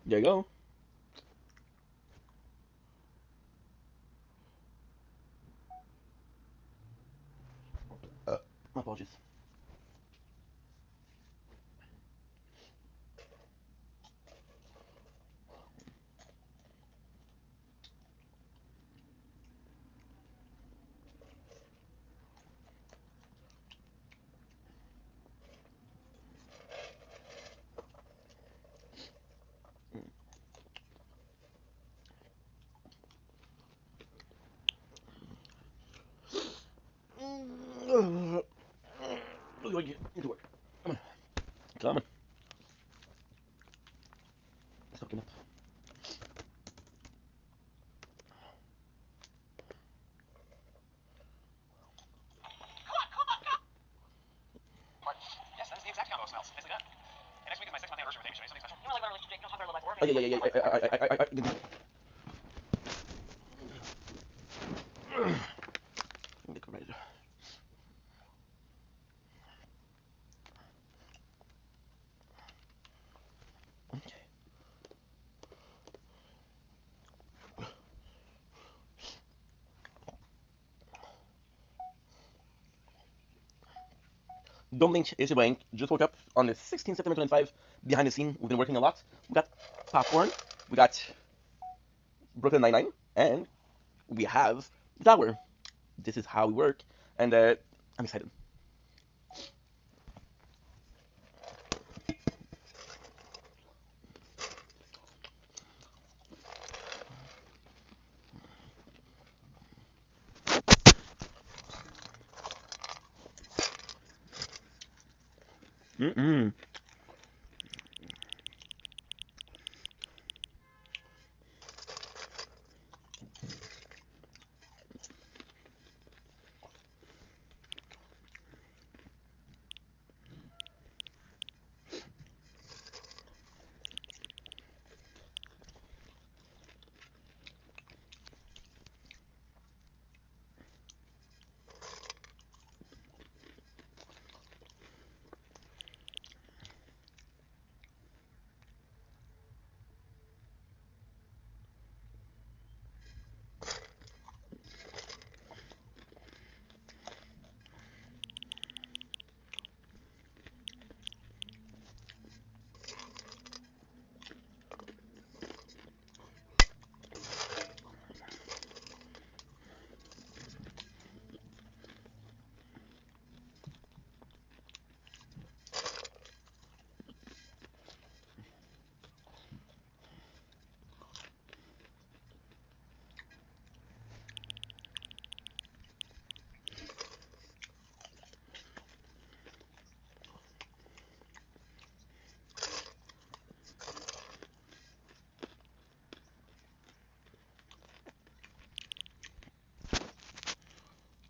There you go. My apologies. Get into work. Come on. Come on. Stop getting up. Oh, yeah, yeah, yeah, yeah. Don't blink, it's your blank. Just woke up on the 16th September 25. Behind the scene, we've been working a lot. We got popcorn, we got Brooklyn Nine-Nine, and we have the tower. This is how we work, and I'm excited. Mm-mm.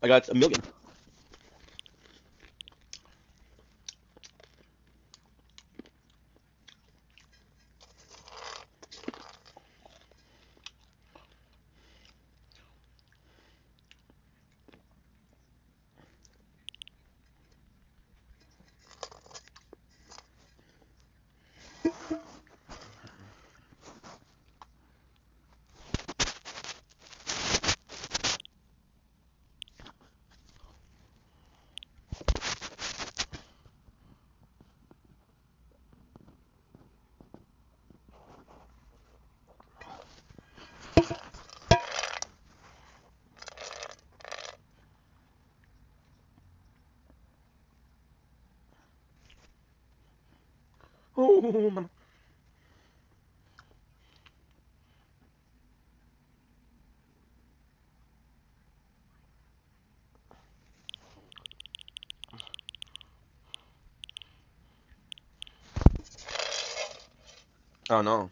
I got a million. Oh, mama. Oh no.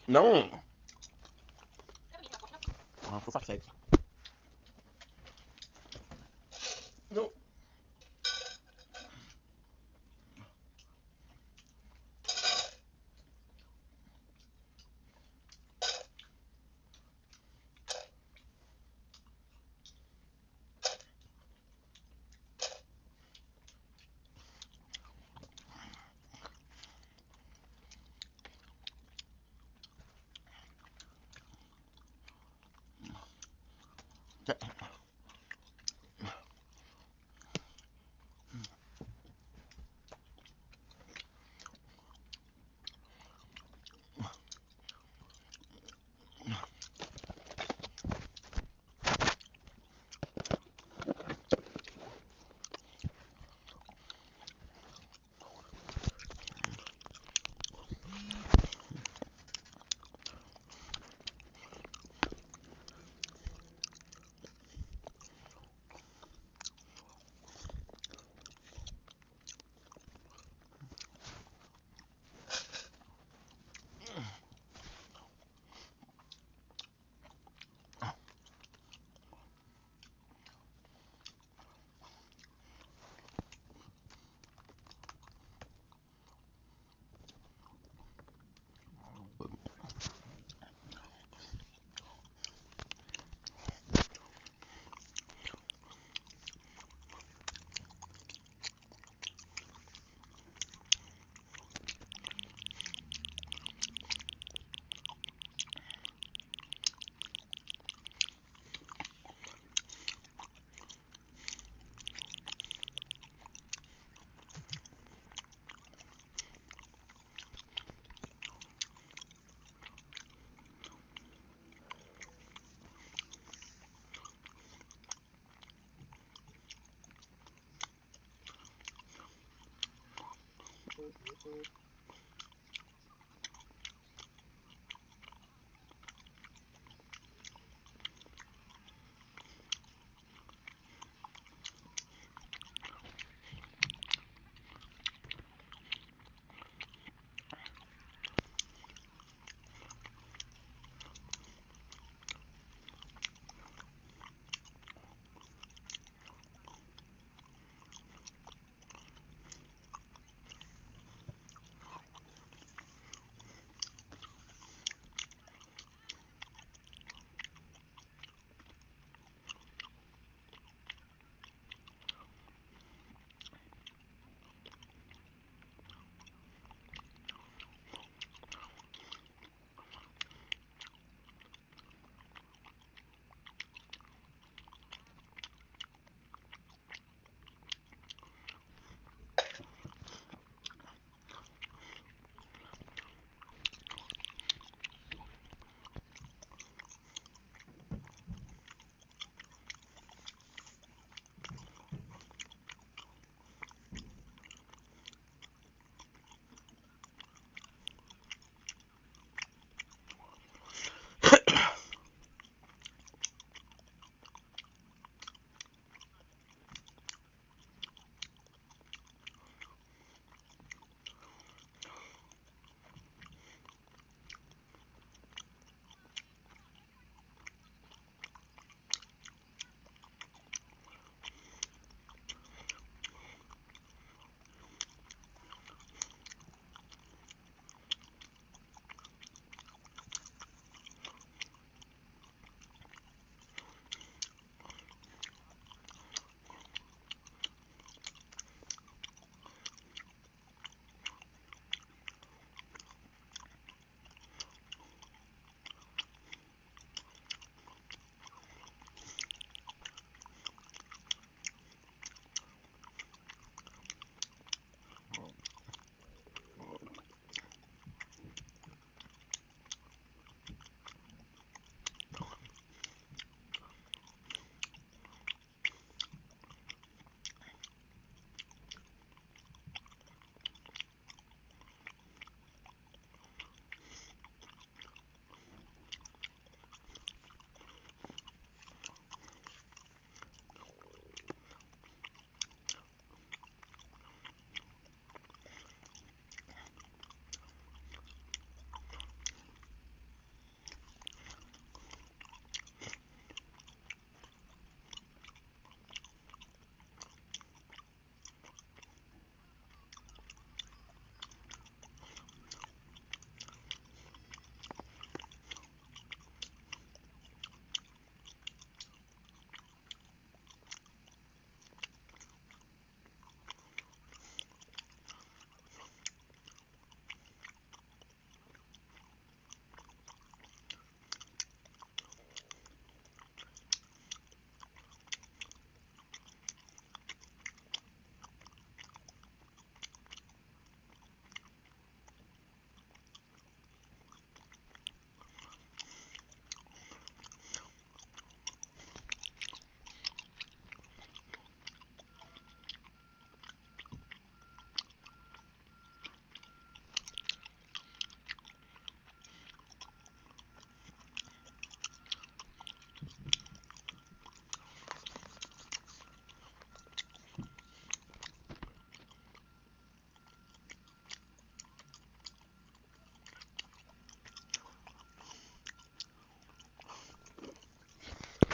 No. Oh, for fuck's sake. No.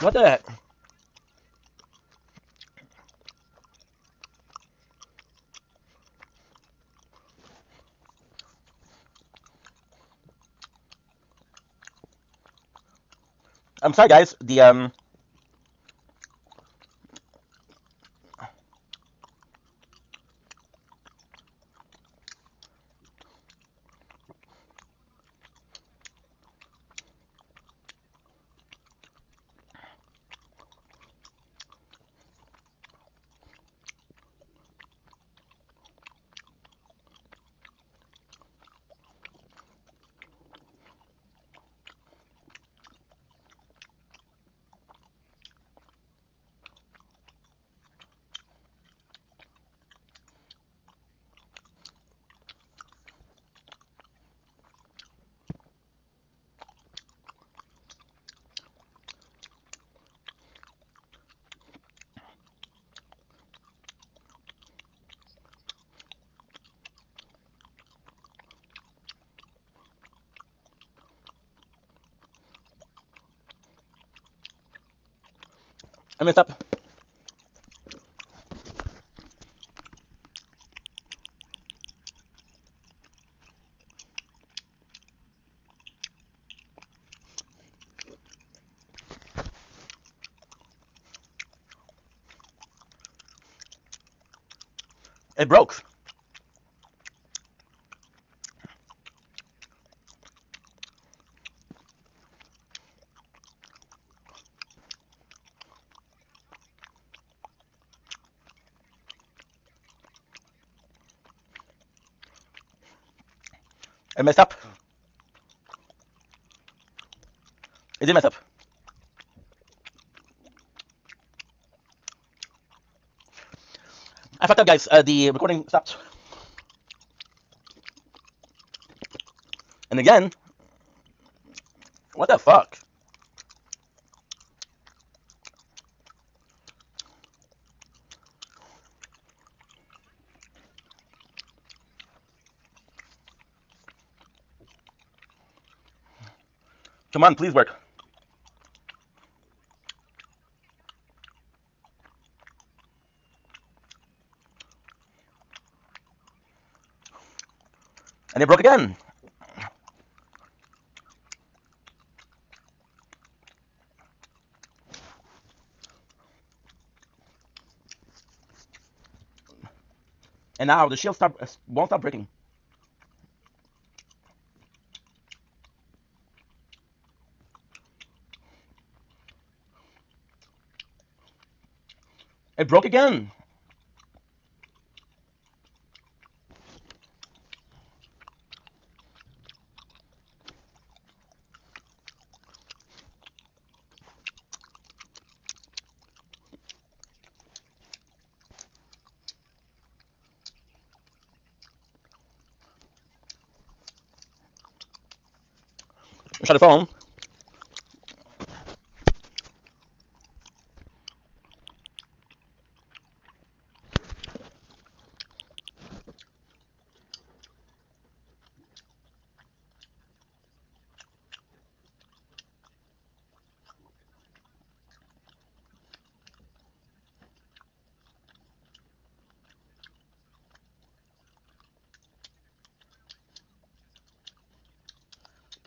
What the heck? I'm sorry, guys. I messed up. It broke. It messed up. It did mess up. I fucked up, guys. The recording stopped. And again, what the fuck? Come on, please work. And it broke again. And now the shield won't stop breaking. It broke again. Shut the phone.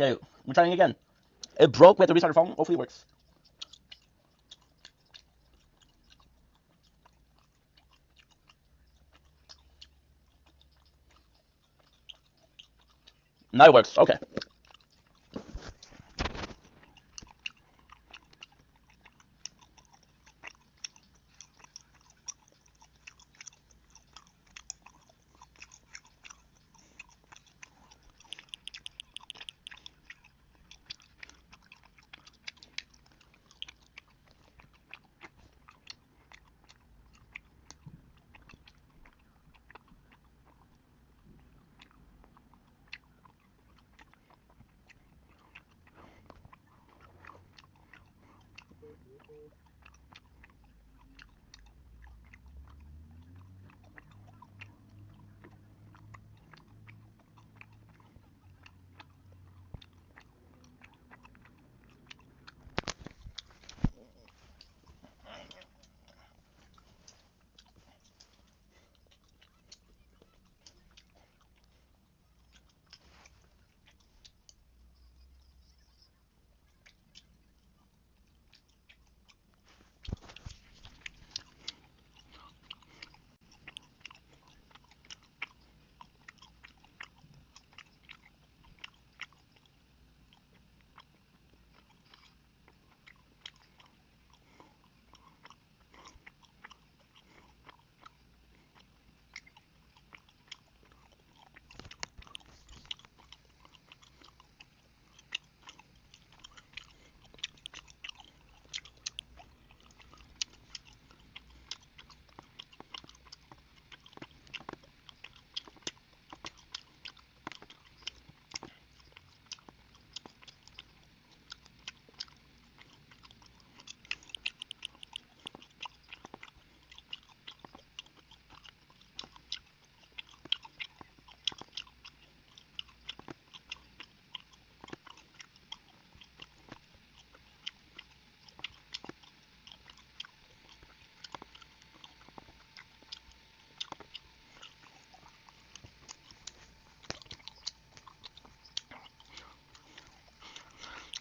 Okay, we're trying again. It broke. We have to restart the phone. Hopefully it works. Now it works. Okay.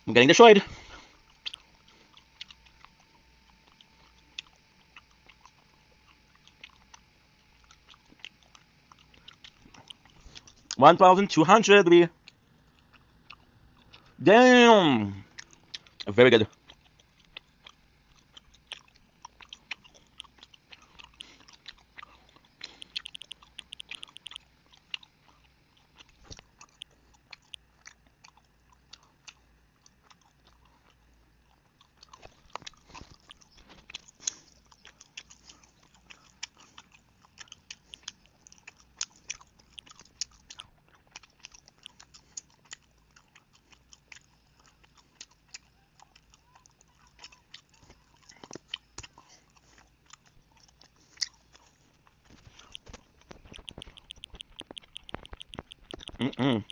I'm getting destroyed. $1,200, baby. Damn. Very good. Mm-mm.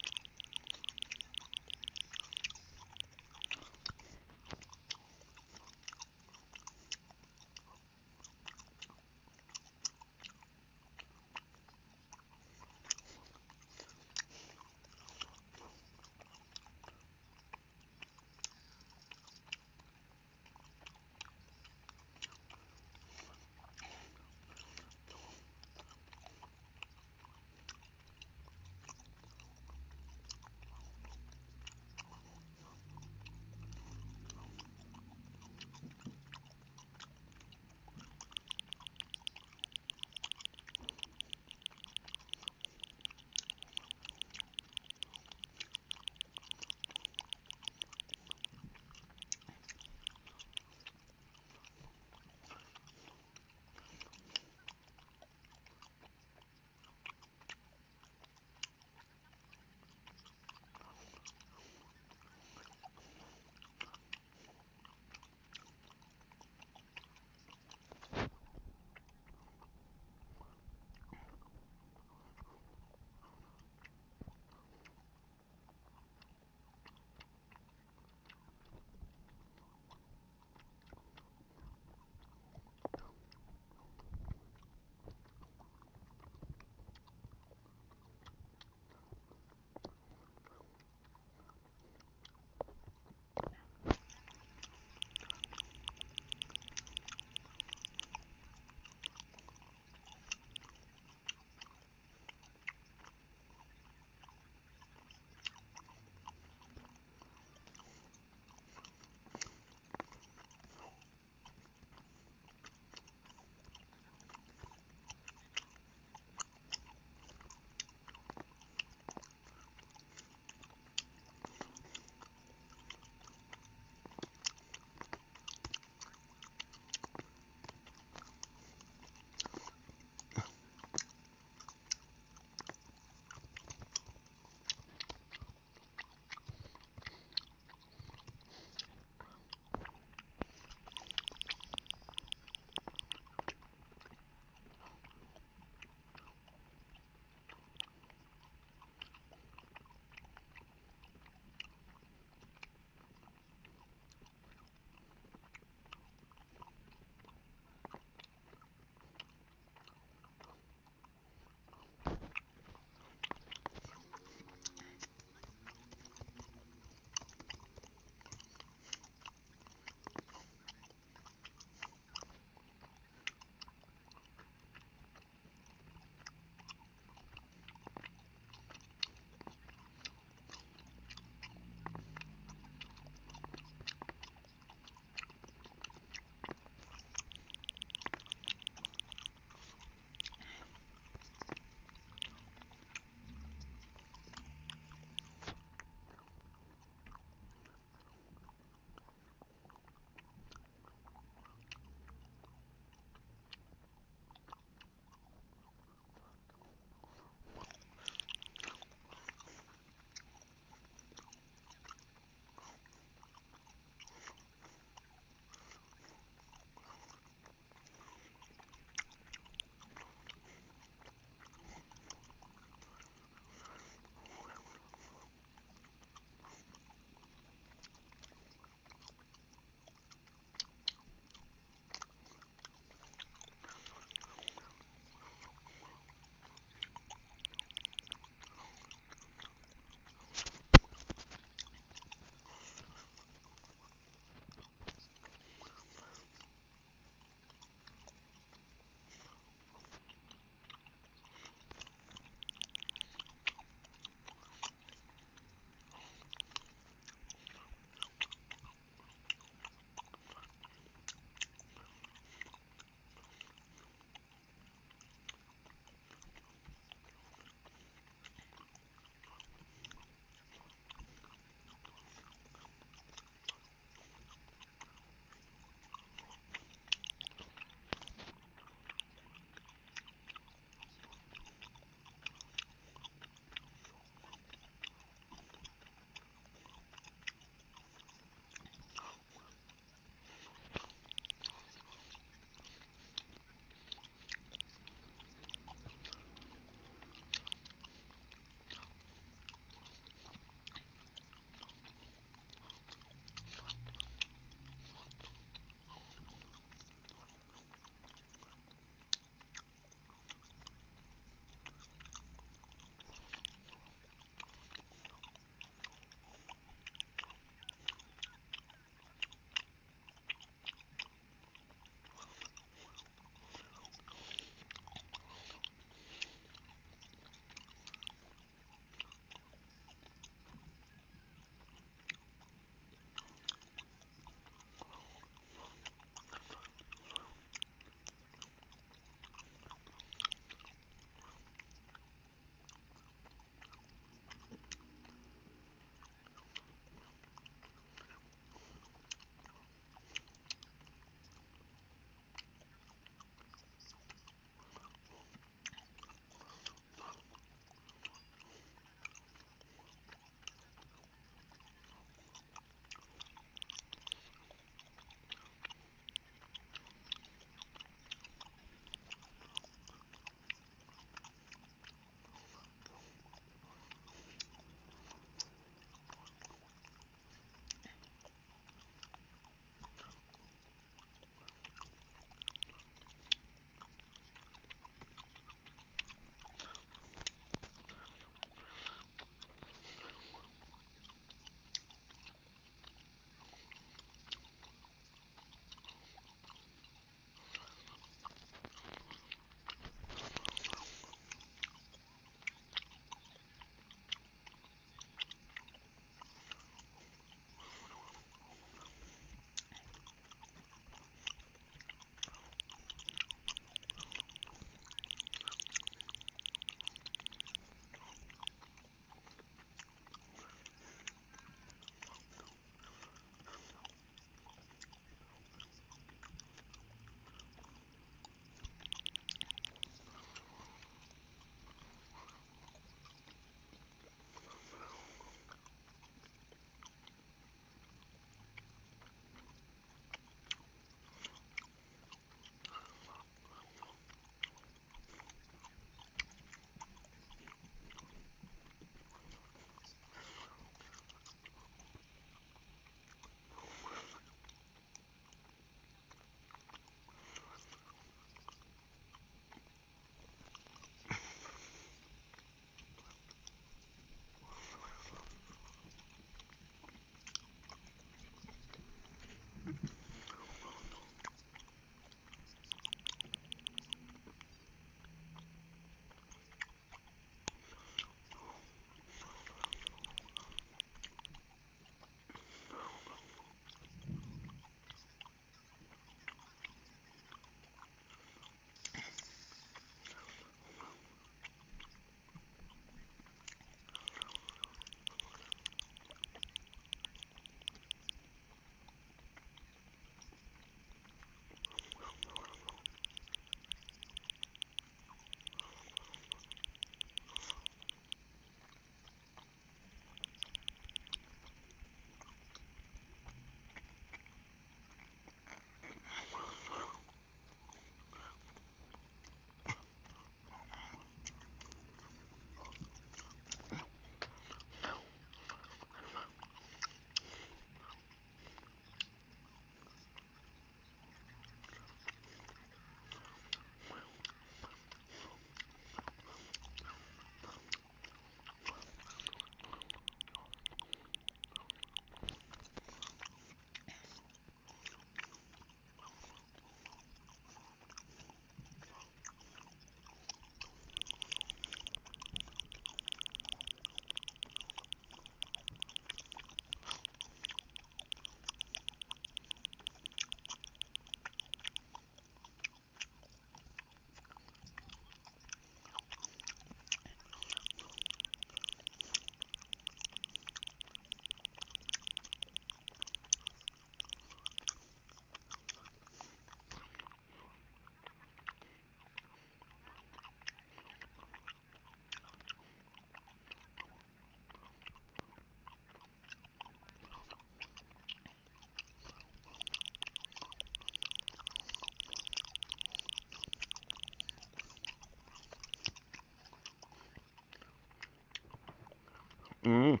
Mm.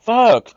Fuck.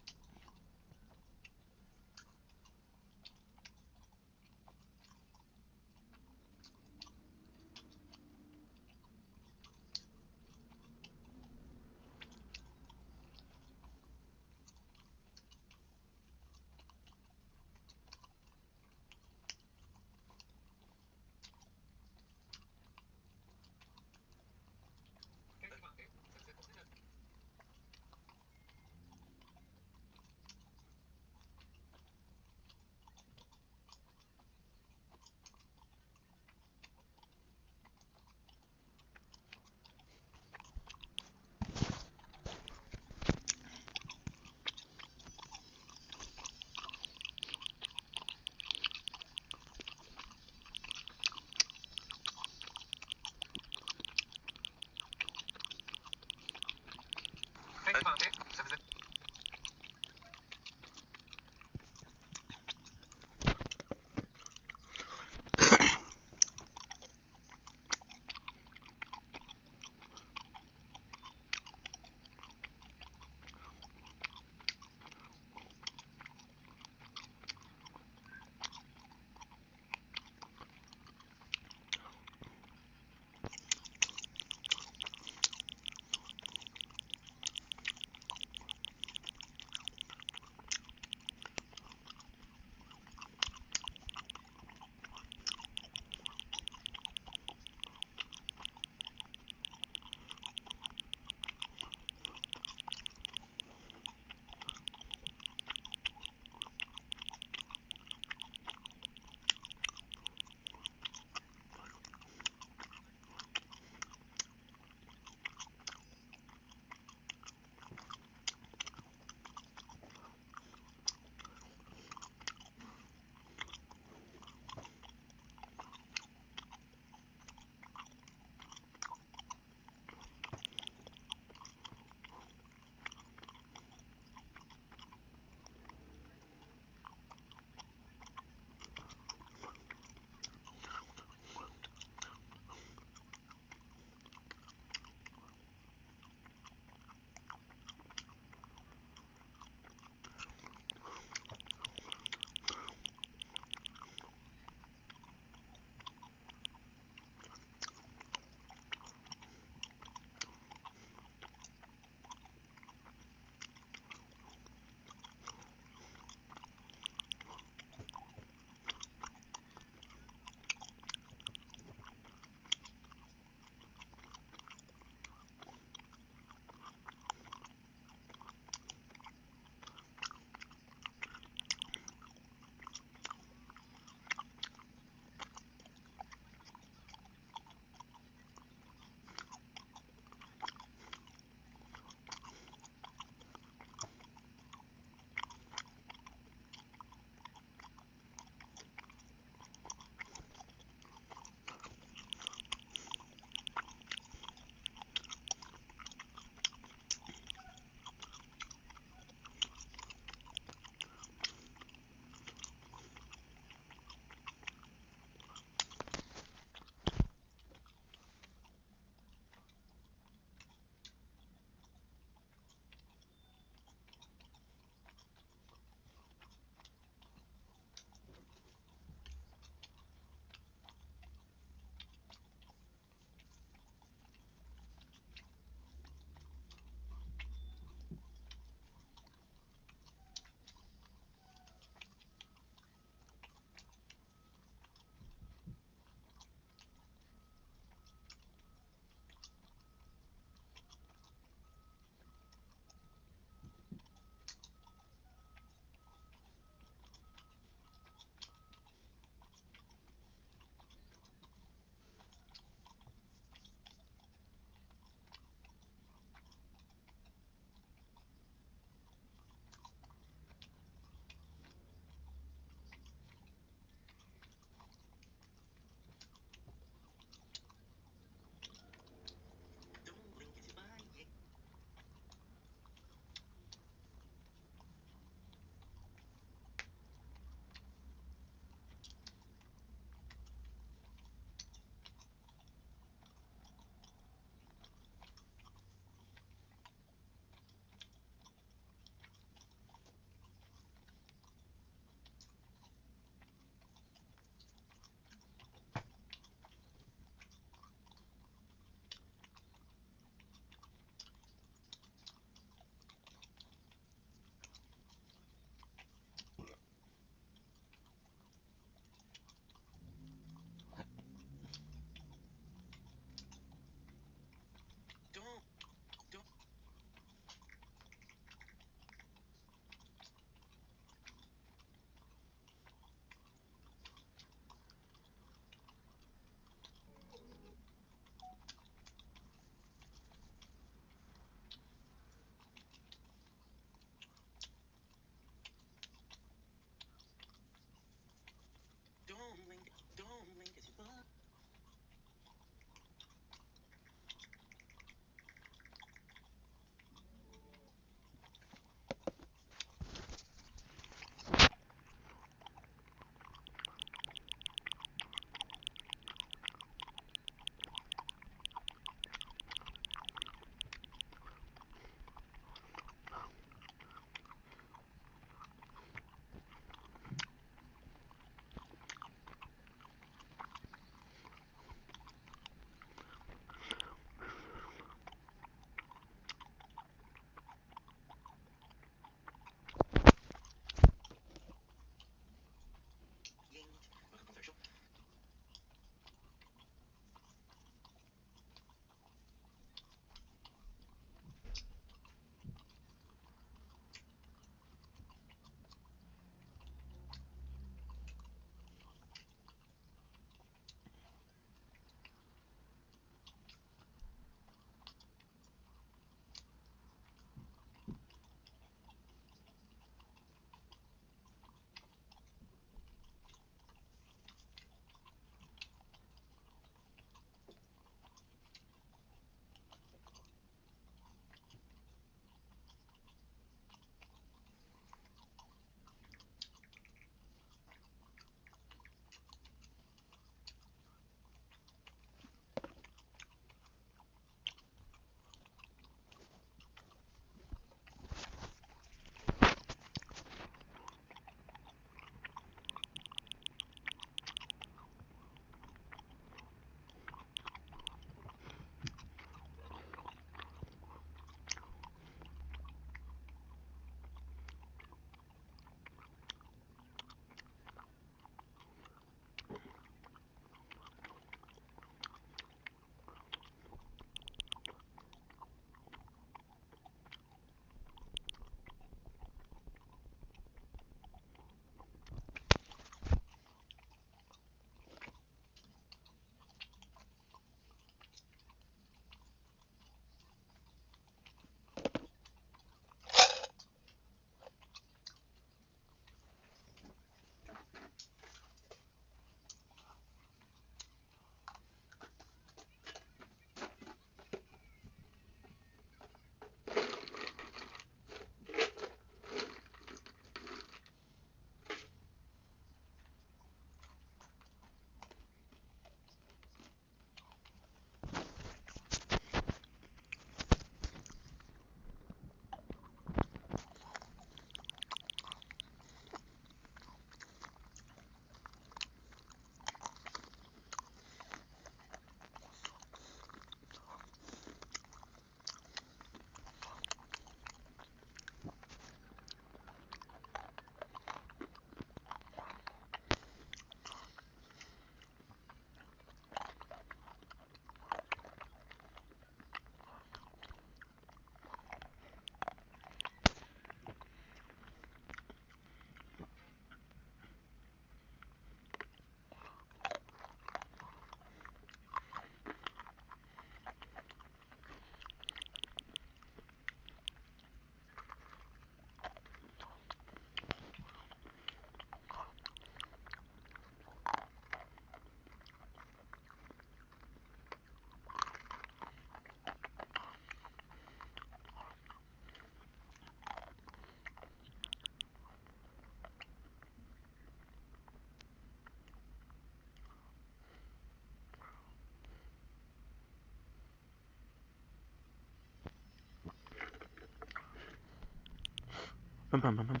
Pum, pum, pum, pum.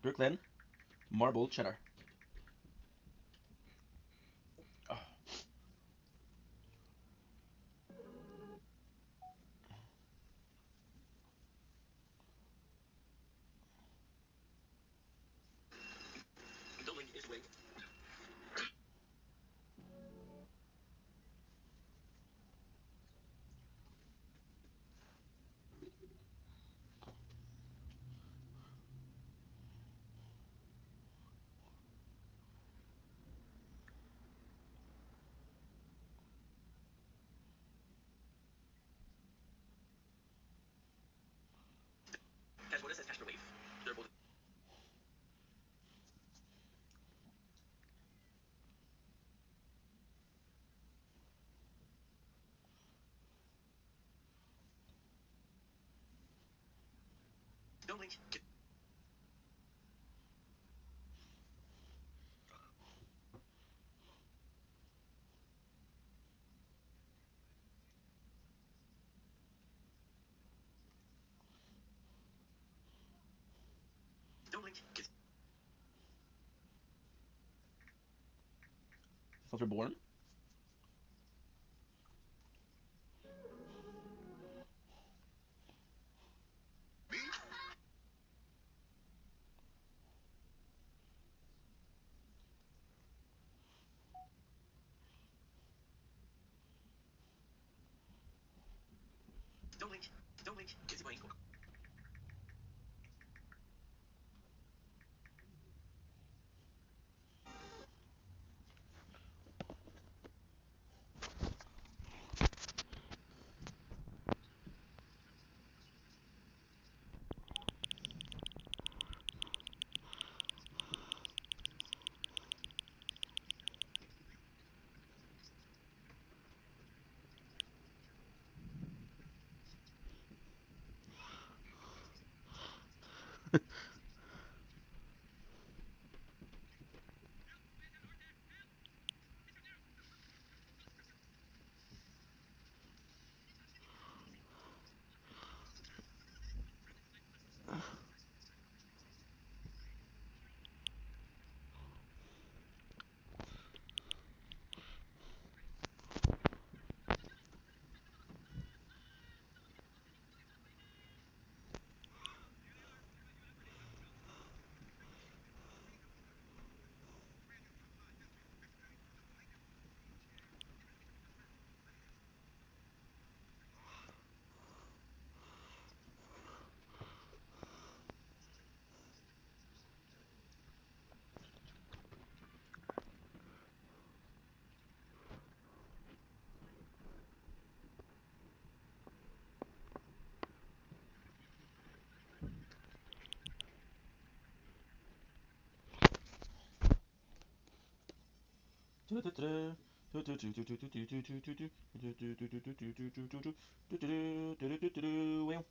Kirkland marble cheddar. Oh, building is wait. Cash bonus says cash per wave. They're both building. Building. Sounds reborn. Building. Building is going. Well,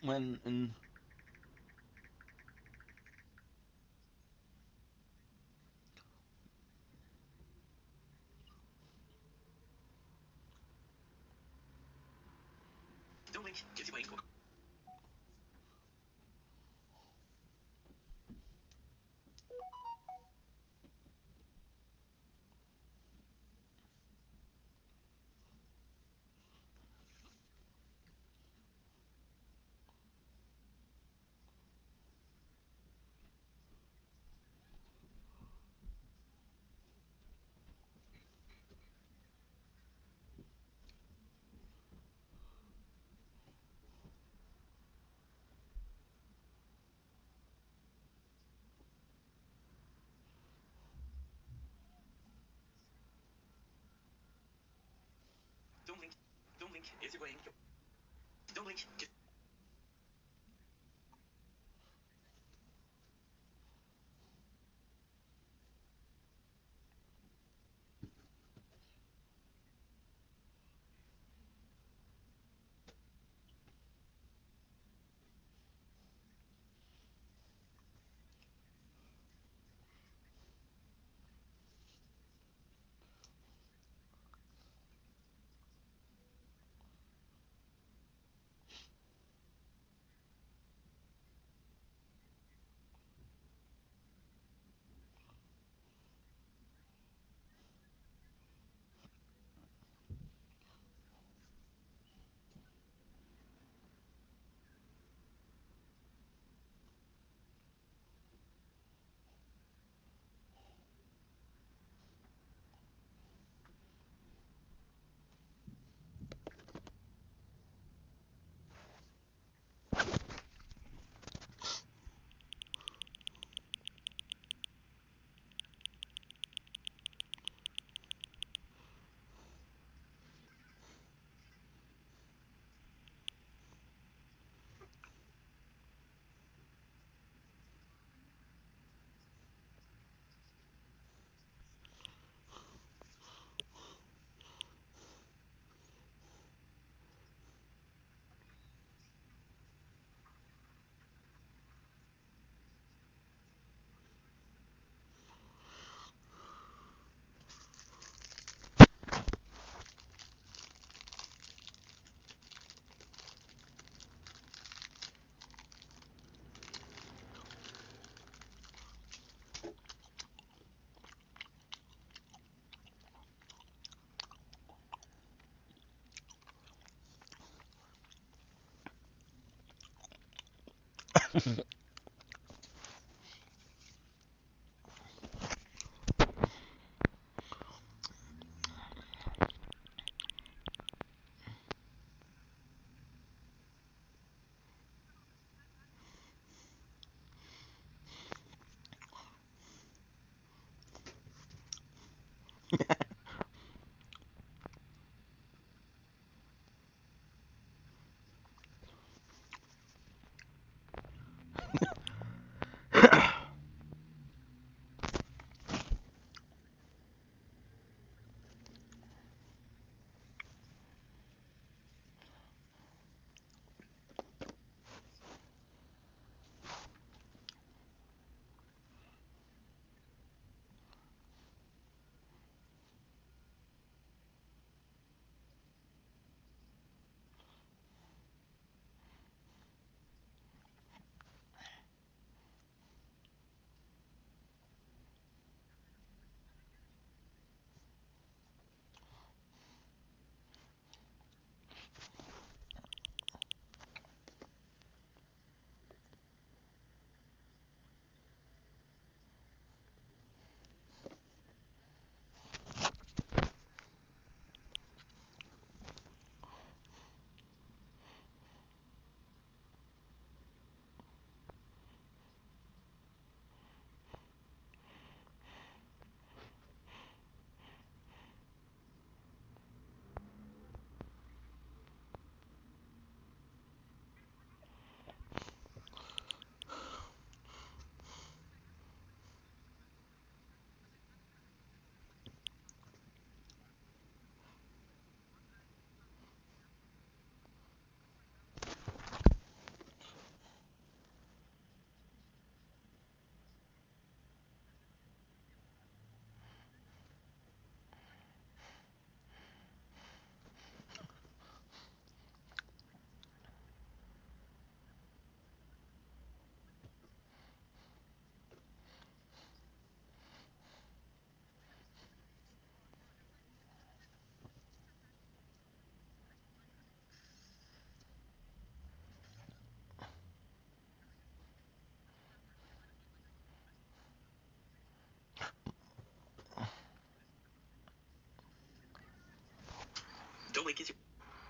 When in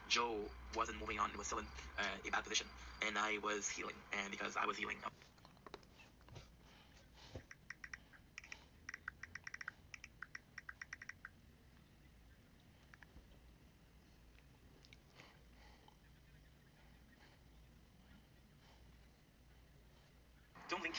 Joe wasn't moving on, was still in a bad position, and I was healing, and because I was healing, don't link.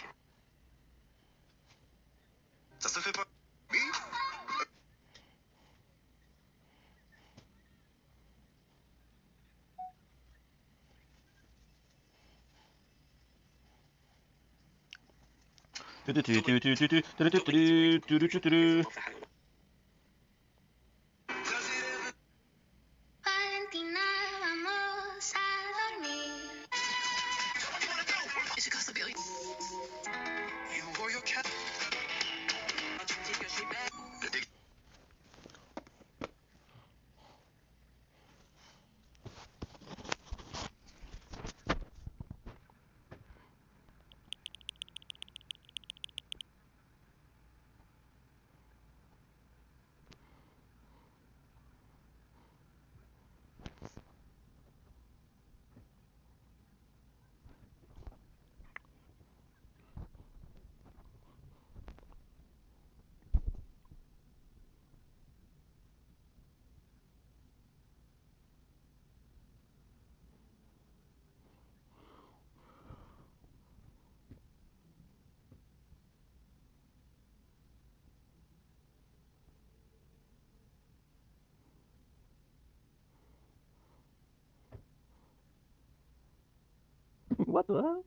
What the hell?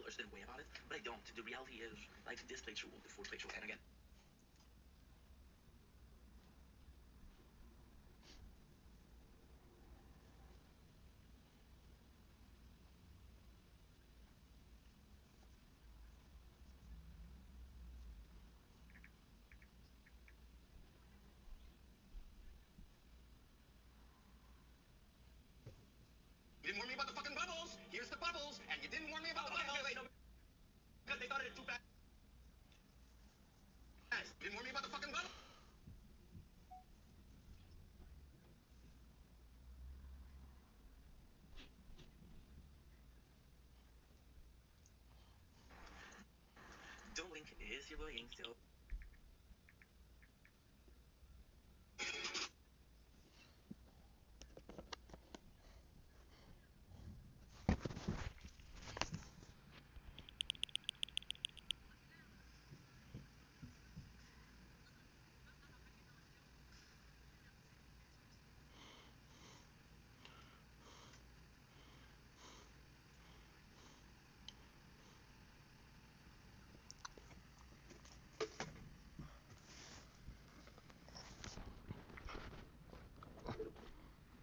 A certain way about it, but I don't. The reality is, like this playthrough, the fourth playthrough, and again, you didn't warn me about the fucking bubbles. Here's the bubbles, and you didn't warn me about the bubbles. Wait, no, because they started it too fast. You didn't warn me about the fucking bubbles. Don't link is your bullying still.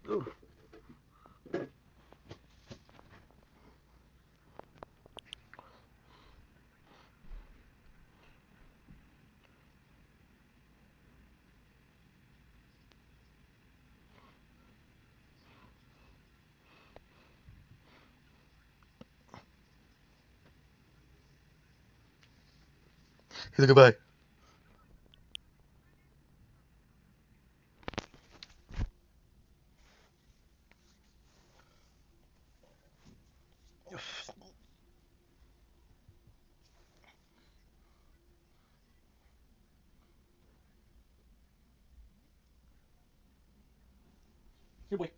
Ooh. He's a goodbye. Here, boy.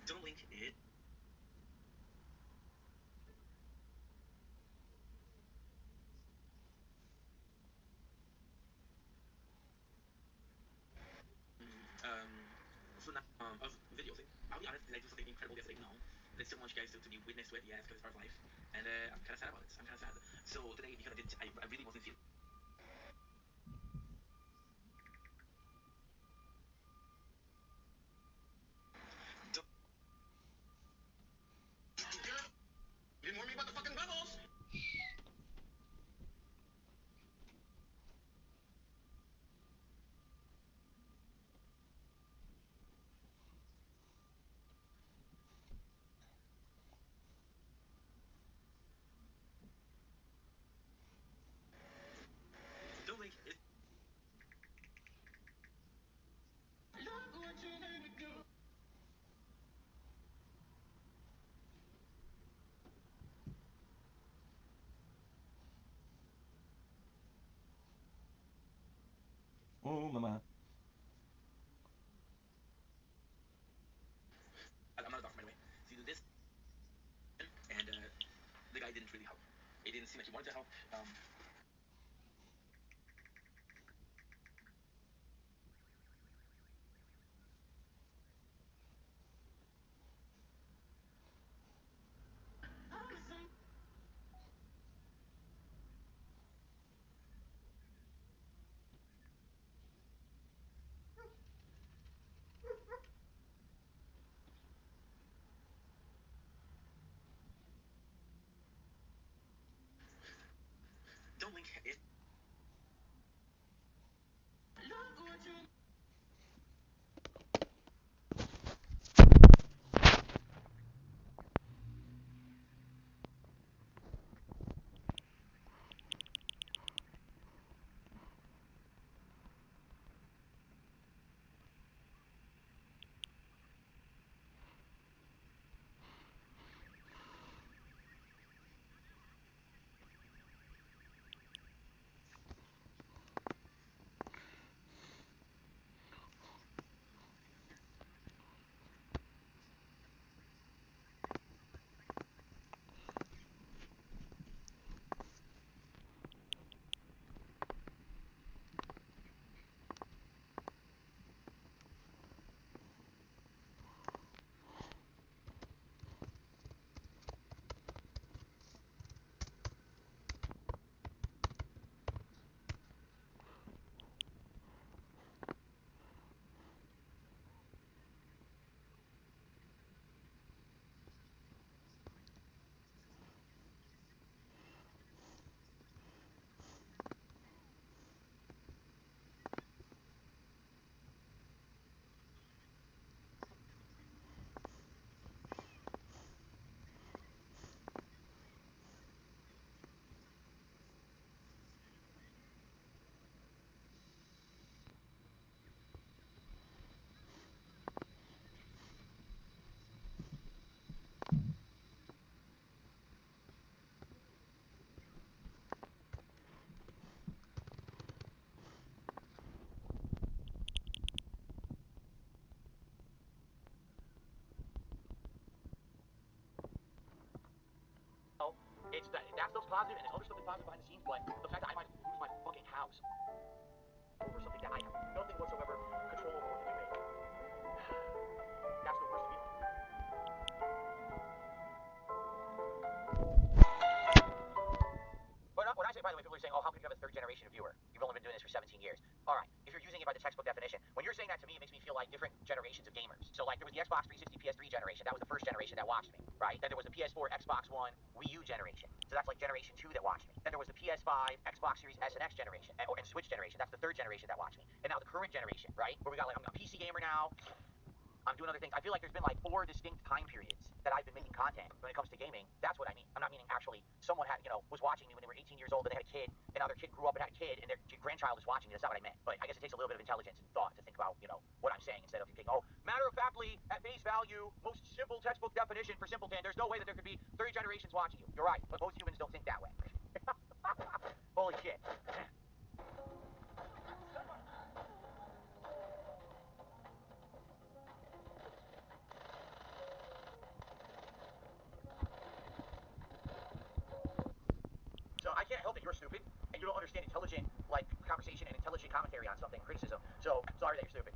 Don't link it. Um, so now, of video thing. I'll be honest, did I do something incredible yesterday? No. But I still want you guys to be witness to it, yes, because it's part of life. And I'm kind of sad about it. I'm kind of sad. So today, because I really wasn't feeling. Don't, you didn't warn me about the fucking bubbles! Don't link it. Look what you made me do. Oh, mama. I'm not a doctor, by the way. So you do this, and the guy didn't really help. It didn't seem like he wanted to help. that stuff's positive, and this other stuff is positive behind the scenes, but the fact that I might lose my fucking house over something that I have nothing whatsoever control over or doing, that's the worst feeling. But when I say, by the way, people are saying, oh, how could you have a third generation viewer? You've only been doing this for 17 years. All right, if you're using it by the textbook definition, when you're saying that to me, it makes me feel like different generations of gamers. So like there was the Xbox 360, PS3 generation. That was the first generation that watched me, right? Then there was the PS4, Xbox One, Wii U generation. So that's like generation 2 that watched me. Then there was the PS5, Xbox Series S and X generation, and Switch generation. That's the third generation that watched me. And now the current generation, right? Where we got like, I'm a PC gamer now. I'm doing other things. I feel like there's been like 4 distinct time periods that I've been making content when it comes to gaming. That's what I mean. I'm not meaning actually someone had, was watching me when they were 18 years old and they had a kid, and now their kid grew up and had a kid, and their grandchild is watching me. That's not what I meant. But I guess it takes a little bit of intelligence and thought to think about, what I'm saying instead of thinking, oh, matter of factly, at face value, most simple textbook definition for simpleton, there's no way that there could be 30 generations watching you. You're right, but most humans don't think that way. Holy shit. So I can't help that you're stupid and you don't understand intelligent conversation and intelligent commentary on something, criticism. So sorry that you're stupid.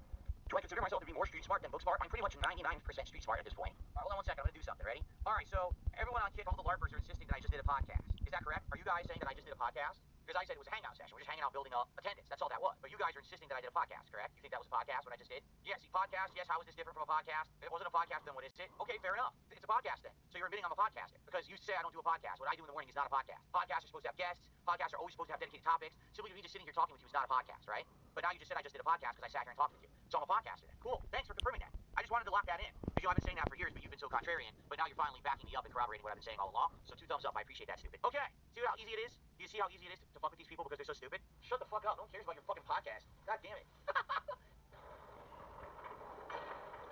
Do I consider myself to be more street smart than book smart? I'm pretty much 99% street smart at this point. All right, hold on one second. I'm gonna do something. Ready? All right. So everyone on Kick, all the LARPers are insisting that I just did a podcast. Is that correct? Are you guys saying that I just did a podcast? Because I said it was a hangout session. We're just hanging out, building up attendance. That's all that was. But you guys are insisting that I did a podcast, correct? You think that was a podcast? What I just did? Yes. Podcast. Yes. How is this different from a podcast? If it wasn't a podcast, then what is it? Okay, fair enough. It's a podcast then. So you're admitting I'm a podcaster because you say I don't do a podcast. What I do in the morning is not a podcast. Podcasts are supposed to have guests. Podcasts are always supposed to have dedicated topics. Simply me just sitting here talking with you is not a podcast, right? But now you just said I just did a podcast because I sat here and talked with you. So I'm a podcaster then. Cool. Thanks for confirming that. I just wanted to lock that in. Because I've been saying that for years, but you've been so contrarian. But now you're finally backing me up and corroborating what I've been saying all along. So 2 thumbs up. I appreciate that, stupid. Okay. See how easy it is? Do you see how easy it is to fuck with these people because they're so stupid? Shut the fuck up. No one cares about your fucking podcast. God damn it.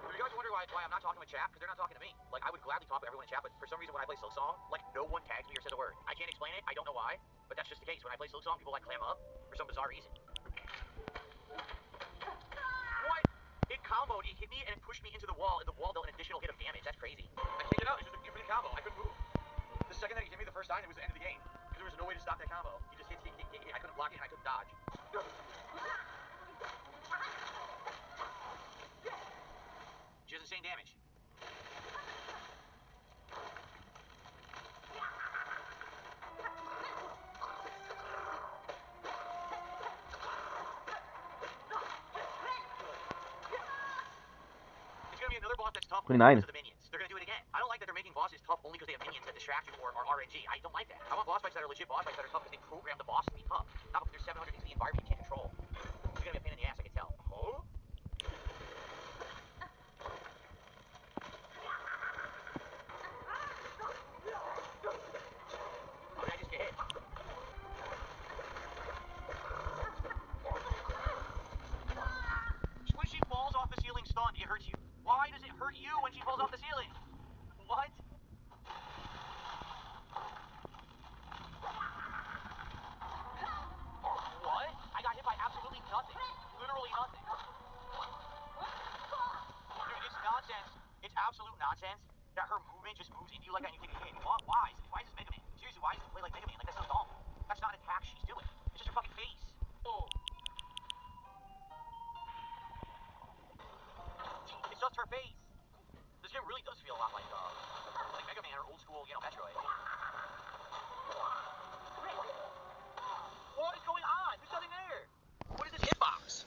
Do you guys wonder why I'm not talking with chat? Because they're not talking to me. Like, I would gladly talk with everyone in chat, but for some reason when I play Silksong, like, no one tags me or says a word. I can't explain it. I don't know why. But that's just the case. When I play Silksong, people, clam up for some bizarre reason. What? It comboed. It hit me and it pushed me into the wall, and the wall dealt an additional hit of damage. That's crazy. I kicked it out. It was just an infinite combo. I couldn't move. The second that he hit me the first time, it was the end of the game. Because there was no way to stop that combo. He just hit. I couldn't block it and I couldn't dodge. She does insane damage. It's gonna be another boss that's tough 29. because of the minions. They're gonna do it again. I don't like that they're making bosses tough only because they have minions that distract you or are RNG. I don't like that. I want boss fights that are legit boss fights that are tough because they program the boss to be tough. Not because there's 700 into the environment you can't control. It's gonna be a pain in the ass, I can tell. Huh? Oh, did I just get hit? When she falls off the ceiling stunned, it hurts you. Why does it hurt you when she falls off the ceiling? What? What? I got hit by absolutely nothing. Literally nothing. Dude, it's nonsense. It's absolute nonsense that her movement just moves into you like that and you take a hit. What? Why? Why is this Mega Man? Seriously, why does it play like Mega Man? Like, that's so dumb. That's not an attack she's doing. It's just her fucking face. Oh. It's just her face. This game really does feel a lot like Mega Man or old school, Metroid. What is going on? There's nothing there. What is this hitbox?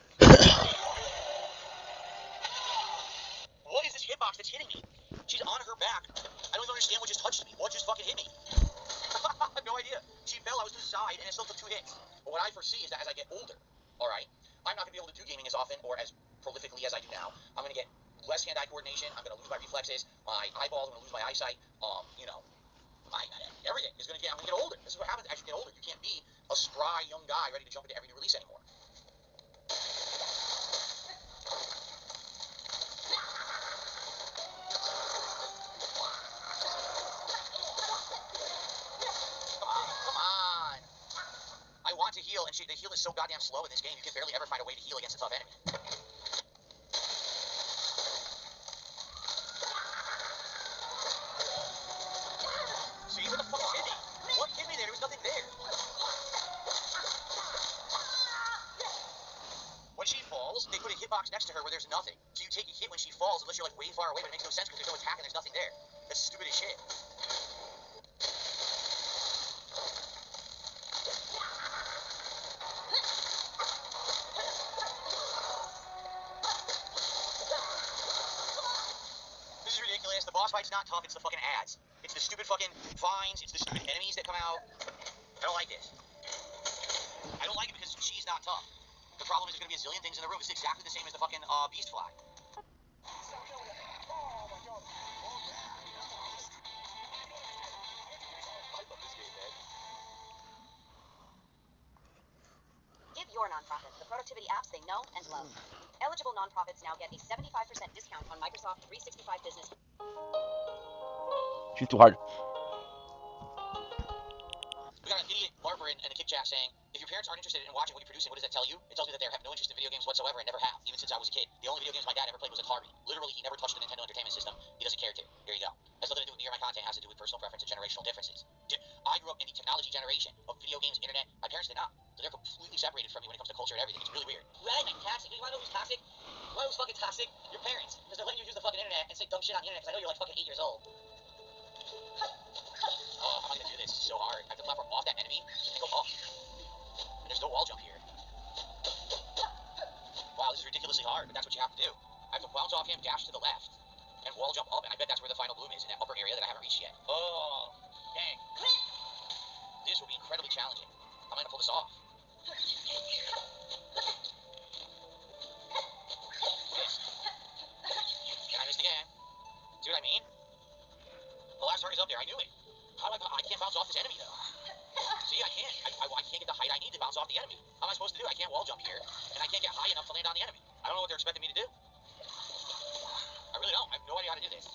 What is this hitbox that's hitting me? She's on her back. I don't even understand what just touched me. What just fucking hit me? I have no idea. She fell, I was to the side, and it still took 2 hits. But what I foresee is that as I get older, alright, I'm not going to be able to do gaming as often or as prolifically as I do now. I'm going to get less hand-eye coordination. I'm going to lose my reflexes. My eyeballs, I'm going to lose my eyesight. Everything is going to get, I'm going to get older. This is what happens as you get older. You can't be a spry young guy ready to jump into every new release anymore. Come on. I want to heal, and the heal is so goddamn slow in this game, you can barely ever find a way to heal against a tough enemy. See, what the fuck hit me? What hit me there? rules, they put a hitbox next to her where there's nothing. So you take a hit when she falls unless you're like way far away, but it makes no sense because there's no attack and there's nothing there. That's stupid as shit. This is ridiculous. The boss fight's not tough, it's the fucking ads. It's the stupid fucking vines, it's the stupid enemies that come out. I don't like this. I don't like it because she's not tough. The problem is there's gonna be a zillion things in the room. It's exactly the same as the fucking beast fly. I love this game, man. Give your nonprofit the productivity apps they know and love. Eligible nonprofits now get a 75% discount on Microsoft 365 Business. She's too hard. We got an idiot LARPer in the kick chat saying, if your parents aren't interested in watching what you're producing, what does that tell you? It tells me that they have no interest in video games whatsoever and never have, even since I was a kid. The only video games my dad ever played was Atari. Literally, he never touched the Nintendo Entertainment System. He doesn't care to. Here you go. Has nothing to do with me or my content. It has to do with personal preference and generational differences. I grew up in the technology generation of video games, internet. My parents did not. So they're completely separated from me when it comes to culture and everything. It's really weird. Right? Like toxic. You want to know who's toxic? You want to know who's fucking toxic? Your parents. Because they're letting you use the fucking internet and say dumb shit on the internet because I know you're like fucking 8 years old. Oh, how am I gonna do this? This is so hard. I have to platform off that enemy and go up. And there's no wall jump here. Wow, this is ridiculously hard, but that's what you have to do. I have to bounce off him, dash to the left, and wall jump up, and I bet that's where the final bloom is, in that upper area that I haven't reached yet. Oh, dang. This will be incredibly challenging. I'm gonna pull this off. This. And I missed again. See what I mean? The last target's up there. I knew it. How do I can't bounce off this enemy, though. See, I can't. I can't get the height I need to bounce off the enemy. How am I supposed to do? I can't wall jump here, and I can't get high enough to land on the enemy. I don't know what they're expecting me to do. I really don't. I have no idea how to do this.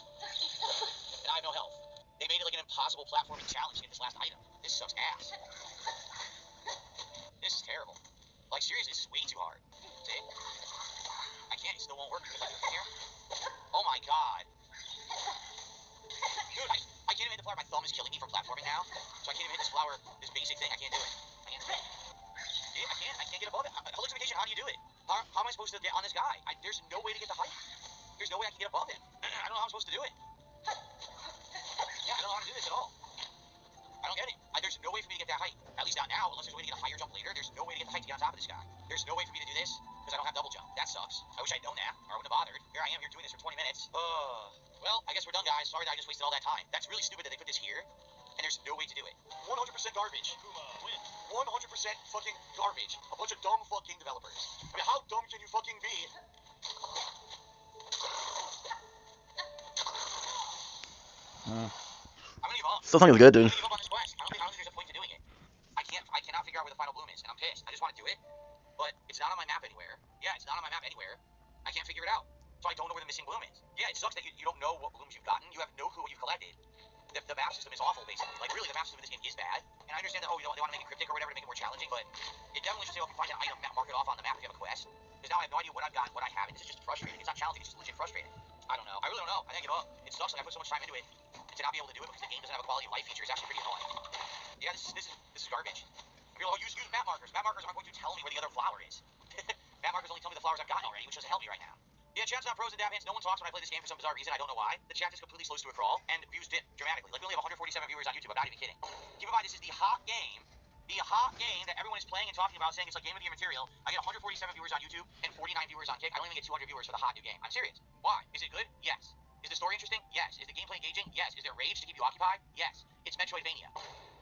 And I have no health. They made it like an impossible platforming challenge to get this last item. This sucks ass. This is terrible. Like, seriously, this is way too hard. See? I can't. It still won't work. If I do it from here. Oh my god. Dude, I can't even hit the flower. My thumb is killing me from platforming now. So I can't even hit this flower, this basic thing. I can't do it. I can't get above it. Public limitation, how do you do it? How am I supposed to get on this guy? There's no way to get the height. There's no way I can get above him. I don't know how I'm supposed to do it. Yeah, I don't know how to do this at all. I don't get it. There's no way for me to get that height. At least not now, unless there's a way to get a higher jump later. There's no way to get the height to get on top of this guy. There's no way for me to do this, because I don't have double jump. That sucks. I wish I'd known that, or I wouldn't have bothered. Here I am here doing this for 20 minutes. Well, I guess we're done, guys. Sorry that I just wasted all that time. That's really stupid that they put this here, and there's no way to do it. 100% garbage. 100% fucking garbage. A bunch of dumb fucking developers. I mean, how dumb can you fucking be? I'm gonna give up. Still sounds good, dude. I'm gonna give up on this quest. I don't think there's a point to doing it. I cannot figure out where the final bloom is, and I'm pissed. I just want to do it, but it's not on my map anywhere. Yeah, it's not on my map anywhere. I can't figure it out. So I don't know where the missing bloom is. Yeah, it sucks that you don't know what blooms you've gotten. You have no clue what you've collected. The map system is awful, basically. Like, really, the map system in this game is bad. And I understand that, they want to make it cryptic or whatever to make it more challenging, but it definitely should say, if you find an item, mark it off on the map if you have a quest. Because now I have no idea what I've got and what I haven't. This is just frustrating. It's not challenging, it's just legit frustrating. I don't know. I really don't know. I think I give up. It sucks. Like, I put so much time into it, and to not be able to do it because the game doesn't have a quality of life feature is actually pretty annoying. Yeah, this is garbage. People use map markers. Map markers aren't going to tell me where the other flower is. Map markers only tell me the flowers I've gotten already, which doesn't help me right now. Yeah, chat's not pros and dap hands. No one talks when I play this game for some bizarre reason. I don't know why. The chat just completely slows to a crawl, and views dip dramatically. Like, we only have 147 viewers on YouTube. I'm not even kidding. Keep in mind, this is the hot game. The hot game that everyone is playing and talking about, saying it's like game of the year material. I get 147 viewers on YouTube and 49 viewers on Kick. I don't even get 200 viewers for the hot new game. I'm serious. Why? Is it good? Yes. Is the story interesting? Yes. Is the gameplay engaging? Yes. Is there rage to keep you occupied? Yes. It's Metroidvania.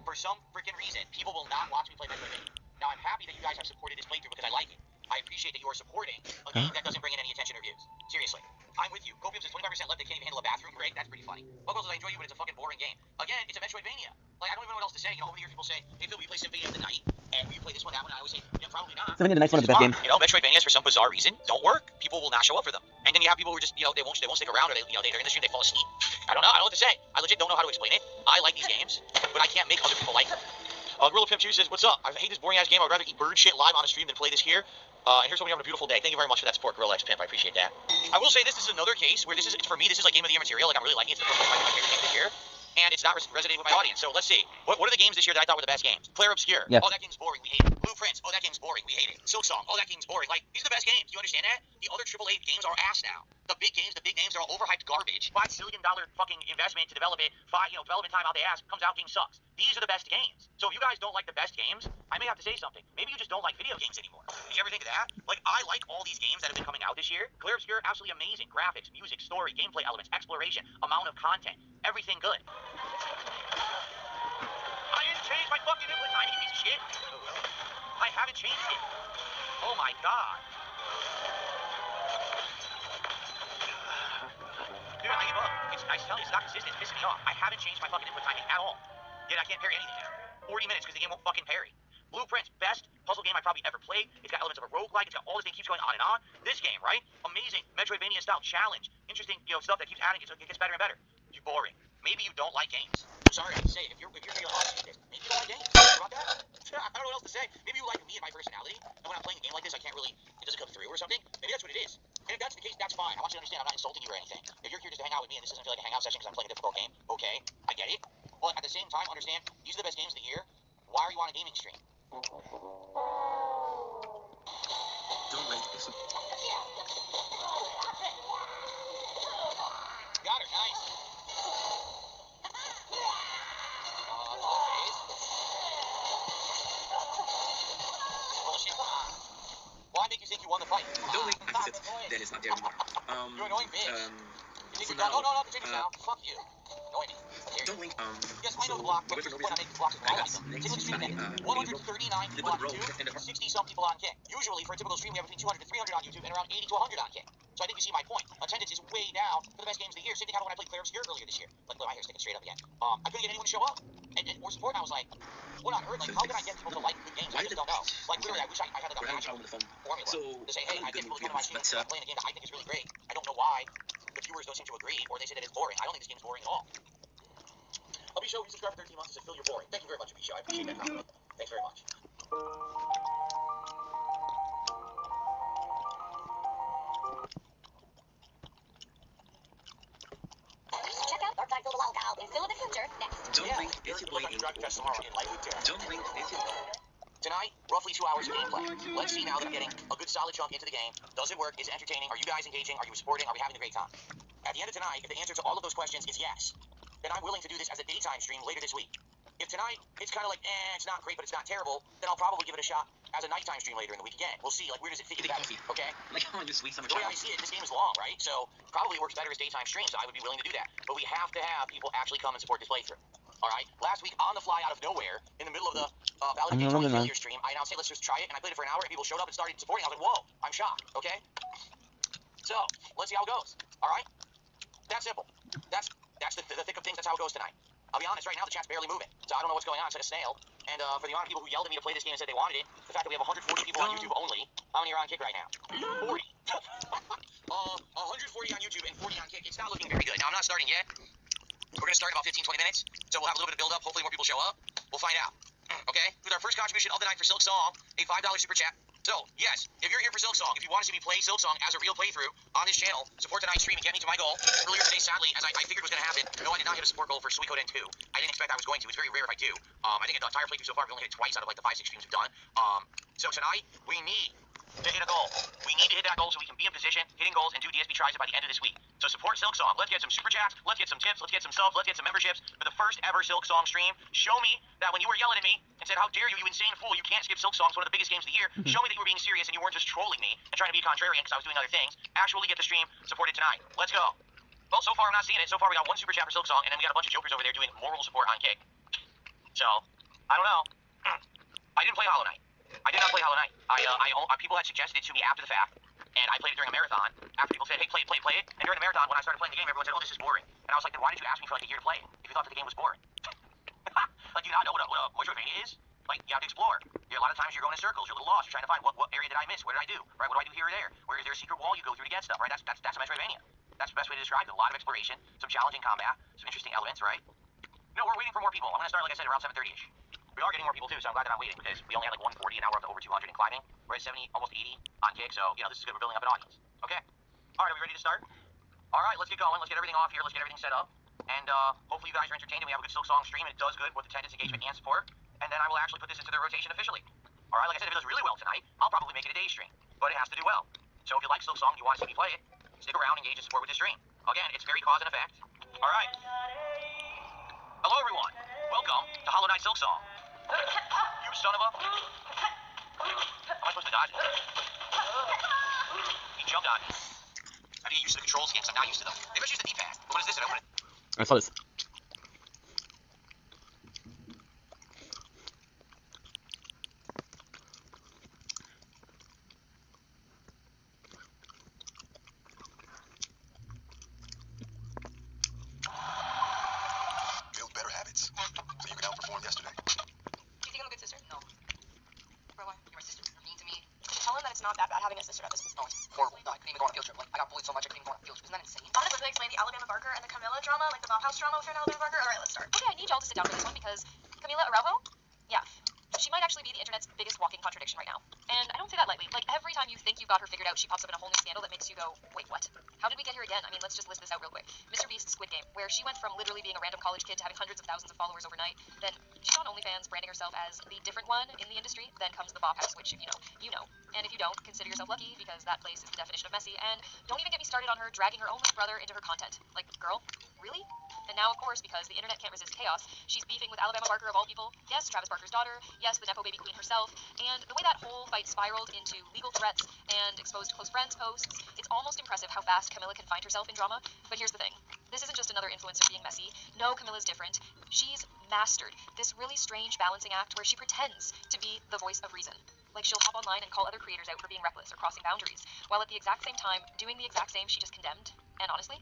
For some freaking reason, people will not watch me play Metroidvania. Now, I'm happy that you guys have supported this playthrough because I like it. I appreciate that you are supporting a game that doesn't bring in any attention or views. Seriously. I'm with you. Copium says 25% left, they can't even handle a bathroom break. That's pretty funny. Buggles says, I enjoy you, but it's a fucking boring game. Again, it's a Metroidvania. Like, I don't even know what else to say. You know, over the years people say, hey, Phil, will you play Symphony of the Night? And will you play this one, that one? And I always say, yeah, probably not. Symphony of the Night's one of the best games. You know, Metroidvanias, for some bizarre reason, don't work. People will not show up for them. And then you have people who are just, they won't stick around, or they're in the stream, they fall asleep. I don't know what to say. I legit don't know how to explain it. I like these games, but I can't make other people like them. Gorilla Pimp 2 says, what's up? I hate this boring ass game. I'd rather eat bird shit live on a stream than play this here. And here's when you're having a beautiful day. Thank you very much for that support, Gorilla X Pimp. I appreciate that. I will say this is another case where for me, this is like game of the year material. Like, I'm really liking it. It's my favorite game this year. And it's not resonating with my audience. So let's see. What are the games this year that I thought were the best games? Player Obscure. Yes. Oh, that game's boring. We hate it. Blueprints. Oh, that game's boring. We hate it. Silk Silksong. Oh, that game's boring. Like, these are the best games. You understand that? The other AAA games are ass now. The big games, the big names, they're all overhyped garbage. $5 zillion fucking investment to develop it. Development time out the ass. Comes out, game sucks. These are the best games. So if you guys don't like the best games, I may have to say something. Maybe you just don't like video games anymore. Did you ever think of that? Like, I like all these games that have been coming out this year. Clear Obscure, absolutely amazing. Graphics, music, story, gameplay elements, exploration, amount of content, everything good. I didn't change my fucking input time, you piece of shit. I haven't changed it. Oh my god. Dude, I give up. I tell you, it's not consistent. It's pissing me off. I haven't changed my fucking input timing at all. Yet I can't parry anything now. 40 minutes because the game won't fucking parry. Blueprints, best puzzle game I probably ever played. It's got elements of a roguelike. It's got all this thing keeps going on and on. This game, right? Amazing. Metroidvania style challenge. Interesting, stuff that keeps adding it so it gets better and better. You're boring. Maybe you don't like games. I'm sorry, I have to say, if you're real honest with this, maybe you don't like games. What about that? I don't know what else to say. Maybe you like me and my personality, and when I'm playing a game like this, it doesn't come through or something. Maybe that's what it is. And if that's the case, that's fine. I want you to understand I'm not insulting you or anything. If you're here just to hang out with me and this doesn't feel like a hangout session because I'm playing a difficult game, okay, I get it. But at the same time, understand, these are the best games of the year. Why are you on a gaming stream? Don't wait. Got her, nice. Bullshit. Why make you think you won the fight? Don't wait. I said that is not there anymore. You're annoying bitch. For now, no, continue now. Fuck you. Annoy me. don't wait. Yes, I know the block, but for no when I reason, make the blocks, I got them. next Take a look at the stream again. 139 people on YouTube, 60-some people on Kick. Usually, for a typical stream, we have between 200 to 300 on YouTube and around 80 to 100 on Kick. So I think you see my point. Attendance is way down for the best games of the year. Same thing happened when I played Clear Obscure earlier this year. Like, my hair's sticking straight up again. I couldn't get anyone to show up or support, and I was like, what on earth? Like, how can I get people to like good games? I just don't know. Like, literally, I wish I had like a magic formula to say, hey, I get people to come to my stream and I'm playing a game that I think is really great. I don't know why the viewers don't seem to agree, or they say that it's boring. I don't think this game is boring at all. Abisho, you subscribed for 13 months and said, Phil, you're boring. Thank you very much, Abisho. I appreciate that compliment. Thanks very much. Check out our Blackfield Lolcow in Phil the Future next. Don't wait. If you play in tomorrow in Life with Terror. Don't wait. If you Tonight, roughly 2 hours of gameplay. Let's see now that I'm getting a good solid chunk into the game. Does it work? Is it entertaining? Are you guys engaging? Are you supporting? Are we having a great time? At the end of tonight, if the answer to all of those questions is yes, then I'm willing to do this as a daytime stream later this week. If tonight, it's kind of like, it's not great, but it's not terrible, then I'll probably give it a shot as a nighttime stream later in the week again. We'll see, like, where does it fit in better, okay? like how I just waste so much The way time. I see it, this game is long, right? So, probably works better as daytime streams, so I would be willing to do that. But we have to have people actually come and support this playthrough. Alright? Last week, on the fly, out of nowhere, in the middle of the Validate Failure stream, I announced, hey, let's just try it, and I played it for an hour, and people showed up and started supporting. I was like, whoa, I'm shocked, okay? So, let's see how it goes. Alright? That's simple. That's the thick of things. That's how it goes tonight. I'll be honest, right now the chat's barely moving, so I don't know what's going on. It's like a snail. And for the amount of people who yelled at me to play this game and said they wanted it, the fact that we have 140 people on YouTube only, how many are on Kick right now? 40. 140 on YouTube and 40 on Kick. It's not looking very good. Now, I'm not starting yet. We're going to start in about 15, 20 minutes, so we'll have a little bit of build-up. Hopefully more people show up. We'll find out. Okay? With our first contribution of the night for Silk Song, a $5 super chat. So, yes, if you're here for Silk Song, if you want to see me play Silk Song as a real playthrough on this channel, support tonight's stream and get me to my goal. Earlier today, sadly, as I figured was going to happen, no, I did not hit a support goal for Suikoden 2. I didn't expect I was going to. It's very rare if I do. I think in the entire playthrough so far, I've only hit it twice out of like the 5-6 streams we've done. So tonight, we need to hit a goal. We need to hit that goal so we can be in position, hitting goals, and do DSP tries by the end of this week. So support Silk Song. Let's get some super chats. Let's get some tips. Let's get some subs. Let's get some memberships for the first ever Silk Song stream. Show me that when you were yelling at me and said, how dare you, you insane fool, you can't skip Silk Song. It's one of the biggest games of the year. Show me that you were being serious and you weren't just trolling me and trying to be a contrarian because I was doing other things. Actually get the stream supported tonight. Let's go. Well, so far I'm not seeing it. So far we got one super chat for Silk Song, and then we got a bunch of jokers over there doing moral support on Kick. So, I don't know. I didn't play Hollow Knight. I did not play Hollow Knight. People had suggested it to me after the fact, and I played it during a marathon. After people said, hey, play it. And during the marathon, when I started playing the game, everyone said, oh, this is boring. And I was like, then why did you ask me for like a year to play it if you thought that the game was boring? Like, do you not know what a Metroidvania is? Like, you have to explore. A lot of times you're going in circles, you're a little lost, you're trying to find what area did I miss, what did I do, right? What do I do here or there? Where is there a secret wall you go through to get stuff, right? That's a Metroidvania. That's the best way to describe it. A lot of exploration, some challenging combat, some interesting elements, right? No, we're waiting for more people. I'm going to start, like I said, around 7:30ish. We are getting more people too, so I'm glad that I'm waiting because we only had like 140 and now we're up to over 200 and climbing. We're at 70, almost 80 on Kick, so this is good. We're building up an audience. Okay. All right, are we ready to start? All right, let's get going. Let's get everything off here. Let's get everything set up, and hopefully you guys are entertained and we have a good Silk Song stream and it does good with attendance, engagement, and support. And then I will actually put this into the rotation officially. All right, like I said, if it does really well tonight, I'll probably make it today's stream, but it has to do well. So if you like Silk Song and you want to see me play it, stick around, engage, and support with this stream. Again, it's very cause and effect. All right. Hello, everyone. Welcome to Hollow Knight Silk Song. You son of a... How am I supposed to dodge it? He jumped on me. I have to get used to the controls again, because I'm not used to them. Maybe I should use the D-pad. What is this? And open it. I saw this. Build better habits, so you can outperform yesterday. Do you think I'm a good sister? No. Bro, why? You're my sister. You're mean to me. Tell him that it's not that bad having a sister at this point. No, it's horrible. No, I couldn't even go on a field trip. Like, I got bullied so much I couldn't even go on a field trip. Isn't that insane? I'm gonna quickly explain the Alabama Barker and the Camilla drama, like the Bauhaus drama with her and Alabama Barker. Alright, let's start. Okay, I need y'all to sit down for this one because Camila Araujo, yeah, she might actually be the internet's biggest walking contradiction right now. And I don't say that lightly. Like, every time you think you've got her figured out, she pops up in a whole new scandal that makes you go, wait, what? How did we get here again? I mean, let's just list this out real quick. Mr. Beast's Squid Game, where she went from literally being a random college kid to having hundreds of thousands of followers overnight. Then she's on OnlyFans, branding herself as the different one in the industry. Then comes the Bop House, which if you know, you know. And if you don't, consider yourself lucky, because that place is the definition of messy. And don't even get me started on her dragging her own little brother into her content. Like, girl, really? And now, of course, because the internet can't resist chaos, she's beefing with Alabama Barker of all people. Yes, Travis Barker's daughter. Yes, the Nepo baby queen herself. And the way that whole fight spiraled into legal threats and exposed close friends posts, it's almost impressive how fast Camilla can find herself in drama. But here's the thing. This isn't just another influencer being messy. No, Camilla's different. She's mastered this really strange balancing act where she pretends to be the voice of reason. Like, she'll hop online and call other creators out for being reckless or crossing boundaries, while at the exact same time doing the exact same she just condemned. And honestly,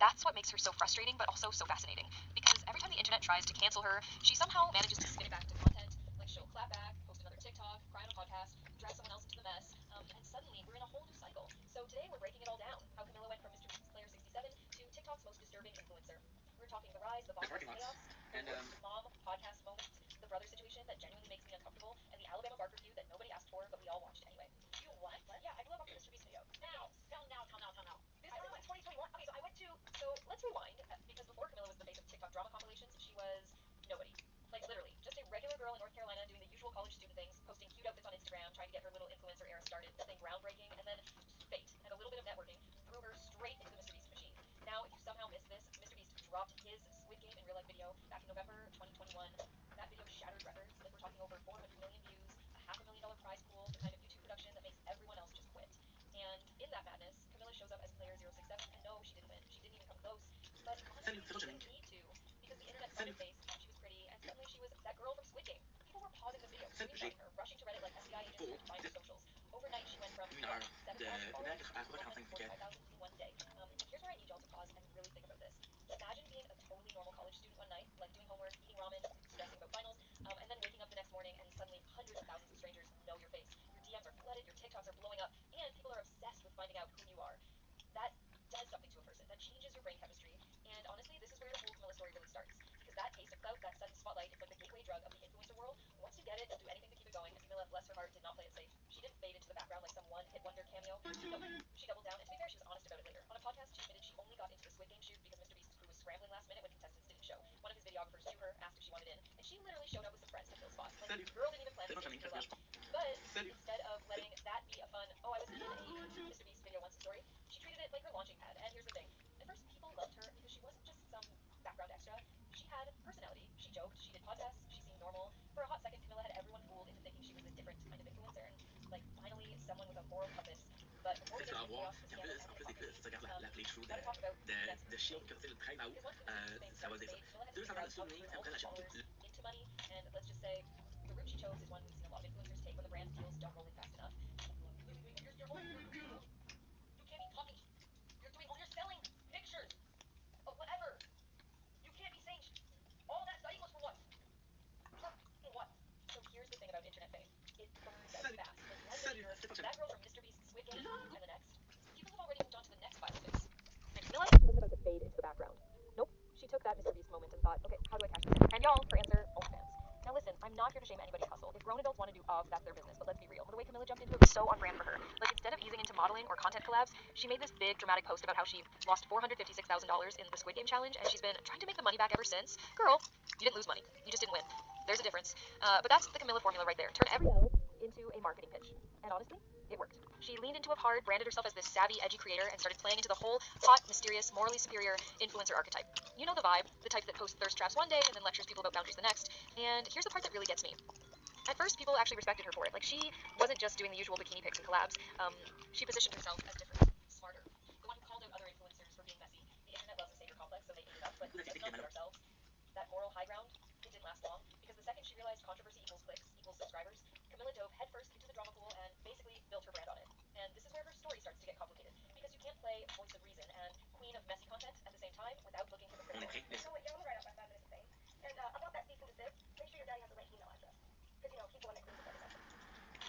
that's what makes her so frustrating, but also so fascinating. Because every time the internet tries to cancel her, she somehow manages to spin it back to content. Like, she'll clap back, post another TikTok, cry on a podcast, drag someone else into the mess, and suddenly we're in a whole new cycle. So today we're breaking it all down. How Camilla went from Mr. Beast's Player 67 to TikTok's most disturbing influencer. We're talking the rise, the There's boss parking lots. chaos, And, the mom podcast moment, the brother situation that genuinely makes me uncomfortable, and the Alabama Barker feud that nobody asked for, but we all watched anyway. You what? Yeah, I blew up on the Mr. Beast video. Now. This was in 2021. Okay, so I went to. So let's rewind, because before Camilla was the face of TikTok drama compilations, she was nobody. Like, literally, just a regular girl in North Carolina doing the usual college student things, posting cute outfits on Instagram, trying to get her little influencer era started, nothing groundbreaking, and then fate and a little bit of networking threw her straight into the Mr. Beast machine. Now, if you somehow missed this, Mr. Beast dropped his Squid Game in real life video back in November 2021. That video shattered records. Like, we're talking over 400 million views, a $500,000 prize pool, the kind of YouTube production that makes everyone else just quit. And in that madness, Camilla shows up as player 067, and no, she didn't win. She didn't even come close. But honestly, she didn't need to, because the internet saw her face, thought she was pretty, and suddenly she was that girl from Squid Game. People were pausing the video, screenshotting her, rushing to Reddit like FBI agents trying to find her socials. Overnight, she went from 7,000 followers to 445,000 in one day. And here's where I need y'all to pause and really think about this. Imagine being a totally normal college student one night, like doing homework, eating ramen, stressing about finals, and then waking up the next morning and suddenly hundreds of thousands of strangers know your face. Your DMs are flooded, your TikToks are blowing up, and people are obsessed with finding out who you are. That does something to a person. That changes your brain chemistry. And honestly, this is where the whole Camilla story really starts. Because that taste of clout, that sudden spotlight, it's like the gateway drug of the influencer world. Once you get it, you'll do anything to keep it going. And Camilla, bless her heart, did not play it safe. She didn't fade into the background like some one-hit wonder cameo. No, she doubled down. And to be fair, she was honest about it later. On a podcast, she admitted she only got into the Squid Game shoot because Mr. Beast's crew was scrambling last minute when contestants didn't show. One of his videographers knew her, asked if she wanted in, and she literally showed up with some friends to fill spots. Like, the girl didn't even plan to stay for love. But instead of letting that be a fun, oh, I was in a Mr. Beast video once story, she treated it like her launching pad. And here's the thing. At first, people loved her because she wasn't just some background extra. She had personality. She joked. She did podcasts. She seemed normal. For a hot second, Camilla had everyone fooled into thinking she was this different kind of influencer. And, like, finally, someone with a moral compass. But before we C'est get à into the voir. chaos, the Et en scandal, plus, and the c'est que hypocrisy, tu regardes la playthrough gotta talk about de, next de Shield qui a fait le time out, because once ça va dire ça. Camilla had to 200 figure ans out de how to souvenir, turn puis all après these la chaîne followers into money, and let's just say the route she chose is one we've seen a lot of influencers take when the brand deals don't roll in fast enough. You can't be talking. You're selling pictures of whatever. You can't be saying all that studying was for what? For what? So here's the thing about internet fame. It burns out fast. Like one minute you're that girl from Mr. Beast's Squid Game, and the next, people have already moved on to the next viral fix. And Camilla wasn't about to fade into the background. Nope. She took that Mr. Beast moment and thought, okay, how do I cash this in? And y'all, her answer, OnlyFans. Now listen, I'm not here to shame anybody's hustle. If grown adults want to do OGs, that's their business. But let's be real. The way Camilla jumped into it was so on brand for her. Like, instead of easing into modeling or content collabs, she made this big dramatic post about how she lost $456,000 in the Squid Game challenge, and she's been trying to make the money back ever since. Girl, you didn't lose money. You just didn't win. There's a difference. But that's the Camilla formula right there. Turn every L into a marketing pitch. And honestly, She leaned into it hard, branded herself as this savvy, edgy creator, and started playing into the whole hot, mysterious, morally superior influencer archetype. You know the vibe, the type that posts thirst traps one day and then lectures people about boundaries the next. And here's the part that really gets me. At first, people actually respected her for it. Like, she wasn't just doing the usual bikini pics and collabs. She positioned herself as different, smarter. The one who called out other influencers for being messy. The internet loves a savior complex, so they ate it up, but let's not kid ourselves. That moral high ground, it didn't last long, because the second she realized controversy equals clicks, equals subscribers, Camilla dove headfirst into the drama pool and basically built her brand on it. And this is where her story starts to get complicated, because you can't play voice of reason and queen of messy content at the same time without looking hypocritical. Okay. So, yeah, I'm gonna write out my 5 minutes of fame. And about that cease and desist, make sure your daddy has the right email address. Because, he's the one that cleans up everything.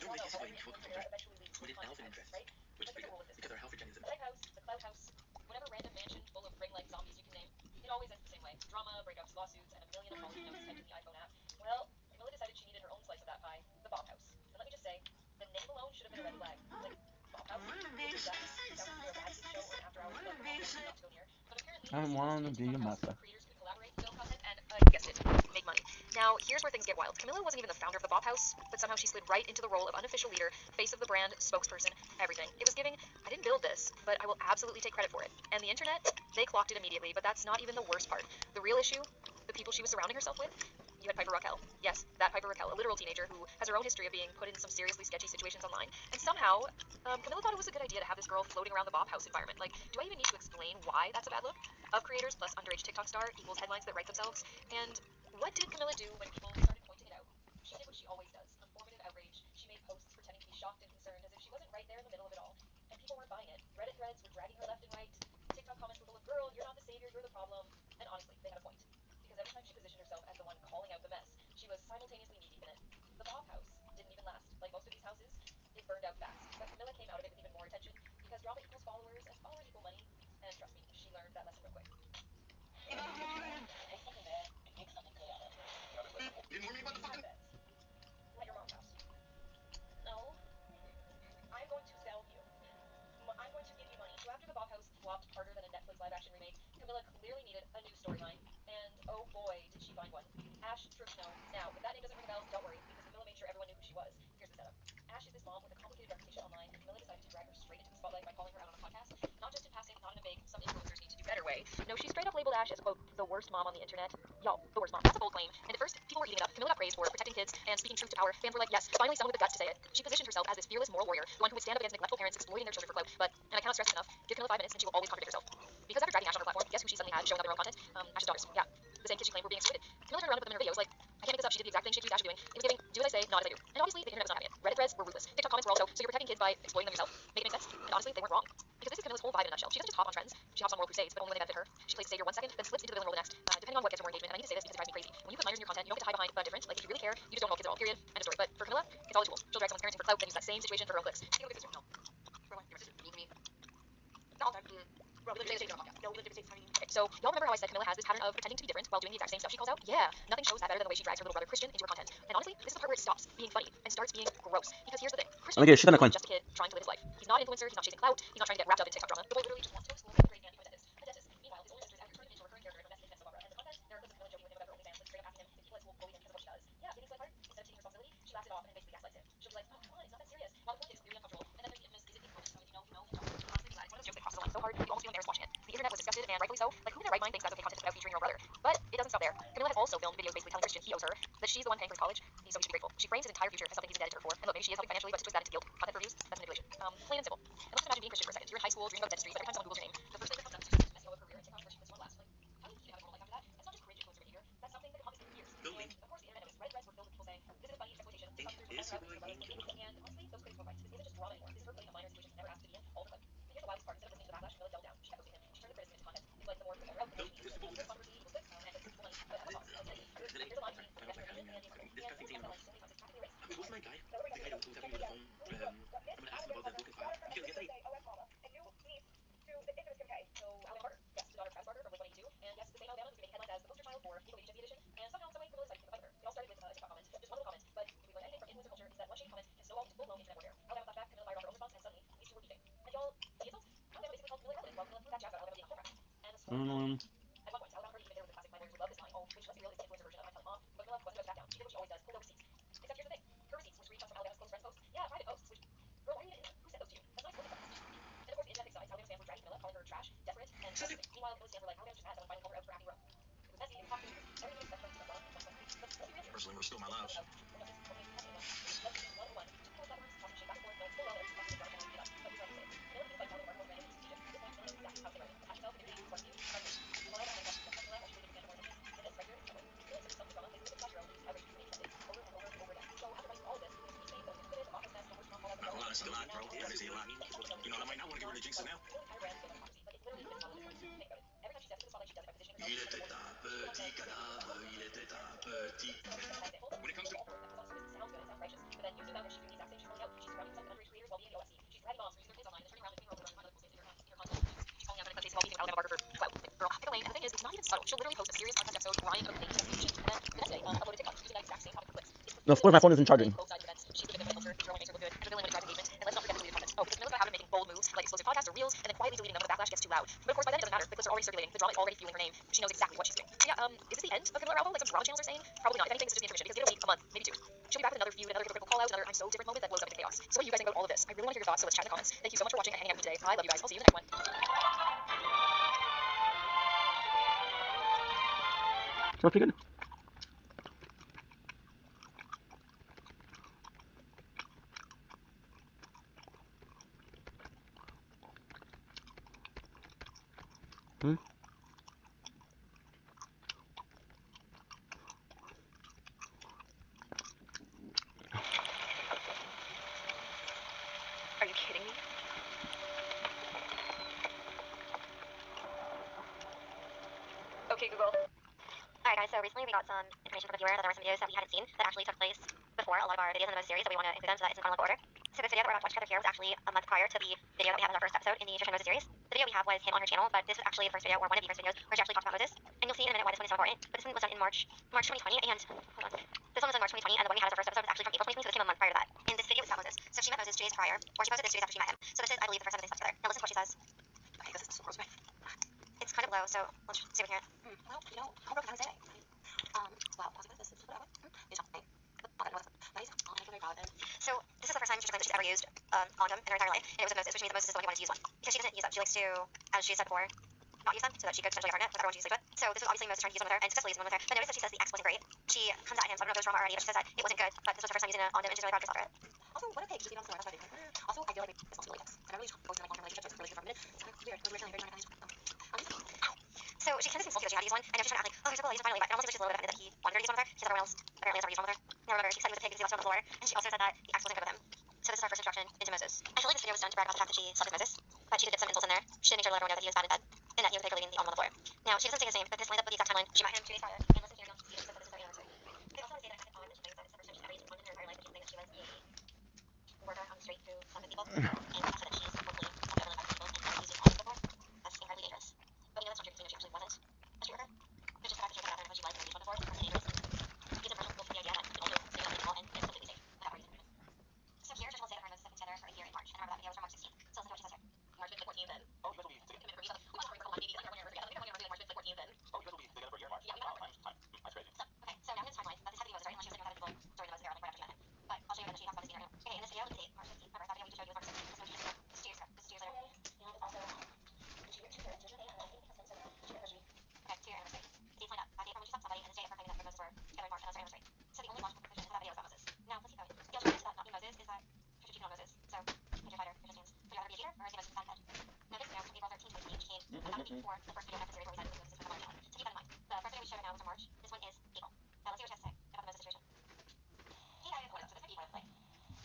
Don't Well, make no, this way every before influencer comfort. eventually leads We to did content alpha crisis, interests, right? which Like, is there's a bigger rule with this. because our Halfordanism. The lighthouse, the cloud house, whatever random mansion full of ring-like zombies you can name, it always ends the same way. Drama, breakups, lawsuits, and a million apology notes typed in the iPhone app. Well, Camilla decided she needed her own slice of that pie, the Bob House. And let me just say, the name alone should have been a red flag. Like, Bob House? Who is that? Sounds like a reality show or an after-hours club that most not to go near. But apparently, I this want to was be the a house master. where creators could collaborate, build content, and, guessed it, make money. Now, here's where things get wild. Camilla wasn't even the founder of the Bob House, but somehow she slid right into the role of unofficial leader, face of the brand, spokesperson, everything. It was giving, I didn't build this, but I will absolutely take credit for it. And the internet, they clocked it immediately, but that's not even the worst part. The real issue, the people she was surrounding herself with, you had Piper Raquel. Yes, that Piper Raquel, a literal teenager who has her own history of being put in some seriously sketchy situations online. And somehow, Camilla thought it was a good idea to have this girl floating around the Bob House environment. Like, do I even need to explain why that's a bad look? Of creators plus underage TikTok star equals headlines that write themselves. And what did Camilla do when people started pointing it out? She did what she always does, performative outrage. She made posts pretending to be shocked and concerned as if she wasn't right there in the middle of it all. And people weren't buying it. Reddit threads were dragging her left and right. TikTok comments were full of, girl, you're not the savior, you're the problem. And honestly, they had a point. Because every time she positioned herself as the one calling out the mess, she was simultaneously knee deep in it. The Bob House didn't even last. Like most of these houses, it burned out fast. But Camilla came out of it with even more attention because drama equals followers and followers equal money. And trust me, she learned that lesson real quick. Take something bad and make something good out of it. You didn't warn me about the fucking. Like your mom's house. No, I'm going to sell you. I'm going to give you money. So after the Bob House flopped harder than a Netflix live action remake, Camilla clearly needed a new storyline. And oh boy, did she find one. Ash Trusno. Now, if that name doesn't ring a bell, don't worry, because Camilla made sure everyone knew who she was. Here's the setup. Ash is this mom with a complicated reputation online, and Camilla decided to drag her straight into the spotlight by calling her out on a podcast. Not just in passing, not in a vague, some influencers need to do better way. No, she straight up labeled Ash as, quote, the worst mom on the internet. Y'all, the worst mom. That's a bold claim. And at first, people were eating it up. Camilla got praised for protecting kids and speaking truth to power. Fans were like, yes, finally someone with the guts to say it. She positioned herself as this fearless moral warrior, the one who would stand up against neglectful parents exploiting their children for clout. But, and I cannot stress this enough, give Camilla 5 minutes and she will always contradict herself. Because after dragging Ash on her platform, guess who she suddenly had showing up their own content? Ash's daughters. Yeah, the same kids she claimed were being exploited. Camilla turned around and put them in her videos like, I can't make this up. She did the exact thing she accused Ash of doing. It was giving, do as I say, not as I do. And obviously, the internet was not having it. Reddit threads were ruthless. TikTok comments were also, so you're protecting kids by exploiting them yourself. Make it make sense? And honestly, they weren't wrong. Because this is Camilla's whole vibe in a nutshell. She doesn't just hop on trends. She hops on moral crusades, but only when they benefit her. She plays savior 1 second, then slips into the villain role the next, depending on what gets her more engagement. And I need to say this because it drives me crazy. When you put minors in your content, you don't get to hide behind a difference. Like, if you really care, you just don't know kids at all. Period. End of story. But for Camilla, it's all a tool. She'll drag someone's parenting for clout, then use that same situation for her own clicks. Take a look at this. No. Bro, your sister's mean to me. No, bro, we literally no, we literally okay, so y'all remember how I said Camilla has this pattern of pretending to be different while doing the exact same stuff she calls out? Yeah, nothing shows that better than the way she drags her little brother Christian into her content. And honestly, this is the part where it stops being funny and starts being gross. Because here's the thing, Christian Okay, shit on the is coin. just a kid trying to live his life. He's not an influencer, he's not chasing clout, he's not trying to get wrapped up in TikTok drama. The boy literally just wants to go to school, get a grade, and become a dentist. A dentist. Meanwhile, his older sister is acting turned him into a recurring character in a messy internet soap opera. And the content, there are clips of Camilla joking with him about her OnlyFans, like straight up asking him if people at school bully him because of what she does. Yeah, getting slight part. Instead of taking responsibility, she laughs it off and basically gaslights him. She'll be like, oh come on, it's not that serious. While the point is clearly uncomfortable. And then there's the infamous, is it the gross? Honestly, glad it's one of those jokes that crosses the line so hard, you almost feel embarrassed watching it. The internet was disgusted, and rightfully so. Like, who in their right mind thinks that's okay content without featuring your own brother? But it doesn't stop there. Camilla has also filmed videos basically telling Christian he owes her, that she's the one paying for his college, so he should be grateful. She frames his entire future as something he's indebted to her for. And look, maybe she is helping financially, but to twist that into guilt, content for views, that's manipulation. Plain and simple. And let's just imagine being Christian for a second. You're in high school, dreaming about dentistry, but every time someone Googles your name, the first thing that comes up is just messing up a career and TikTok where she puts you on blast. Like, how do you even have a world like after that? That's not just cringe influencer behavior. That's something that haunts me for years. And of course, the internet knows. Reddit threads were filled with people saying, this isn't funny, it's exploitation. TikTok users were calling her out because her brother's and honestly, those critics were right. This isn't just drama anymore. This is her putting a minor situation she never asked to be in, all for click. And here's the wildest part. Instead of listening to the backlash, Camilla doubled down. She kept ghosting him. She turned the criticism into content. It's like the more critical route, the more she needs. More controversy equals clicks, and clicks equals money. But I have a pause. I'll tell you. Here's the line between getting your opinion and being controversial. And the content line is only content practically erased. Wait, wasn't that guy? The guy who was having me with the phone house. Hold on, it's still on, bro. That makes it a lot. You know, I might not want to get rid of Jinx now. Il était un petit cadavre, il était un petit. When it comes to No, of course my phone isn't charging. Smells pretty good. Hmm? Are you kidding me? Okay, Google. Alright guys, so recently we got some information from a viewer that there were some videos that we hadn't seen that actually took place before a lot of our videos in the Moses series, that we want to include them so that it's in chronological order. So this video that we're about to watch together here was actually a month prior to the video that we had in our first episode in the Trisha and Moses series. The video we have was him on her channel, but this was actually the first video, or one of the first videos, where she actually talked about Moses. And you'll see in a minute why this one is so important. But this one was done in March 2020, and hold on. This one was in March 2020, and the one we had as our first episode was actually from April 2020, so this came a month prior to that. And this video is about Moses. So she met Moses 2 days prior, or she posted this 2 days after she met him. So this is, I believe, the first time that they slept together. Now listen to what she says. Okay, this is so gross, man. It's kind of low, so let's see what we hear. Well, you know, how broke I was saying. So this is the first time she claims that she's ever used condom in her entire life, and it was with Moses, which means that Moses is the one who wanted to use one. Because she doesn't use them. She likes to, as she said before, not use them so that she could potentially get pregnant with everyone she sleeps with. So this was obviously Moses trying to use them with her and successfully use them with her. But notice that she says the X wasn't great. She comes at him, so I don't know if it was wrong already, but she says that it wasn't good, but this was her first time using a condom and she's really proud of herself for it. Also, what a pig. Just leave it on the floor. That's my favorite. Also, I feel like responsibility X. And I really go through like long-term relationships or relationships for a minute. It's kind of weird. It was originally very dramatic. So she kind of seems salty that she had to use one. I know she's trying to act like, oh, here's a cool, finally, but it almost seems like she's a little bit offended that he wanted her to use one with her. She has everyone else apparently has never used one with her. Now remember, she said he was a pig because he left it on the floor, and she also said that the X wasn't good with him. So this is our first introduction into Moses. I feel like this video was done to brag about the fact that she slept with Moses, but she did get some insults in there. She did make sure to let everyone know that he was bad in bed, and that he was a pig leaving the almond on the floor. Now, she doesn't say his name, but this lines up with the exact timeline. She met him 2 days prior, and listen here, you'll see this, but this is their anniversary. They also say that at the time, she thinks that it's the first time she's ever used a condom in her entire life, but she's saying that she was a worker on the street who slept with people, and also that she's hopefully not ever affected people and never used condoms before. That's incredibly dangerous. But we know that's not true because we know she actually wasn't a street worker. It's just the fact that she was out there when she was and used one before, it's dangerous. Gives a personal the idea that you can also stay with people and it's completely safe without using them. So here, Trisha will say that her and Moses have been together for a year in March, and remember that video was from March 16th. So listen to what she says here. March 14th then. Oh, you guys will be together. We watched a couple of babies. I don't remember together. We don't remember March 14th then. Oh, you guys will be together for a year in March. Yeah, we know. Wow, time. That's crazy. So, okay, so now in this timeline, that this had to be Moses, right? Unless she was living with other people during the Moses era, like right after she met him. But I'll show you that she talks about this scenario. Okay, in this video, look at the date, March 15th. Remember, that video we just showed you was March 16th. This is 2 years ago. This is 2 years ago. This is 2 years later. And also, she went to her anniversary, and I think it has been so long. She anniversary. Okay, to your anniversary. The dates line up. That date from when she slept with somebody, and this date of her claiming that her and Moses were together in March, and that's her anniversary. So the only logical conclusion is that that video is about Moses. Now, let's keep going. The alternative to that not being Moses is that Trisha cheated on Moses. So, Trisha fighter, Trisha stands. Would you rather be a cheater, or is he Moses' bad bed? Now, this video from April 13th, 2020, which came about a week before the first video in the series where we said it was Moses from our channel. So keep that in mind. The first video we showed right now was from March. This one is April. Now, let's see what she has to say about the Moses situation. Hey guys, so this might be one of like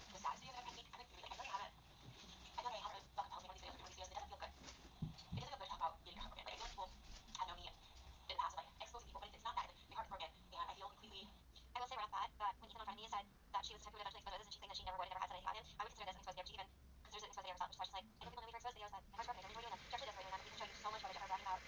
the saddest videos I've ever made. I really haven't. I feel like I haven't fucking posting one of these videos. It doesn't feel good. It doesn't feel good to talk about getting heartbroken. Like, I feel like people have known me in the past of like exposing people, but it's not that. My heart's broken, and I feel completely. I will say right off the bat that when Ethan on me said that she was the type who would eventually expose Moses, and she's saying that she never would and never has said anything about him, I would consider this an exposed video, even considers it an exposed video herself, which is why she's like, I know people know me for exposed videos, but my heart's broken. I don't really know them. She actually does really know them. We can show you so much footage of her bragging about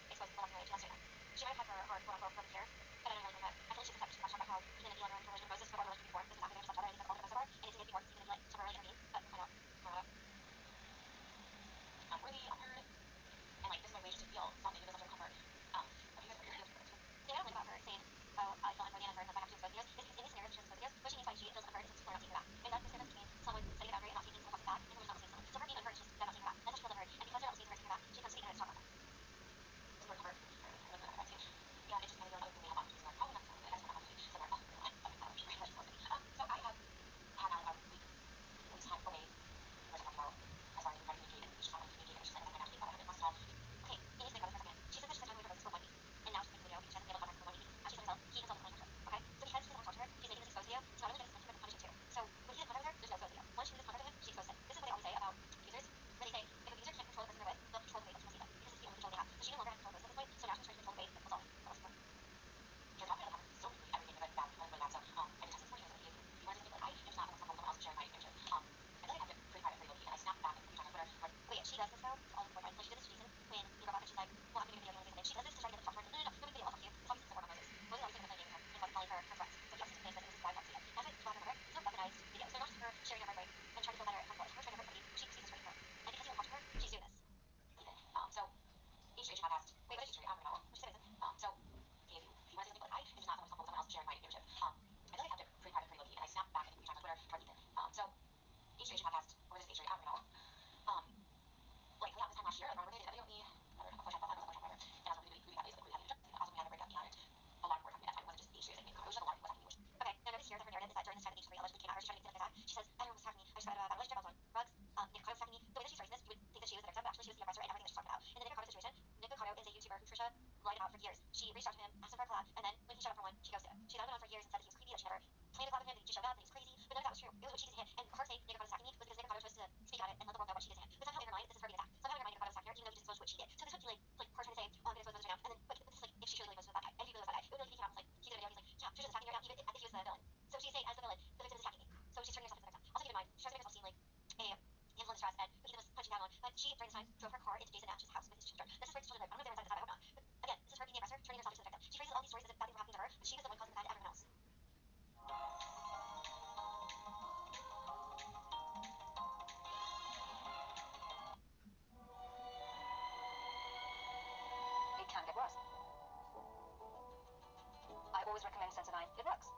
It works.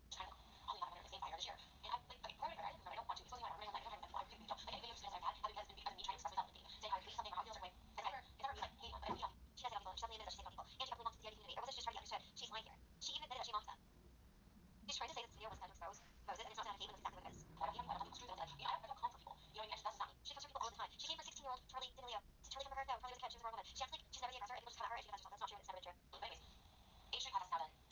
Just kind of only got a same fire this year. And I part of it, I don't want to. It's something I don't like. I don't have a big deal. Like any video skills I've had have been me trying to express myself with saying how I feel something or how I feel a certain way. It's never me like, hey, I'm gonna she doesn't have people. She doesn't admit that she's about people. And she definitely wants to see anything to me. Or was it just trying to get understood? She's lying here. She even admitted that she mocks them. She's trying to say this video was meant to expose Moses, and it's not to have hate, but that's exactly what it is. I don't have people screw them. I don't come for people. You know what I mean? That's not me. She comes for people all the time. She came for 16-year-old Charlie D'Amelio. Charlie from America. Charlie was a kid. She was a wrong woman. She acts like she's never the aggressor, and people just come at her and she defends herself. That's not true. It's never been true. But anyways, H3 has 7.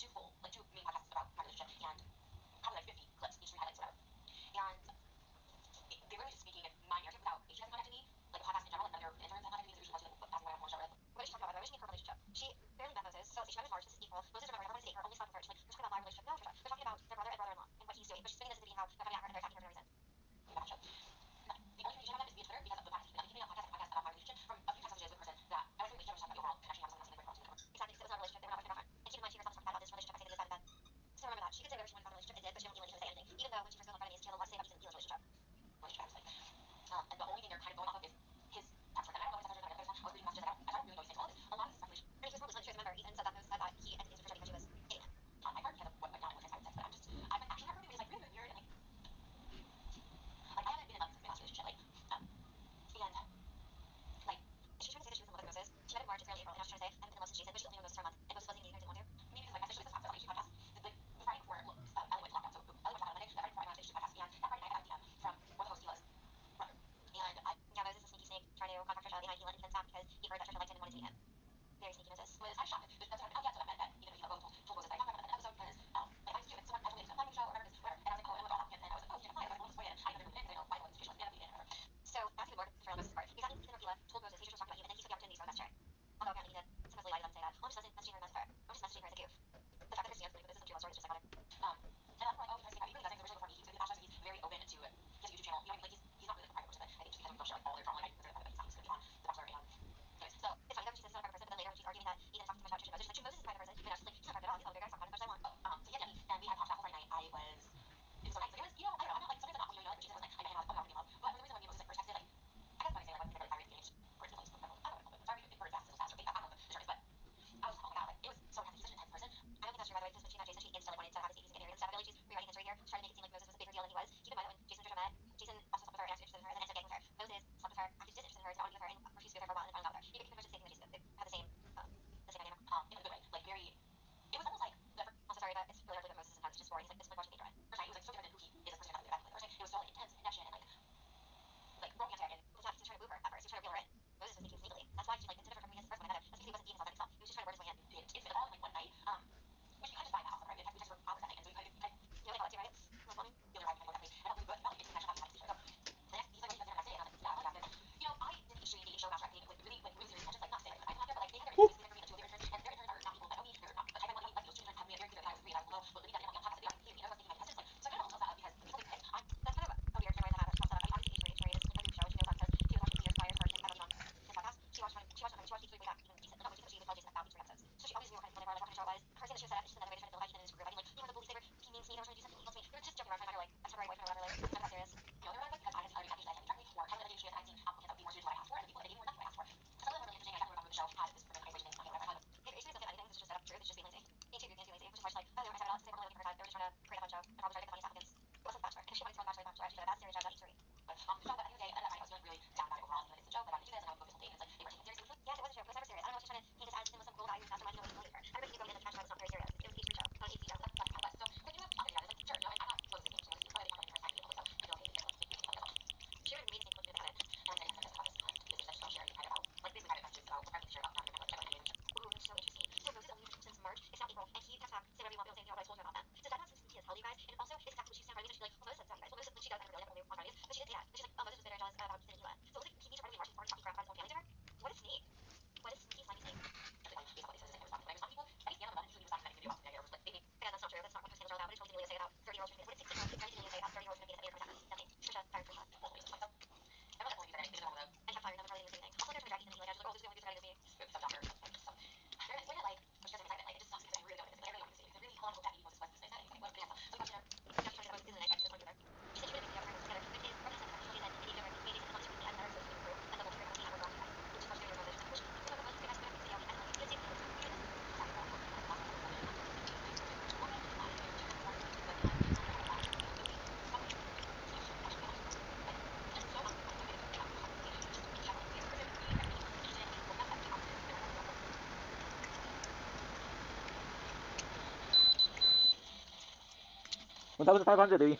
1,500, baby.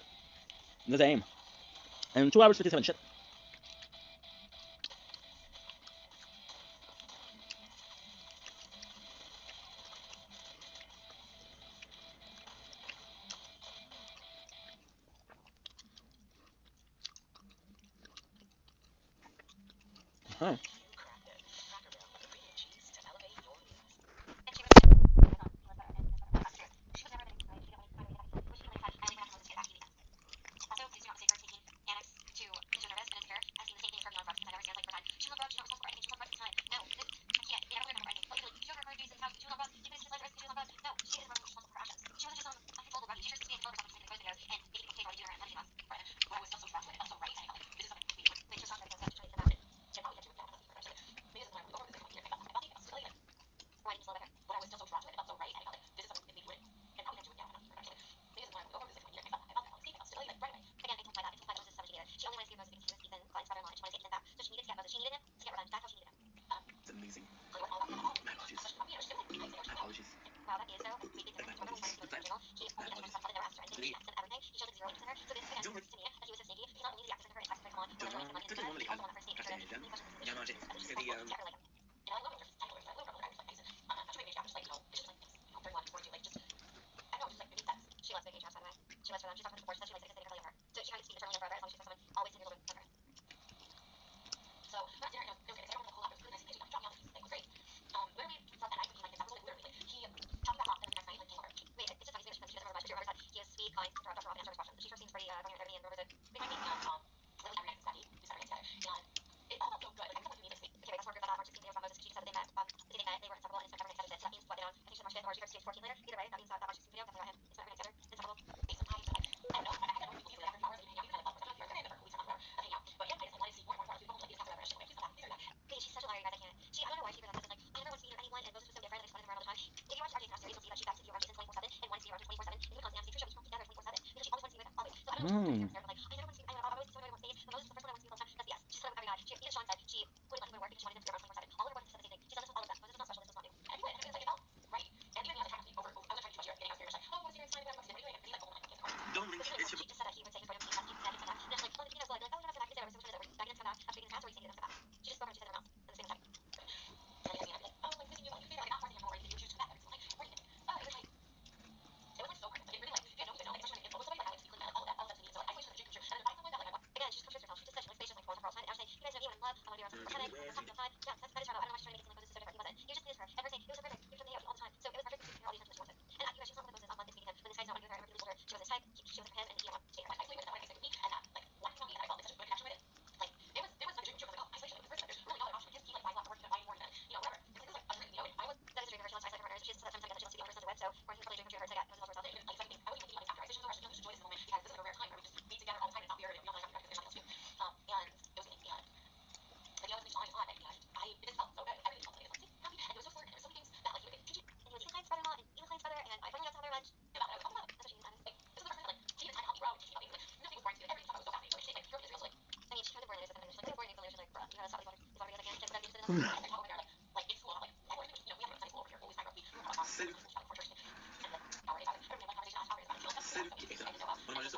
That's the aim. And 2 hours 57. Shit. Huh. Also, please do not mistake her taking Annex to because you're nervous and insecure. I've seen the same thing from young bugs because I never see her like for time. She's on bugs, she's not responsible for anything, she's on bugs time. No, I can't. They never remember anything. But like, she's on her duties in the house, she's on bugs, you guys just let her she's on bugs. No, she is responsible for her actions. She wasn't just on uncontrollable bugs. She just being focused on making those videos and making people pay for all the doing her and letting us. Right. But I was still so stressed with it. It felt so right. And I felt like this is something we make sure something that's actually about it. Should probably get to it. Maybe it's time we go over this again. I felt like it's really like why didn't you slow down? But I was still so stressed with it. It felt so right. And I felt like this is something we would and probably get to it. Maybe it's time we go over this again. I felt like Steve still like right away. Again, I told that was just 17 years. She only wanted to see Rose because he was Ethan, Glenn's brother-in-law, and she wanted to get Ethan back. So she needed to get Moses. She needed him to get revenge. That's how she needed him. It's amazing. My apologies. My apologies. Wow, that is so completely different. Remember when Moses was in jail? He only did stuff that never asked her anything. He asked him everything. He showed like 0 interest in her. So basically, then he says to me that he was so sneaky. He not only did he act in her and text her, come on, he wanted to money and stuff. He also wanted her to stay in her. Già no, c'è di... And I love her. And I love her. I love her. That's what made me just like, it's just like, 31, 42, like just, I don't know, just like maybe that's, she loves vacation by the way. She loves for them. She's talking before, she says she likes it because they never leave her. So she might see eternally forever as long as she's with someone always 10 years older than her. So, that dinner, it was good because I don't know a whole lot, but it was really nice. He dropped me off, it was great. Literally, from that night, between like this episode, literally, he dropped me back off, and then the next night, like, came over. Wait, it's just funny, she doesn't remember much, but she remembers that he is sweet, kind, dropped her off and answered her questions. She first seems pretty, funny and everything, and remembers it. Big like me, literally every night since that day, we started together, and it all felt so good, like, every time we meet this week. Okay, wait, that's more group that Mark 16 from Moses, she said that they met, the day they met, they were inseparable, and spent every night together. So that means what they on, I think she's March 5th, or she starts stage 14 later. Either way, that means that March 16 video, definitely about him. They spent every night together, inseparable. Wait, sometimes, like, I don't know, I don't really believe after 2 hours, like, hang out, we kind of felt like, okay, never, we spent a hang out. But yeah, I guess I wanted to see more and more, like, these guys are shit, like, please stop that. Okay, she's such a liar, you guys, I can't. She, I don't know why she presents this, like, I never want to see anyone, and Moses was so different, and I just wanted him around all the time. If you watch RJ's past series, you'll see that she begs to be around Jason 24/7, and wants to be around him 24/7, and even constantly asks for together 24/7, because she always wants to be with him, always. So I don't know if she's but like, I never want to see, I always see someone I want to see, but Moses is the first one I want to see all the time. That's the yes. She said it with every guy. She, even Sean said she wouldn't let him go to work because she wanted him to be around 24/7. All of her boyfriends said the same thing. She said this with all of them. Moses was not special, this was not new. And anyway, and it felt right. And even the other time, over, I was trying to do getting upstairs, like, oh, what's your sign? What's your anyway, and be like, oh my god, Don't link, she it's your... just said that he would say his brother would be that he said that. And it's like, oh, the Pino's blood. Like, oh, you're not saying that. You say that. We're back in that. After being in the past, or you saying it in the past. She just spoke her, she said it in her mouth. At the same time. And then I'd be like, oh, like, missing you, like, like, not forcing him more, or you choose to come back. It's like, where did it? Oh, it was like, it was like so great. Like, it really, like, you know, like, especially when it was somebody like Alex, you like, all of that's to me. So like, isolation is a dream come true. And then I someone that, like, again, she's comfortable herself. She just said she likes space, just like, for all time. And I was saying, you guys know me, I'm in love. I want to be around someone. We're talking all the time. Yeah, that is Charlotte. I don't know why she's trying to make it seem like Moses is so different. He wasn't. He just is her. And we're saying, it was so perfect. He was from the all the time. So it was perfect because she all these times that she wanted. And you guys, she's not with Moses on Monday meeting him. When this guy's not wanting to be with her, everybody told her she was his type. She was with him, and he didn't want to stay her. Like, isolation was that like, me, and like, one thing about me that I felt such a good connection with it. Like, it was like a dream come true. I was like, oh, isolation. Like, the first time, there's really no other option. Because he like buys a lot for work, he can buy more than, you know, whatever. It's like, this is like a dream, you know. I was, that is a dream for her. She wants to isolate her partners. She said that sometimes that she wants to be on her son's web, so quarantine probably a dream come true for her to get Moses all to herself. Like, it's like me. I wouldn't even think about these after isolation was over. I should just enjoy this moment because this is a rare time where we just be together all the time and not be weird and we don't like because there's nothing else to do. And it was amazing. And like, you know, it's on and it just felt so good. Everything felt so good. It felt so happy. And it was so flirty. There were so many things that like he would get. And he was Ethan Klein's brother-in-law and Ethan Klein's brother, and I finally got to have their revenge. About it. I was all about it. That's what she means. Like, this is the first time that like she didn't help me grow. She helped me. Like, nothing was boring to me. Like, everything felt so fascinating. Like, she like pure Israel. So, like, I mean, she kind of boring. She's like, I'm boring. She's like, bruh, you gotta stop these water again. Because that means that it's like, over there, like in school, I'm like, I work, you know, we have a Sunday school over here. Always time rugby. We have a C'est... for church. And then, hour, I don't remember conversation. Hours about it. C'est le qui est ça. On va juste...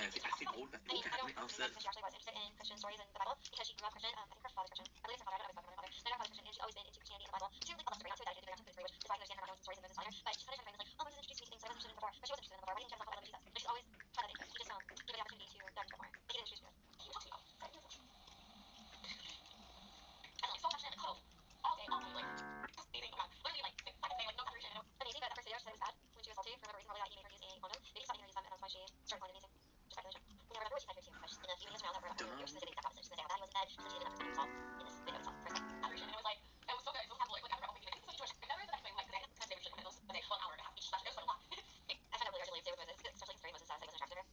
C'est assez drôle parce que I littéralement don't un seul... she actually was interested in Christian stories and the Bible because she grew up Christian. I think her father's Christian. I believe it's her father. I don't know if it's her father. Then her father's Christian, and she's always been into Christianity and the Bible. She really loves to bring up to it that I did very much, which is why I can understand her not knowing some stories and Moses telling her. But she's kind of trying to like, oh, Moses introduced me to things I wasn't interested in before, but she was interested in them before. Why didn't you have a Jesus? But she's always trying to he just give me the opportunity to dive into it more. He didn't introduce me. He talks to me about and like so passionate and cuddled all day, like amazing. Oh god, literally like second day, like no separation. Amazing, but the first video she said it was bad when she was salty for whatever reason. Probably that he made her use a condom. Maybe he stopped making her use them, and that's why she started calling it amazing. Just speculation. We never remember what she said here too. But in a few videos from now that we're she's gonna say the exact opposite. She's gonna say how bad he was in bed. She said she did nothing to himself in this video itself. First time. Adoration. And it was like it was so good. It was so like I remember thinking like this is such a if ever is the next thing like today, because maybe we should commit those a day, 1 hour and a half each session. It was quite a lot. I find it really hard to leave with Moses, especially considering Moses says he wasn't attracted to her.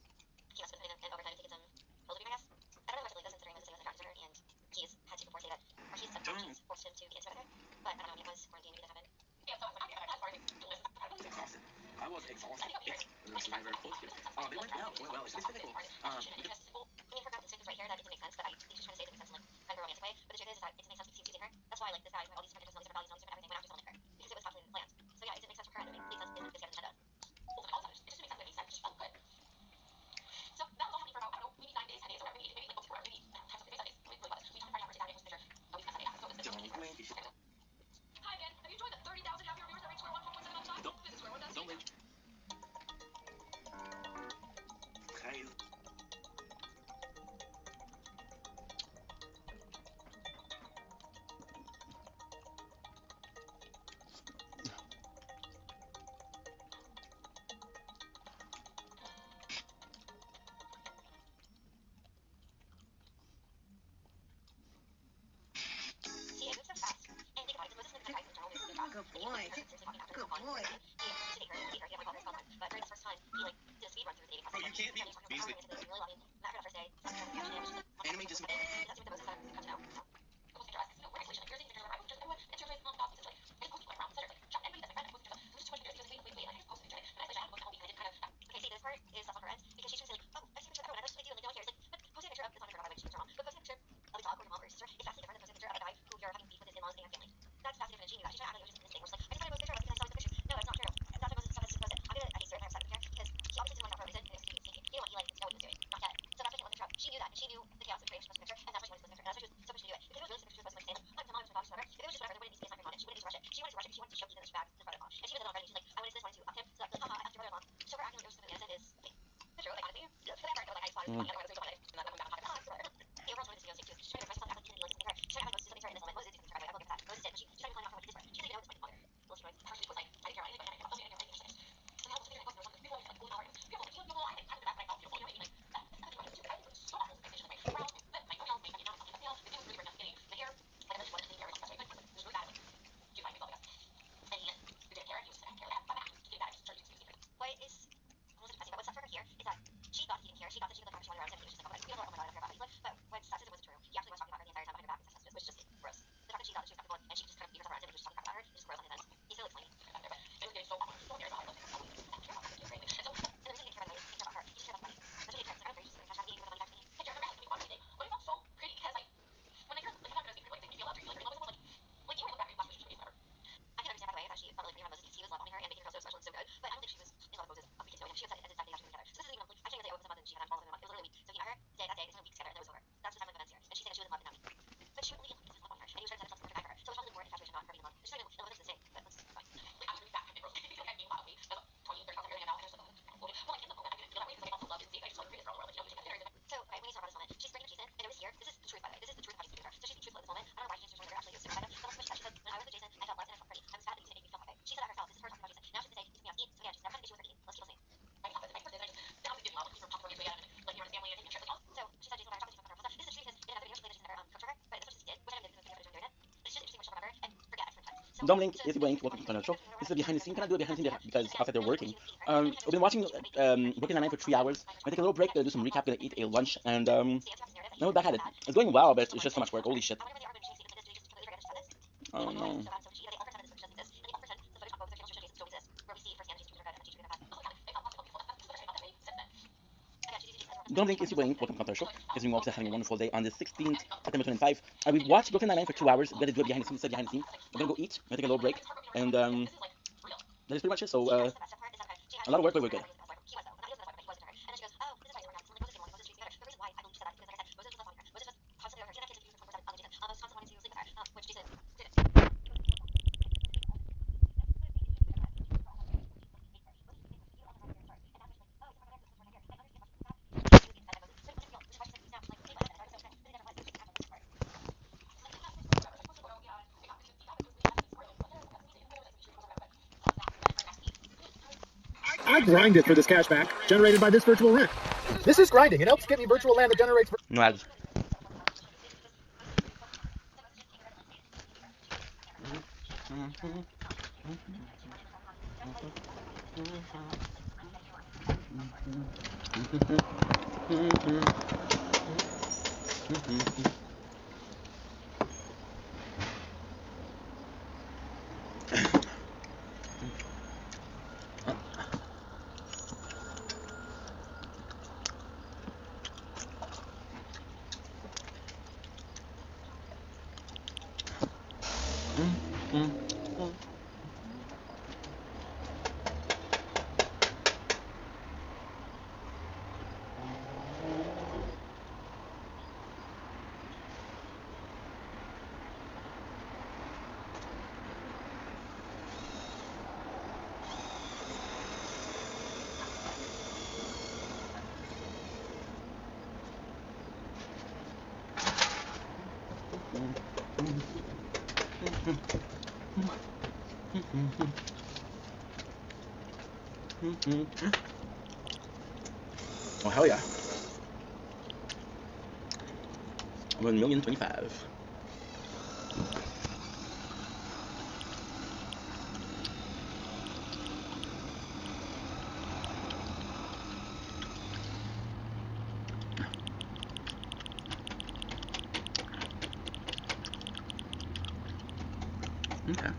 He must have been putting in overtime to get some hold of him, I guess. I don't know how much to leave this considering Moses wasn't attracted to her and he's had to before say that or he's said that he's forced him to be intimate with her. But I don't know, I mean it was quarantine, maybe that happened. Yeah, so I was like, that's hard to listen. I was exhausted. I was exhausted. It's my very close to it. They went well. It's physical. I mean, her instinct was right here that it didn't make sense, but I think she's trying to say it didn't make sense in like kind of a romantic way. But the truth is that it didn't make sense because he was using her. That's why like this guy who had all these different interests, all these different values, all these different everything went after someone like her because it was calculated and planned. So yeah, it didn't make sense for her. And it made sense in this kind of can't be Beasley. Anime just Mm. Dominic, Izzy Blank, welcome to the show. This is a behind the scene. Can I do a behind the scene because outside they're working? We've been watching Brooklyn Nine-Nine for 3 hours. I'm gonna take a little break, gonna do some recap, gonna eat a lunch, and then we're back at it. It's going well, but it's just so much work. Holy shit. Oh no. Dominic, Izzy Blank, welcome to the show. Is you all having a wonderful day on the 16th September 25. We've watched Brooklyn Nine-Nine for 2 hours. We're gonna do a behind the scenes. Behind the scenes. We're gonna go eat. We're gonna take a little break, and that is pretty much it. So a lot of work, but we're good. I grind it for this cashback generated by this virtual rent. This is grinding. It helps get me virtual land that generates. No ads. Oh hell yeah. 1,025,000. Okay.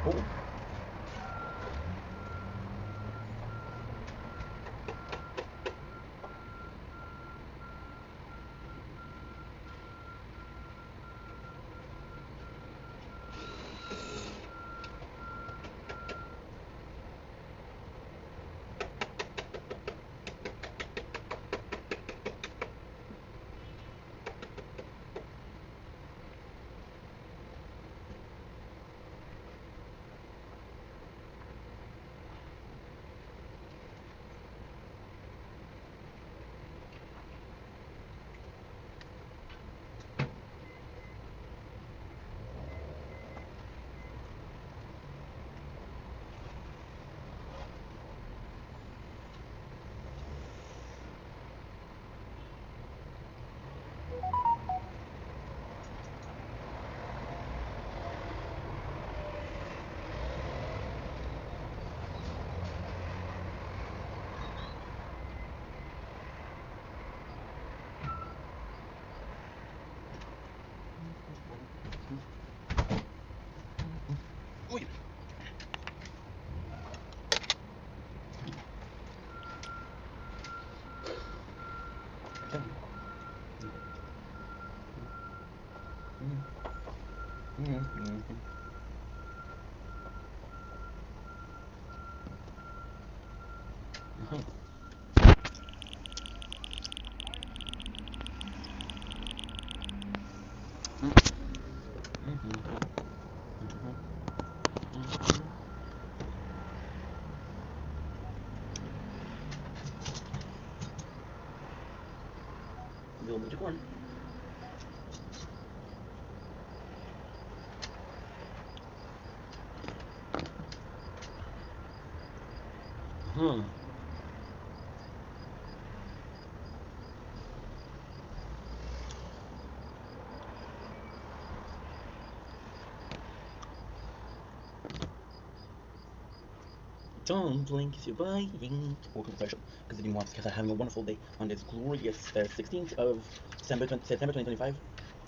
Oh. Uy. Little magic one. Don't blink if you're buying. Welcome to the show. Because if you want, because I'm having a wonderful day on this glorious 16th of September 2025.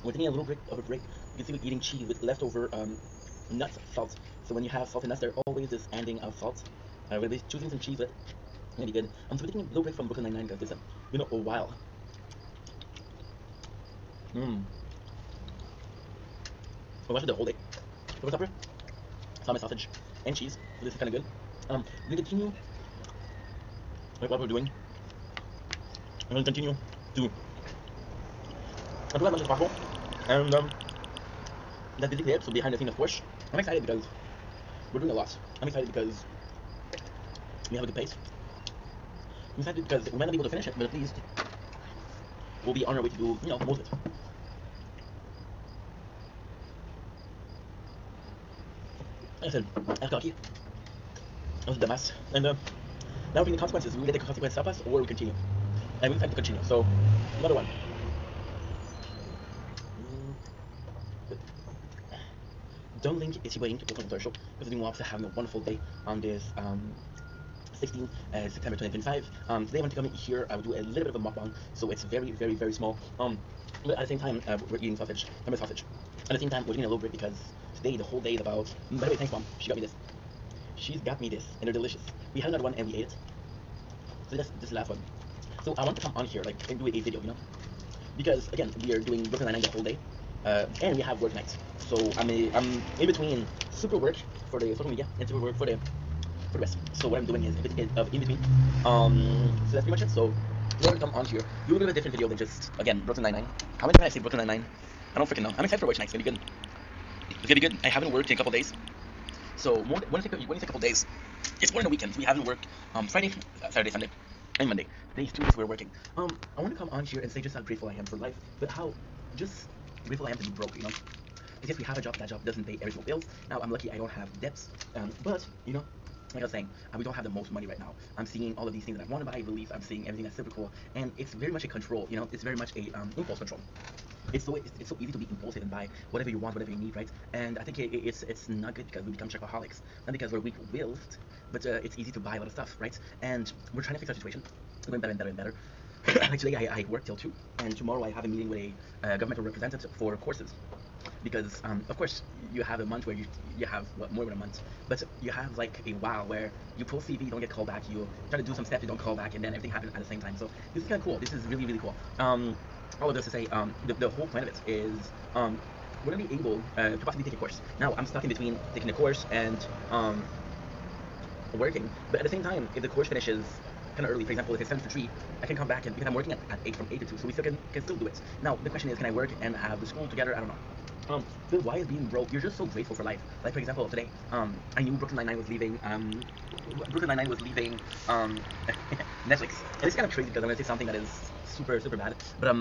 We're taking a little break of a break. You can see we're eating cheese with leftover nuts, salt. So when you have salty nuts, there always is ending of salt. We'll be choosing some cheese with. Gonna be good. So we're taking a little break from Brooklyn Nine-Nine because it's been a while. Well, actually the whole day. So for supper, salmon sausage and cheese. So this is kind of good. We continue like what we're doing. I'm gonna continue to do as much as possible, and that's basically it. So behind the scenes, of course, I'm excited because we're doing a lot. I'm excited because we have a good pace. I'm excited because we might not be able to finish it, but at least we'll be on our way to do, most of it. I said, I was cocky. I was a dumbass. And now we're getting consequences. We get the consequences stop us, or we continue. And we decided to continue. So, another one. Don't link is waiting to the show because we want to having a wonderful day on this 16 September 2025. Today I want to come in here. I will do a little bit of a mukbang, so it's very, very, very small. But at the same time, we're eating sausage, lemon sausage. At the same time, we're taking a little break because today the whole day is about. By the way, thanks, Mom. She got me this. She's got me this, and they're delicious. We had another one and we ate it. So that's this last one. So I want to come on here, like, and do a video, you know, because again, we are doing Brooklyn Nine-Nine the whole day, and we have work nights. So I'm in between super work for the social media and super work for the rest. So what I'm doing is in between. So that's pretty much it. So we're gonna come on here, do a little bit of a different video than just again Brooklyn Nine-Nine. How many times I say Brooklyn Nine-Nine? I don't freaking know. I'm excited for work night. It's gonna be good. It's gonna be good. I haven't worked in a couple days. So when it's a couple days, it's more in the weekends. We haven't worked Friday, Saturday, Sunday, and Monday. These 2 days we're working. I want to come on here and say just how grateful I am for life, but how just grateful I am to be broke, you know. Because we have a job, that job doesn't pay every single bills. Now I'm lucky I don't have debts, but you know, like I was saying, we don't have the most money right now. I'm seeing all of these things that I want to buy, release. I'm seeing everything that's super cool, and it's very much a control. You know, it's very much a impulse control. It's so easy to be impulsive and buy whatever you want, whatever you need, right? And I think it's not good because we become shopaholics, not because we're weak-willed, but it's easy to buy a lot of stuff, right? And we're trying to fix our situation, going better and better and better. Actually, I work till 2, and tomorrow I have a meeting with a governmental representative for courses. Because of course you have a month where you have more than a month, but you have like a while where you post CV, don't get called back, you try to do some steps, you don't call back, and then everything happens at the same time. So this is kind of cool. This is really, really cool. All of this to say, the whole point of it is we're gonna be able to possibly take a course. Now I'm stuck in between taking the course and working, but at the same time, if the course finishes kind of early, for example, if it's 7 to 3, I can come back and because I'm working at 8 from 8 to 2, so we still can still do it. Now the question is, can I work and have the school together? I don't know. But why is being broke? You're just so grateful for life. Like for example, today, I knew Brooklyn Nine-Nine was leaving. Brooklyn Nine-Nine was leaving Netflix, and it's kind of crazy because I'm gonna say something that is super super bad. But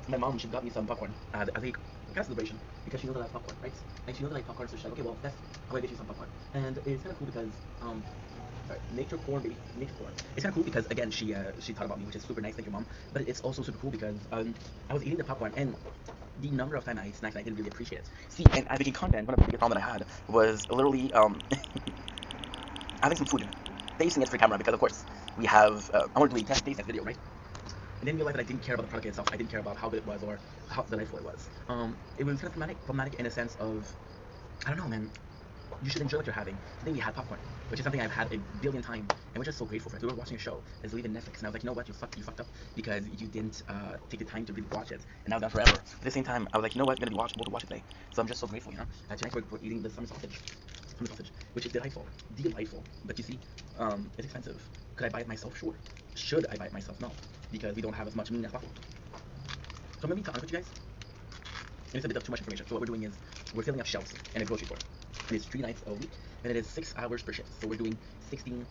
my mom, she got me some popcorn as a kind of celebration because she knows I like popcorn, right? And she knows I like popcorn, so she's like, okay, well, Steph, I'm gonna get you some popcorn. And it's kind of cool because sorry, nature corn, baby, nature corn. It's kind of cool because again, she thought about me, which is super nice, thank you, mom. But it's also super cool because I was eating the popcorn and the number of times I ate snacks, I didn't really appreciate it. See, and at making content, one of the biggest problems that I had was literally having some food, tasting it for camera because of course we have I want to do a taste test video, right? And then realized that I didn't care about the product itself. I didn't care about how good it was or how delightful it was. It was kind of problematic in a sense of, I don't know, man. You should enjoy what you're having. Today we had popcorn, which is something I've had a billion times, and we're just so grateful for it. We were watching a show, it's leaving Netflix, and I was like, you know what, you fucked up because you didn't take the time to really watch it, and now it's gone forever. At the same time, I was like, you know what, I'm gonna be able to watch it today, so I'm just so grateful, you know. Tonight we're eating the summer sausage, which is delightful, but you see, it's expensive. Could I buy it myself? Sure. Should I buy it myself? No, because we don't have as much meat as possible. So I'm gonna be honest with you guys. And it's a bit of too much information. So what we're doing is we're filling up shelves in a grocery store. It is 3 nights a week, and it is 6 hours per shift. So we're doing 16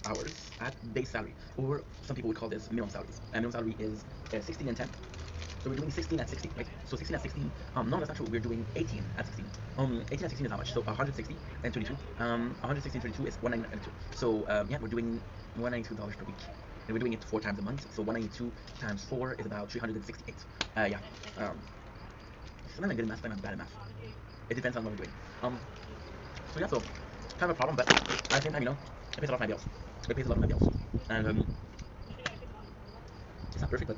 hours at base salary, or some people would call this minimum salaries. And minimum salary is 16 and 10. So we're doing 16 at 16, right? So 16 at 16. No, that's not true. We're doing 18 at 16. 18 at 16 is how much? So 160 and 22. 160 and 22 is 192. So yeah, we're doing $192 per week. And we're doing it 4 times a month. So 192 times 4 is about 368. Yeah. Sometimes I'm good at math, sometimes I'm bad at math. It depends on what we're doing. So yeah, so kind of a problem, but at the same time, you know, it pays a lot of my bills. It pays a lot of my bills, and it's not perfect, but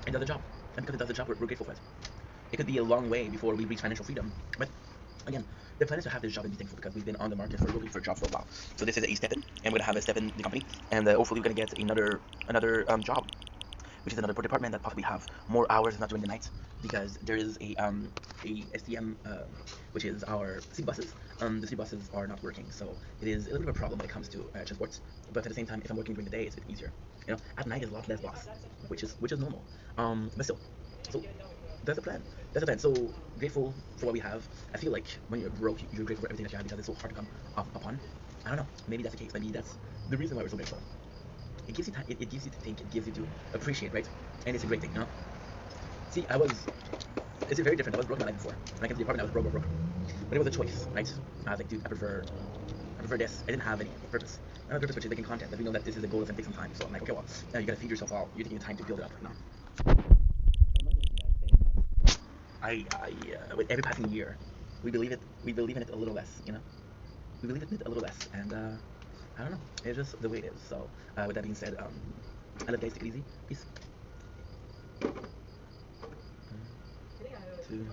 it does the job. And because it does the job, we're grateful for it. It could be a long way before we reach financial freedom, but again, the plan is to have this job and be thankful because we've been on the market for looking for a job for a while. So this is a step in, and we're gonna have a step in the company, and hopefully we're gonna get another job, which is another department that possibly have more hours, not during the night, because there is a STM, which is our city buses. The city buses are not working, so it is a little bit of a problem when it comes to transport. But at the same time, if I'm working during the day, it's a bit easier. You know, at night is a lot less boss, which is normal. But still, so that's the plan. That's the plan. So grateful for what we have. I feel like when you're broke, you're grateful for everything that you have because it's so hard to come upon. I don't know. Maybe that's the case. Maybe that's the reason why we're so grateful. It gives you time. It gives you to think. It gives you to appreciate, right? And it's a great thing, you know. See, it's very different. I was broke in my life before. When I came to the apartment, I was broke. But it was a choice, right? I was like, dude, I prefer this. I didn't have any purpose. I have a purpose, which is making content. That we know that this is a goal that's gonna take some time. So I'm like, okay, well, you gotta feed yourself out. You're taking time to build it up. No. With every passing year, we believe it. We believe in it a little less. You know, we believe in it a little less, and I don't know. It's just the way it is. So with that being said, I love guys. Take it easy. Peace. Two,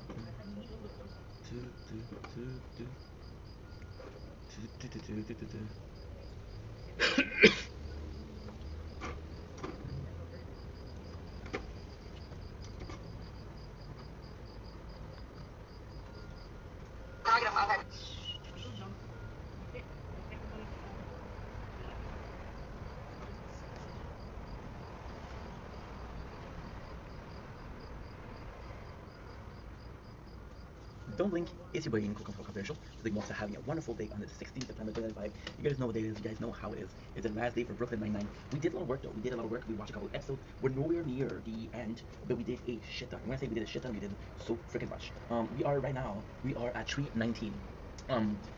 Don't blink, it's your boy in Coco Commercial. The Big Mops are having a wonderful day on the 16th September 2025. You guys know what day it is, you guys know how it is. It's the last day for Brooklyn Nine-Nine. We did a lot of work though, we did a lot of work. We watched a couple of episodes. We're nowhere near the end, but we did a shit ton. When I say we did a shit ton, we did so freaking much. We are at 3:19.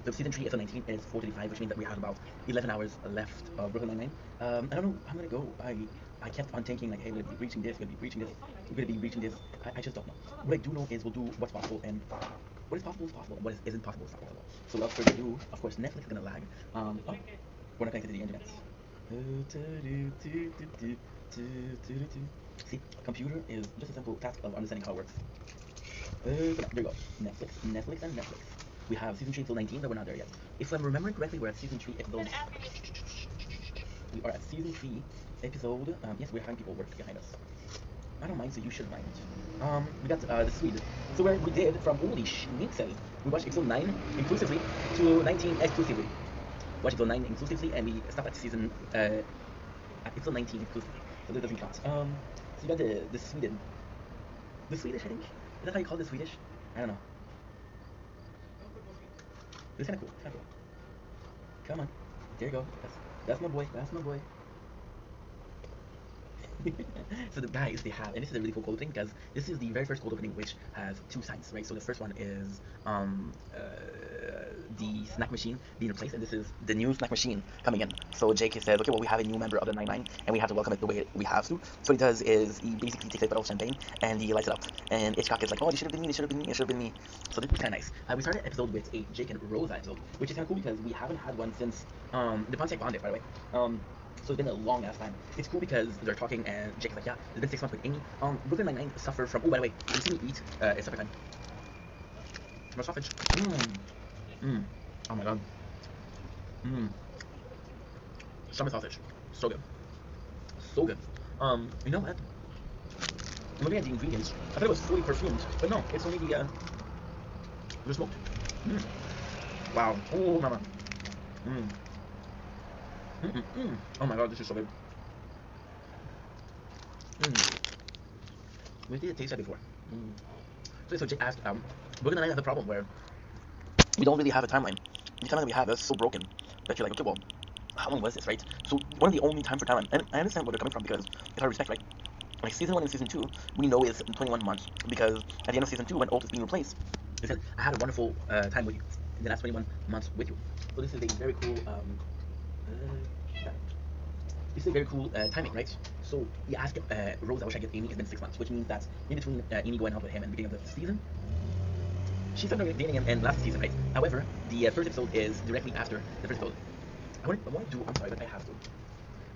The season 3 episode 19 is 4:35, which means that we have about 11 hours left of Brooklyn Nine-Nine. I don't know how I'm gonna go. I kept on thinking like, hey, we're gonna be reaching this, we're gonna be reaching this, we're gonna be reaching this. I just don't know. What I do know is we'll do what's possible, and what is possible is possible, and what isn't possible is not possible. So without further ado, of course, Netflix is gonna lag. Oh, we're not connected to the internet. See, computer is just a simple task of understanding how it works. There you go. Netflix, and Netflix. We have season 3 till 19, but we're not there yet. If I'm remembering correctly, we're at season 3 episode. We are at season 3 episode. Yes, we're having people work behind us. I don't mind, so you should mind. We got the Swede. So we did from holy schnitzel. We watched episode 9 inclusively to 19 exclusively. Watched episode 9 inclusively, and we stopped at season at episode 19 exclusively. So that doesn't count. So you got the Sweden, the Swedish, I think. Is that how you call it, the Swedish? I don't know. It's kind of cool. Kind of cool. Come on, there you go. That's my boy. That's my boy. So the guys they have, and this is a really cool cold opening because this is the very first cold opening which has two signs, right? So the first one is the snack machine being replaced, and this is the new snack machine coming in. So Jake says, okay, well, we have a new member of the 99, and we have to welcome it the way we have to. So what he does is he basically takes a bottle of champagne and he lights it up, and Hitchcock is like, oh, this should have been me, this should have been me, it should have been me. So this is kind of nice. We started the episode with a Jake and Rosa episode, which is kind of cool because we haven't had one since the Pontiac Bondage, by the way. So it's been a long ass time. It's cool because they're talking and Jake is like, yeah, it's been 6 months with Amy. Brooklyn Nine-Nine suffer from, oh, by the way, you see me eat, it's supper time. More sausage. Oh my god. Summer sausage. So good. So good. You know what? Looking at the ingredients, I thought it was fully perfumed, but no, it's only the smoked. Wow. Oh, mama. Oh my god, this is so good. We did taste that before. So Jake asked, Brooklyn Nine-Nine has a problem where we don't really have a timeline. The timeline that we have is so broken that you're like, okay, well, how long was this, right? So one of the only time for timeline, and I understand where they're coming from because it's out of respect, right? Like season 1 and season 2, we know is 21 months because at the end of season 2, when Ult is being replaced, he said, I had a wonderful time with you in the last 21 months with you. So this is a very cool, this is a very cool timing, right? So he asked Rose, I wish I get Amy, it's been 6 months, which means that in between Amy going out with him and the beginning of the season, she started dating him in last season, right? However, the first episode is directly after the first episode. I want to do, I'm sorry, but I have to.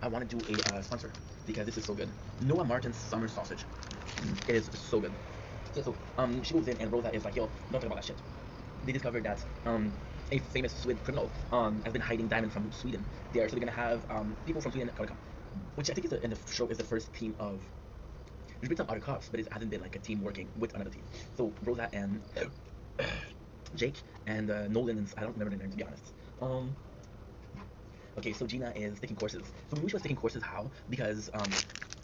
I want to do a sponsor because this is so good. Noah Martin's summer sausage. It is so good. So she moves in and Rosa is like, yo, don't talk about that shit. They discovered that a famous Swedish criminal has been hiding diamond from Sweden there, so they're gonna have people from Sweden come, which I think is in the show is the first team of. There's been some other cops, but it hasn't been like a team working with another team. So Rosa and Jake and Nolan and I don't remember their name to be honest. Okay, so Gina is taking courses. So we knew she was taking courses how because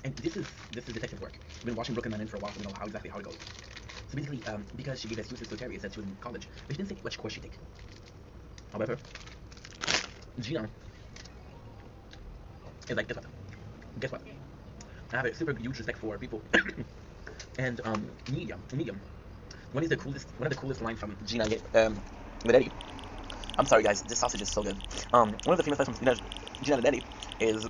and this is detective work. We've been watching Brooklyn Nine-Nine for a while, so we know how exactly how it goes. So basically, because she gave excuses to Terry, it said she was in college, but she didn't say which course she take. However, Gina is like, guess what? I have a super huge respect for people and medium. one of the coolest lines from Gina Minetti. I'm sorry, guys. This sausage is so good. One of the famous lines from Gina Minetti is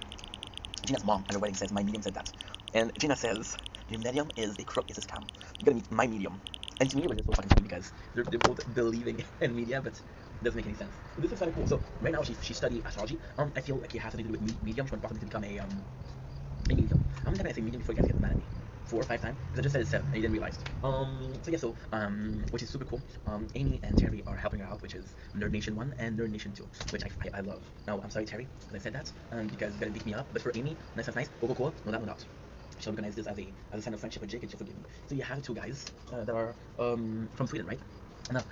Gina's mom at her wedding says, "My medium said that," and Gina says, "Your medium is a crook, is a scam. You gotta meet my medium." And to me, it was just so fucking funny because they're both believing in media, but it doesn't make any sense. So this is kind of cool. So right now she's studying astrology. I feel like it has something to do with medium. She wants possibly to become a medium. How many times did I say medium before you guys get mad at me? 4 or 5 times? Because I just said it's 7 and you didn't realize. So yeah, so which is super cool. Amy and Terry are helping her out, which is Nerd Nation 1 and Nerd Nation 2, which I love. Now, I'm sorry, Terry, that I said that, because you're gonna beat me up, but for Amy, nice, cool, no doubt, no doubt. She'll organize this as a sign of friendship with Jake, and she'll forgive me. So you have 2 guys that are from Sweden, right? Now,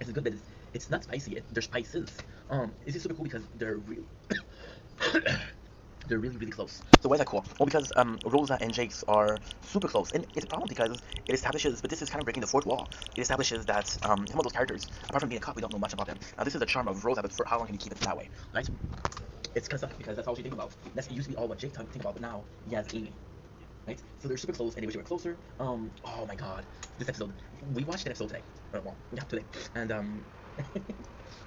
it's good that it's not spicy, they're spices. This is super cool because they're really they're really, really close. So why is that cool? Well, because Rosa and Jake's are super close, and it's a problem because it establishes, but this is kind of breaking the fourth wall. It establishes that some of those characters, apart from being a cop, we don't know much about them. Now, this is the charm of Rosa, but for how long can you keep it that way, right? It's kind of sucky because that's all she thinks about. That's used to be all what Jake think about, but now he has Amy, right? So they're super close, and they wish they were closer. Oh my God, this episode, we watched that episode today. Well, yeah, today, and I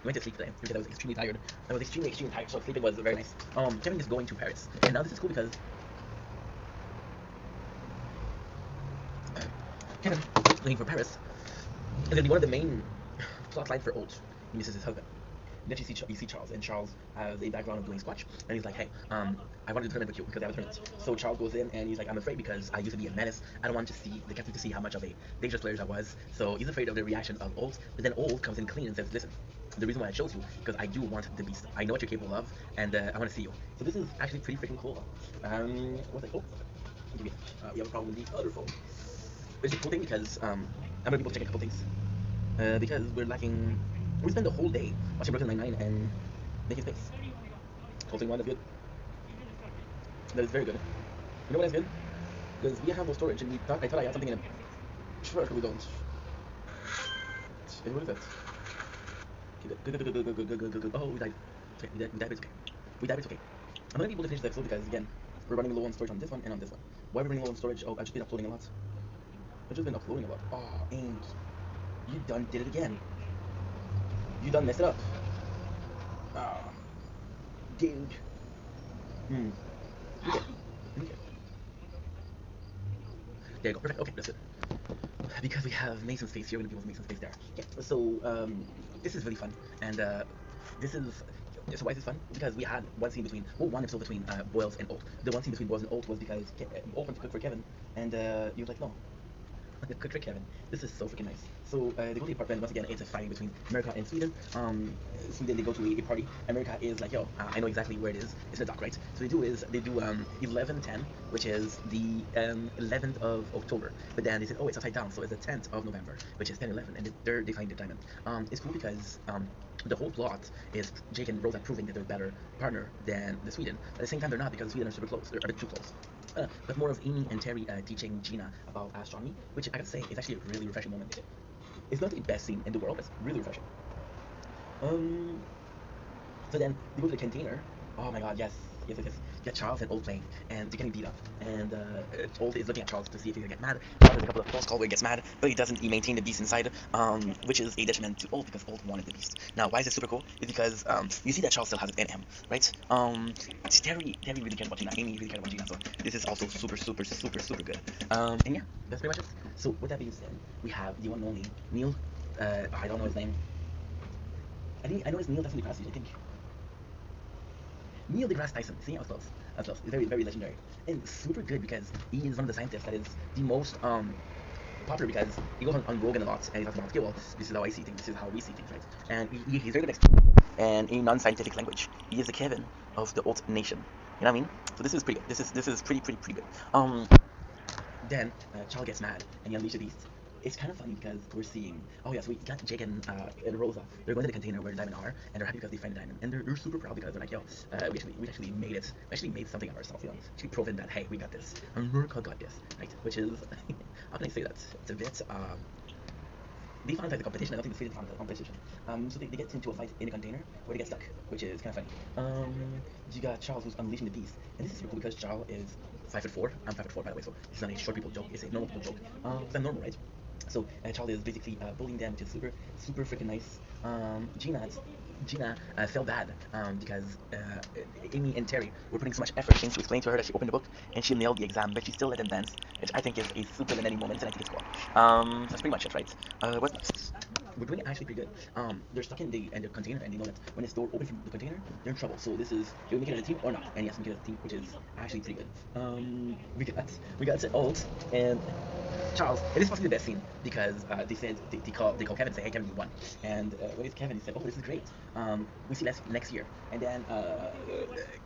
went to sleep today because I was extremely tired. I was extremely tired, so sleeping was very nice. Kevin is going to Paris, and now this is cool because Kevin leaving for Paris is gonna be one of the main plot lines for Old. He misses his husband. Then you see Charles, and Charles has a background of doing Squatch, and he's like, "Hey, I wanted to tournament with you because I have a tournament." So Charles goes in, and he's like, "I'm afraid because I used to be a menace. I don't want the captain to see how much of a dangerous player I was." So he's afraid of the reaction of Old, but then Old comes in clean and says, "Listen, the reason why I chose you because I do want the beast. I know what you're capable of, and I want to see you." So this is actually pretty freaking cool. What's it? Oh, give me. We have a problem with the other phone. It's a cool thing because I'm gonna be able to check a couple things because we're lacking. We spend the whole day watching Brooklyn Nine-Nine and making space. Hopefully one is good. That is very good. You know what is good? Because we have no storage, and I thought I had something in it. Sure, we don't. Hey, what is that? Okay, good. Oh, we died. Okay, we died, but it's okay. We died, but it's okay. I'm gonna be able to finish the episode because, again, we're running low on storage on this one and on this one. Why are we running low on storage? Oh, I've just been uploading a lot. Oh, and you done did it again. You done messed it up. Ah, dude. Okay. Okay. There you go. Perfect. Okay, that's it. Because we have Mason's face here, we're gonna be able to make some space there. Yeah. So this is really fun, and this is. So why is this fun? Because we had one scene between, one episode between Boyles and Old. The one scene between Boyles and Old was because Old went to cook for Kevin, and he was like, no, cook for Kevin. This is so freaking nice. So they go to the apartment. Once again, it's a fighting between America and Sweden. Sweden, they go to a party. America is like, yo, I know exactly where it is. It's in the dock, right? So they do 11/10, which is the 11th of October. But then they said, oh, it's upside down, so it's the 10th of November, which is 10/11, and they find the diamond. It's cool because the whole plot is Jake and Rosa proving that they're a better partner than the Sweden. At the same time, they're not because Sweden are super close. They're a bit too close. But more of Amy and Terry teaching Gina about astronomy, which I gotta say is actually a really refreshing moment. It's not the best scene in the world, but it's really refreshing. So then they go to the container. Oh my God, yes. Yeah, Charles and Old playing, and they're getting beat up. And Old is looking at Charles to see if he's gonna get mad. Charles has a couple of close calls where he gets mad, but he doesn't. He maintained the beast inside, which is a detriment to Old because Old wanted the beast. Now, why is this super cool? Is because you see that Charles still has it in him, right? Terry really cared about Gina. Amy really cared about Gina, so this is also super good. And yeah, that's pretty much it. So with that being said, we have the one and only Neil. I don't know his name. I know it's Neil deGrasse Tyson, I think. Neil deGrasse Tyson. See, I was close. Very, very legendary. And super good because he is one of the scientists that is the most popular because he goes on Rogan a lot and he talks about, okay, well, this is how I see things, this is how we see things, right? And he's very good at and in non-scientific language. He is the Kevin of the old nation. You know what I mean? So this is pretty good. This is pretty good. Then Charles gets mad and he unleashes the beast. It's kind of funny because we're seeing, oh yeah, so we got Jake and Rosa. They're going to the container where the diamond are, and they're happy because they find the diamond, and they're super proud because they're like, yo, we actually made it. We actually made something of ourselves, you know, actually proven that hey, we got this. America got this, right? Which is, how can I say that? It's a bit they found like the competition. I don't think the Sweden found the competition. So they get into a fight in a container where they get stuck, which is kind of funny. You got Charles who's unleashing the beast, and this is super cool because Charles is 5'4". I'm 5'4", by the way, so it's not a short people joke. It's a normal people joke. Because I'm normal, right? So Charlie is basically bullying them, which is super freaking nice. Gina felt bad because Amy and Terry were putting so much effort into explaining to her that she opened the book and she nailed the exam, but she still let them dance, which I think is a super limiting moment, and I think it's cool. That's pretty much it, right? What next? We're doing it actually pretty good. They're stuck in the container, and they know that when it's door open from the container, they're in trouble. So this is, do we make it as a team or not? And yes, make it as a team, which is actually pretty good. We got to ult and Charles. It is possibly the best scene because they call Kevin and say, hey Kevin, you won. And when it's Kevin, he said, oh, this is great. We see next year. And then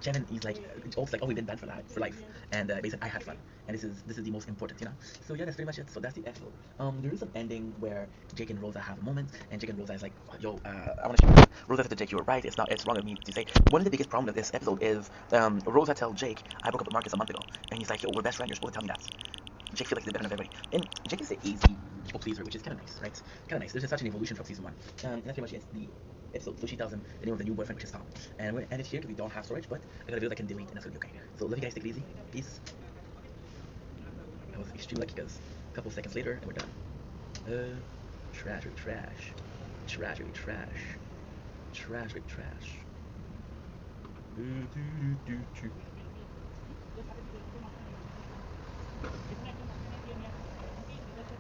Kevin, he's like, Ult's like, oh, we've been banned for life. And they said, I had fun. And this is the most important, you know. So yeah, that's pretty much it. So that's the episode. There is an ending where Jake and Rosa have a moment, and Jake and Rosa is like, yo, I want to show you. Rosa said to Jake, you were right. It's wrong of me to say. One of the biggest problems of this episode is Rosa tells Jake, I broke up with Marcus a month ago, and he's like, yo, we're best friends. You're supposed to tell me that. Jake feels like he's the better of everybody. And Jake is an easy people pleaser, which is kind of nice, right? Kind of nice. There's just such an evolution from season 1. And that's pretty much the episode. So she tells him the name of the new boyfriend, which is Tom. And we're going to end it here because we don't have storage, but I got a video that I can delete, and that's going to be okay. So love you guys, take it easy. Peace. I was extremely lucky because a couple seconds later, and we're done. Trash. Trash.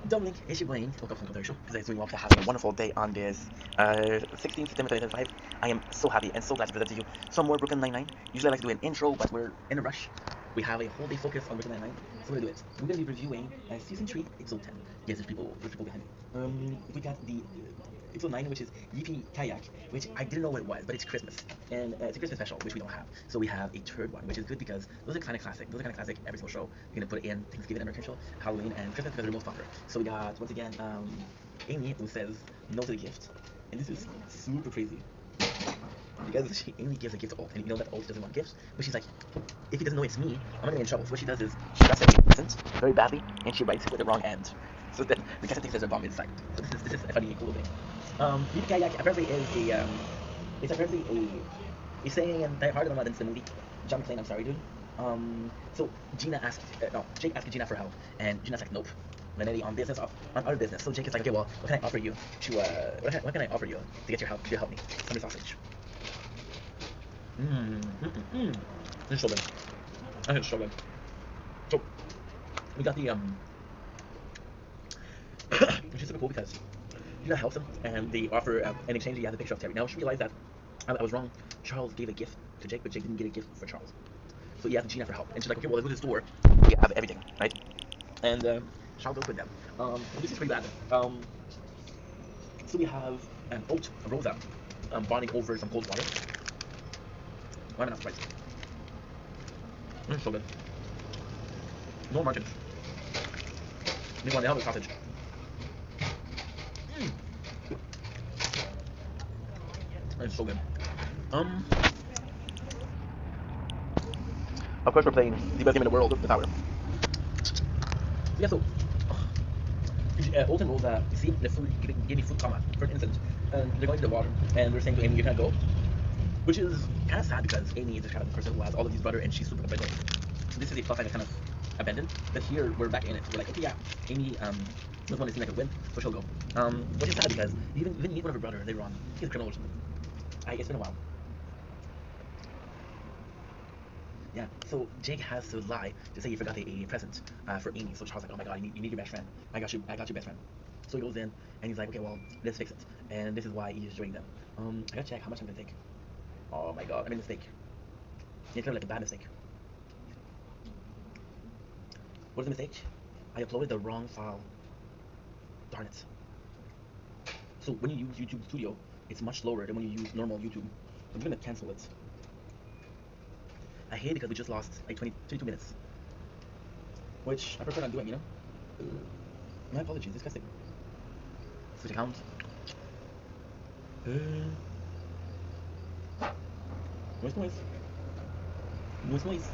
Dominic, it's your Blaine. Woke up from the commercial because I was doing well to having a wonderful day on this 16th September 2025. I am so happy and so glad to present to you some more Brooklyn Nine-Nine. Usually I like to do an intro, but we're in a rush. We have a whole day focus on Brooklyn Nine-Nine, so we're gonna do it. We're gonna be reviewing season 3, episode 10. Yes, there's people behind me. We got the episode 9, which is Yippee Kayak, which I didn't know what it was, but it's Christmas, and it's a Christmas special, which we don't have. So we have a third one, which is good because those are kind of classic. Every single show you're gonna put in Thanksgiving, American show, Halloween, and Christmas because they're most popular. So we got once again Amy, who says no to the gift, and this is super crazy. Because Amy gives a gift to Ult, and you know that Ult doesn't want gifts, but she's like, if he doesn't know it's me, I'm gonna be in trouble. So what she does is she writes a present very badly, and she writes it with the wrong end, so that the cassette thinks there's a bomb inside. So this is a funny cool thing. Yippee Kayak apparently is it's apparently a saying, and I heard it on the movie. John McClane, I'm sorry, dude. So Jake asked Gina for help, and Gina's like, nope. Lenny on business, on our business. So Jake is like, okay, well, what can I offer you to what can I offer you to get your help? To help me? Some sausage. This is so good. I think it's so good. So we got the which is super cool because Gina helps him, and they offer in exchange he has a picture of Terry. Now she realized that I was wrong. Charles gave a gift to Jake, but Jake didn't get a gift for Charles. So he asked Gina for help, and she's like, okay, well, let's go to the store. We have everything, right? And Charles goes with them. This is pretty bad. So we have an oat Rosa bonding over some cold water. Why am I not surprised? This is so good. No margins. They want to help with sausage. It's so good. Of course we're playing the best game in the world, the Tower. Yeah, so Old and Rosa see the food, gave me food coma for an instant, and they're going to the water, and they're saying to Amy, you can't go, which is kind of sad because Amy is the kind of person who has all of these brother, and she's super competitive. So this is a plot line I kind of abandoned, but here we're back in it. We're like, okay, yeah, Amy doesn't want to seem like a win, so she'll go. Which is sad because you even meet one of her brother later on. He's a criminal or something. It's been a while. Yeah, so Jake has to lie to say he forgot a present for Amy. So Charles like, oh my god, you need your best friend. I got your best friend. So he goes in and he's like, okay, well, let's fix it. And this is why he's joining them. I gotta check how much I'm gonna take. Oh my god, I made a mistake. It's kind of like a bad mistake. What is the mistake? I uploaded the wrong file. Darn it. So when you use YouTube Studio, it's much slower than when you use normal YouTube. I'm gonna cancel it. I hate it because we just lost like 22 minutes. Which I prefer not doing, you know? My apologies, disgusting. Switch account. Noise.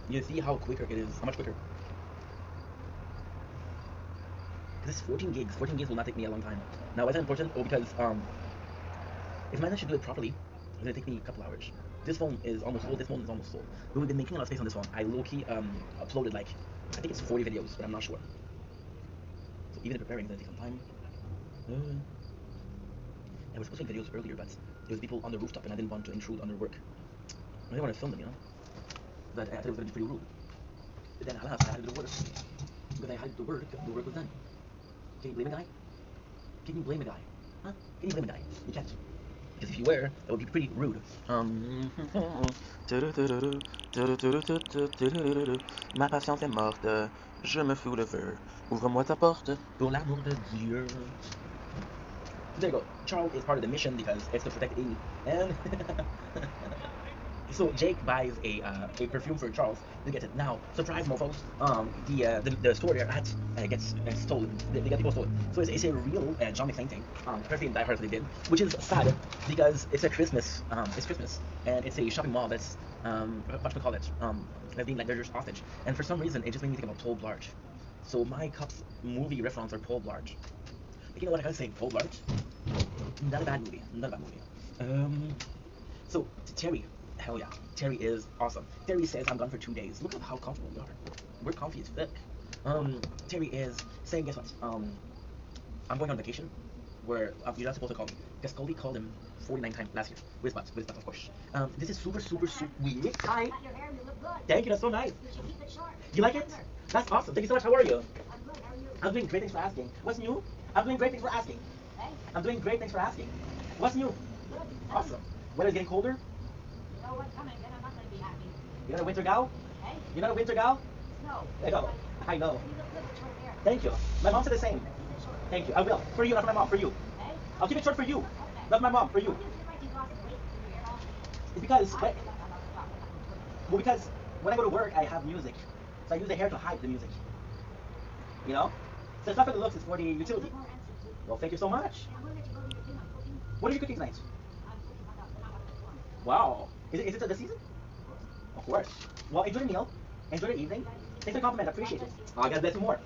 You see how quicker it is, how much quicker. This is 14 gigs. 14 gigs will not take me a long time. Now, why is that important? Oh, because if my should do it properly, it's gonna take me a couple hours. This phone is almost full. This phone is almost full. But we've been making a lot of space on this phone. I low-key uploaded like, I think it's 40 videos, but I'm not sure. even preparing is gonna take some time. And we're supposed to make videos earlier, but there was people on the rooftop, and I didn't want to intrude on their work. I didn't want to film them, you know. But I thought it was gonna be pretty rude. But then, alas, I had to do the work. Because I had to do the work was done. Can you blame a guy? Can you blame a guy? Huh? Can you blame a guy? You can't. Because if you were, that would be pretty rude. Ma patience est morte, je me fous le feu. Ouvre-moi ta porte, pour l'amour de Dieu. There you go. Charles is part of the mission because it's to protect Amy. And so Jake buys a perfume for Charles to get it. Now, surprise, mofos! The store they're at gets stolen. They get people stolen. So it's a real John McClane thing. Especially in Die Hard they did, which is sad because it's a Christmas. It's Christmas and it's a shopping mall that's what should we call it? That's being like they're just hostage. And for some reason, it just made me think about Paul Blart. So my Cup's movie reference are Paul Blart. But you know what I gotta say? Paul Blart. Not a bad movie. Not a bad movie. So Terry, hell yeah, Terry is awesome. Terry says I'm gone for 2 days. Look at how comfortable we are. We're comfy as fuck. Terry is saying, guess what? I'm going on vacation. Where you're not supposed to call me. Because Cody called him 49 times last year. With his butt, of course. This is super sweet. Hi. Cut your hair, you look good. Thank you. That's so nice. You should keep it short. You like it? That's awesome. Thank you so much. How are you? I'm good. How are you? I'm doing great. Thanks for asking. What's new? I'm doing great. Thanks for asking. Hey, I'm doing great. Thanks for asking. What's new? good. Awesome. Weather's getting colder. You know what's coming, then I'm not going to be happy. You're not a winter gal? Hey, You're not a winter gal? no. I know. I know. You look good with short hair. Thank you. My mom said the same. Keep it short. Thank you. I will. For you, not for my mom. For you. Hey, I'll keep it short for you. okay. Not my mom. For you. You sit like these glasses, wait till your hair off. It's because, I feel like I'm not gonna talk. well, because when I go to work, I have music. So I use the hair to hide the music. You know? So it's not for the looks, it's for the You utility. look more handsome, too. Well, thank you so much. And I'm going to let you go to your thing. I'm cooking. What are you cooking tonight? I'm cooking hot dogs, but not hot dogs for me. Wow. Is it the season? Of course. Well, enjoy the meal. Enjoy the evening. Thanks for the compliment. I appreciate it. Oh, God bless you more.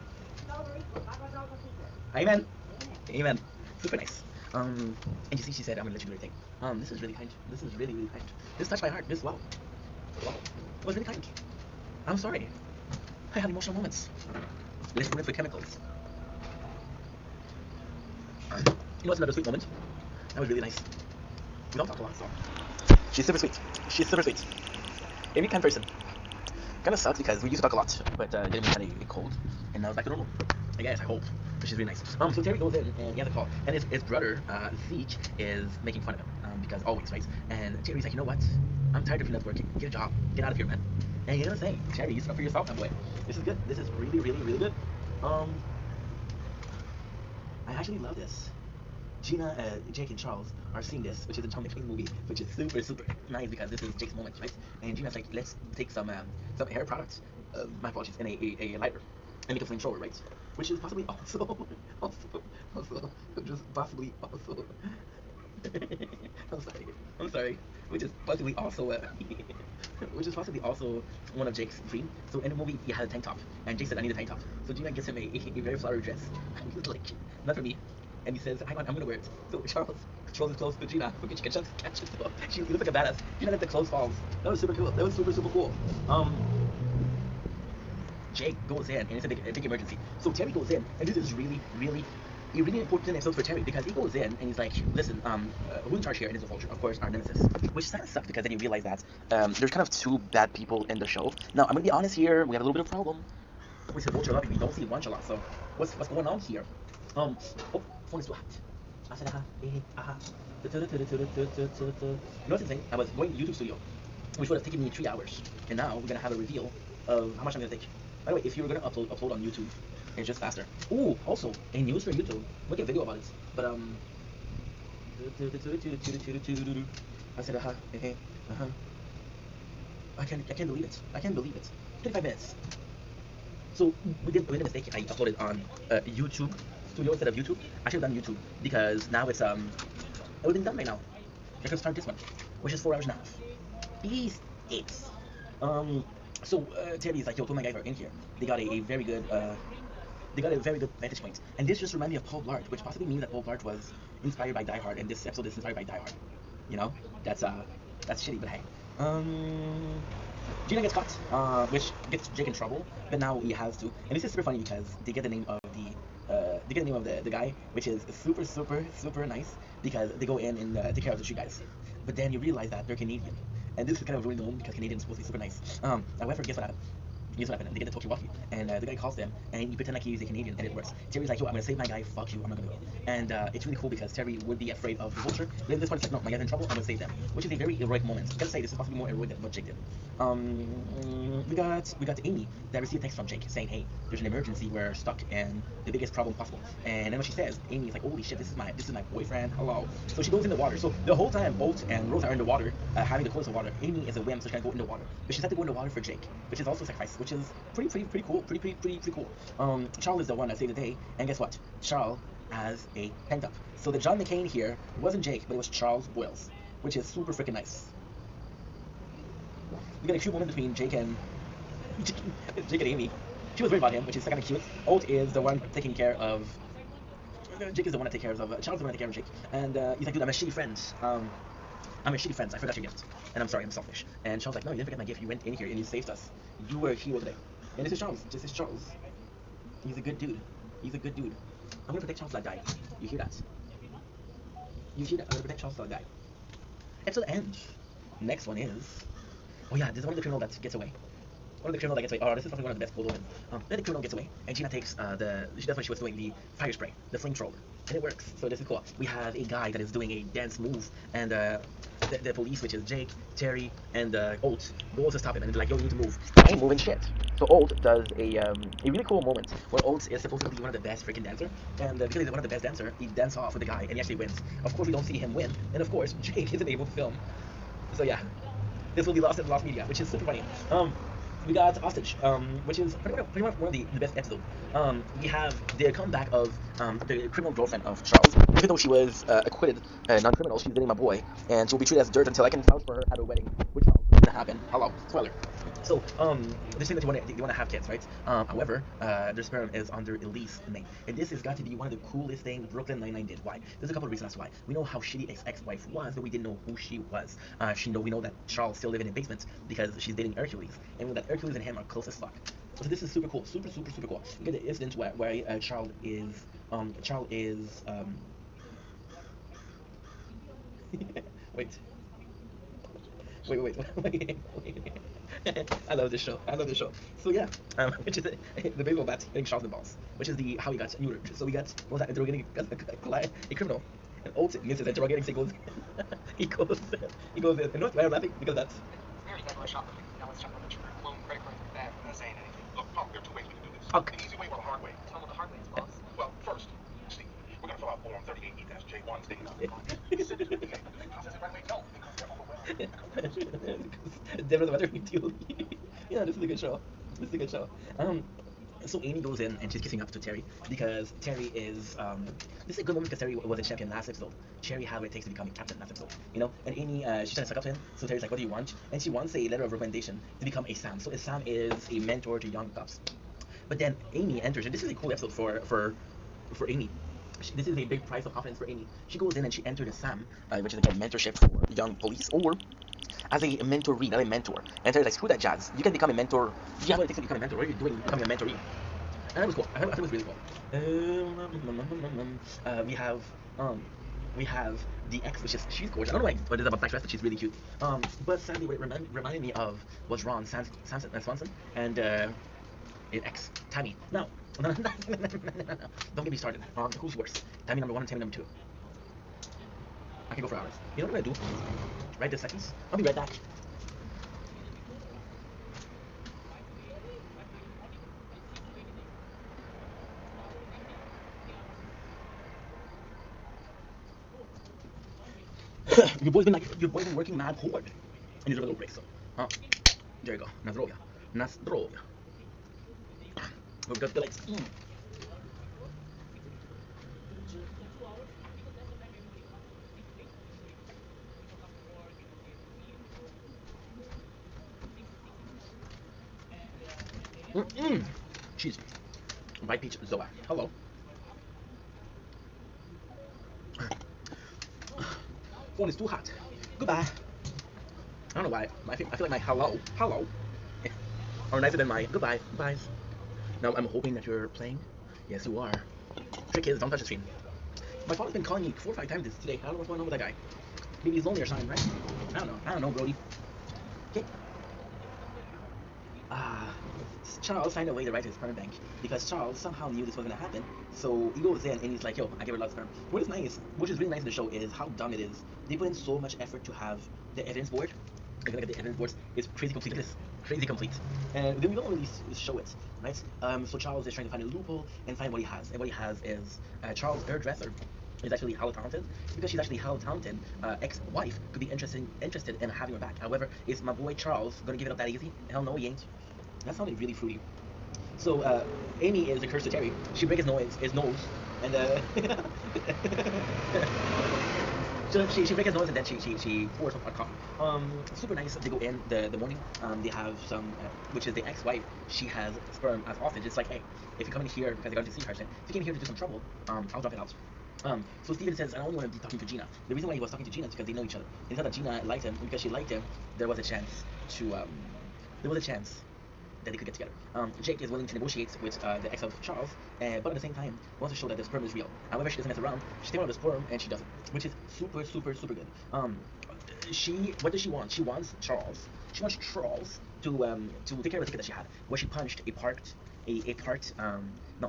Amen. Amen. Super nice. And you see, she said, I'm gonna let you do your thing. This is really kind. This is really, really kind. This touched my heart. This, wow. Wow. It was really kind. I'm sorry. I had emotional moments. Let's put it for chemicals. You know what's another sweet moment? That was really nice. We don't talk a lot, so. She's super sweet. She's super sweet. Every kind person. Kinda sucks because we used to talk a lot, but then we had a cold, and now it's back to normal. I guess, I hope. But she's really nice. So Terry goes in, and he has a call, and his brother, Zeke, is making fun of him, because always, right? And Terry's like, you know what? I'm tired of you not working. Get a job. Get out of here, man. And you know what I'm saying? Terry, you stuff for yourself, my boy. This is good. This is really, really, really good. I actually love this. Gina, Jake, and Charles are seeing this, which is a John McClane movie, which is super, super nice because this is Jake's moment, right? And Gina's like, let's take some hair products, my apologies, and a lighter, and make a flamethrower, right? Which is possibly also, just possibly also. I'm sorry. Which is possibly also, which is possibly also one of Jake's dreams. So in the movie, he had a tank top, and Jake said, I need a tank top. So Gina gives him a very flowery dress. And he's like, not for me. And he says, hang on, I'm gonna wear it. So Charles throws his clothes to Gina. She can just catch it. She looks like a badass. Gina let the clothes fall. That was super cool. That was super, super cool. Jake goes in, and it's a big emergency. So Terry goes in, and this is really, really a really important episode for Terry because he goes in and he's like, listen, who's in charge here? And it's a vulture, of course, our nemesis. Which kind of sucks because then you realize that there's kind of two bad people in the show. Now, I'm gonna be honest here, we have a little bit of problem. We see vulture a lot, but we don't see Wanch a lot, so what's going on here? Oh, phone is too hot. I said, You know what's insane? I was going to YouTube studio, which would have taken me 3 hours, and now we're gonna have a reveal of how much I'm gonna take. By the way, if you were gonna upload on YouTube, it's just faster. Ooh, also a news for YouTube. Make a video about it. But I said I can't believe it. I can't believe it. 25 minutes. So we made a mistake. I uploaded on YouTube Studio instead of YouTube. I should have done YouTube because now it's it would have been done by now. I can start this one, which is 4 hours and a half. These it's So Terry's like, yo, told my guys are in here. They got a very good vantage point. And this just reminded me of Paul Blart, which possibly means that Paul Blart was inspired by Die Hard, and this episode is inspired by Die Hard. You know, that's shitty, but hey. Gina gets caught, which gets Jake in trouble, but now he has to. And this is super funny because they get the name of they get the name of the guy, which is super, super, super nice because they go in and take care of the street guys. But then you realize that they're Canadian, and this is kind of ruined the moment because Canadians are supposed to be super nice. However, guess what happened? Guess what happened? They get the talkie-walkie, and the guy calls them, and you pretend like he's a Canadian, and it works. Terry's like, yo, I'm gonna save my guy, fuck you, I'm not gonna go. And it's really cool because Terry would be afraid of the vulture, but in this one, it's like, no, my guy's in trouble, I'm gonna save them, which is a very heroic moment. I gotta say, this is possibly more heroic than what Jake did. We got Amy that received a text from Jake saying, hey, there's an emergency, we're stuck, and the biggest problem possible. And then when she says, Amy is like, holy shit, this is my boyfriend, hello. So she goes in the water. So the whole time, Bolt and Rose are in the water, having the clothes of water. Amy is a wimp, so she can't go in the water, but she's had to go in the water for Jake, which is also a sacrifice, which is pretty cool, pretty cool. Charles is the one that saved the day, and guess what? Charles has a tank top. So the John McCain here wasn't Jake, but it was Charles Boyles, which is super freaking nice. We got a cute moment between Jake and Amy. She was worried about him, which is kind of cute. Oat is the one taking care of. Jake is the one that takes care of. Charles is the one that takes care of Jake, and he's like, dude, I'm a shitty friend. I'm a shitty friend. I forgot your gift, and I'm sorry, I'm selfish. And Charles like, no, you didn't forget my gift. You went in here and you saved us. You were a hero today. And this is Charles. This is Charles. He's a good dude. He's a good dude. I'm gonna protect Charles till I die. You hear that? You hear that? I'm gonna protect Charles till I die. Episode ends. Next one is. Oh yeah, this is one of the criminal that gets away. One of the criminal that gets away. Oh, this is probably one of the best cold open. Then the criminal gets away, and Gina takes she does when she was doing the fire spray, the flamethrower, and it works. So this is cool. We have a guy that is doing a dance move, and the police, which is Jake, Terry, and Oat, goes to stop him, and they're like, yo, you need to move. I ain't moving shit. So Oat does a really cool moment where Oat is supposed to be one of the best freaking dancer, and because he's one of the best dancer, he dances off with the guy, and he actually wins. Of course, we don't see him win, and of course, Jake isn't able to film. So yeah, this will be lost in the lost media, which is super funny. We got Hostage, which is pretty much one of the best episodes. We have the comeback of the criminal girlfriend of Charles. Even though she was acquitted, non-criminal, she's dating my boy, and she'll be treated as dirt until I can vouch for her at her wedding, which didn't happen. Hello, spoiler. So, they're saying that they want to have kids, right? However, their sperm is under Elise name, and this has got to be one of the coolest things Brooklyn Nine-Nine did. Why? There's a couple of reasons why. We know how shitty ex-wife was, but we didn't know who she was. We know that Charles still living in a basement because she's dating Hercules, and we know that Hercules and him are close as fuck. So this is super cool, super cool. We get the incident where Charles is wait. Wait. I love this show. So yeah, which is the baseball bat hitting Charles in the balls, which is how he got neutered. So we got interrogating a criminal, and Oat misses interrogating, so he goes in. You know why I'm laughing? Because that's. We already got shoplifting. Now let's check on the loan credit cards like that. I'm not saying anything. Look, Punk, there are two ways we can do this. Okay. The easy way or the hard way. Tell them the hard way is, boss. Well, first, Steve, we're going to fill out form 38E-J1 stating the send it to the VA. Do they process it right away? No, because they're overwhelmed. Devil, whether we deal. Yeah, this is a good show. So Amy goes in and she's kissing up to Terry because Terry is this is a good moment because Terry was a champion last episode. Terry had what it takes to become a captain last episode, you know. And Amy she's trying to suck up to him. So Terry's like, what do you want? And she wants a letter of recommendation to become a Sam. So a Sam is a mentor to young cops. But then Amy enters, and this is a cool episode for Amy. This is a big price of confidence for Amy. She goes in and she enters a SAM, which is again mentorship for young police, or as a mentoree, not a mentor. And Terry's like, screw that jazz. You can become a mentor. You have what it takes to become a mentor. What are you doing becoming a mentoree? And that was cool. I thought it was really cool. We have the ex, which is she's gorgeous. I don't know what it is about Black Dress, but she's really cute. But sadly, what it reminded me of was Ron Swanson and ex Tammy. No. Don't get me started. Who's worse? Tammy number 1 and Tammy number 2. I can go for hours. You know what I'm gonna do? Right this seconds. I'll be right back. Your boy's been working mad hard. And he's a little break, so. There you go. Nazdrovia. We've got the legs. Cheese. White peach Zoa. Hello. Phone is too hot. Goodbye. I don't know why. I feel like my hello are nicer than my goodbyes. Now I'm hoping that you're playing. Yes, you are. Trick is, don't touch the screen. My father's been calling me 4 or 5 times today. I don't know what's going on with that guy. Maybe he's lonely or something, right? I don't know, Brody. Okay. Ah, Charles signed away the right to his sperm bank because Charles somehow knew this was gonna happen. So he goes in and he's like, "Yo, I give her a lot of sperm." What is nice, which is really nice in the show, is how dumb it is. They put in so much effort to have the evidence board. If you look at the evidence boards, it's crazy complete. Look at this, crazy complete. And then we don't really show it, right? So Charles is trying to find a loophole and find what he has. And what he has is Charles' hairdresser is actually hella talented. Because she's actually hella talented, ex-wife could be interested in having her back. However, is my boy Charles gonna give it up that easy? Hell no, he ain't. That sounded really fruity. So Amy is a curse to Terry. She breaks his nose, and so she breaks his nose and then she pours some hot coffee. Super nice. They go in the morning. They have some, which is the ex-wife. She has sperm as hostage. It's like, hey, if you come in here because they got to see her, if you came here to do some trouble, I'll drop it out. So Steven says, I only want to be talking to Gina. The reason why he was talking to Gina is because they know each other. He thought that Gina liked him, and because she liked him, there was a chance that they could get together. Jake is willing to negotiate with the ex of Charles, but at the same time wants to show that the sperm is real. However, she doesn't mess around. She's taking out the sperm and she doesn't, which is super good. What does she want? She wants Charles. She wants Charles to take care of a ticket that she had, where she punched no,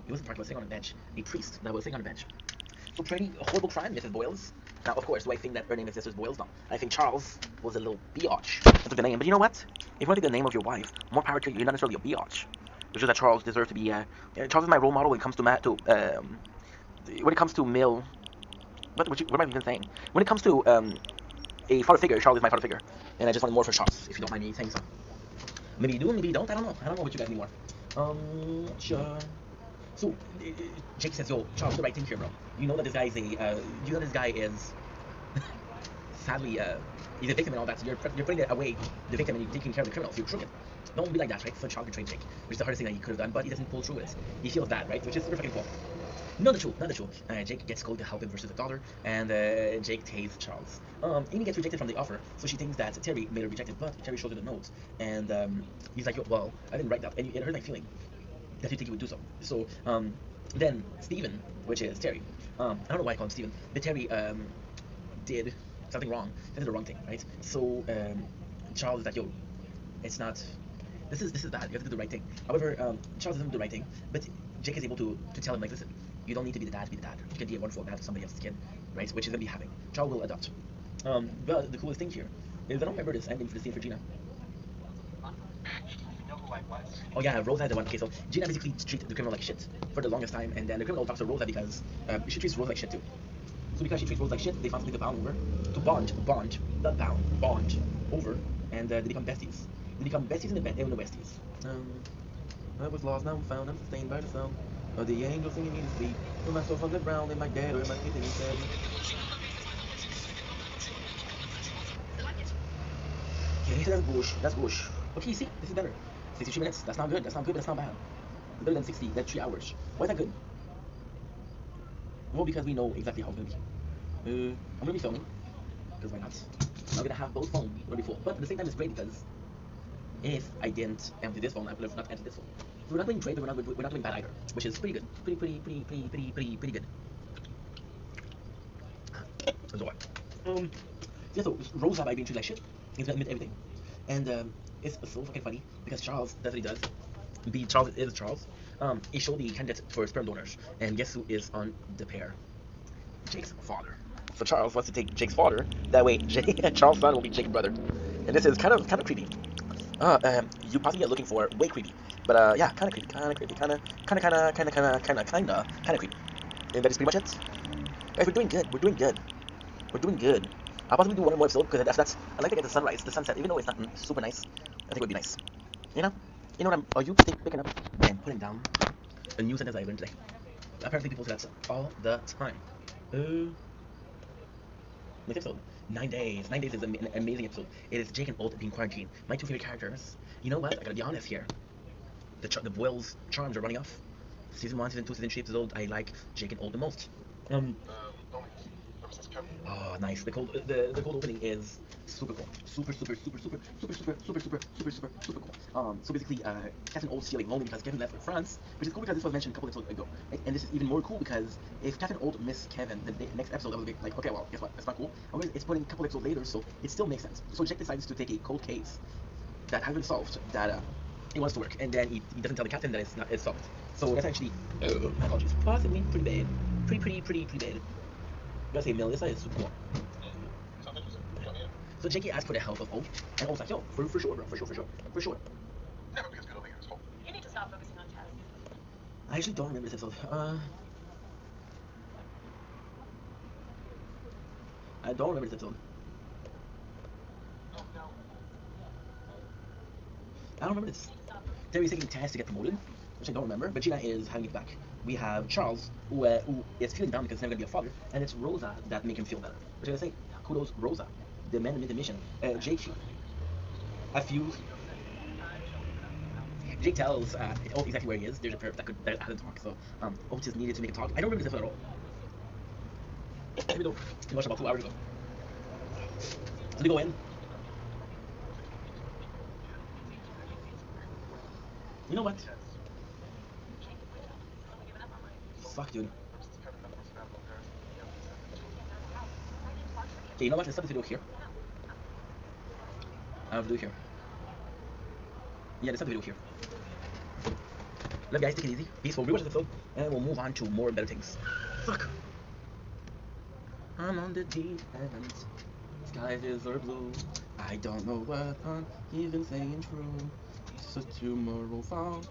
it wasn't parked. It was sitting on a bench. A priest that was sitting on a bench. So pretty horrible crime, Mrs. Boyles. Now, of course, do I think that her name is Mrs. Boyles? No. I think Charles was a little biatch. That's a good name. But you know what? If you want to take the name of your wife, more power to you. You're not necessarily a biatch. It's just that Charles deserves to be. Charles is my role model when it comes to male. What am I even saying? When it comes to a father figure, Charles is my father figure, and I just want more for Charles. If you don't mind me saying so. Maybe you do, maybe you don't. I don't know. I don't know what you guys anymore. Sure. So, Jake says, "Yo, Charles, do the right thing here, bro. You know that this guy is sadly, he's a victim and all that. So you're putting away the victim and you're taking care of the criminals. You're crooked. Don't be like that, right? So Charles betrayed Jake, which is the hardest thing that he could have done, but he doesn't pull through with it. He feels bad, right? Which is super fucking cool. Not the truth. Jake gets Scully to help him versus the daughter, and Jake tastes Charles. Amy gets rejected from the offer, so she thinks that Terry made her rejected, but Terry shows her the note, and he's like, "Yo, well, I didn't write that," and it hurt my feeling that you think he would do so. So then Steven, which is Terry, I don't know why I call him Steven, but Terry did something wrong. That is the wrong thing, right? So Charles is like, "Yo, it's not. This is bad. You have to do the right thing." However, Charles doesn't do the right thing, but Jake is able to tell him, like, "Listen, you don't need to be the dad to be the dad. You can be a wonderful dad to somebody else's kid, right?" Which is gonna be happening. Charles will adopt. But the coolest thing here is I don't remember this ending for the scene for Gina. Oh yeah, Rosa had the one. Okay, so Gina basically treats the criminal like shit for the longest time, and then the criminal talks to Rosa because she treats Rosa like shit too. So because she treats Rosa like shit, they found something to bond over, bond over, and they become besties. They become besties in the Westies. I was lost, now I'm found. I'm sustained by the sound of the angels singing me to sleep. With myself on the ground, am I dead or am I kicking instead? Okay, that's bush. Okay, see, this is better. 63 minutes, that's not good, but it's not bad. It's better than 60, that's 3 hours. Why is that good? Well, because we know exactly how it's gonna be. I'm gonna be filming, because why not? I'm gonna have both phones already full, but at the same time it's great because if I didn't empty this phone, I would have not emptied this phone. So we're not doing great, but we're not doing bad either, which is pretty good. Pretty good. So what? Yeah, so Rosa by being treated like shit is gonna admit everything. And it's so fucking funny because Charles does what he does. Charles is Charles. He showed the candidate for sperm donors, and guess who is on the pair? Jake's father. So Charles wants to take Jake's father. That way, Charles' son will be Jake's brother. And this is kind of creepy. You possibly are looking for way creepy, but yeah, kind of creepy, kind of creepy, kind of creepy. And that is pretty much it. Guys, we're doing good. I'll possibly do one more episode because that's I like to get the sunrise, the sunset, even though it's not super nice. I think it would be nice. You know what are you picking up and putting down a new sentence I learned today? Apparently people say that all the time. Next episode, 9 days. 9 days is an amazing episode. It is Jake and Old being quarantined. My two favorite characters. You know what? I gotta be honest here. The Boyle's charms are running off. Season 1, Season 2, Season 3 episodes, I like Jake and Old the most. Oh, nice. The cold opening is super cool. Super cool. So basically, Captain Old's feeling lonely because Kevin left for France, which is cool because this was mentioned a couple episodes ago. And this is even more cool because if Captain Old missed Kevin, the next episode, that was like, okay, well, guess what? That's not cool. However, it's put in a couple episodes later, so it still makes sense. So Jake decides to take a cold case that has been solved, that it wants to work, and then he doesn't tell the captain that it's solved. So that's actually, my apologies, possibly pretty bad. Pretty bad. You gotta say, Melissa is super cool. So Jakey asked for the help of Old, and Old's like, yo, for sure, bro, for sure. Never because good old asshole. You need to stop focusing on tests. I actually don't remember this episode. I don't remember this episode. I don't remember this. Terry's taking tasks to get promoted, which I don't remember, but Gina is having it back. We have Charles, who is feeling down because he's never gonna be a father, and it's Rosa that make him feel better. Which I gotta say, kudos, Rosa, the man that made the mission. Jake, a few. Jake tells Oat exactly where he is. There's a perp that hasn't talked, so Oat is needed to make a talk. I don't remember this episode at all. Even though we watched about 2 hours ago. So they go in. You know what? Fuck, dude. Okay, you know what? Let's stop this video here. I'll do it here. Yeah, let's stop the video here. Love you guys, take it easy. Peaceful. Rewatch this episode, and we'll move on to more better things. Fuck. I'm on the deep end. Skies are blue. I don't know what I'm even saying true. So tomorrow fall.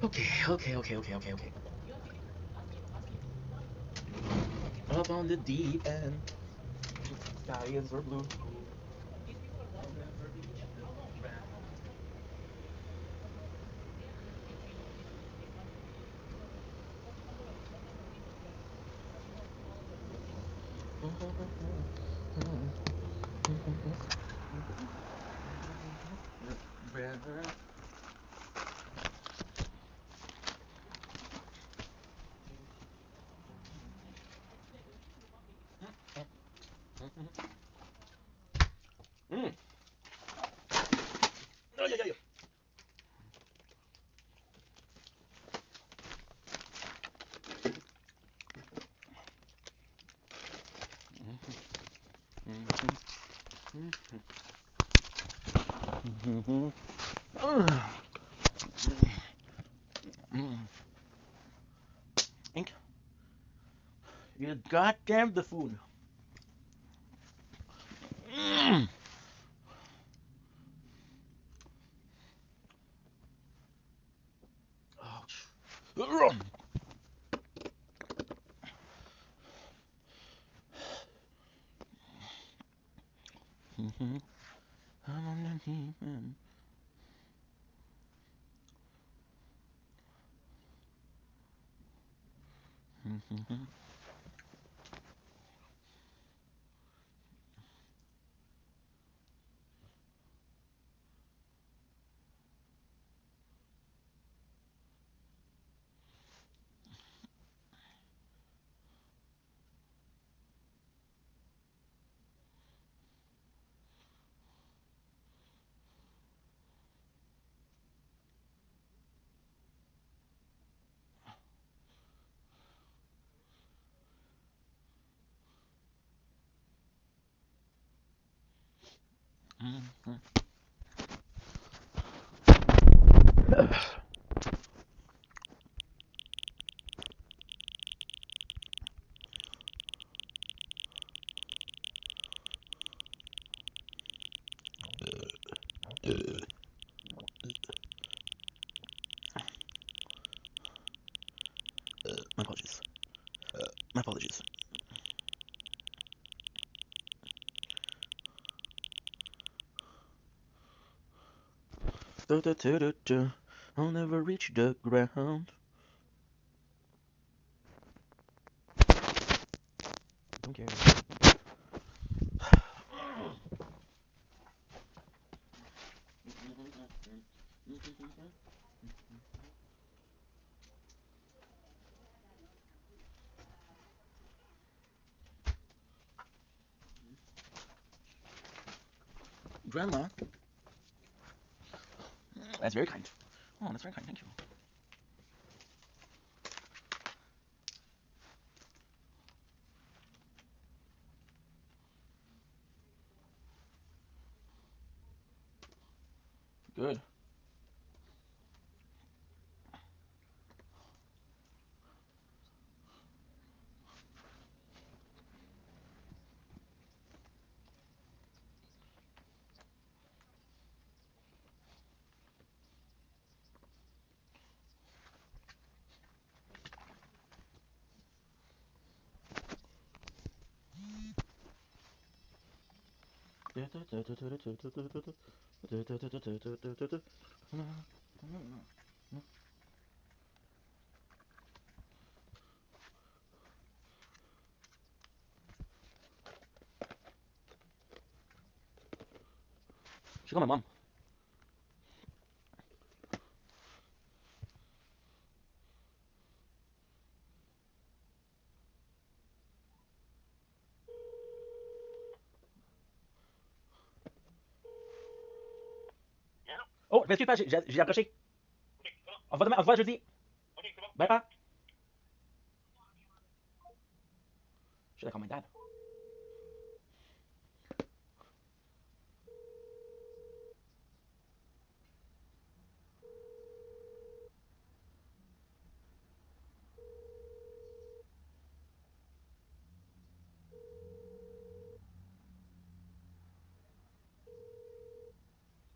Okay. Up on the deep end. Skies are blue. Mm. Oh, yeah. Ink. You goddamn the food. Mm. Ouch. I'm on the deep end. My apologies. My apologies. I'll never reach the ground. Don't care. Grandma. That's very kind. Oh, that's very kind. Thank you. Good. She called my mom. Oh, je m'excuse pas, j'ai approché. On se voit demain, on se voit jeudi. Bye bye. Should I call my dad?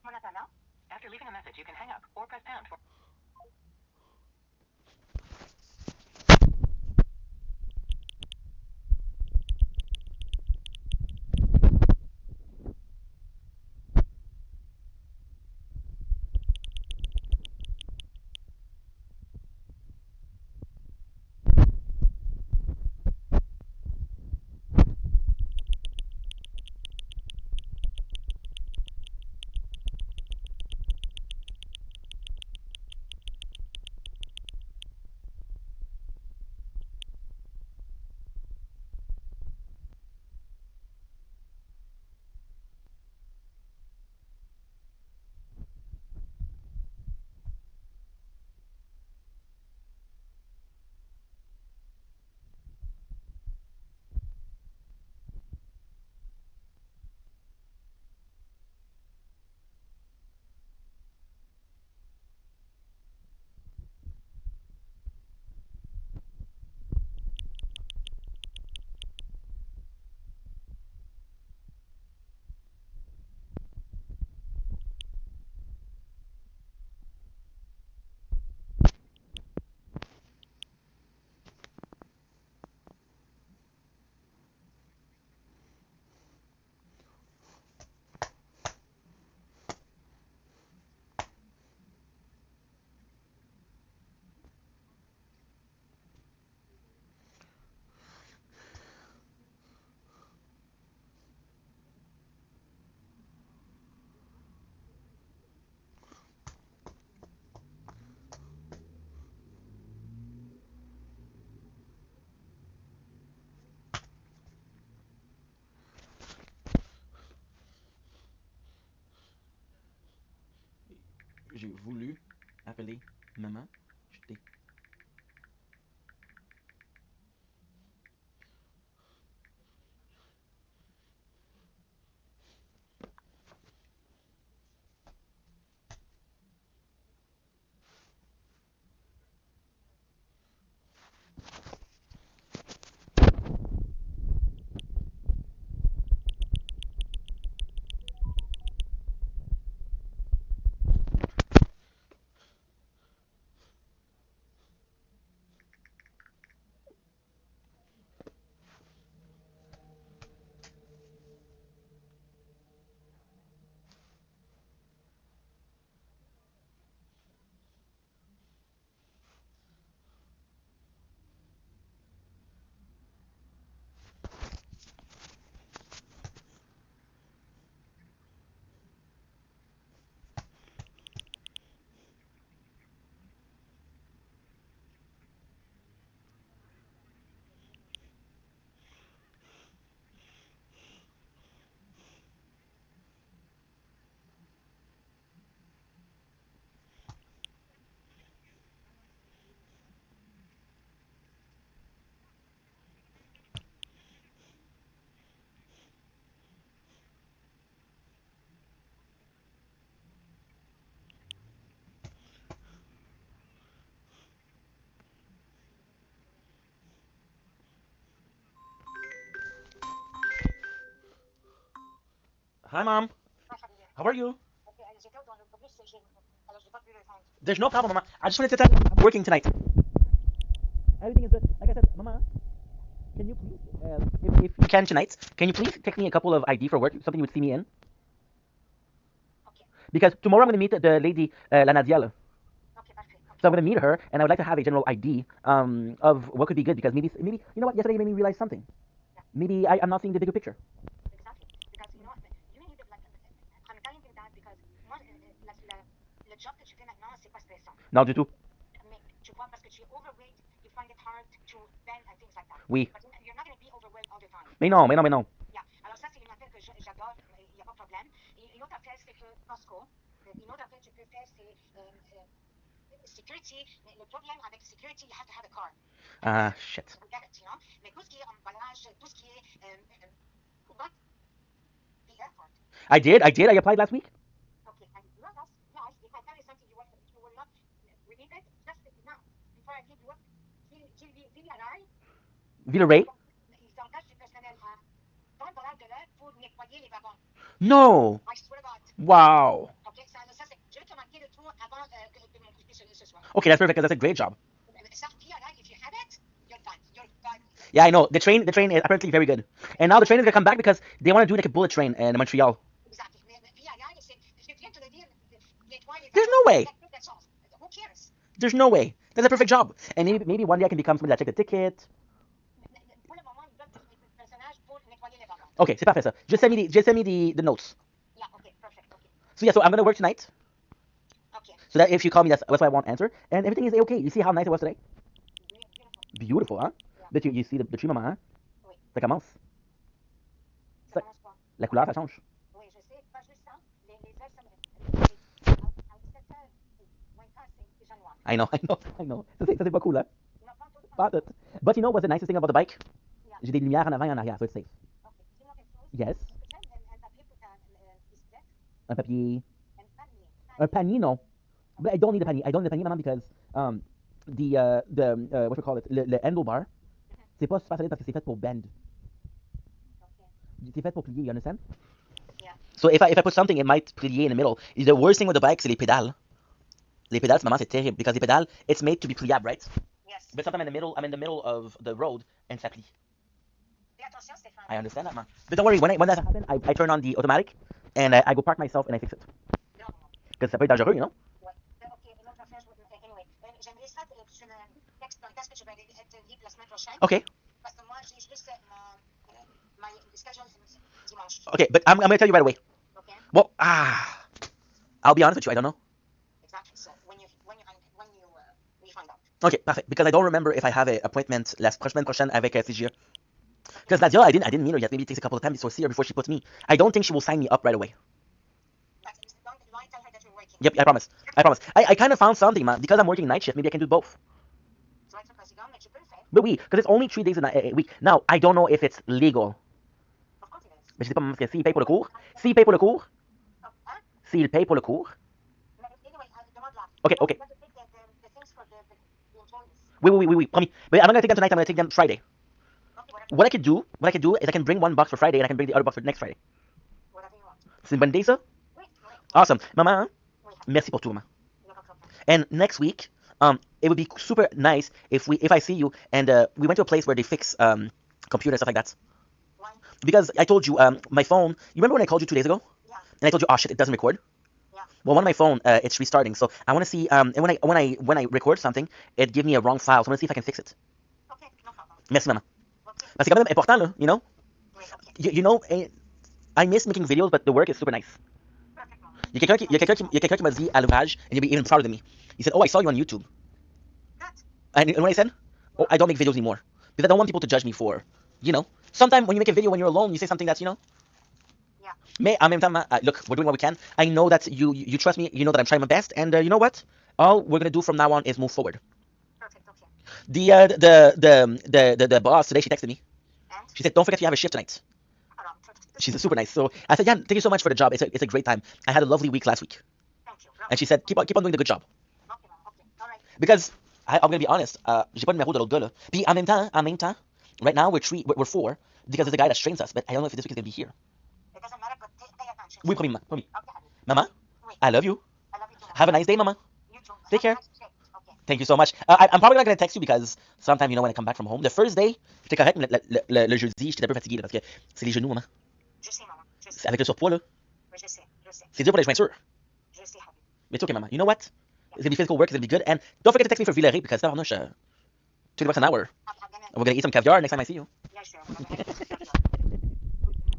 We're not done now. After leaving a message, you can hang up or press pound for. J'ai voulu appeler maman. Je t'ai Hi, Mom. How are you? There's no problem, Mama. I just wanted to tell you I'm working tonight. Everything is good. Like I said, Mama, can you please, if you can tonight, can you please take me a couple of ID for work, something you would see me in? Because tomorrow I'm going to meet the lady, La Nadiela. So I'm going to meet her, and I would like to have a general ID of what could be good. Because maybe you know what? Yesterday you made me realize something. Maybe I'm not seeing the bigger picture. Non du tout. Oui. Mais non, mais non, mais non. Ah, shit. I did. I applied last week. Villeray? No. Wow. Okay, that's perfect because that's a great job. Yeah, I know. The train is apparently very good. And now the train is gonna come back because they want to do like a bullet train in Montreal. There's no way. There's no way. That's a perfect job. And maybe one day I can become somebody that check the ticket. Okay, c'est parfait ça. Just send me the notes. So yeah, so I'm gonna work tonight. So that if you call me, that's why I won't answer. And everything is okay. You see how nice it was today? Beautiful, huh? But you see the tree, maman, hein? Ça commence. Ça- la couleur, ça change. I know, I know, I know. Ça c'est pas cool, hein? Pas tout. But you know what's the nicest thing about the bike? J'ai des lumières en avant et en arrière, so it's safe. Yes. Un papier. Un panier, non. But I don't need a panier. I don't need a panier, maman, because what we call it, le handlebar, c'est pas super solide parce que c'est fait pour bend. C'est fait pour plier, you understand? So if I put something, it might plier in the middle. The worst thing with the bike, c'est les pédales. Les pédales, maman, c'est terrible because les pédales, it's made to be pliable, right? But sometimes I'm in the middle of the road and ça plie. I understand that, man. But don't worry, when that happens, I turn on the automatic and I go park myself and I fix it. Because ça peut être dangereux, you know? Okay. Okay, but I'm gonna tell you right away. Well, I'll be honest with you, I don't know. Okay, perfect. Because I don't remember if I have an appointment la semaine prochaine avec CGE. Because Nadia, I didn't meet her yet. Maybe it takes a couple of times to see her before she puts me. I don't think she will sign me up right away. Yep, I promise. I promise. I kind of found something, man. Because I'm working night shift, maybe I can do both. But oui, because it's only 3 days a week. Now, I don't know if it's legal. Mais je sais pas, parce que s'il paye pour le cours, s'il paye pour le cours, s'il paye pour le cours. Okay, okay. Oui, promis. But I'm not gonna take them tonight. I'm gonna take them Friday. What I could do is I can bring one box for Friday and I can bring the other box for next Friday. C'est une bonne idée, ça? Awesome. Maman, merci pour tout, maman. And next week, it would be super nice if I see you and we went to a place where they fix computers stuff like that. Because I told you my phone. You remember when I called you 2 days ago? And I told you, oh shit, it doesn't record. Well, one of my phone, it's restarting. So I want to see. And when I record something, it gives me a wrong file. So I want to see if I can fix it. Merci, maman. Parce que c'est quand même important, là, you know. You know, I miss making videos, but the work is super nice. Il y a quelqu'un qui m'a dit à l'ouvrage, and you'll be even prouder than me. He said, "Oh, I saw you on YouTube." And when I said, "Oh, I don't make videos anymore," because I don't want people to judge me for, you know. Sometimes when you make a video when you're alone, you say something that's, you know. Mais en même temps, look, we're doing what we can. I know that you trust me. You know that I'm trying my best, and you know what? All we're gonna do from now on is move forward. The boss today, she texted me. She said, "Don't forget you have a shift tonight." She's super nice. So I said, "Yeah, thank you so much for the job. It's a great time. I had a lovely week last week." And she said, "Keep on doing the good job." Because I'm gonna be honest, j'ai pas le numéro de l'autre gars là. Puis en même temps, right now we're 4 because there's a guy that trains us, but I don't know if this week is gonna be here. Oui, promis, maman. Promis. Maman, I love you. Have a nice day, mama. Take care. Thank you so much. I'm probably not going to text you because sometimes, when I come back from home, the first day, j'étais correct, mais le jeudi, j'étais un peu fatigué là, parce que c'est les genoux, maman. C'est avec le surpoids, là. C'est dur pour les jointures. Mais it's okay, mama. You know what? It's going to be physical work. It's going to be good. And don't forget to text me for Villeray because tabarnouche, $20 an hour. We're going to eat some caviar next time I see you.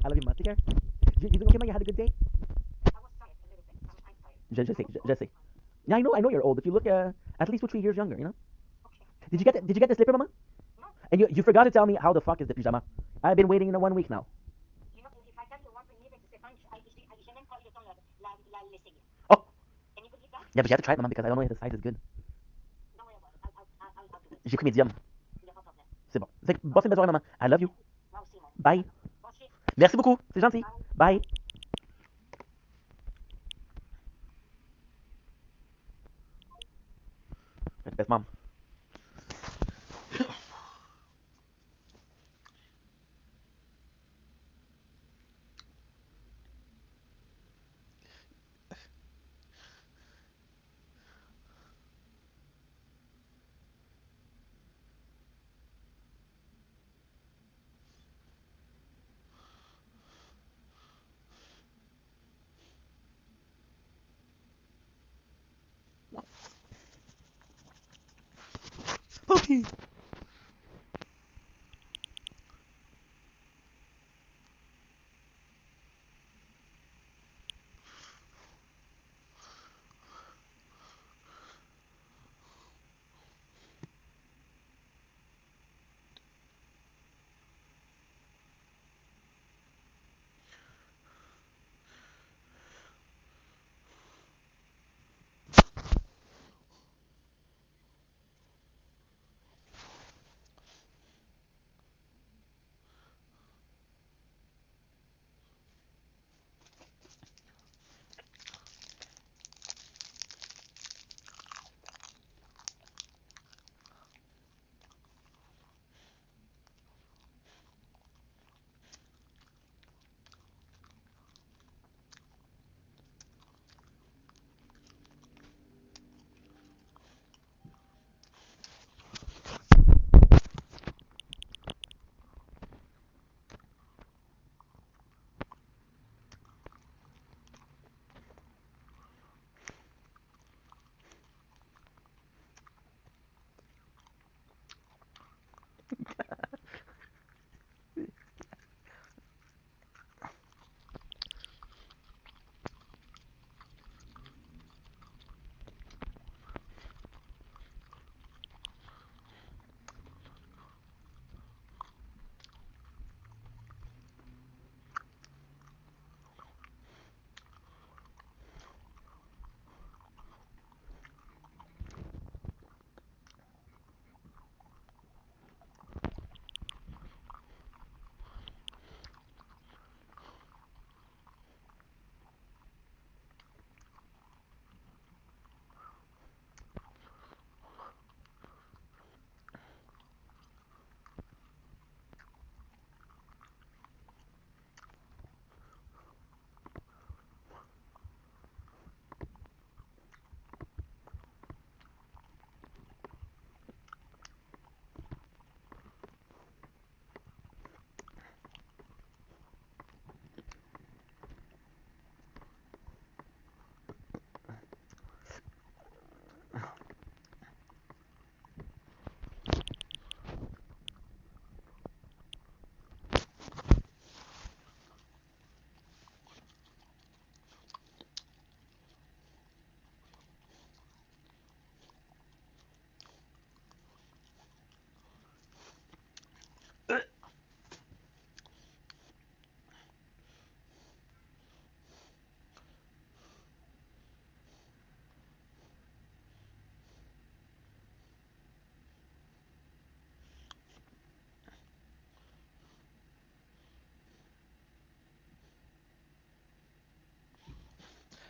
I love you, mama. Take care. You doing okay, ma? You had a good day? Je sais. Yeah, I know you're old, but you look at least 2 3 years younger, you know? Did you get the slipper, mama? And you forgot to tell me how the fuck is the pyjama. I've been waiting 1 week now. Oh, yeah, but you have to try it, mama, because I don't know if the size is good. J'ai pris medium. C'est bon. Fait que, bosse une belle soirée, maman. I love you. Bye. Merci beaucoup. C'est gentil. Bye. Best mom. Okay.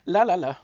La la la.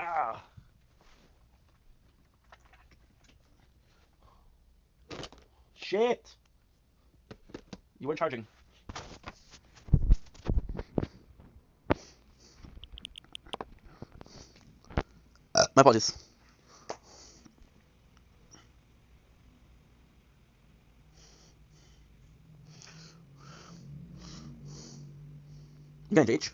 Ah, shit! You weren't charging. My apologies. You can engage.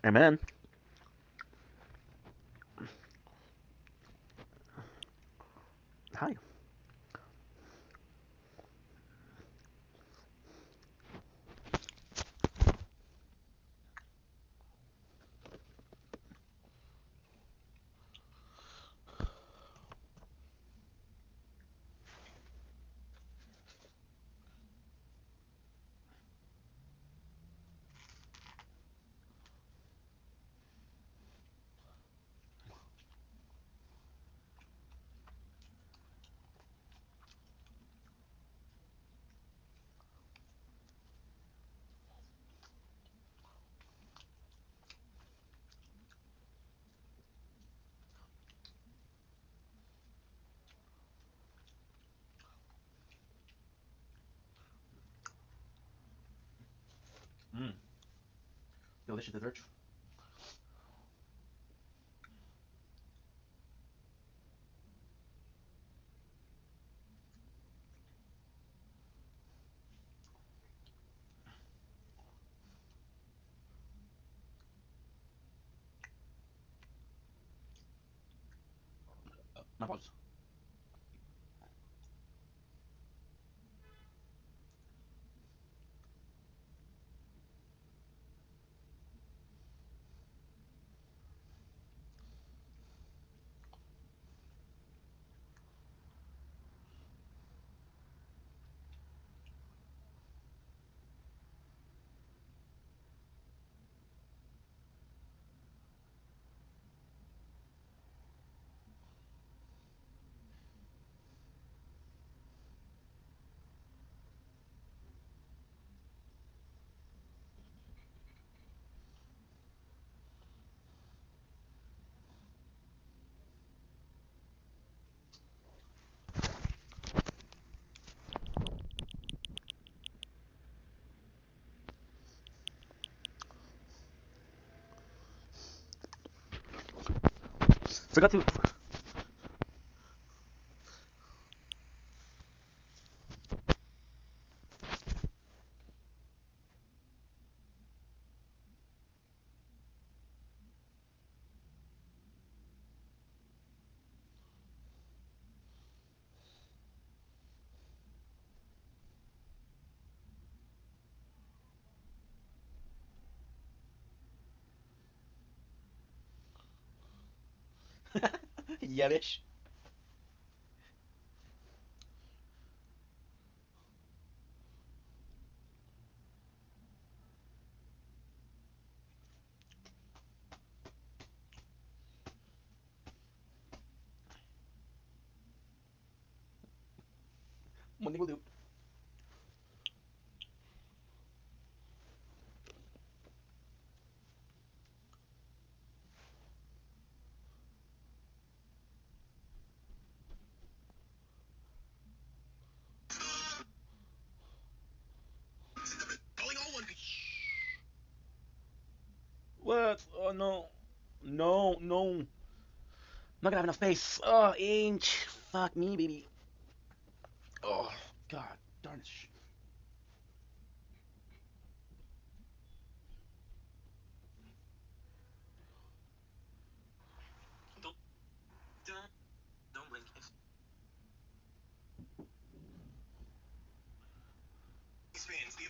Amen. Hi. Mm. Delicious dessert. My apologies. Forgot to. Yeah, bitch. One thing will do. What? Oh no. No, no. I'm not gonna have enough space. Oh, inch. Fuck me, baby. Oh, god darn it. Don't blink. Expands the.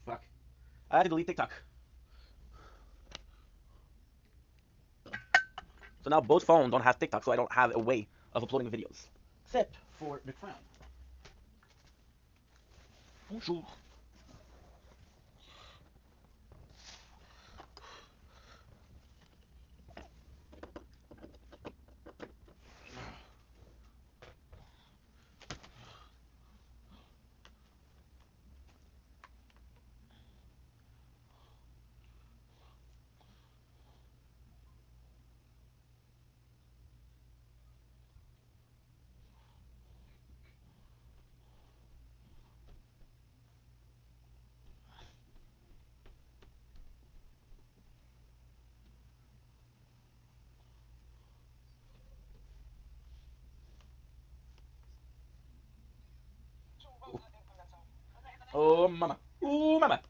Fuck. I had to delete TikTok. So now both phones don't have TikTok, so I don't have a way of uploading videos. Except for the crown. Bonjour. Oh, mama. Oh, mama.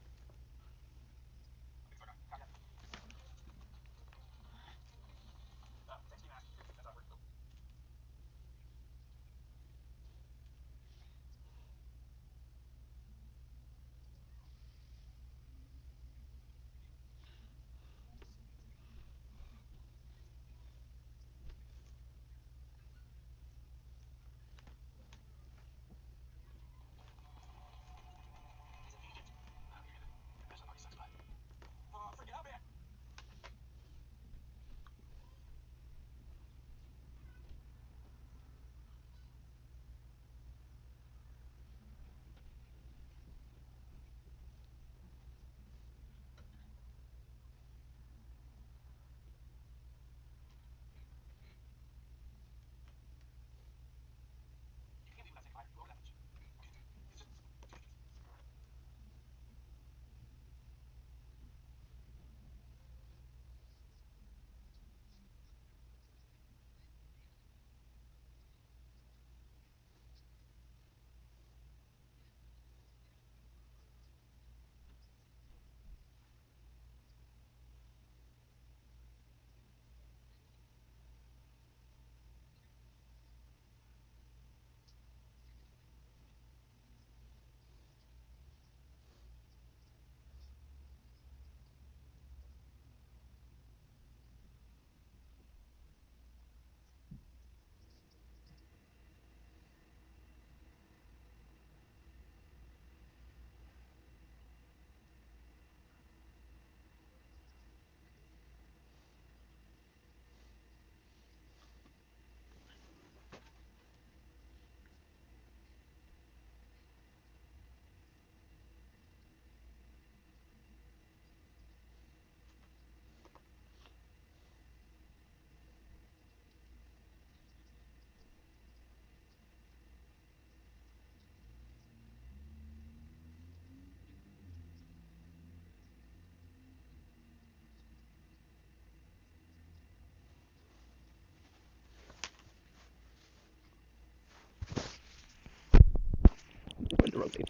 Going to rotate.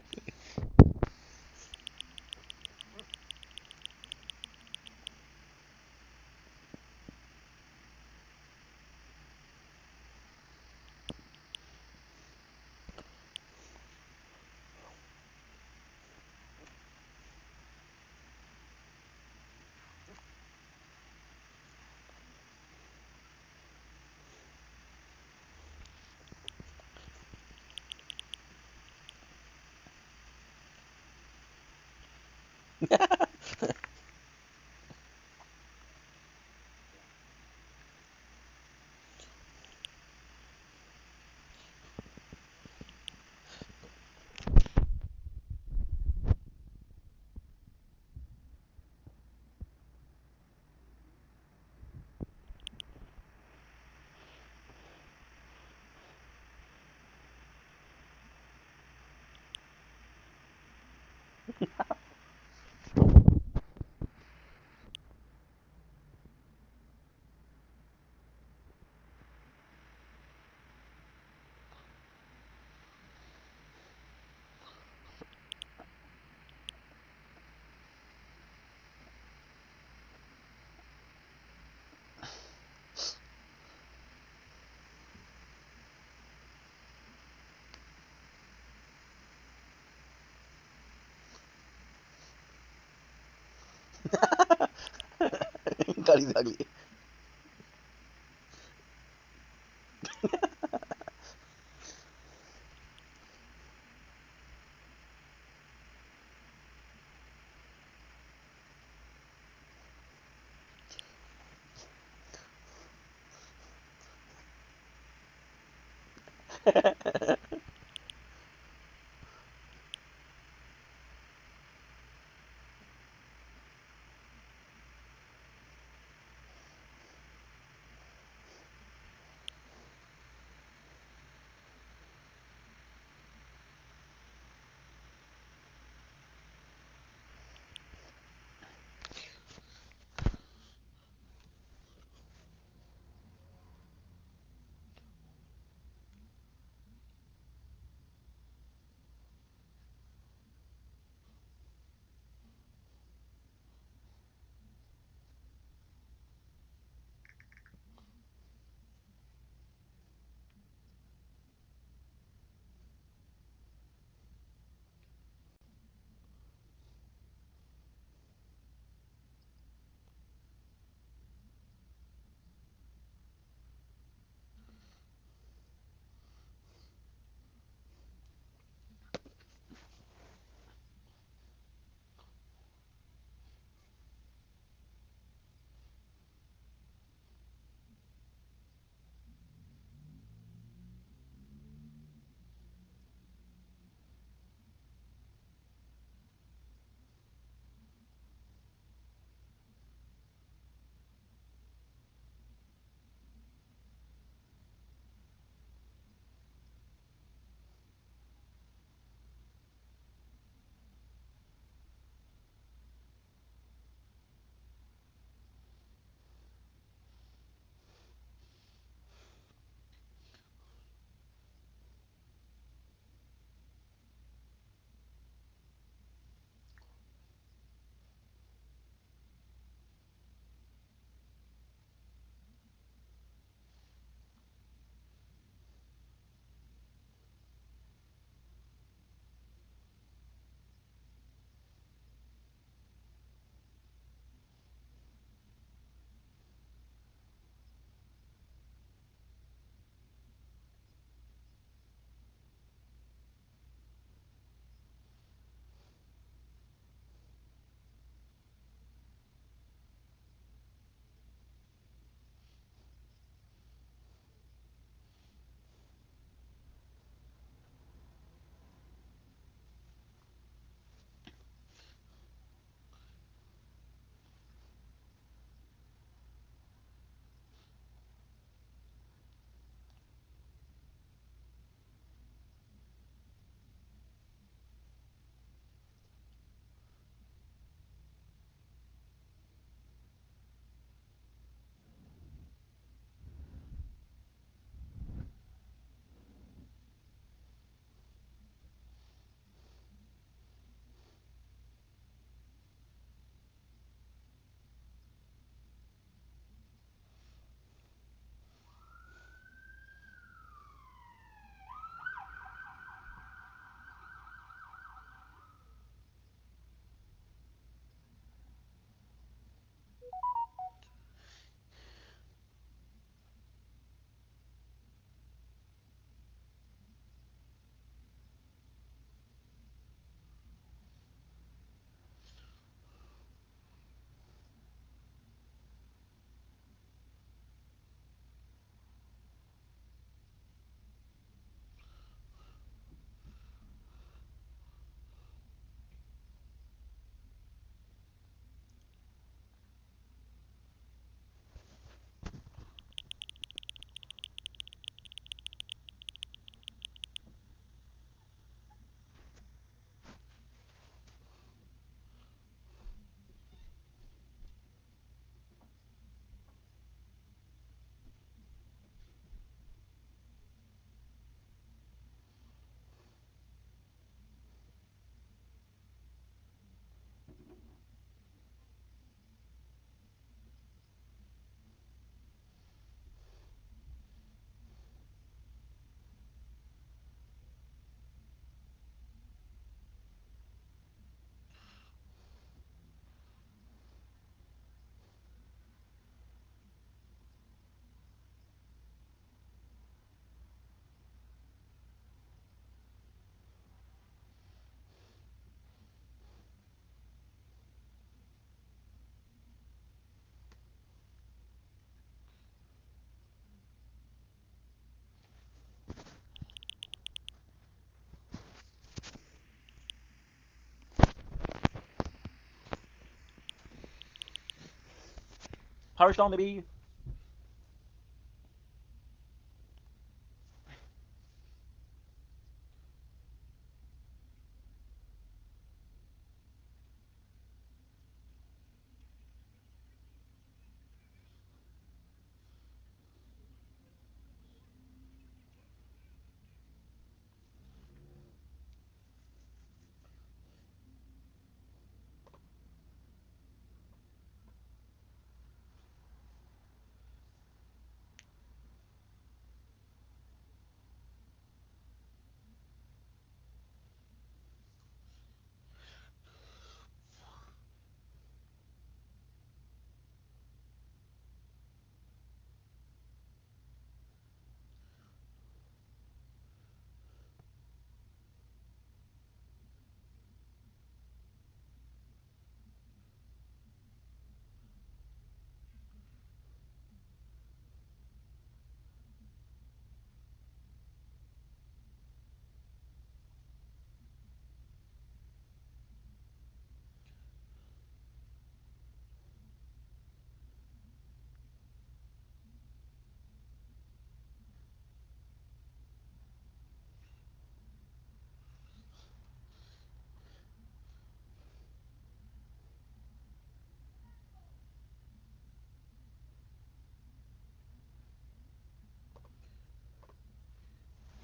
God, he's ugly. Power Stone, maybe.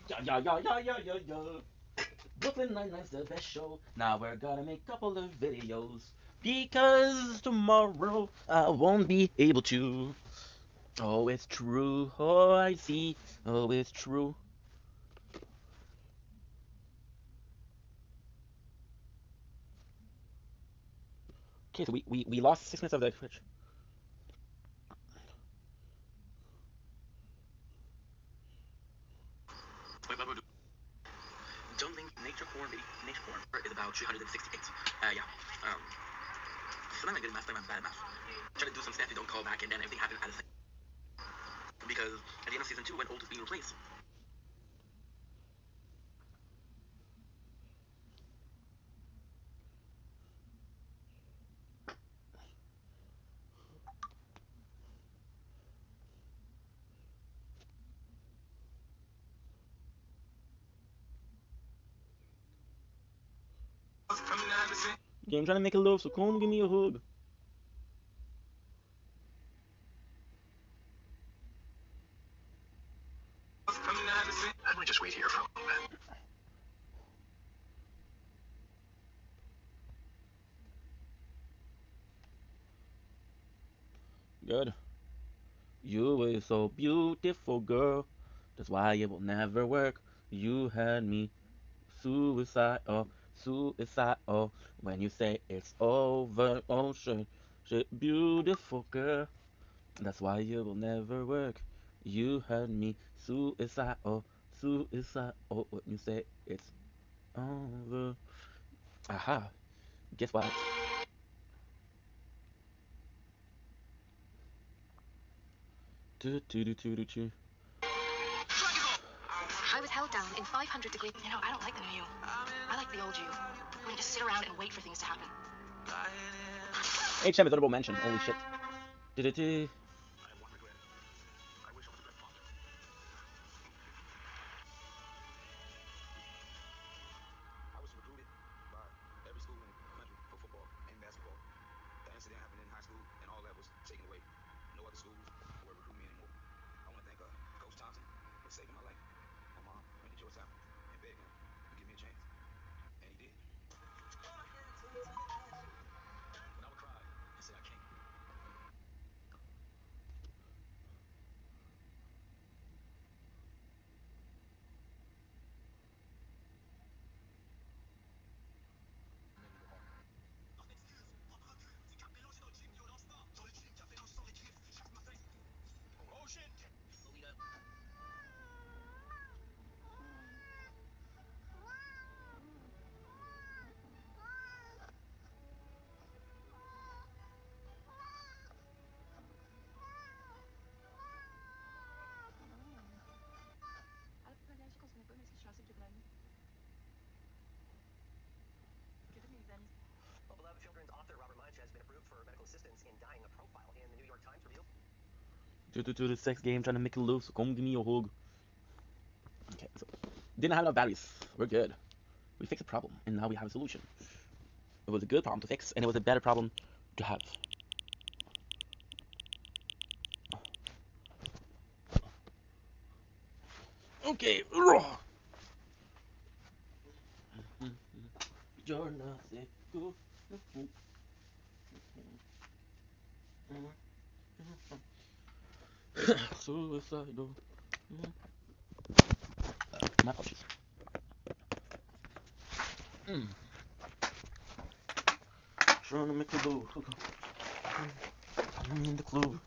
Yeah, yeah, yeah, yeah, yeah, yeah, yeah. Brooklyn Nine-Nine's the best show. Now we're gonna make a couple of videos. Because tomorrow I won't be able to. Oh, it's true. Oh, I see. Oh, it's true. Okay, so we lost 6 minutes of the Twitch. Wait, what we're doing? Don't think nature porn is about 368. Yeah. So I'm not good at math, but I'm bad at math. Try to do some stats you don't call back, and then everything happened at the same. Because at the end of season 2, when old is being replaced. Yeah, I'm trying to make a love, so come give me a hug. I might just wait here for a moment. Good. You were so beautiful, girl. That's why it will never work. You had me suicidal, suicidal. When you say it's over, oh shit, beautiful girl. That's why it will never work. You had me suicidal, suicidal. When you say it's over. Aha. Guess what? Do do do do do do. I was held down in 500 degrees. You know, I don't like the new you. I like the old you. When you just sit around and wait for things to happen. HM is honorable mention. Holy shit. Do do do. I have one regret. I wish I was a better father. I was recruited by every school in the country for football and basketball. The incident happened in high school, and all that was taken away. No other schools were recruiting me anymore. I want to thank Coach Thompson for saving my life. My mom went to Georgetown and begged him to give me a chance, and he did. When I would cry and say I can't, he made me go home. Oh shit! Ale pokazali się kosmyku, mais est chassé de graines. Qu'est-ce que tu Well, beloved children's author Robert Munch has been approved for medical assistance in dyeing a profile in the New York Times reveals. To the sex game, trying to make it loose. Come give me a hug. Okay, so didn't have enough batteries. We're good. We fixed a problem, and now we have a solution. It was a good problem to fix, and it was a better problem to have. Okay. You're not sick. Suicidal. My apologies. Trying to make a move. I'm in the club.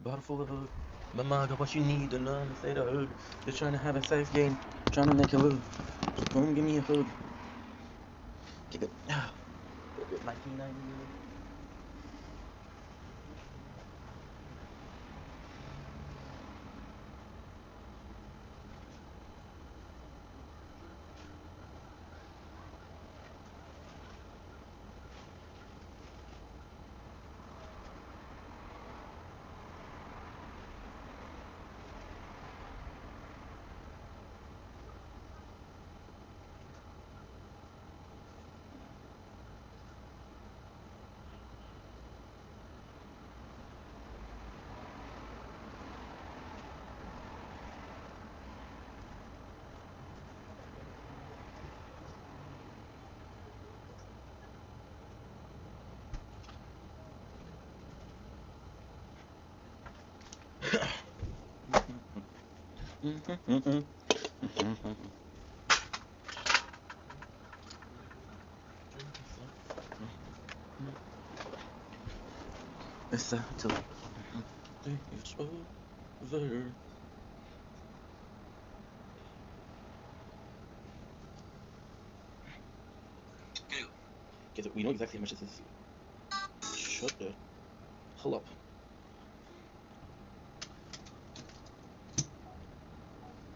Bottle full of hood. Mama got what you need to know to say to her. Just trying to have a sex game. Trying to make it look. So come give me a hug. Okay, good. Good. 1990. It's till it's over. Because we know exactly how much this is. Shut the hell up.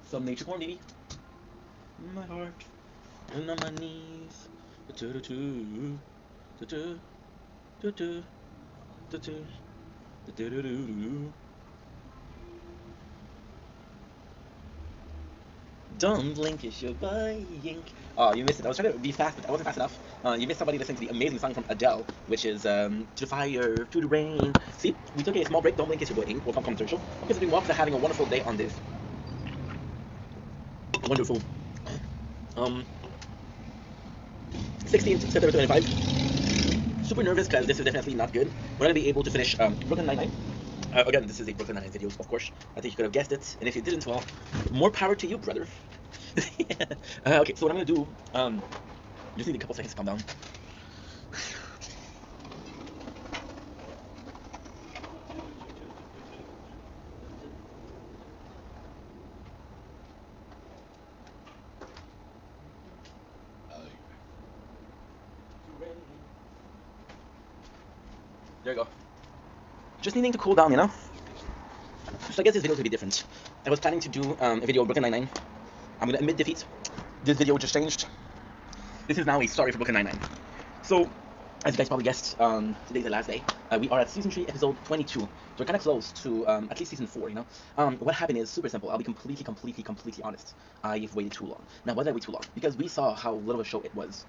Some nature corn, baby. My heart and on my knees. Don't blink, it's your buying. Oh, you missed it. I was trying to be fast, but I wasn't fast enough. You missed somebody listening to the amazing song from Adele, which is To the Fire, to the Rain. See, we took a small break. Don't blink, it's your buying. We'll come commercial. Okay, so doing well. They're having a wonderful day on this. Wonderful. 16th September 25. Super nervous because this is definitely not good. We're gonna be able to finish Brooklyn Nine-Nine. Again, this is a Brooklyn Nine-Nine video, of course. I think you could have guessed it, and if you didn't, well, more power to you, brother. Okay, so what I'm gonna do, just need a couple seconds to calm down. There you go. Just needing to cool down, you know? So I guess this video is gonna be different. I was planning to do a video of Brooklyn Nine-Nine. I'm gonna admit defeat. This video just changed. This is now a story for Brooklyn Nine-Nine. So, as you guys probably guessed, today's the last day. We are at season 3, episode 22. So we're kind of close to at least season 4, you know? What happened is super simple. I'll be completely honest. I've waited too long. Now, why did I wait too long? Because we saw how little of a show it was.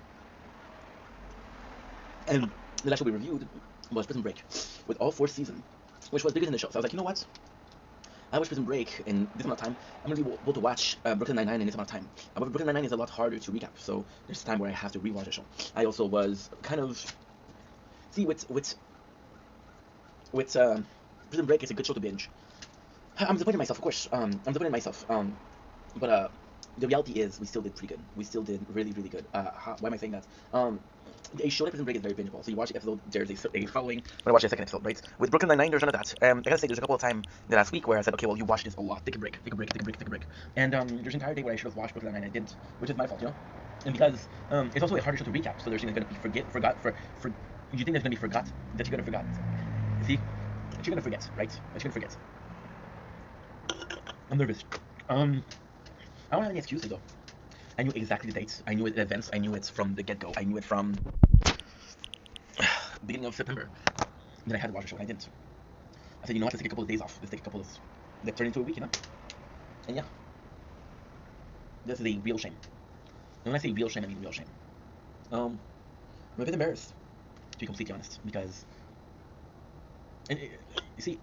And the last show we reviewed was Prison Break, with all 4 seasons, which was bigger than the show. So I was like, you know what? I watched Prison Break in this amount of time. I'm gonna be able to watch Brooklyn Nine-Nine in this amount of time. However, Brooklyn Nine-Nine is a lot harder to recap, so there's a time where I have to rewatch the show. I also was kind of see with Prison Break. It's a good show to binge. I'm disappointed in myself, of course. I'm disappointed in myself. But the reality is we still did pretty good. We still did really good. Why am I saying that? A show like Prison Break is very bingeable. So you watch the episode, there's a following. I'm gonna watch the second episode, right? With Brooklyn Nine-Nine, there's none of that. I gotta say, there's a couple of times the last week where I said, okay, well, you watched this a lot. Take a break. And there's an entire day where I should have watched Brooklyn Nine-Nine, I didn't, which is my fault, you know. And because it's also a harder show to recap, so there's things that's gonna be forgot. You think there's gonna be forgot that you're gonna forget. See, that you're gonna forget, right? That you're gonna forget. I'm nervous. I don't have any excuses though. I knew exactly the dates. I knew it in advance. I knew it from the get-go. I knew it from beginning of September. Then I had to watch the show and I didn't. I said, you know what, let's take a couple of days off. Let's take a couple of that turned into a week, And yeah, this is a real shame. And when I say real shame, I mean real shame. I'm a bit embarrassed, to be completely honest, because you see,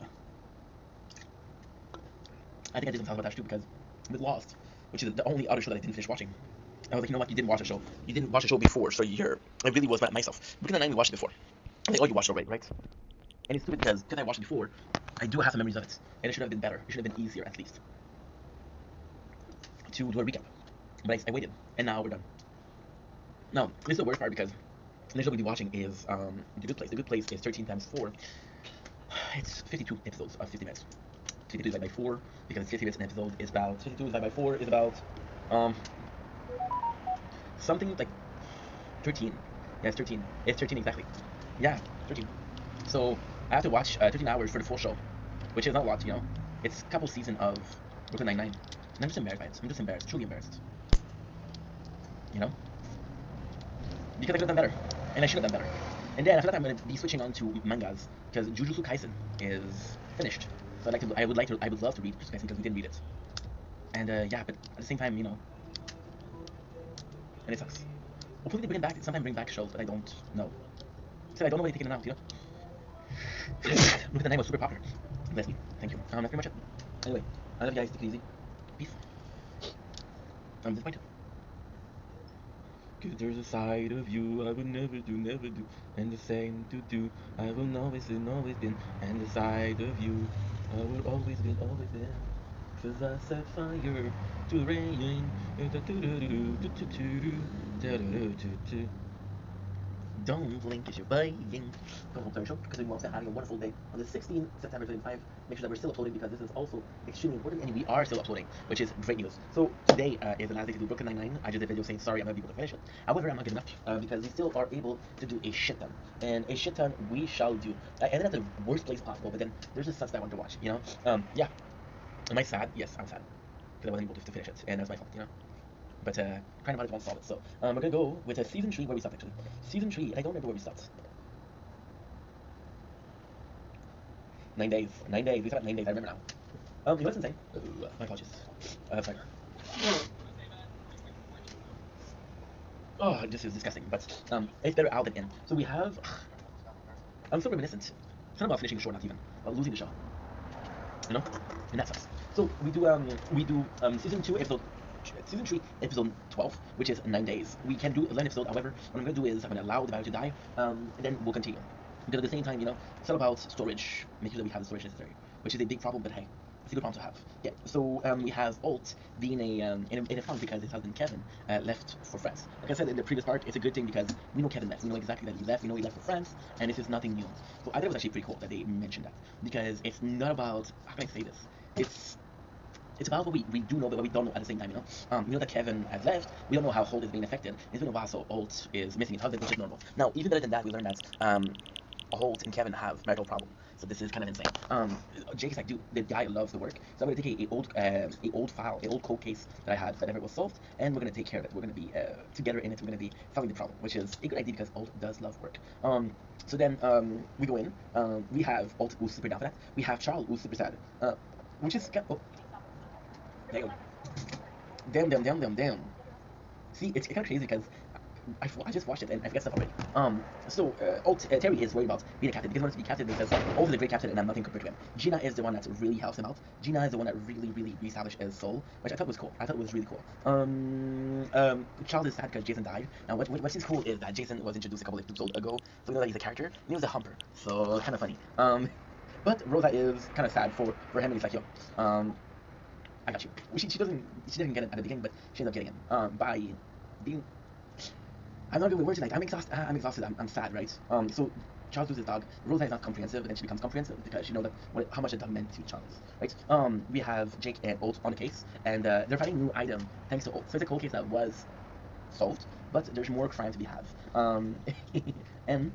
I think I did some talk about that too because with Lost, which is the only other show that I didn't finish watching. I was like, you know what? You didn't watch the show. You didn't watch the show before, so you're. I really was mad at myself. Brooklyn Nine-Nine, we watched it before. I think, oh, you watched it already, right? And it's stupid because I watched it before, I do have some memories of it, and it should have been better. It should have been easier, at least, to do a recap. But I waited, and now we're done. Now, this is the worst part because the show we'll be watching is The Good Place. The Good Place is 13 times 4. It's 52 episodes of 50 minutes. 52 divided by 4, because it's 50 minutes an episode, is about 52 divided by 4 is about something like 13. Yeah, it's 13. It's 13 exactly. Yeah, 13. So I have to watch 13 hours for the full show, which is not a lot, It's a couple seasons of Brooklyn Nine-Nine. And I'm just embarrassed by it. I'm just embarrassed, truly embarrassed. Because I could have done better, and I should have done better. And then after that, I'm going to be switching on to mangas because Jujutsu Kaisen is finished. So I would love to read Jujutsu Kaisen because we didn't read it. And yeah, but at the same time, and it sucks. Hopefully they sometimes bring back shows that I don't know. So I don't know why they're taking it out, Look at the name was super popular. Bless me. Thank you. That's pretty much it. Anyway, I love you guys. Take it easy. Peace. I'm disappointed. Cause there's a side of you I would never do, and the same to do I will always been, and the side of you I will always been. Cause I set fire to the rain. Don't blink as you're buying. Come home, show because we want to having a wonderful day on the 16th September 25. Make sure that we're still uploading because this is also extremely important and we are still uploading, which is great news. So today is the last day to do Brooklyn Nine-Nine. I just did a video saying sorry I'm not able to finish it. However, I'm not good enough because we still are able to do a shit ton, and a shit ton we shall do. I ended at the worst place possible, but then there's just stuff that I want to watch. Yeah. Am I sad? Yes, I'm sad because I wasn't able to finish it, and that's my fault. But kind of about it won't solve it. So we're gonna go with season 3 where we stopped actually. Season 3, and I don't remember where we stopped. 9 days. 9 days. We stopped at 9 days. I remember now. You know what's insane? My apologies. Sorry. Oh, this is disgusting. But it's better out than in. So we have. I'm so reminiscent. It's not about finishing the show, not even about losing the show. And that sucks. So we do season 2 episode. Season 3, episode 12, which is 9 days. We can do 11 episodes, however, what I'm going to do is I'm going to allow the battery to die, and then we'll continue. Because at the same time, it's all about storage, make sure that we have the storage necessary, which is a big problem, but hey, it's a good problem to have. Yeah, so we have Alt being in a fun because his husband Kevin left for France. Like I said in the previous part, it's a good thing because we know Kevin left. We know exactly that he left. We know he left for France, and this is nothing new. So I thought it was actually pretty cool that they mentioned that because it's not about, how can I say this? It's about what we do know, but what we don't know at the same time, We know that Kevin has left. We don't know how Holt is being affected. It's been a while, so Holt is missing his husband, which is normal. Now, even better than that, we learned that Holt and Kevin have marital problem. So this is kind of insane. Jake's like, dude, the guy loves the work. So I'm gonna take a old file, a old cold case that I had that never was solved, and we're gonna take care of it. We're gonna be together in it. We're gonna be solving the problem, which is a good idea because Holt does love work. So then we go in. We have Holt who's super down for that. We have Charles who's super sad. Which is damn. See, it's kind of crazy because I just watched it and I forget stuff already. Terry is worried about being a captain because he wants to be captain because Ulf is a great captain and I'm nothing compared to him. Gina is the one that really helps him out. Gina is the one that really reestablished his soul, which I thought was cool. I thought it was really cool. Charles is sad because Jason died. Now, what is cool is that Jason was introduced a couple of episodes ago, so we know that he's a character. And he was a humper, so kind of funny. But Rosa is kind of sad for him, and he's like, yo, I got you. She didn't get it at the beginning, but she ended up getting it by being. I'm not good with words tonight. I'm exhausted. I'm sad, right? So Charles loses his dog. Rosa is not comprehensive, and then she becomes comprehensive because she knows that how much the dog meant to Charles, right? We have Jake and Holt on the case, and they're finding a new item thanks to Holt. So it's a cold case that was solved, but there's more crime to be had. And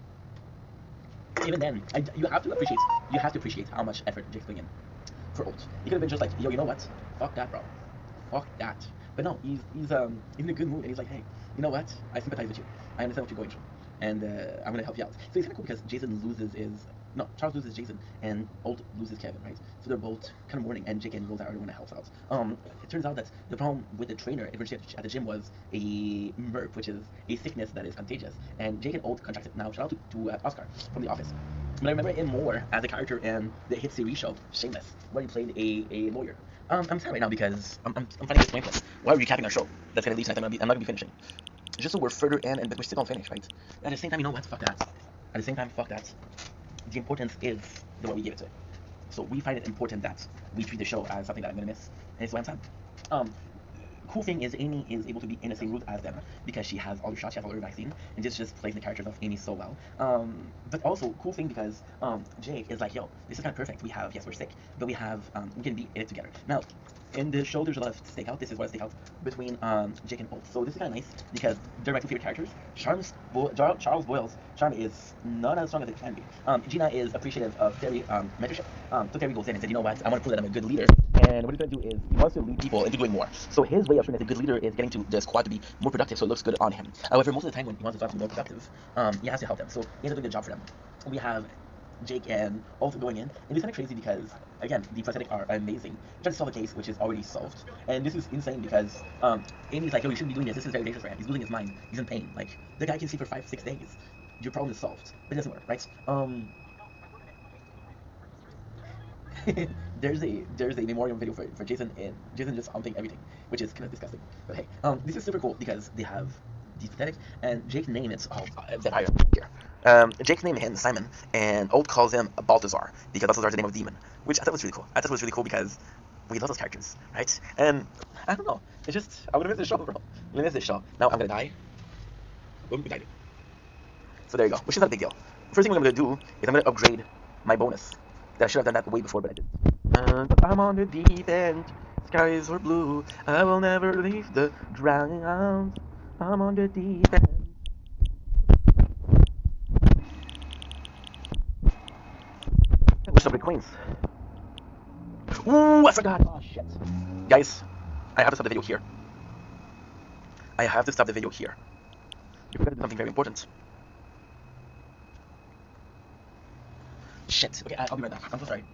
even then, you have to appreciate how much effort Jake's putting in for Holt. He could have been just like, yo, you know what? Fuck that, bro. Fuck that. But no, he's in a good mood, and he's like, hey, you know what? I sympathize with you. I understand what you're going through, and I'm gonna help you out. So it's kind of cool because Jason loses his no, Charles loses Jason, and Bolt loses Kevin, right? So they're both kind of mourning, and Jake and Rose are the one that helps out. It turns out that the problem with the trainer at the gym was a MERP, which is a sickness that is contagious, and Jake and Old contracted. Now, shout out to Oscar from The Office. But I remember him more as a character in the hit series show Shameless, where he played a lawyer. I'm sad right now because I'm finding this pointless. Why are we recapping our show? That's gonna lead tonight. I'm not gonna be finishing. Just so we're further in, and but we're still not finished, right? At the same time, you know what? Fuck that. At the same time, fuck that. The importance is the way we give it to it. So we find it important that we treat the show as something that I'm gonna miss, and it's why I'm sad. Um, cool thing is Amy is able to be in the same route as them because she has all her shots, she has all her vaccine, and this just plays the characters of Amy so well. But also cool thing because Jake is like, yo, this is kind of perfect. We have, yes, we're sick, but we can be in it together. Now, in the show, there's a lot of stakeout. This is what a stakeout between Jake and Bolt. So this is kind of nice because they're my two favorite characters. Charles Boyle's charm is not as strong as it can be. Gina is appreciative of Terry mentorship. So Terry goes in and said, you know what, I want to prove that I'm a good leader. And what he's going to do is he wants to lead people into doing more. So his way of showing that a good leader is getting to the squad to be more productive, so it looks good on him. However, most of the time when he wants the squad to be more productive, he has to help them. So he has to do a good job for them. We have Jake and Ulf going in, and it's kind of crazy because again the prosthetic are amazing. We're trying to solve a case which is already solved, and this is insane because Amy's like, yo, you shouldn't be doing this. This is very dangerous for him. He's losing his mind. He's in pain. Like the guy can see for 5-6 days. Your problem is solved, but it doesn't work, right? there's a memorial video for Jason, and Jason just humping everything, which is kind of disgusting. But hey, this is super cool because they have these pathetic, and Jake's name is Vampire here. Jake's name him Simon, and Old calls him Balthazar because Balthazar is the name of a demon, which I thought was really cool. I thought it was really cool because we love those characters, right? And I don't know, it's just I'm gonna miss this show, bro. I'm gonna miss this show. Now I'm gonna die. Boom, we died. So there you go, which is not a big deal. First thing I'm gonna do is I'm gonna upgrade my bonus. That I should have done that way before, but I didn't. But I'm on the deep end. Skies are blue. I will never leave the ground. I'm on the deep end. What's up with Queens? Ooh, I forgot. Oh shit. Guys, I have to stop the video here. I have to stop the video here. You forgot to do something very important. Shit. Okay, I'll be right back. I'm so sorry.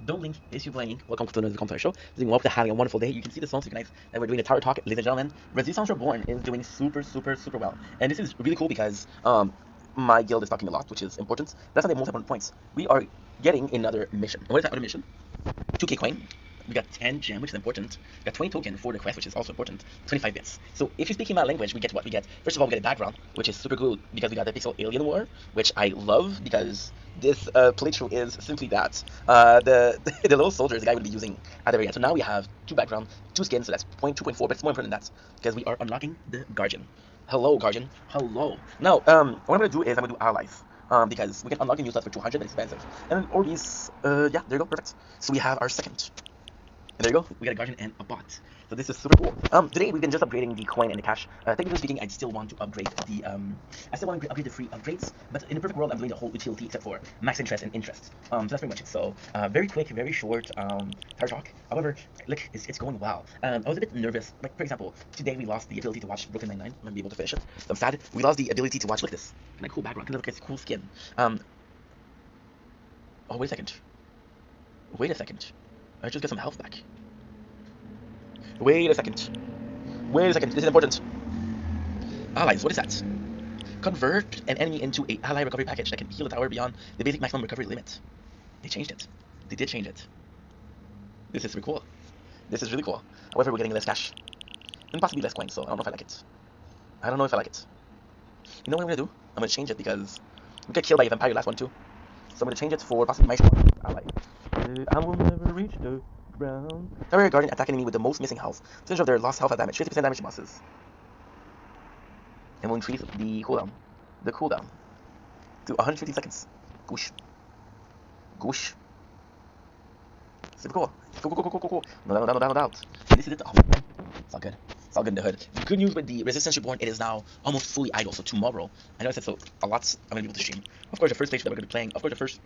Don't blink, is you playing. Welcome to another commentary show. Doing well to having a wonderful day. You can see the songs tonight that we're doing a tower talk, ladies and gentlemen. Resistance Reborn is doing super well. And this is really cool because my guild is talking a lot, which is important. That's not the most important points. We are getting another mission. And what is that other mission? 2k coin. We got 10 gem, which is important. We got 20 token for the quest, which is also important. 25 bits. So if you're speaking my language, we get what we get. First of all, we get a background, which is super cool because we got the Pixel Alien War, which I love because this playthrough is simply that. The the little soldier is the guy we'll be using at the very end. So now we have 2 background, 2 skins, so that's 2.4, but it's more important than that because we are unlocking the Guardian. Hello, Guardian. Hello. Now, what I'm gonna do is I'm gonna do allies. Because we can unlock the new stuff for 200, but it's expensive. And then Orbeez, yeah, there you go, perfect. So we have our second. And there you go, we got a Guardian and a bot. So this is super cool. Today we've been just upgrading the coin and the cash. Technically speaking, I still want to upgrade the free upgrades, but in the perfect world, I'm doing the whole utility except for max interest and interest. So that's pretty much it. So very quick, very short tower talk. However, look, it's going well. I was a bit nervous. Like for example, today we lost the ability to watch Brooklyn Nine-Nine. I'm gonna be able to finish it. So I'm sad. We lost the ability to watch. Look at this, kind of cool background, kind of like a cool skin. Oh wait a second. Wait a second. I just got some health back. Wait a second. Wait a second. This is important. Allies, what is that? Convert an enemy into a ally recovery package that can heal the tower beyond the basic maximum recovery limit. They changed it. They did change it. This is really cool. This is really cool. However, we're getting less cash. And possibly less coins, so I don't know if I like it. I don't know if I like it. You know what I'm gonna do? I'm gonna change it because we got killed by a vampire last one too. So I'm gonna change it for possibly my strongest ally. I will never reach the ground. Tower Guardian attack enemy with the most missing health. Percentage of their lost health at damage. 50% damage to bosses. And we'll increase the cooldown. The cooldown to 150 seconds. Goosh. Goosh. Super cool. Cool. No doubt. And this is it. Oh, it's all good. It's all good in the hood. Good news with the Resistance Reborn, it is now almost fully idle. So tomorrow, I know I said so a lot, I'm going to be able to stream. Of course, the first page that we're going to be playing, of course, the first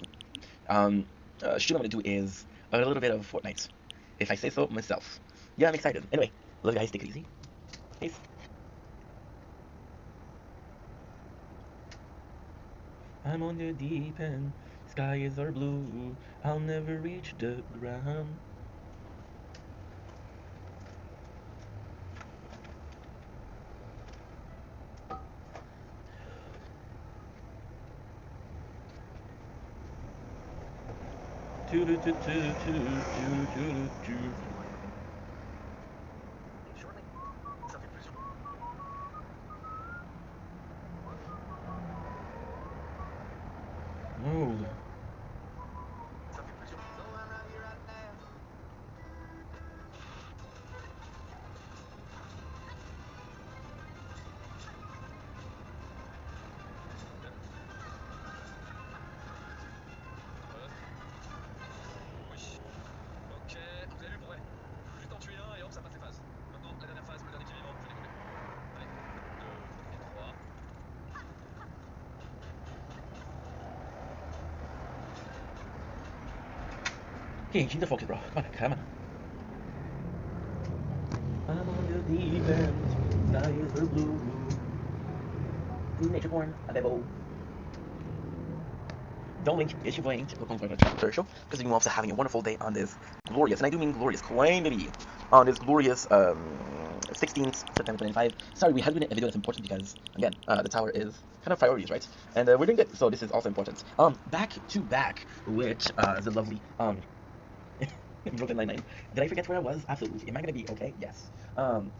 stream I'm going to do is a little bit of Fortnite. If I say so myself. Yeah, I'm excited. Anyway, love you guys. Take it easy. Peace. I'm on the deep end, skies are blue, I'll never reach the ground. Shortly, something for Oh. something for Oui. Ok, vous avez vu pour vrai. Juste en tuer un et hop, ça passe les phases. Maintenant, la dernière phase, le dernier qui est vivant, faut décoller. Allez, 2 et 3. Okay, keep the focus, bro. Come on. I'm on the deep end, skies are blue. Nature born, a bebo. Don't blink, it's your blink. Welcome to my chapter show, because you also having a wonderful day on this glorious, and I do mean glorious, claim to be, on this glorious 16th September 25. Sorry, we had a video that's important because, again, the tower is kind of priorities, right? And we're doing good, so this is also important. Back to back with the lovely Brooklyn Nine-Nine. Did I forget where I was? Absolutely. Am I gonna be okay? Yes.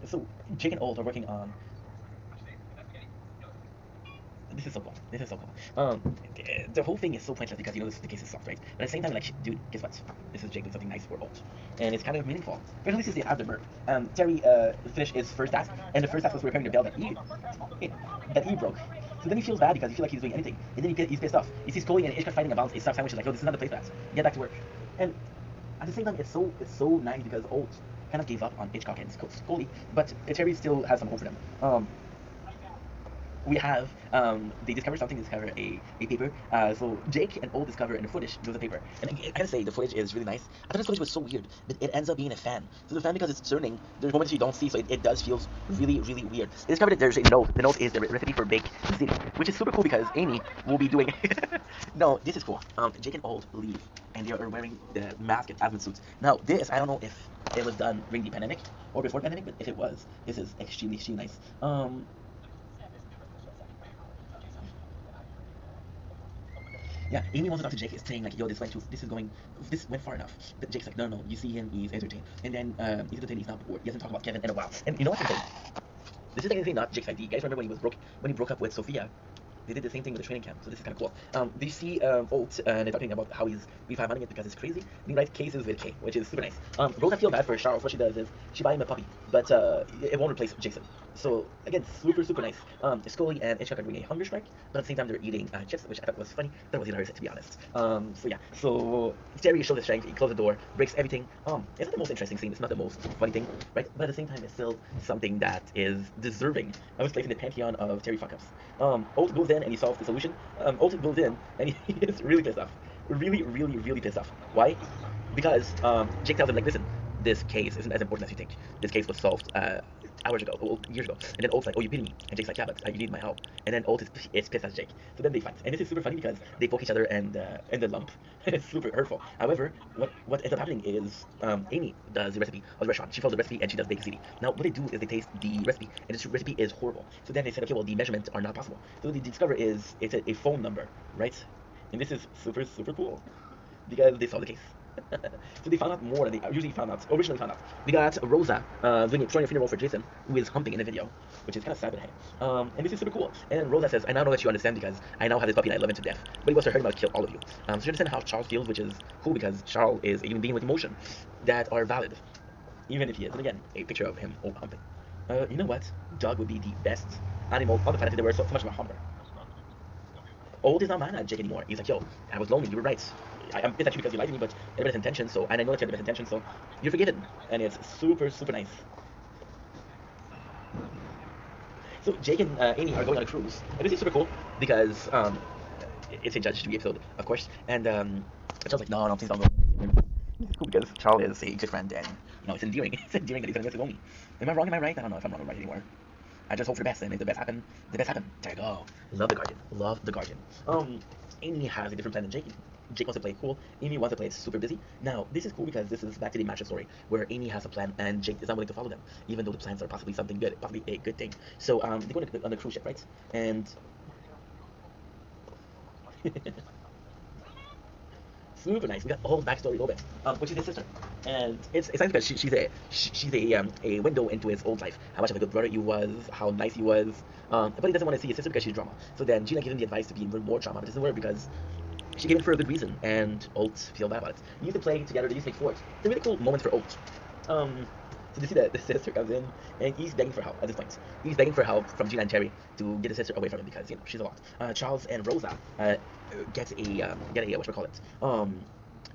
So Jake and Old are working on. This is so cool. This is so cool. The whole thing is so pointless because you know the case is soft, right? But at the same time, like, dude, guess what? This is Jake doing something nice for Old, and it's kind of meaningful. But this is the afterburn. Terry finished his first task, and the first task was repairing the bell that he broke. So then he feels bad because he feels like he's doing anything, and then he's pissed off. He sees Scully and Ishka fighting about a sub sandwich, like, oh, this is not the place for that. Get back to work. And at the same time, it's so nice because Old kind of gave up on Hitchcock and Scully, but Terry still has some hope for them. We have they discover something, discover a paper. So Jake and Old discover in the footage there was a paper, and I gotta say the footage is really nice. I thought the footage was so weird, but it ends up being a fan. So the fan, because it's turning, there's moments you don't see, so it does feel really really weird. They discovered that there's a note. The note is the recipe for baked ziti, which is super cool because Amy will be doing. No, this is cool. Jake and Old leave, and they are wearing the mask and hazmat suits. Now this, I don't know if it was done during the pandemic or before pandemic, but if it was, this is extremely nice. Yeah, Amy wants to talk to Jake, is saying like, yo, this went far enough. But Jake's like, no, you see him, he's entertained, and then he's entertained, he's not bored. He hasn't talked about Kevin in a while. And you know what's the thing? This is technically not Jake's idea. You guys remember when he broke up with Sophia? They did the same thing with the training camp, so this is kind of cool. They see Olt, and they're talking about how he's refining it because it's crazy. And he writes cases with K, which is super nice. Rosa feels bad for Charles. What she does is she buys him a puppy, but it won't replace Jason. So again, super nice. Scully and Hitchcock are doing a hunger strike, but at the same time they're eating chips, which I thought was funny. That was hilarious, to be honest. So yeah, so Terry shows his strength. He closes the door, breaks everything. It's not the most interesting scene. It's not the most funny thing, right? But at the same time, it's still something that is deserving of its place in the pantheon of Terry fuck-ups. Olt goes in and he solves the solution. Olt goes in and he is really pissed off. Really pissed off. Why? Because Jake tells him, like, listen, this case isn't as important as you think. This case was solved hours ago, years ago. And then Olt's like, oh, you pity me? And Jake's like, yeah, but you need my help. And then Olt is pissed at Jake. So then they fight. And this is super funny because they poke each other and the lump. It's super hurtful. However, what ends up happening is Amy does the recipe of the restaurant. She follows the recipe and she does baked ziti. Now, what they do is they taste the recipe, and this recipe is horrible. So then they said, okay, well, the measurements are not possible. So what they discover is it's a phone number, right? And this is super cool because they solved the case. So they found out more than they originally found out. We got Rosa throwing a funeral for Jason, who is humping in the video, which is kind of sad, but hey. And this is super cool. And then Rosa says, I now know that you understand because I now have this puppy and I love him to death. But it was to hurt him, I'll kill all of you. So you understand how Charles feels, which is cool because Charles is a human being with emotion that are valid, even if he is. And again, a picture of him humping. You know what? Dog would be the best animal on the planet if there were so much of a humper. Old is not mad at Jake anymore. He's like, yo, I was lonely. You were right. I'm pissed at you because you lied to me, but you had the best intention. So, and I know that you had the best intention. So, you're forgiven, and it's super nice. So Jake and Amy are going on a cruise, and this is super cool because it's a Judge Judy episode, of course. And Charles like, no, please don't go. This is cool because Charles is a good friend, and it's endearing. It's endearing that he's gonna miss his homie. Am I wrong? Am I right? I don't know if I'm wrong or right anymore. I just hope for the best and make the best happen. The best happen. There you go. Love the Guardian. Love the Guardian. Amy has a different plan than Jake. Jake wants to play it cool. Amy wants to play it super busy. Now, this is cool because this is back to the matchup story where Amy has a plan and Jake is not willing to follow them, even though the plans are possibly something good, possibly a good thing. So, they go on a cruise ship, right? And super nice. We got the whole backstory open, which is his sister, and it's nice because she's a window into his old life. How much of a good brother he was, how nice he was, but he doesn't want to see his sister because she's drama. So then Gina gives him the advice to be even more drama, but it doesn't work because she gave it for a good reason, and Alt feel bad about it. They used to play together. They used to make forts. It's a really cool moment for Alt. So you see that the sister comes in, and he's begging for help at this point. He's begging for help from Gina and Terry to get his sister away from him because she's a lot. Charles and Rosa get a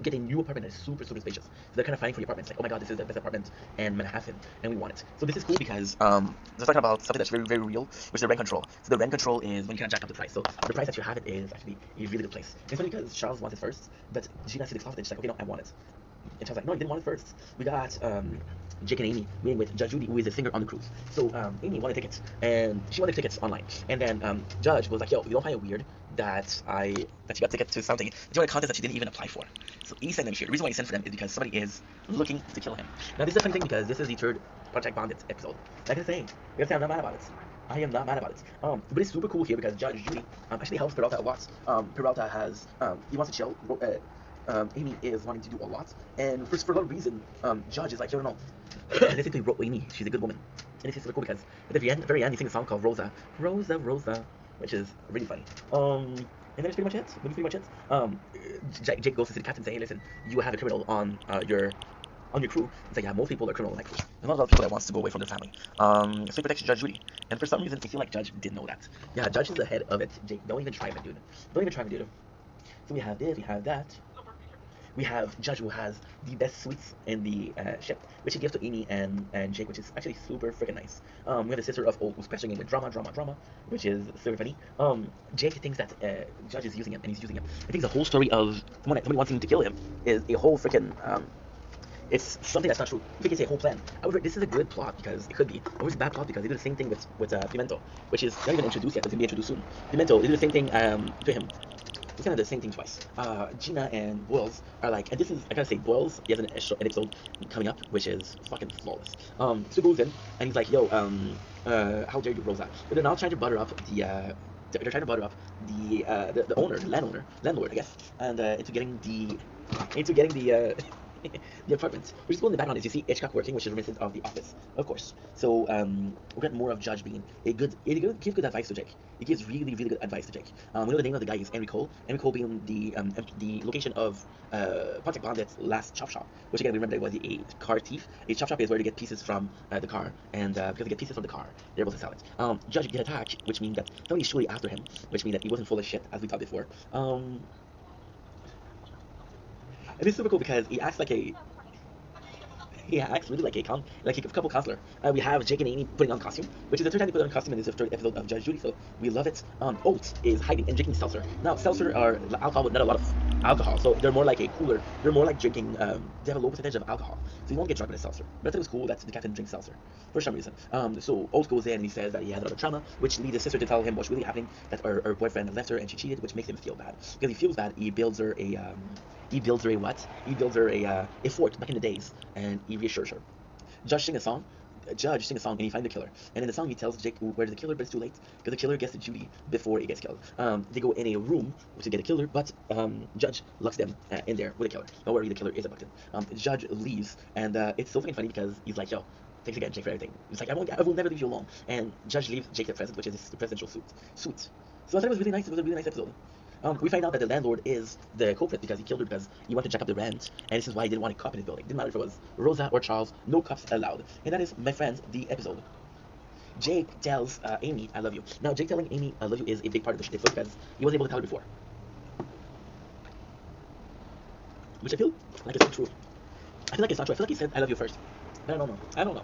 get a new apartment that is super spacious. So they're kind of fighting for the apartment. It's like, oh my god, this is the best apartment in Manhattan, and we want it. So this is cool because they're talking about something that's very real, which is the rent control. So the rent control is when you kind of jack up the price. So the price that you have it is actually a really good place. It's funny because Charles wants it first, but Gina sees the closet and she's like, okay, no, I want it. And Charles like, no, you didn't want it first. We got Jake and Amy meeting with Judge Judy, who is a singer on the cruise. So Amy wanted tickets, and she wanted tickets online. And then Judge was like, yo, you don't find it weird that she got tickets to something, you want a contest that she didn't even apply for. So he sent them here. The reason why he sent for them is because somebody is looking to kill him. Now this is a funny thing because this is the third Project Bonded episode. Like I say, I'm not mad about it. I am not mad about it. But it's super cool here because Judge Judy actually helps Peralta a lot. Peralta has he wants to chill. Amy is wanting to do a lot, and for a lot of reason, Judge is like, yo, no, listen to Amy. She's a good woman, and it's super cool because at the very end, he sings a song called Rosa, Rosa, Rosa, which is really funny. And that's pretty much it. That's pretty much it. Jake goes to the captain and say, hey, listen, you have a criminal on your crew. It's like, yeah, most people are criminal on that crew. There's not a lot of people that wants to go away from their family. So he protects Judge Judy. And for some reason, I feel like Judge didn't know that. Yeah, Judge is the head of it. Jake, don't even try me, dude. Don't even try me, dude. So we have this, we have that. We have Judge, who has the best sweets in the ship, which he gives to Amy and Jake, which is actually super freaking nice. We have the sister of Old, who's questioning him with drama, which is super funny. Jake thinks that Judge is using him, and he's using him. I think the whole story of somebody wanting him to kill him is a whole freaking it's something that's not true. I think it's a whole plan. However, this is a good plot because it could be. Or it's a bad plot because they do the same thing with Pimento, which is not even introduced yet. It's gonna be introduced soon. Pimento, they do the same thing to him. It's kind of the same thing twice. Gina and Boils are like, and this is, I gotta say, Boils, he has an episode coming up, which is fucking flawless. So goes in, and he's like, yo, how dare you, Rosa? But they're now trying to butter up the owner, the landlord, I guess, and into getting the the apartment. We're just going in the background is you see Hitchcock working, which is reminiscent of The Office, of course. So we get more of Judge being he gives good advice to Jake. He gives really good advice to Jake. We know the name of the guy is Henry Cole. Henry Cole being the location of Project Bondet's last chop shop, which again we remember that was a car thief. A chop shop is where they get pieces from the car, and because they get pieces from the car, they're able to sell it. Judge get attacked, which means that somebody's surely after him, which means that he wasn't full of shit as we thought before. And it's super cool because he acts really like a couple counselor. We have Jake and Amy putting on costume, which is the third time they put on costume in this third episode of Judge Judy, so we love it. Oat is hiding and drinking seltzer. Now seltzer are alcohol with not a lot of alcohol, so they're more like a cooler. They're more like drinking. They have a low percentage of alcohol, so you won't get drunk with a seltzer. But I thought it was cool that the captain drinks seltzer for some reason. So Oat goes in and he says that he had a lot of trauma, which leads his sister to tell him what's really happening. That her boyfriend left her and she cheated, which makes him feel bad. Because he feels bad, he builds her a fort back in the days, and he reassures her. Judge sings a song, and he finds the killer. And in the song, he tells Jake where's the killer, but it's too late because the killer gets to Judy before he gets killed. They go in a room to get a killer, but Judge locks them in there with a killer. Don't worry, the killer is abducted. Judge leaves, and it's so fucking funny because he's like, yo, thanks again, Jake, for everything. He's like, I will never leave you alone. And Judge leaves Jake the present, which is his presidential suit. So I thought it was really nice. It was a really nice episode. We find out that the landlord is the culprit because he killed her because he wanted to jack up the rent, and this is why he didn't want a cop in his building. Didn't matter if it was Rosa or Charles, no cops allowed. And that is, my friends, the episode. Jake tells Amy, I love you. Now, Jake telling Amy, I love you is a big part of the episode because he wasn't able to tell her before. Which I feel like it's not true. I feel like it's not true. I feel like he said, I love you first. But I don't know.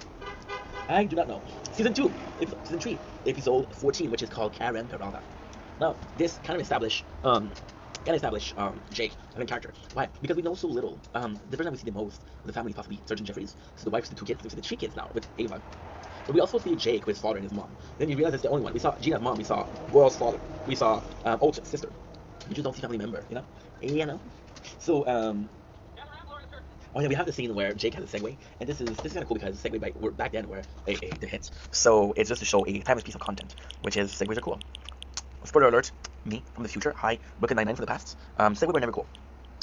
I do not know. Season 3, episode 14, which is called Karen Peralta. Now, this kind of establish Jake as a character. Why? Because we know so little. The first time we see the most of the family, possibly Sergeant Jeffries. So the wife's the 2 kids. We see the 3 kids now with Ava. But we also see Jake with his father and his mom. Then you realize it's the only one. We saw Gina's mom, we saw Royal's father, we saw Ult's sister. You just don't see family member, you know? You know? So, oh yeah, we have the scene where Jake has a Segway, and this is kind of cool because Segway back then were the hits. So it's just to show a timeless piece of content, which is Segways are cool. Spoiler alert, me from the future, hi, Brooklyn 99 for the past. Segway were never cool.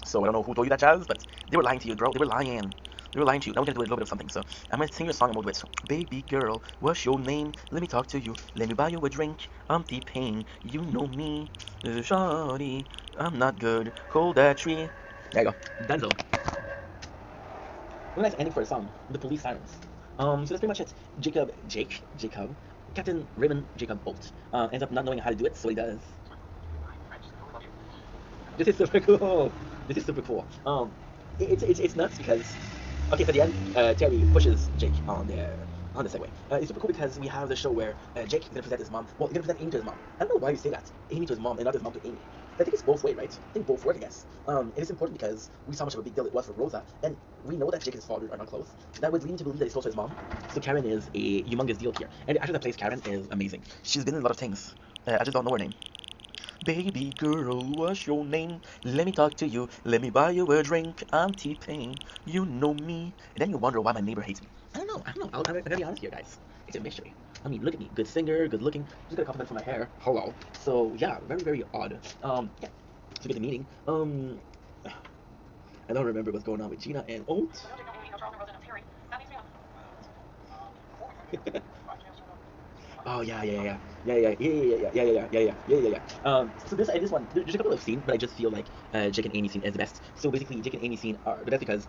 So I don't know who told you that, Jazz, but they were lying to you, bro. They were lying. They were lying to you. Now we're gonna do a little bit of something. So I'm gonna sing you a song and we'll do it. Baby girl, what's your name? Let me talk to you. Let me buy you a drink. I'm T-Pain. You know me. Shawty, I'm not good. Hold that tree. There you go. Dunzo. What a nice ending for a song. The police sirens. So that's pretty much it. Jacob, Captain Raymond Jacob Bolt ends up not knowing how to do it, so he does. This is super cool. This is super cool. It's nuts because okay, for the end, Terry pushes Jake on the Segway. It's super cool because we have the show where Jake is gonna present his mom. Well, he's gonna present Amy to his mom. I don't know why you say that. Amy to his mom and not his mom to Amy. I think it's both way, right? I think both work, I guess. And it's important because we saw how much of a big deal it was for Rosa, and we know that Jake and his father are not close. That would lead me to believe that he's close to his mom. So Karen is a humongous deal here, and the actor that plays Karen is amazing. She's been in a lot of things. I just don't know her name. Baby girl, what's your name? Let me talk to you. Let me buy you a drink. I'm T-Pain. You know me. And then you wonder why my neighbor hates me. I don't know. I'm gonna be honest here, guys. It's a mystery. I mean, look at me. Good singer, good looking. Just got a compliment for my hair. Hello. So yeah, very very odd. Yeah. So get the meeting. I don't remember what's going on with Gina and Oat. Oh yeah. So this one, there's a couple of scenes, but I just feel like Jake and Amy scene is the best. So basically, Jake and Amy scene are the best because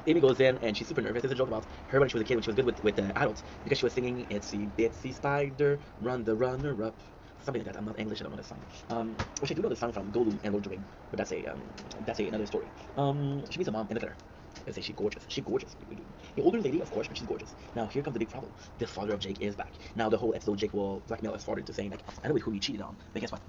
Amy goes in and she's super nervous. There's a joke about her when she was a kid when she was good with the adults because she was singing "Itsy Bitsy Spider, Run the Runner Up." Something like that. I'm not English. I don't know this song. Which I do know the song from Gollum and Lord of the Ring, but that's another story. She meets a mom and look at her. I say she's gorgeous. She's gorgeous. The older lady, of course, but she's gorgeous. Now here comes the big problem. The father of Jake is back. Now the whole episode, Jake will blackmail his father into saying like, I know who you cheated on. But guess what?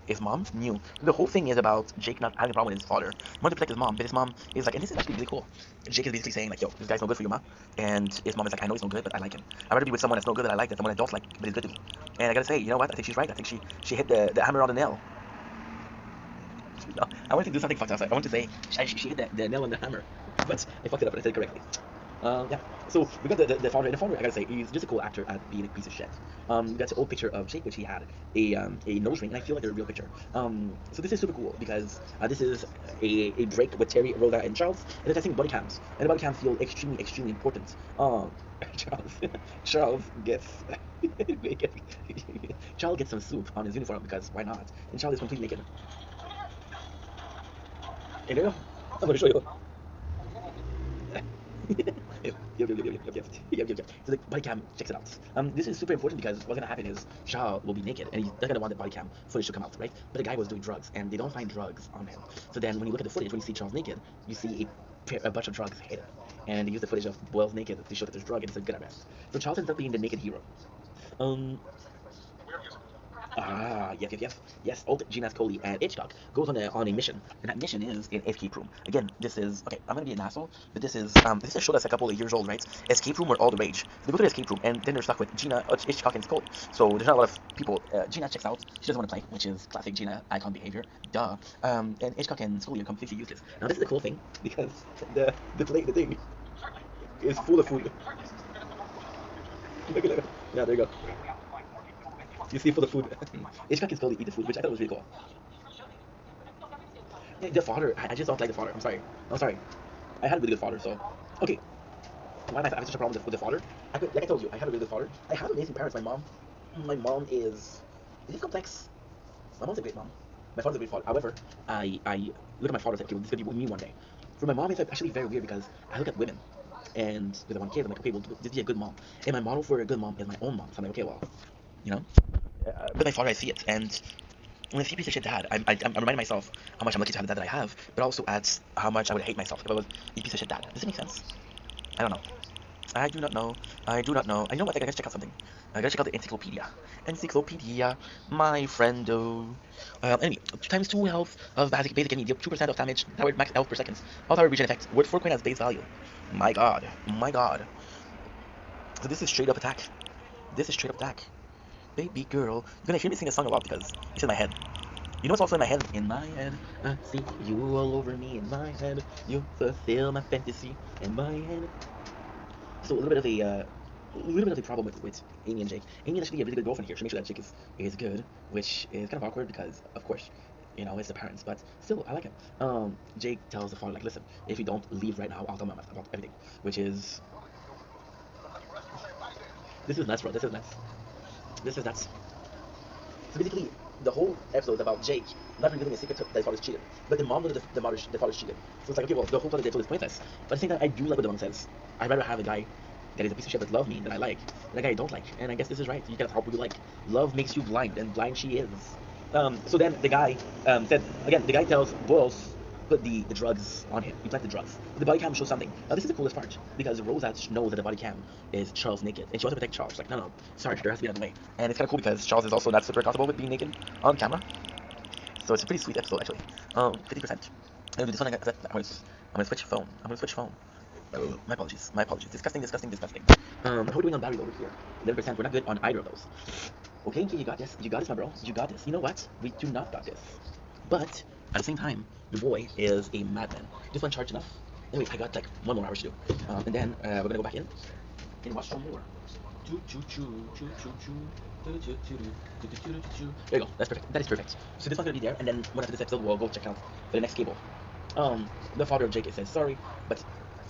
His mom knew. The whole thing is about Jake not having a problem with his father. He wanted to protect his mom, but his mom is like, and this is actually really cool. Jake is basically saying like, yo, this guy's no good for you, ma. And his mom is like, I know he's no good, but I like him. I'd rather be with someone that's no good that I like than someone I don't like, but he's good to me. And I gotta say, you know what? I think she's right. I think she hit the hammer on the nail. No, I wanted to do something fucked up. I wanted to say she hit the nail on the hammer, but I fucked it up and I said it correctly. Yeah. So we got the father. And the father, I gotta say, he's just a cool actor at being a piece of shit. We got the old picture of Jake, which he had a nose ring, and I feel like it's a real picture. So this is super cool because this is a break with Terry, Rhoda, and Charles, and they're testing body cams, and the body cams feel extremely important. Charles gets Charles gets some soup on his uniform because why not? And Charles is completely naked. Hey, there you go. I'm gonna show you. Yep. So the body cam checks it out. This is super important because what's gonna happen is Shah will be naked and he's not gonna want the body cam footage to come out, right? But the guy was doing drugs and they don't find drugs on him. So then when you look at the footage, when you see Charles naked, you see a bunch of drugs hidden. And they use the footage of Boyle's naked to show that there's drug and it's a good arrest. So Charles ends up being the naked hero. Yes. Old Gina Scully and Hitchcock goes on a mission, and that mission is an escape room. Again, this is okay. I'm gonna be an asshole, but this is a show that's a couple of years old, right? Escape room were all the rage. So they go to the escape room, and then they're stuck with Gina, Hitchcock, and Scully. So there's not a lot of people. Gina checks out. She doesn't want to play, which is classic Gina icon behavior. Duh. And Hitchcock and Scully are completely useless. Now this is the cool thing because the thing is full of food. Look. Yeah, there you go. You see for the food. Hitchcock can slowly eat the food, which I thought was really cool. Yeah, the father, I just don't like the father. I'm sorry. I had a really good father, so okay. Why am I having such a problem with the father? Like I told you, I had a really good father. I have amazing parents. My mom is complex. My mom's a great mom. My father's a great father. However, I look at my father and say, okay, well, this is gonna be me one day. For my mom, it's actually very weird because I look at women, and with one kid, I'm like, okay, well, this be a good mom. And my model for a good mom is my own mom. So I'm like, okay, well, you know. With my father, I see it, and when I see a piece of shit dad, I'm reminding myself how much I'm lucky to have the dad that I have, but also adds how much I would hate myself if I was a piece of shit dad. Does it make sense? I don't know. I do not know. You know what? I gotta check out something. I gotta check out the encyclopedia. Encyclopedia, my friendo. Anyway, times 2 health of basic energy, deal 2% of damage, powered max health per second. All power regen effect. Word 4 coin has base value. My god. So this is straight up attack. This is straight up Dak. Baby girl. You're gonna hear me sing a song a lot because it's in my head. You know what's also in my head? In my head, I see you all over me. In my head, you fulfill my fantasy. In my head. So a little bit of a problem with Amy and Jake. Amy is actually a really good girlfriend here. She makes sure that Jake is good, which is kind of awkward because, of course, you know, it's the parents. But still, I like him. Jake tells the father, like, listen, if you don't leave right now, I'll tell my mom about everything. Which is, this is nuts, bro. This is nuts. This is nuts. So basically, the whole episode is about Jake not revealing a secret that his father's cheated. But the mom knows that the father's cheated. So it's like, okay, well, the whole plot of the episode is pointless. But at the same time, I do like what the mom says. I'd rather have a guy that is a piece of shit that love me that I like, than a guy I don't like. And I guess this is right. You gotta help who you like. Love makes you blind, and blind she is. So then the guy said, again, the guy tells Boyles, put the drugs on him. He planted the drugs. But the body cam shows something. Now this is the coolest part because Rosa knows that the body cam is Charles naked, and she wants to protect Charles. She's like, no, no, Sarge, there has to be another way. And it's kind of cool because Charles is also not super comfortable with being naked on camera. So it's a pretty sweet episode actually. 50%. And this one I'm gonna switch phone. I'm gonna switch phone. Oh, my apologies. My apologies. Disgusting, disgusting, disgusting. How are we doing on battery over here? 11%. We're not good on either of those. Okay, you got this. You got this, my bro. You got this. You know what? We do not got this. But at the same time, the boy is a madman. This one charged enough. Anyway, I got like 1 more hour to do. And then we're gonna go back in and watch some more. There you go. That's perfect. That is perfect. So this one's gonna be there, and then when after this episode, we'll go check out for the next cable. The father of Jake says sorry, but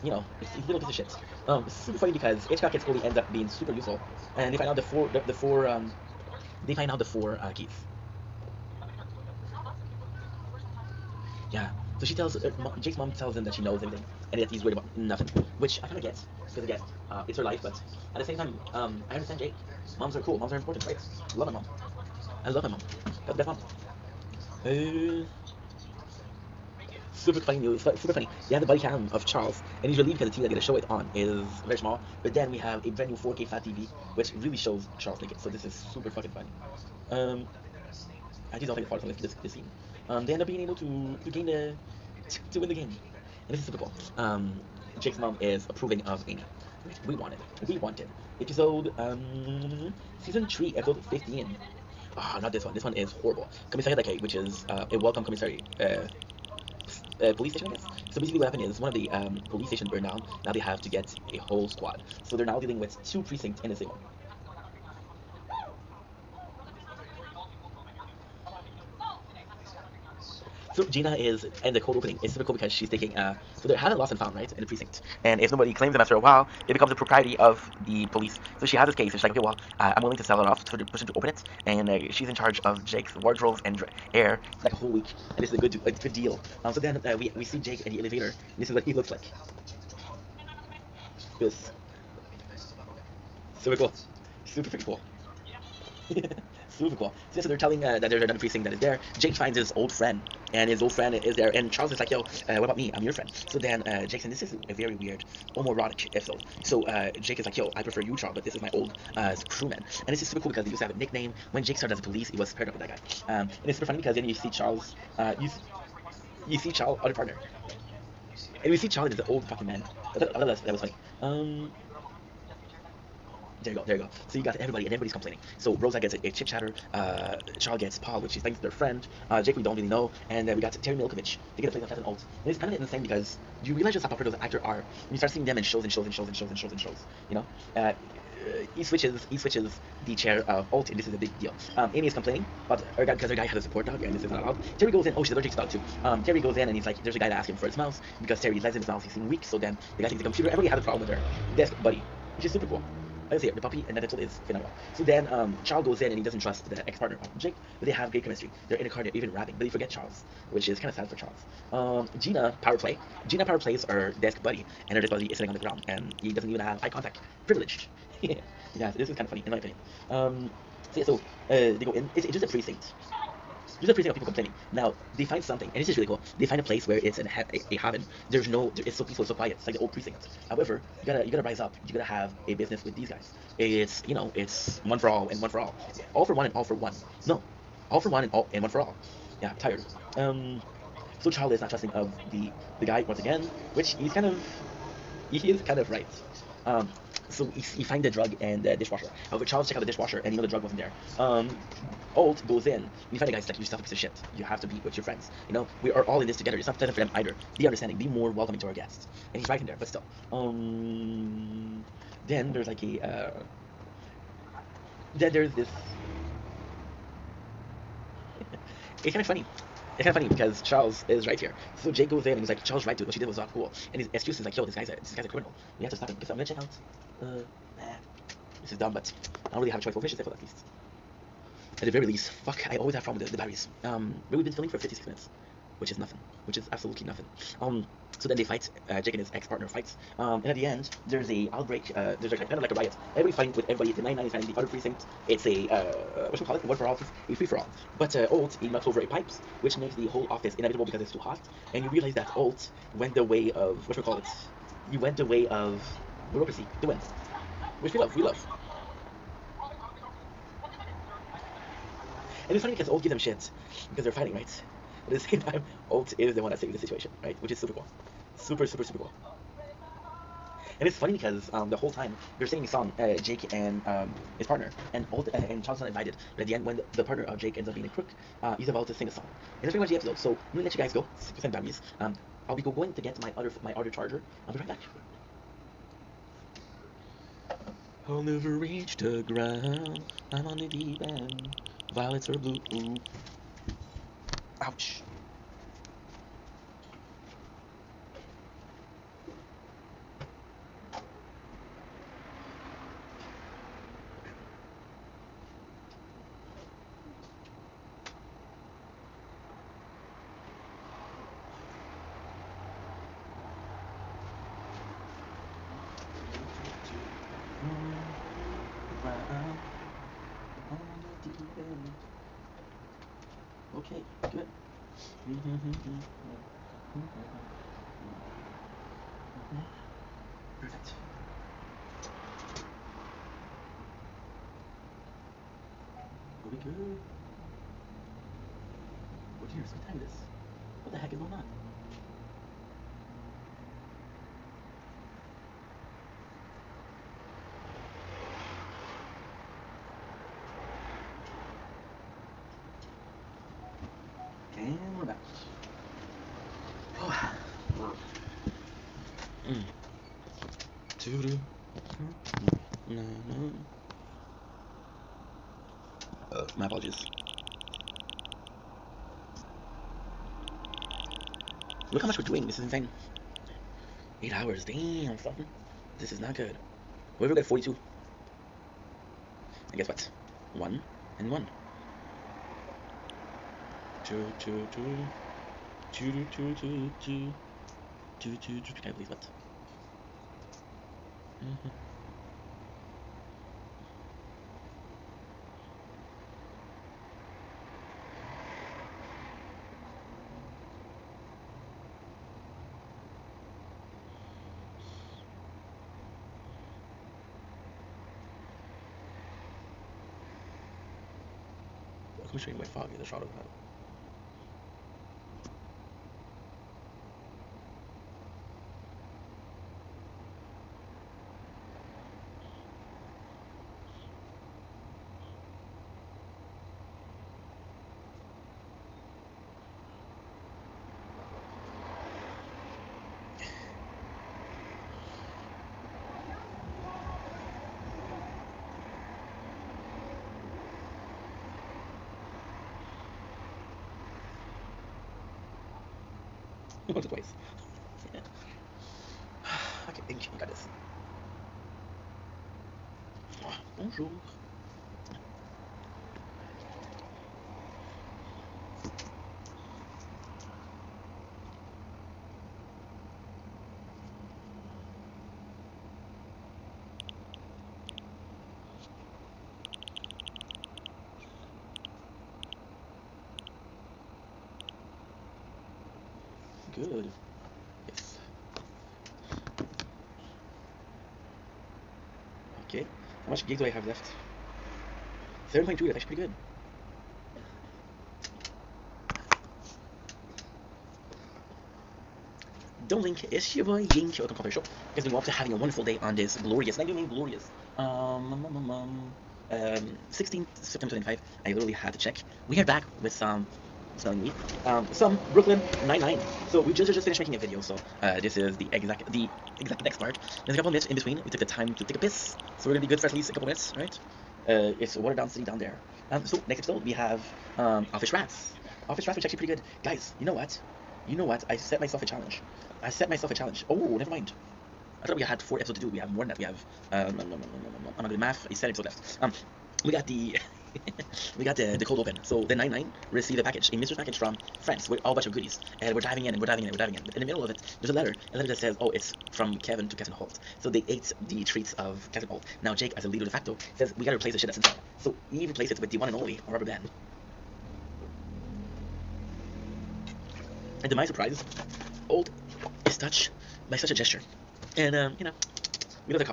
you know, he's a little piece of shit. It's super funny because Hitchcock and Scully ends up being super useful, and they find out they find out the four keys. Yeah. So she tells Jake's mom tells him that she knows everything and that he's worried about nothing, which I kind of get because again, it's her life. But at the same time, I understand Jake. Moms are cool. Moms are important, right? Love my mom. I love my mom. Got the best mom. Uh, Super funny news. Super funny. They have the body cam of Charles, and he's relieved because the TV that they show it on is very small. But then we have a brand new 4K flat TV, which really shows Charles naked. So this is super fucking funny. Um, I just don't think the father this scene. They end up being able to gain the to win the game, and this is super cool. Jake's mom is approving of Amy. We wanted. We wanted. Episode season 3, episode 15. Ah, not this one. This one is horrible. Commissary Dake, which is a welcome commissary police station, I guess. So basically, what happened is one of the police stations burned down. Now they have to get a whole squad. So they're now dealing with 2 precincts in the same one. So Gina is in the cold opening. It's super cool because she's taking so they're having lost and found, right, in the precinct. And if nobody claims them after a while, it becomes the propriety of the police. So she has this case. And she's like, okay, well, I'm willing to sell it off for the person to open it. And she's in charge of Jake's wardrobes and air for like a whole week. And this is a good deal. So then we see Jake in the elevator. And this is what he looks like. Feels super cool. Super freaking cool. Super cool. So they're telling that there's another precinct that is there. Jake finds his old friend, and his old friend is there. And Charles is like, yo, what about me? I'm your friend. So then Jake said, this is a very weird, homoerotic episode. So Jake is like, yo, I prefer you, Charles, but this is my old crewman. And this is super cool because he used to have a nickname. When Jake started as a police, he was paired up with that guy. And it's super funny because then you see Charles, you see Charles, other partner. And we see Charlie as the old fucking man. That was funny. There you go, there you go. So you got everybody, and everybody's complaining. So Rosa gets a chit chatter, Charles gets Paul, which she thinks their friend, Jake we don't really know, and we got Terry Milkovich to get a place on Fast and Alt. And it's kind of insane because you realize just how popular those actors are when you start seeing them in shows and shows and shows and shows and shows and shows. You know, he switches the chair of Alt, and this is a big deal. Amy is complaining, but because her guy has a support dog, and this is not allowed. Terry goes in. Oh, she's allergic to dog too. Terry goes in, and he's like, there's a guy to ask him for his mouse because Terry lets him his mouse. He seems weak, so then the guy takes the computer. Everybody has a problem with her desk buddy, which is super cool. Let's see here, the puppy and the title is phenomenal. So then Charles goes in and he doesn't trust the ex-partner of Jake, but they have great chemistry. They're in a car, they're even rapping, but they forget Charles, which is kind of sad for Charles. Gina power plays her desk buddy, and her desk buddy is sitting on the ground, and he doesn't even have eye contact. Privileged. Yeah, so this is kind of funny, in my opinion. They go in, it's just a precinct. Just a precinct of people complaining. Now, they find something, and it's just really cool. They find a place where it's a haven. There's no, it's so peaceful, so quiet. It's like the old precinct. However, you gotta rise up. You gotta have a business with these guys. It's, you know, it's one for all and one for all. All for one and all for one. No, all for one and one for all. Yeah, tired. So Charlie is not trusting of the guy once again, which he is kind of right. So you find the drug and the dishwasher. However, Charles check out the dishwasher and the drug wasn't there. Alt goes in. You find the guy's like, you yourself a piece of shit. You have to be with your friends. We are all in this together. It's not pleasant for them either. Be understanding. Be more welcoming to our guests. And he's right in there, but still. Then there's like then there's this. It's kind of funny. It's kind of funny because Charles is right here. So Jake goes in and he's like, Charles, right, dude. What she did was not cool. And his excuse is like, yo, this guy's a criminal. We have to stop him. So I'm gonna check out. Nah. This is dumb, but I don't really have a choice. We'll finish this episode at least. At the very least, fuck, I always have a problem with the batteries. But we've been filming for 56 minutes, which is nothing. Which is absolutely nothing. So then they fight. Jake and his ex-partner fights. And at the end, there's a outbreak. There's kind of like a riot. Everybody's fighting with everybody. The 99 is fighting the other precinct. It's a what should we call it? One for all. A free for all. But Alt he knocks over a pipes, which makes the whole office inevitable because it's too hot. And you realize that Alt went the way of what should we call it? You went the way of bureaucracy to win, which we love. We love. And it's funny because Alt gives them shit because they're fighting, right? But at the same time, Alt is the one that saves the situation, right? Which is super cool. Super, super, super cool. And it's funny because the whole time they're singing a song, Jake and his partner, and Alt and Charles not invited. But at the end, when the partner of Jake ends up being a crook, he's about to sing a song. And that's pretty much the episode. So I'm gonna let you guys go. 6% batteries. I'll be going to get my other charger. I'll be right back. I'll never reach the ground. I'm on the deep end. Violets are blue. Ouch. Okay, good. Perfect. Are we good? Oh dear, what time is this? What the heck is going on? And we're back. My apologies. Look how much we're doing. This is insane. 8 hours. Damn, something. This is not good. Whoever got 42. And guess what? 1 and 1. 2, 2, 2. 2, 2, 2, 2, 2. 2, 2, 2. Can I believe what? Let me show you my foggy, the shot of that. Once or twice. Yeah. Okay, thank you. Got this. Bonjour. Good. Yes. Okay. How much gigs do I have left? 7.2. That's actually pretty good. Don't leave. morning. It's your boy Ying. Welcome to the show. Guys, been up to having a wonderful day on this glorious, and I do mean glorious, 16th September 25. I literally had to check. We are back with some smelling weed, some Brooklyn Nine-Nine. So we just finished making a video. So this is the exact next part. There's a couple minutes in between. We took the time to take a piss, so we're gonna be good for at least a couple minutes, right? It's watered down city down there. So next episode we have Office Rats. Office Rats, which is actually pretty good, guys. You know what? I set myself a challenge. Oh, never mind. I thought we had 4 episodes to do. We have more than that. We have I'm not good at math. It's 7 episodes left. We got the we got the cold open. So the 99 received a mystery package from France with all bunch of goodies, and we're diving in. But in the middle of it, there's a letter that says, "Oh, it's from Kevin to Kevin Holt." So they ate the treats of Kevin Holt. Now Jake, as a leader de facto, says we gotta replace the shit that's inside. So he replaced it with the one and only rubber band. And to my surprise, Old is touched by such a gesture. And, we love the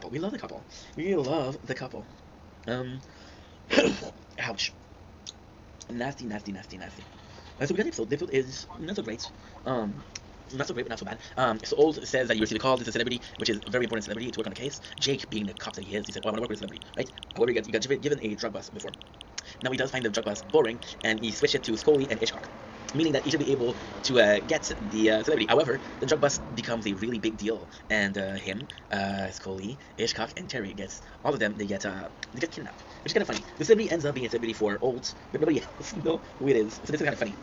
couple. Ouch. Nasty. So we got the episode. The episode is not so great. Not so great, but not so bad. So Old says that he received a call. This is a celebrity, which is a very important celebrity to work on a case. Jake, being the cop that he is, he said, "Oh, I want to work with a celebrity," right? However, he got given a drug bust before. Now he does find the drug bust boring, and he switched it to Scully and Hitchcock, meaning that he should be able to get the celebrity. However, the drug bust becomes a really big deal, and Scully, Hitchcock, and Terry gets all of them. They get kidnapped, which is kind of funny. The celebrity ends up being a celebrity for Old, but nobody else know who it is. So this is kind of funny.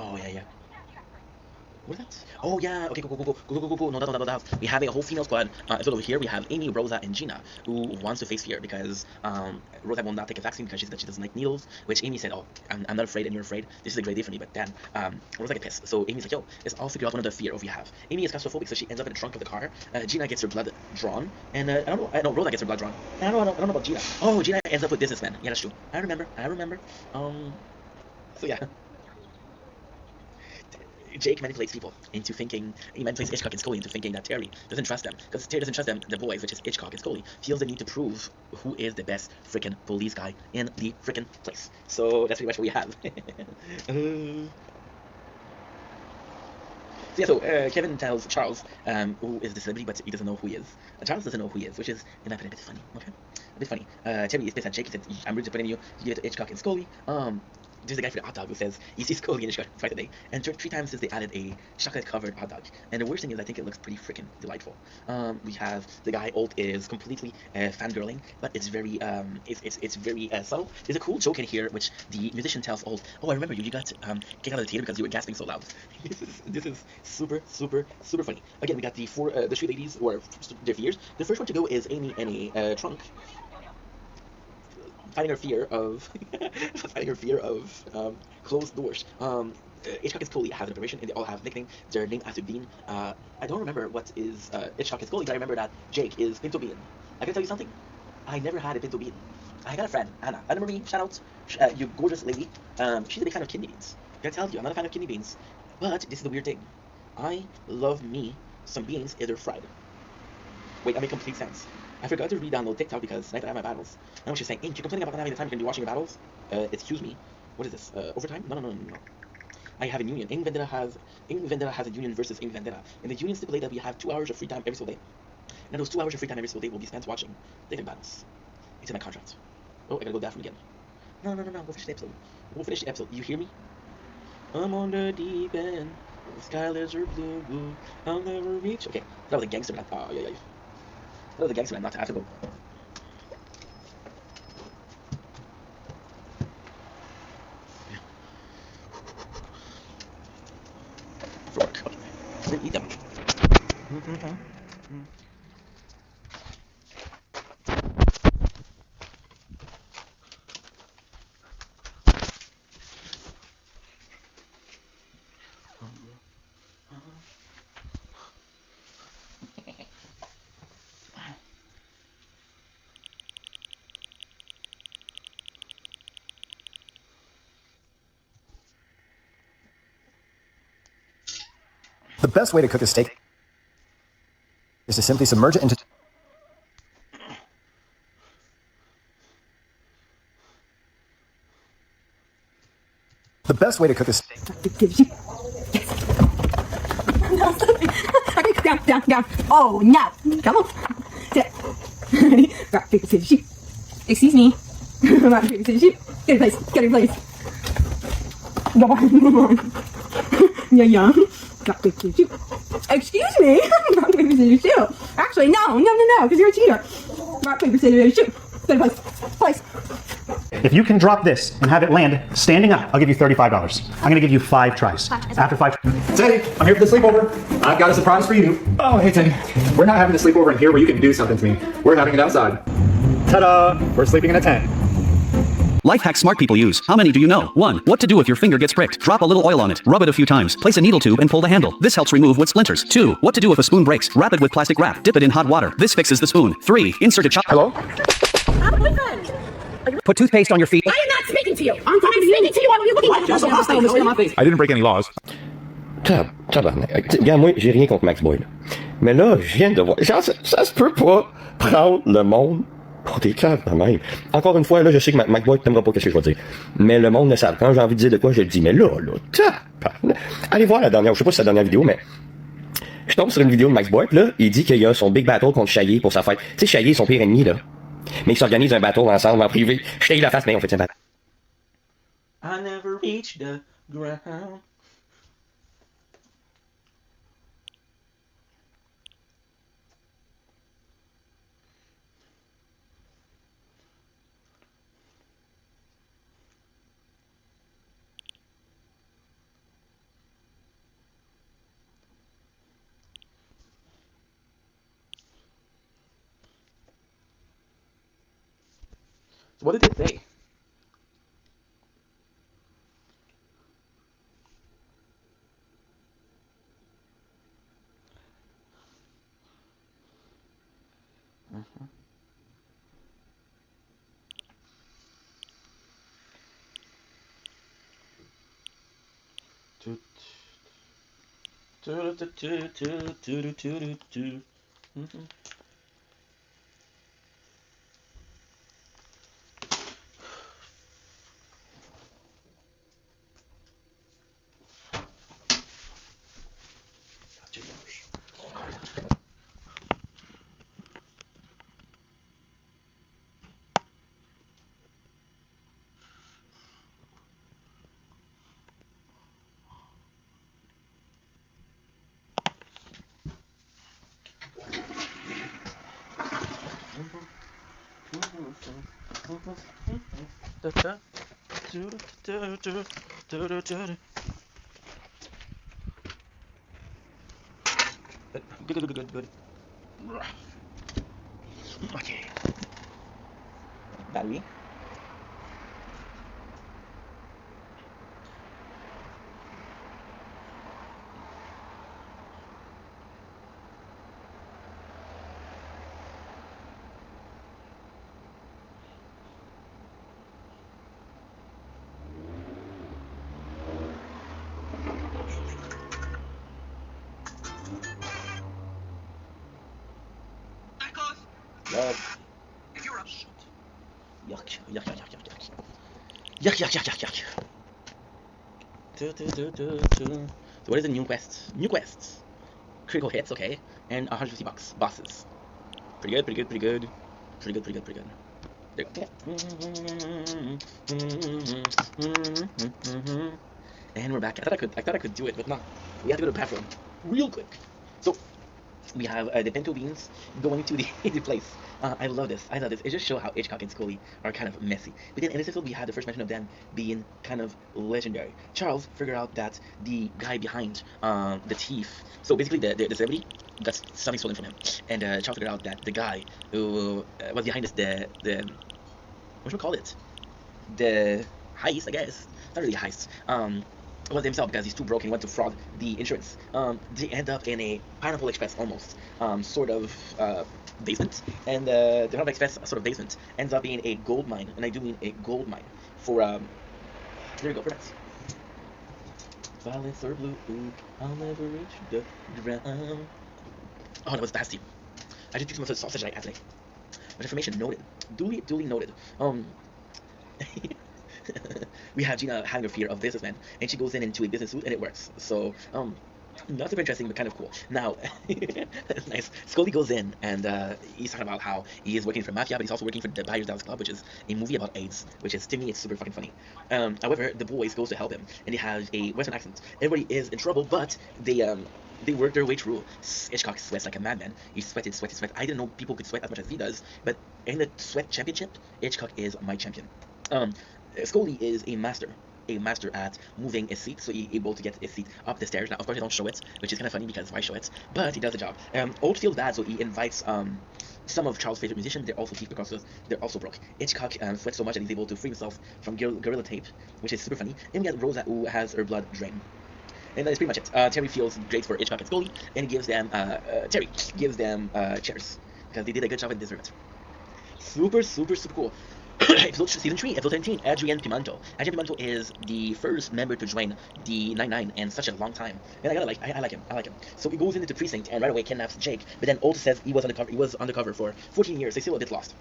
Oh yeah. What's that? Oh yeah. Okay, go. No. We have a whole female squad. So over here we have Amy, Rosa, and Gina, who wants to face fear because Rosa will not take a vaccine because she said that she doesn't like needles. Which Amy said, "Oh, I'm not afraid, and you're afraid. This is a great day for me." But then Rosa gets pissed. So Amy's like, "Yo, let's all figure out one of the fear we have." Amy is claustrophobic, so she ends up in the trunk of the car. Gina gets her blood drawn, and I don't know. I know Rosa gets her blood drawn. I don't know about Gina. Oh, Gina ends up with businessmen. Yeah, that's true. I remember. So yeah. Jake manipulates people into thinking, he manipulates Hitchcock and Scully into thinking that Terry doesn't trust them. Because Terry doesn't trust them, the boys, which is Hitchcock and Scully, feels the need to prove who is the best freaking police guy in the freaking place. So that's pretty much what we have. Kevin tells Charles who is the celebrity, but he doesn't know who he is. Charles doesn't know who he is, which is, in my opinion, a bit funny. Okay? A bit funny. Terry is pissed at Jake. He said, "I'm really disappointed in you. You give it to Hitchcock and Scully." There's a guy for the hot dog who says he sees Scully and Hitchcock twice a day, and 3 times since they added a chocolate-covered hot dog. And the worst thing is, I think it looks pretty freaking delightful. We have the guy Old is completely fangirling, but it's very it's very subtle. There's a cool joke in here, which the musician tells Old, "Oh, I remember you. You got kicked out of the theater because you were gasping so loud." This is super funny. Again, we got the 3 ladies who are their fears. The first one to go is Amy in a trunk. Fighting her fear of closed doors. Hitchcock and Scully have an operation, and they all have nicknames. They're named after Bean. I don't remember what is Hitchcock and Scully, but I remember that Jake is Pinto Bean. I can tell you something. I never had a Pinto Bean. I got a friend, Anna. Anna Marie, shout out, you gorgeous lady. She's a big fan of kidney beans. I tell you, I'm not a fan of kidney beans. But this is the weird thing. I love me some beans if they're fried. Wait, that makes complete sense. I forgot to re-download TikTok because tonight I have my battles. I know what she's saying. You're complaining about not having the time you can be watching your battles? Excuse me. What is this? Overtime? No. I have a union. Ing Vendetta has a union versus Ing Vendetta. And the union stipulate that we have 2 hours of free time every single day. Now those 2 hours of free time every single day will be spent watching different battles. It's in my contract. Oh, I gotta go bathroom again. No. We'll finish the episode. You hear me? I'm on the deep end. The sky are blue. I'll never reach. Okay, that was a gangster rap. Oh, yeah. That was a gangster rap, not to have to go. For work. Okay. Then eat them. The best way to cook a steak is to simply submerge it into best way to cook a steak. Okay, down. Oh, no. Come on. Sit. Ready? Rock, paper, scissors, shoot. Excuse me. Rock, paper, scissors, shoot. Get in place. Come on. Yeah. Rock, paper, scissors, shoot. Excuse me. Rock, paper, scissors, shoot. Actually, no, because you're a cheater. Rock, paper, scissors, shoot. Get in place. If you can drop this and have it land standing up, I'll give you $35. I'm going to give you 5 tries. After 5. Teddy, I'm here for the sleepover. I've got a surprise for you. Oh, hey, Teddy. We're not having a sleepover in here where you can do something to me. We're having it outside. Ta-da! We're sleeping in a tent. Life hack smart people use. How many do you know? 1. What to do if your finger gets pricked. Drop a little oil on it. Rub it a few times. Place a needle tube and pull the handle. This helps remove wood splinters. 2. What to do if a spoon breaks. Wrap it with plastic wrap. Dip it in hot water. This fixes the spoon. 3. Insert a Hello? I'm a boyfriend. Put toothpaste on your feet. I am not speaking to you. I'm speaking to you. Why are you looking at me? I didn't break any laws. Tabarnak. Regarde, moi, j'ai rien contre Max Boy, là. Mais là, je viens de voir. Genre, ça se peut pas prendre le monde pour des caves de même. Encore une fois, là, je sais que Max Boy t'aimera pas ce que je vais dire. Mais le monde ne savent. Quand j'ai envie de dire de quoi, je le dis. Mais là, tabarnak. Allez voir la dernière, je sais pas si c'est la dernière vidéo, mais je tombe sur une vidéo de Max Boy, là, il dit qu'il y a son big battle contre Chaillé pour sa fête. Tu sais, Chaillé est son pire ennemi, là. Mais ils s'organisent un battle ensemble en privé. Je taille la face, mais on fait un battle. I never reached the ground. So what did it say? Good. Okay. Battery. Yuck. Yuck. So what is the new quest? New quests. Critical hits, okay. And 150 bucks. Bosses. Pretty good. There you go. And we're back. I thought I could do it, but not. We have to go to the bathroom real quick. So we have the pinto beans going to the place. I love this. It just shows how Hitchcock and Scully are kind of messy. But then in this episode, we had the first mention of them being kind of legendary. Charles figured out that the guy behind the thief, so basically the celebrity, got something stolen from him, and Charles figured out that the guy who was behind this, the what should we call it? The heist, I guess. It's not really a heist. Was himself because he's too broke and he went to fraud the insurance. They end up in a Pineapple Express almost, sort of basement, and the Pineapple Express sort of basement ends up being a gold mine, and I do mean a gold mine for there you go, permits. Violence or blue, I'll never reach the ground. Oh, that was nasty. I just used too much sausage I had today. But information noted, duly noted. we have Gina having a fear of businessmen, and she goes in into a business suit, and it works. So, not super interesting, but kind of cool. Now, that's nice. Scully goes in, and he's talking about how he is working for Mafia, but he's also working for the Buyers Dallas Club, which is a movie about AIDS, which is, to me, it's super fucking funny. However, the boys goes to help him, and they have a Western accent. Everybody is in trouble, but they work their way through. Hitchcock sweats like a madman. He sweated. I didn't know people could sweat as much as he does, but in the sweat championship, Hitchcock is my champion. Scully is a master at moving his seat, so he's able to get his seat up the stairs. Now, of course, they don't show it, which is kind of funny because why show it? But he does the job. Old feels bad, so he invites some of Charles' favorite musicians. They're also thief because they're also broke. Hitchcock sweats so much that he's able to free himself from gorilla tape, which is super funny. And we got Rosa, who has her blood drained. And that is pretty much it. Terry feels great for Hitchcock and Scully, and he gives them Terry gives them chairs because they did a good job and deserve it. Super cool. Episode season 3, episode 17, Adrian Pimento. Adrian Pimento is the first member to join the 99 in such a long time. And I like him. So he goes into the precinct and right away kidnaps Jake, but then Old says he was undercover for 14 years. They're still a bit lost.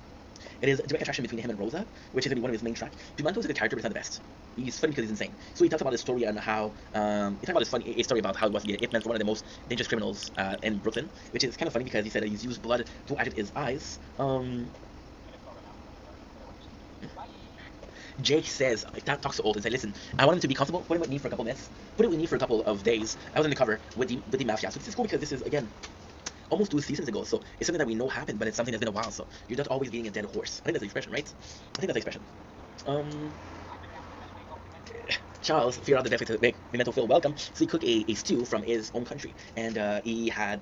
It is a direct attraction between him and Rosa, which is going to be one of his main tracks. Pimento's a good character, but he's not the best. He's funny because he's insane. So he talks about his story and how he talks about his funny a story about how he was a hitman for one of the most dangerous criminals in Brooklyn, which is kind of funny because he said that he's used blood to agit his eyes. Jake says, talks to Old and says, listen, I want him to be comfortable. Put him with me for a couple minutes. Put him with me for a couple of days. I was undercover with the mafia. So this is cool because this is, again, almost 2 seasons ago. So it's something that we know happened, but it's something that's been a while. So you're not always beating a dead horse. I think that's the expression, right? I think that's the expression. Charles figured out the best way to make Pimento feel welcome, so he cooked a stew from his own country, and he had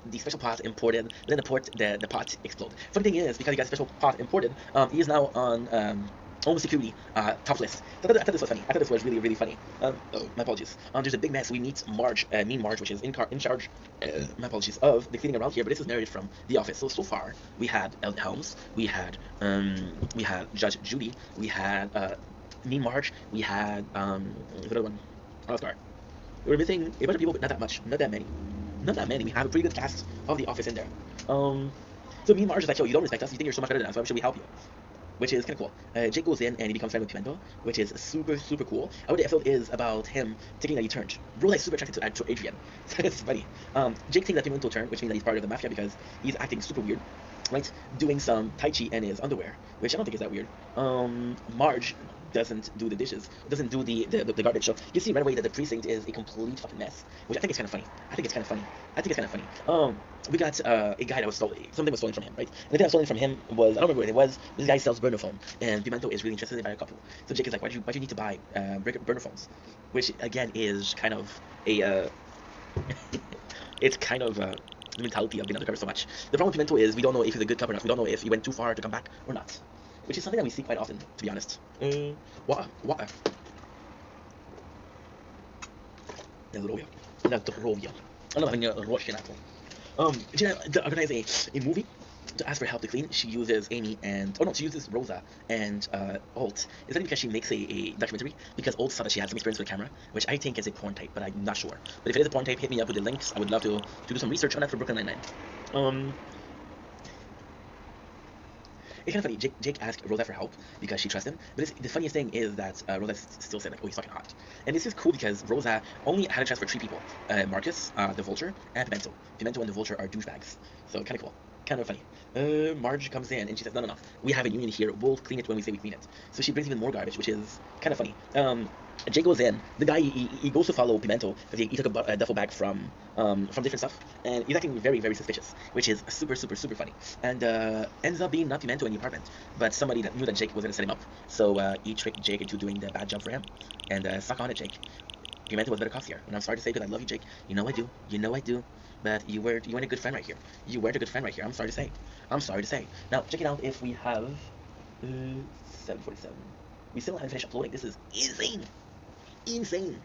the special pot imported. But then the pot exploded. Funny thing is, because he got a special pot imported, he is now on home security top list. So I thought this was funny. I thought this was really funny. Oh, my apologies. There's a big mess. We meet Marge, mean Marge, which is in charge. My apologies, of the cleaning around here. But this is narrated from The Office. So far we had Ellen Helms, we had Judge Judy, we had mean Marge, we had the other one, Oscar. We were missing a bunch of people, but not that much, not that many. We have a pretty good cast of The Office in there. So mean Marge is like, yo, you don't respect us. You think you're so much better than us. Why should we help you? Which is kind of cool. Jake goes in and he becomes friends with Pimento, which is super cool. I would the episode is about him taking a U-turn. Rosa is super attracted to Adrian. So it's funny. Jake takes that Pimento turn, which means that he's part of the mafia because he's acting super weird, right? Doing some Tai Chi in his underwear, which I don't think is that weird. Marge doesn't do the dishes, doesn't do the garbage. So you see right away that the precinct is a complete fucking mess, which I think is kind of funny. We got a guy that was stolen, something was stolen from him, right? And the thing that was stolen from him was, I don't remember what it was, but this guy sells burner phone, and Pimento is really interested in buying a couple. So Jake is like, why do you need to buy burner phones? Which again is kind of a it's kind of the mentality of being undercover so much. The problem with Pimento is we don't know if he's a good cover or not. We don't know if he went too far to come back or not, which is something that we see quite often, to be honest. Water. Zdrovia. I'm not having a Russian apple. Gina organizes a movie to ask for help to clean. She uses Amy and she uses Rosa and Alt. Is that because she makes a documentary? Because Alt saw that she had some experience with a camera, which I think is a porn tape, but I'm not sure. But if it is a porn tape, hit me up with the links. I would love to do some research on that for Brooklyn Nine-Nine. It's kind of funny. Jake asked Rosa for help because she trusts him. But the funniest thing is that Rosa still said, like, oh, he's fucking hot. And this is cool because Rosa only had a chance for 3 people. Marcus, the Vulture, and Pimento. Pimento and the Vulture are douchebags. So kind of cool. Kind of funny. Marge comes in and she says, no. We have a union here. We'll clean it when we say we clean it. So she brings even more garbage, which is kind of funny. Jake goes in. The guy, he goes to follow Pimento because he took a duffel bag from different stuff. And he's acting very suspicious, which is super funny. And ends up being not Pimento in the apartment, but somebody that knew that Jake was going to set him up. So he tricked Jake into doing the bad job for him. And suck on it, Jake. Pimento was better cops here. And I'm sorry to say because I love you, Jake. You know I do. But you weren't a good friend right here. I'm sorry to say. Now, check it out if we have 7:47. We still haven't finished uploading. This is insane.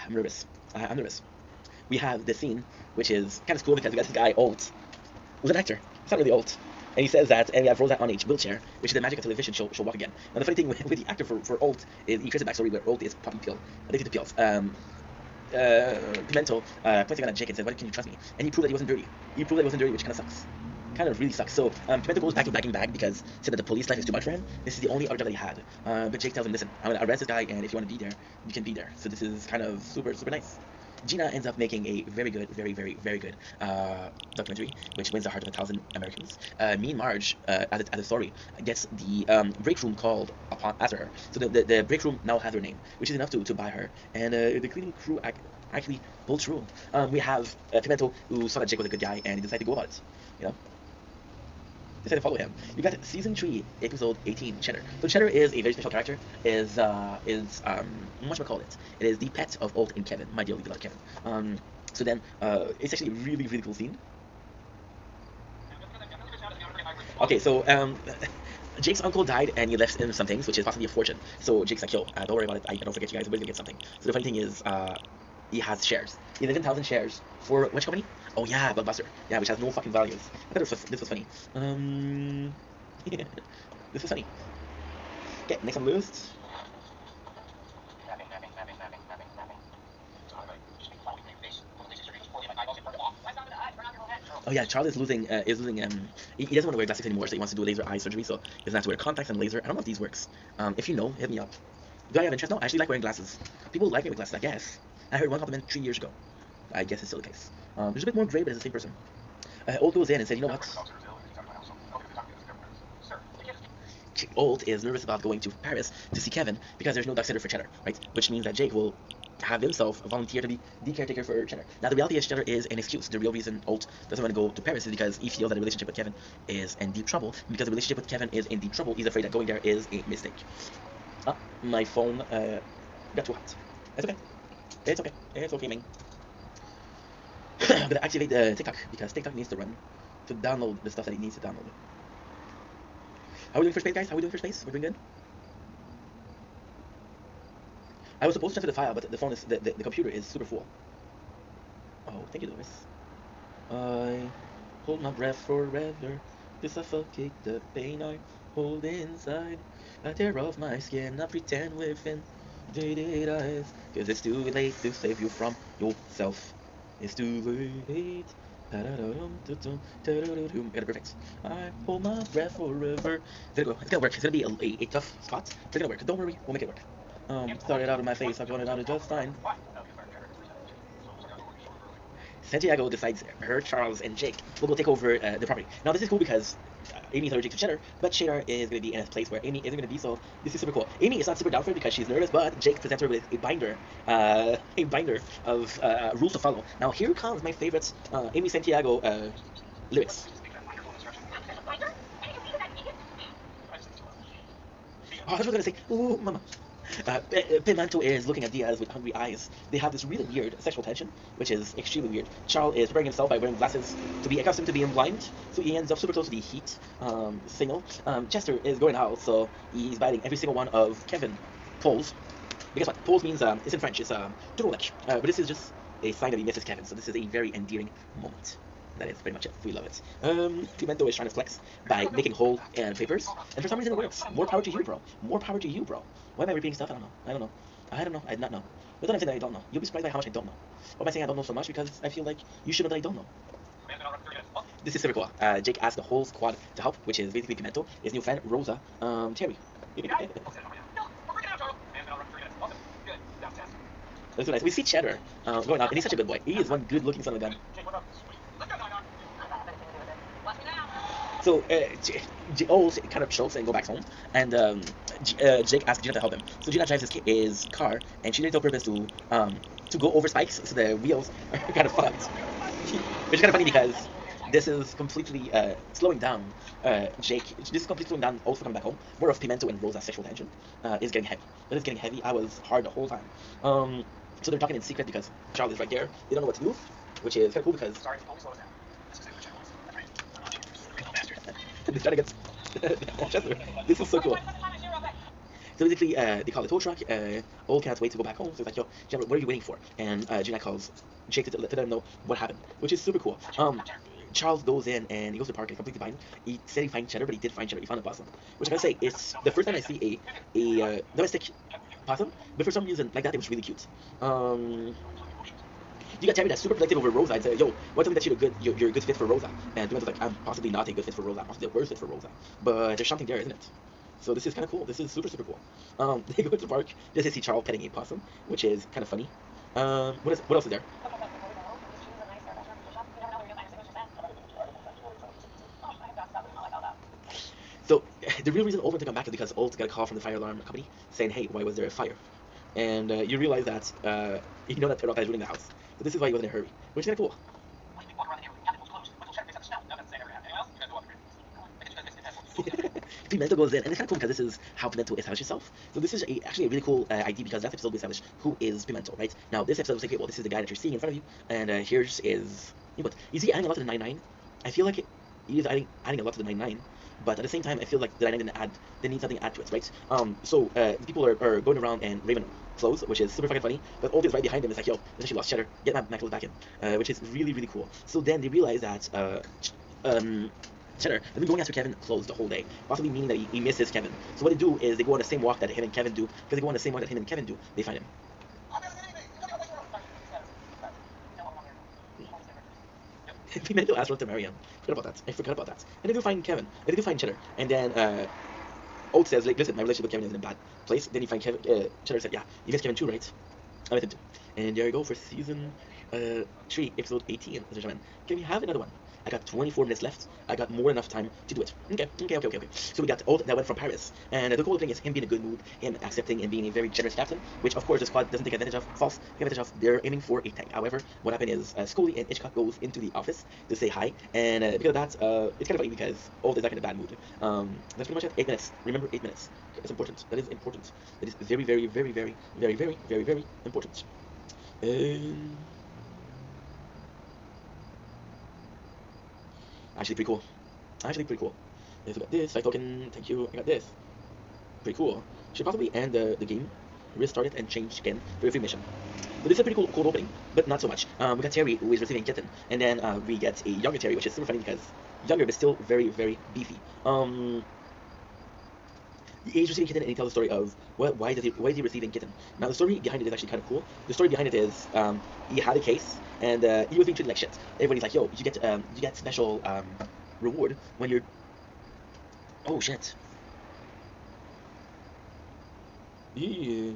I'm nervous. We have this scene, which is kind of cool because we got this guy, Alt, who's an actor. It's not really Alt. And he says that, and we have Rosa on a wheelchair, which is the magic of television, she'll walk again. Now, the funny thing with the actor for Alt is he creates a backstory where Alt is addicted to pills. Pimento points a gun at Jake and says, why can you trust me? And he proved that he wasn't dirty. Which kind of sucks. kind of really sucks. So Pimento goes back to Blacking Bag because he said that the police life is too much for him. This is the only other job that he had. But Jake tells him, listen, I'm gonna arrest this guy, and if you want to be there, you can be there. So this is kind of super nice. Gina ends up making a very good, very good documentary, which wins the heart of 1,000 Americans. Mean Marge, as a story, gets the break room called upon after her. So the break room now has her name, which is enough to buy her. And the cleaning crew actually pulled through. We have Pimento, who saw that Jake was a good guy, and he decided to go about it. You know, decided to follow him. You got season 3, episode 18, Cheddar. So Cheddar is a very special character. Whatchamacallit? It is the pet of Alt and Kevin, my dearly beloved Kevin. So then, it's actually a really cool scene. Okay, so Jake's uncle died and he left him some things, which is possibly a fortune. So Jake's like, yo, don't worry about it. I don't forget you guys. Everybody's gonna get something. So the funny thing is, he has shares. 11,000 shares for which company? Oh yeah, Blockbuster. Yeah, which has no fucking values. I thought this was funny. Yeah, this was funny. Okay, next on the list. Oh yeah, Charles is losing. He doesn't want to wear glasses anymore, so he wants to do laser eye surgery. So he doesn't have to wear contacts and laser. I don't know if these works. If you know, hit me up. Do I have interest? No, I actually like wearing glasses. People like me with glasses, I guess. I heard one compliment 3 years ago. I guess it's still the case. There's a bit more gray, but it's the same person. Old goes in and said, you know what? Old is nervous about going to Paris to see Kevin because there's no dog sitter for Cheddar, right? Which means that Jake will have himself volunteer to be the caretaker for Cheddar. Now the reality is Cheddar is an excuse. The real reason Old doesn't want to go to Paris is because he feels that the relationship with Kevin is in deep trouble. Because the relationship with Kevin is in deep trouble, he's afraid that going there is a mistake. My phone got too hot. It's okay. It's okay. It's okay, man. I'm gonna activate the TikTok because TikTok needs to run to download the stuff that it needs to download. How are we doing for space, guys? How are we doing for space? We're doing good? I was supposed to transfer the file, but the phone is the computer is super full. Oh, thank you, Doris. I hold my breath forever to suffocate the pain I hold inside. I tear off my skin, I pretend within jaded eyes. Cause it's too late to save you from yourself. It's too late. Got it perfect. I hold my breath forever. It's gonna work. It's gonna be a tough spot, but it's gonna work. Don't worry, we'll make it work. Started out of my face, I've got it out of just fine. Santiago decides her, Charles, and Jake will go take over the property. Now this is cool because Amy is allergic to Cheddar, but Cheddar is going to be in a place where Amy isn't going to be, so this is super cool. Amy is not super down for it because she's nervous, but Jake presents her with a binder of rules to follow. Now here comes my favorite Amy Santiago lyrics. Oh, I was going to say, ooh, mama. Pimento is looking at Diaz with hungry eyes. They have this really weird sexual tension, which is extremely weird. Charles is preparing himself by wearing glasses to be accustomed to being blind, so he ends up super close to the heat signal. Chester is going out, so he's biting every single one of Kevin Poles. But guess what? Poles means, it's in French, it's Turolek. But this is just a sign that he misses Kevin, so this is a very endearing moment. That is pretty much it. We love it. Pimento is trying to flex by making hole and papers, and for some reason it works. More power to you, bro. More power to you, bro. Why am I repeating stuff? I don't know. I do not know. But don't I say that I don't know. You'll be surprised by how much I don't know. Or am I saying I don't know so much because I feel like you should know that I don't know. This is super cool. Jake asked the whole squad to help, which is basically Pimento, his new friend, Rosa, Terry. That's so nice. We see Cheddar going out, and he's such a good boy. He is one good-looking son of a gun. So Old kind of chokes and go back home, and Jake asks Gina to help him. So Gina drives his car, and she did it on purpose to go over spikes, so the wheels are kind of fucked. Which is kind of funny because this is completely slowing down Jake. This is completely slowing down Old for coming back home. More of Pimento and Rosa's sexual tension is getting heavy. It is getting heavy. I was hard the whole time. So they're talking in secret because Charles is right there. They don't know what to do, which is kind of cool because. They're trying to get Chester. This is so cool. So basically, they call the tow truck. Old can't wait to go back home. So it's like, yo, Gina, what are you waiting for? And Gina calls Jake to let them know what happened, which is super cool. Charles goes in and he goes to the park and completely fine. He said he found Cheddar, but he did find Cheddar. He found a possum, which I gotta say, it's the first time I see a domestic possum, but for some reason like that it was really cute. You got Terry that's super protective over Rosa and said, yo, why tell me that you're a good fit for Rosa? And Pimento's like, I'm possibly not a good fit for Rosa, I'm possibly the worst fit for Rosa. But there's something there, isn't it? So this is kind of cool. This is super, super cool. They go to the park just to see Charles petting a possum, which is kind of funny. What else is there? So the real reason Old went to come back is because Old got a call from the fire alarm company saying, hey, why was there a fire? And you realize that you know that Turok is ruining the house. So this is why he wasn't in a hurry, which is kind of cool. Pimento goes in, and it's kind of cool because this is how Pimento established himself. So this is actually a really cool idea because last episode we established who is Pimento, right? Now this episode was like, okay, well, this is the guy that you're seeing in front of you, and here's is, you know what? Is he adding a lot to the 99? I feel like he is adding a lot to the 99, but at the same time, I feel like the 99 didn't add, they need something to add to it, right? So the people are going around and Raven clothes, which is super fucking funny, but Old is right behind him. It's like, yo, there's actually lost Cheddar, get my clothes back in, which is really, really cool. So then they realize that Cheddar has been going after Kevin clothes the whole day, possibly meaning that he misses Kevin. So what they do is they go on the same walk that him and Kevin do. Because they go on the same walk that him and Kevin do, they find him. Pimento asked Rose to marry him. I forgot about that. And they do find Kevin. And they do find Cheddar. And then Old says, like, listen, my relationship with Kevin is in a bad place. Then you find Kevin. Cheddar said, yeah, you miss Kevin too, right? I met him too. And there you go for season 3, episode 18, ladies and gentlemen. Can we have another one? I got 24 minutes left. I got more than enough time to do it. Okay. So we got Old that went from Paris. And the cool thing is him being in a good mood, him accepting and being a very generous captain, which of course the squad doesn't take advantage of. False, take advantage of. They're aiming for a tank. However, what happened is Scully and Hitchcock goes into the office to say hi. And because of that, it's kind of funny because Old is like in a bad mood. That's pretty much it. 8 minutes. Remember, 8 minutes. It's important. That is important. That is very, very, very, very, very, very, very, very important. Actually pretty cool. Let's look at this. Fight token. Thank you. I got this. Pretty cool. Should possibly end the game, restart it, and change again for a free mission. But this is a pretty cool opening, but not so much. We got Terry, who is receiving kitten, and then we get a younger Terry, which is super funny because younger but still very, very beefy. He's receiving kitten, and he tells the story of why is he receiving kitten. Now the story behind it is actually kind of cool. The story behind it is he had a case and he was being treated like shit. Everybody's like, yo, you get special reward when you're. Oh shit. Yeah.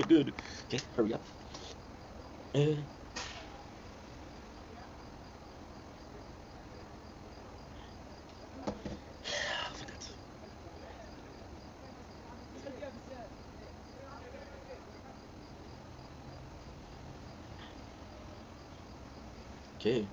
Good. Okay, hurry up. Okay.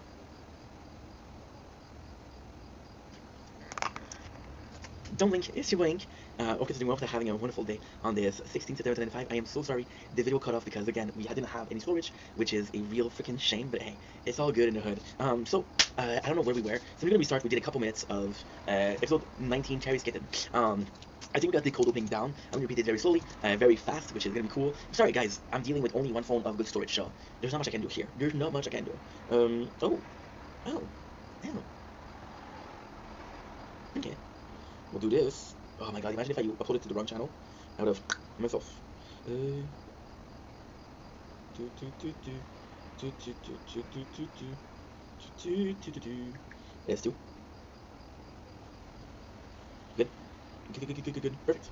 Don't link, it's your link. Okay, doing well after having a wonderful day on this 16th September 2025. I am so sorry the video cut off because again we didn't have any storage, which is a real freaking shame. But hey, it's all good in the hood. I don't know where we were. So we're gonna restart. We did a couple minutes of episode 19, Terry's Kitten. I think we got the cold opening down. I'm gonna repeat it very slowly, very fast, which is gonna be cool. Sorry guys, I'm dealing with only one phone of good storage, so there's not much I can do here. There's not much I can do. Oh. Okay. We'll do this. Oh my god, imagine if I uploaded it to the wrong channel. I would have myself. Let's do. Good. Perfect.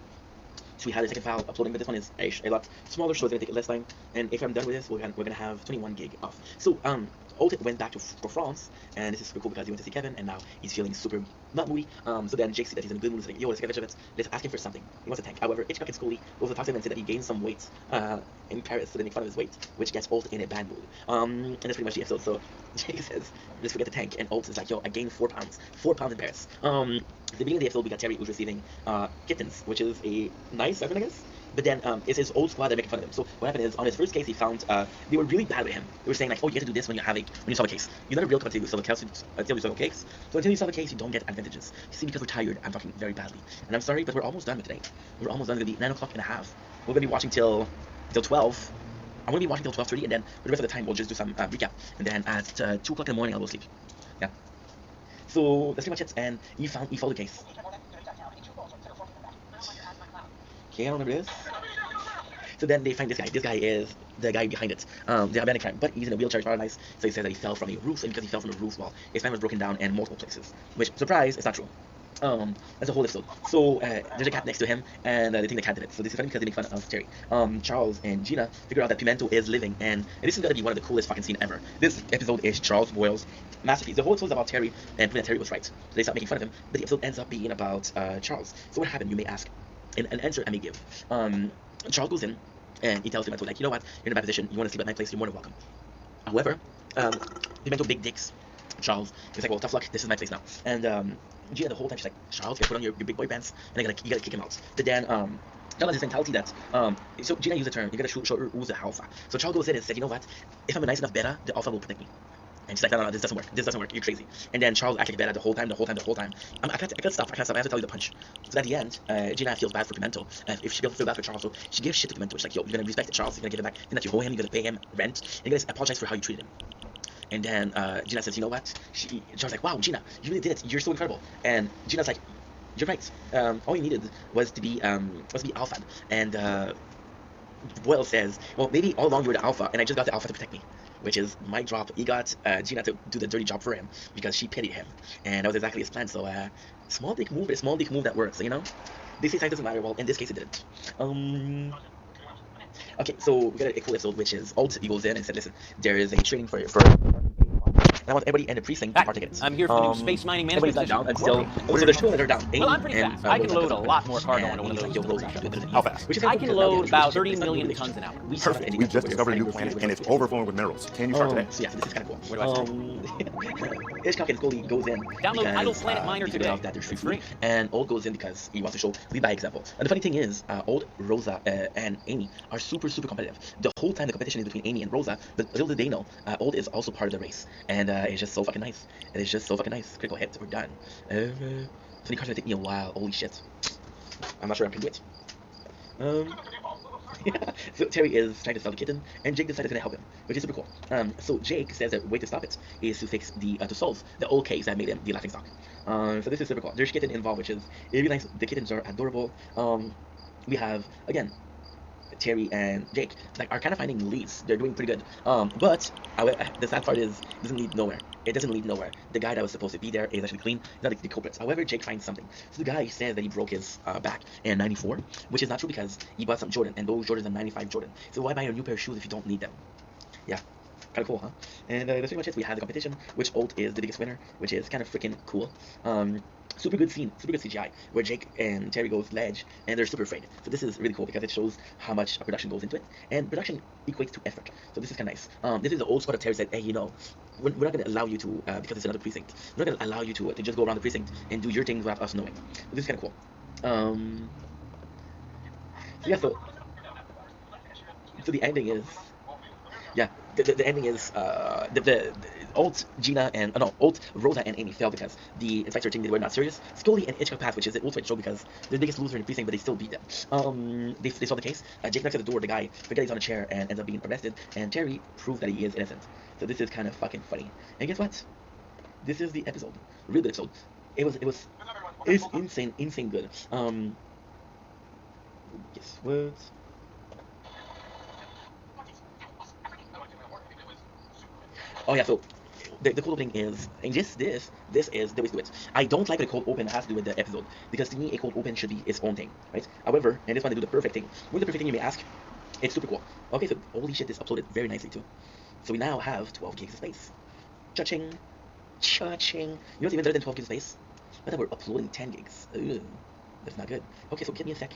So we had a second file uploading, but this one is a lot smaller, so it's gonna take less time. And if I'm done with this, we're gonna have 21 gig off. So Old went back to France, and this is super cool because he went to see Kevin, and now he's feeling super not moody. So then Jake said that he's in a good mood. He's like, yo, let's ask him for something. He wants a tank. However, Hitchcock and Scully both talked to him and said that he gained some weight in Paris, so they make fun of his weight, which gets Old in a bad mood. And that's pretty much the episode. So Jake says, let's forget the tank, and Old is like, yo, I gained 4 pounds, 4 pounds in Paris. At the beginning of the episode, we got Terry who's receiving kittens, which is a nice weapon, I guess. But then it's his old squad that are making fun of him. So what happened is, on his first case, he found they were really bad with him. They were saying like, oh, you have to do this when you solve a case. You're not a real until you solve a case. So until you solve a case, you don't get advantages. You see, because we're tired, I'm talking very badly, and I'm sorry, but we're almost done with today. We're almost done. It's gonna be 9:30. We're gonna be watching till 12. I'm gonna be watching till 12:30, and then for the rest of the time, we'll just do some recap. And then at 2 o'clock in the morning, I'll go sleep. Yeah. So that's pretty much it. And he followed the case. Okay, I don't remember this. So then they find this guy. This guy is the guy behind it, the abandoned crime. But he's in a wheelchair paralyzed, so he says that he fell from a roof, and because he fell from a roof, well, his spine was broken down in multiple places. Which, surprise, it's not true. That's a whole episode. So there's a cat next to him, and they think the cat did it. So this is funny because they make fun of Terry. Charles and Gina figure out that Pimento is living, and this is gonna be one of the coolest fucking scenes ever. This episode is Charles Boyle's masterpiece. The whole episode is about Terry and proving that Terry was right. So they stop making fun of him, but the episode ends up being about Charles. So what happened, you may ask? An answer I may give. Charles goes in, and he tells Pimento, like, you know what, you're in a bad position, you want to sleep at my place, you're more than welcome. However, Pimento big dicks Charles. He's like, well, tough luck, this is my place now. And Gina, the whole time, she's like, Charles, you gotta put on your big boy pants, and you gotta kick him out. But then, Charles has this mentality that, so Gina used the term, you gotta show who's the alpha. So Charles goes in and said, you know what, if I'm a nice enough beta, the alpha will protect me. And she's like, no, this doesn't work, you're crazy. And then Charles acted bad the whole time. I can't stop, I have to tell you the punch. So at the end, Gina feels bad for Pimento. If she feels bad for Charles, so she gives shit to Pimento. She's like, yo, you're gonna respect Charles, you're gonna give it back, then that you owe him, you're gonna pay him rent, and you're gonna apologize for how you treated him. And then Gina says, you know what? Charles like, wow, Gina, you really did it, you're so incredible. And Gina's like, you're right. All you needed was to be alpha. And Boyle says, well, maybe all along you were the alpha, and I just got the alpha to protect me. Which is mic drop. He got Gina to do the dirty job for him because she pitied him, and that was exactly his plan. So small dick move, but a small dick move that works. You know, they say size doesn't matter. Well, in this case, it didn't. Okay, so we got a cool episode, which is Alt. He goes in and said, listen, there is a training for. I want everybody in the precinct to participate. I'm here for the new space mining management everybody's down until. So there's 2 that are down. Well, I'm pretty fast. I can load a lot more cargo into one of those. How fast? I can load about 30 million tons an hour. Perfect. We've just discovered a new planet, and it's overflowing with minerals. Can you start today? So yeah, so this is kind of cool. Where do I Hitchcock and Scully goes in download Idle Planet Miner he figured today. out that there's free, and Old goes in because he wants to show lead by example. And the funny thing is, Old, Rosa, and Amy are super competitive. The whole time the competition is between Amy and Rosa, but little did they know, Old is also part of the race, and it's just so fucking nice. It is just so fucking nice. Critical hit, we're done. 20 cards gonna take me a while. Holy shit. I'm not sure I can do it. Yeah. So Terry is trying to sell the kitten, and Jake decided to help him, which is super cool. So Jake says that the way to stop it is to fix to solve the old case that made him the laughingstock. So this is super cool. There's kitten involved, which is really nice. The kittens are adorable. We have again Terry and Jake are kind of finding leads. They're doing pretty good. But the sad part is it doesn't lead nowhere. It doesn't lead nowhere. The guy that was supposed to be there is actually clean. He's not the culprit. However, Jake finds something. So the guy says that he broke his back in '94, which is not true because he bought some Jordan, and those Jordans are '95 Jordan. So why buy a new pair of shoes if you don't need them? Yeah. Kind of cool, huh? And that's pretty much it. We have the competition, which Old is the biggest winner, which is kind of freaking cool. Super good scene, super good CGI, where Jake and Terry goes ledge, and they're super afraid. So this is really cool because it shows how much production goes into it, and production equates to effort. So this is kind of nice. This is the old squad of Terry said, hey, you know, we're not going to allow you to, because it's another precinct, we're not going to allow you to just go around the precinct and do your things without us knowing. So this is kind of cool. So yeah, so the ending is, yeah, the ending is the Old Gina and Old Rosa and Amy fell because the inspector think they were not serious. Scully and Hitchcock passed, which is the ultimate show because they're the biggest loser in the precinct, but they still beat them. They solved the case. Jake knocks at the door. The guy forgets he's on a chair and ends up being arrested. And Terry proves that he is innocent. So this is kind of fucking funny. And guess what? This is the episode. Really good episode. It's insane good. Guess what? Oh yeah, so the cold opening is, and this is the way to do it. I don't like what a cold open has to do with the episode, because to me a cold open should be its own thing, right? However, and this one to do the perfect thing. What's the perfect thing, you may ask? It's super cool. Okay, so holy shit, this uploaded very nicely too. So we now have 12 gigs of space. Cha-ching, cha-ching. You know what's even better than 12 gigs of space? But that we're uploading 10 gigs. Ugh, that's not good. Okay, so give me a sec.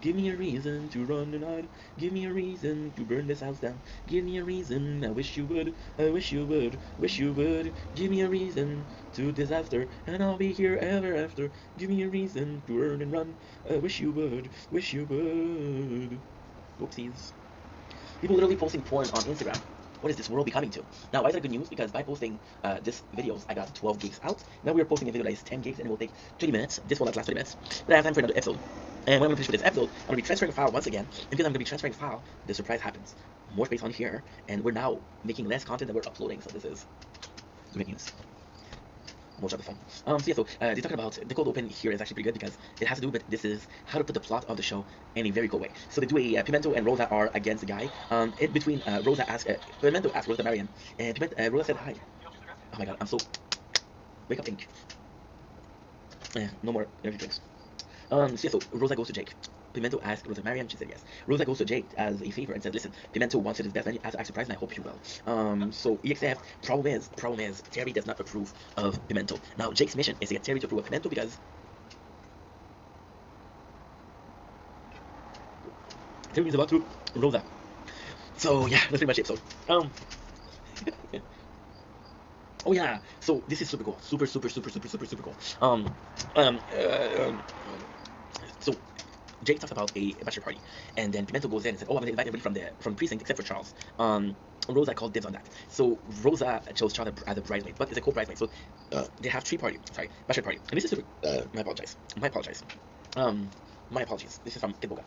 Give me a reason to run and hide. Give me a reason to burn this house down. Give me a reason, I wish you would. I wish you would, wish you would. Give me a reason to disaster, and I'll be here ever after. Give me a reason to earn and run. I wish you would, wish you would. Oopsies. People literally posting porn on Instagram. What is this world becoming to? Now, why is that good news? Because by posting this videos, I got 12 gigs out. Now we are posting a video that is 10 gigs, and it will take 20 minutes. This will not last 20 minutes. But I have time for another episode. And when I'm finished with this episode, I'm going to be transferring a file once again. And because I'm going to be transferring a file, the surprise happens. More space on here, and we're now making less content than we're uploading. So this is great news. More shut the phone. So yeah, so they're talking about the cold open here is actually pretty good because it has to do with this is how to put the plot of the show in a very cool way. So they do a Pimento and Rosa are against the guy. In between, Rosa asks Pimento asked Rosa to marry him, and Rosa said hi. Oh my god, I'm so wake up, Ink. No more energy drinks. So yeah, so Rosa goes to Jake. Pimento asks Rosa to marry him. She said yes. Rosa goes to Jake as a favor and says, listen, Pimento wants it his best, and as a surprise, and I hope you will. So EXF, problem is, Terry does not approve of Pimento. Now, Jake's mission is to get Terry to approve of Pimento because Terry is about to Rosa. So yeah, that's pretty much it. So oh yeah, so this is super cool, super cool. So Jake talks about a bachelor party, and then Pimento goes in and said, "Oh, I'm gonna invite everybody from precinct except for Charles." Rosa called dibs on that. So Rosa chose Charles as a bridesmaid, but it's a co-bridesmaid. So they have bachelor party, and this is super. My apologies. My apologies. This is from Kid Boga.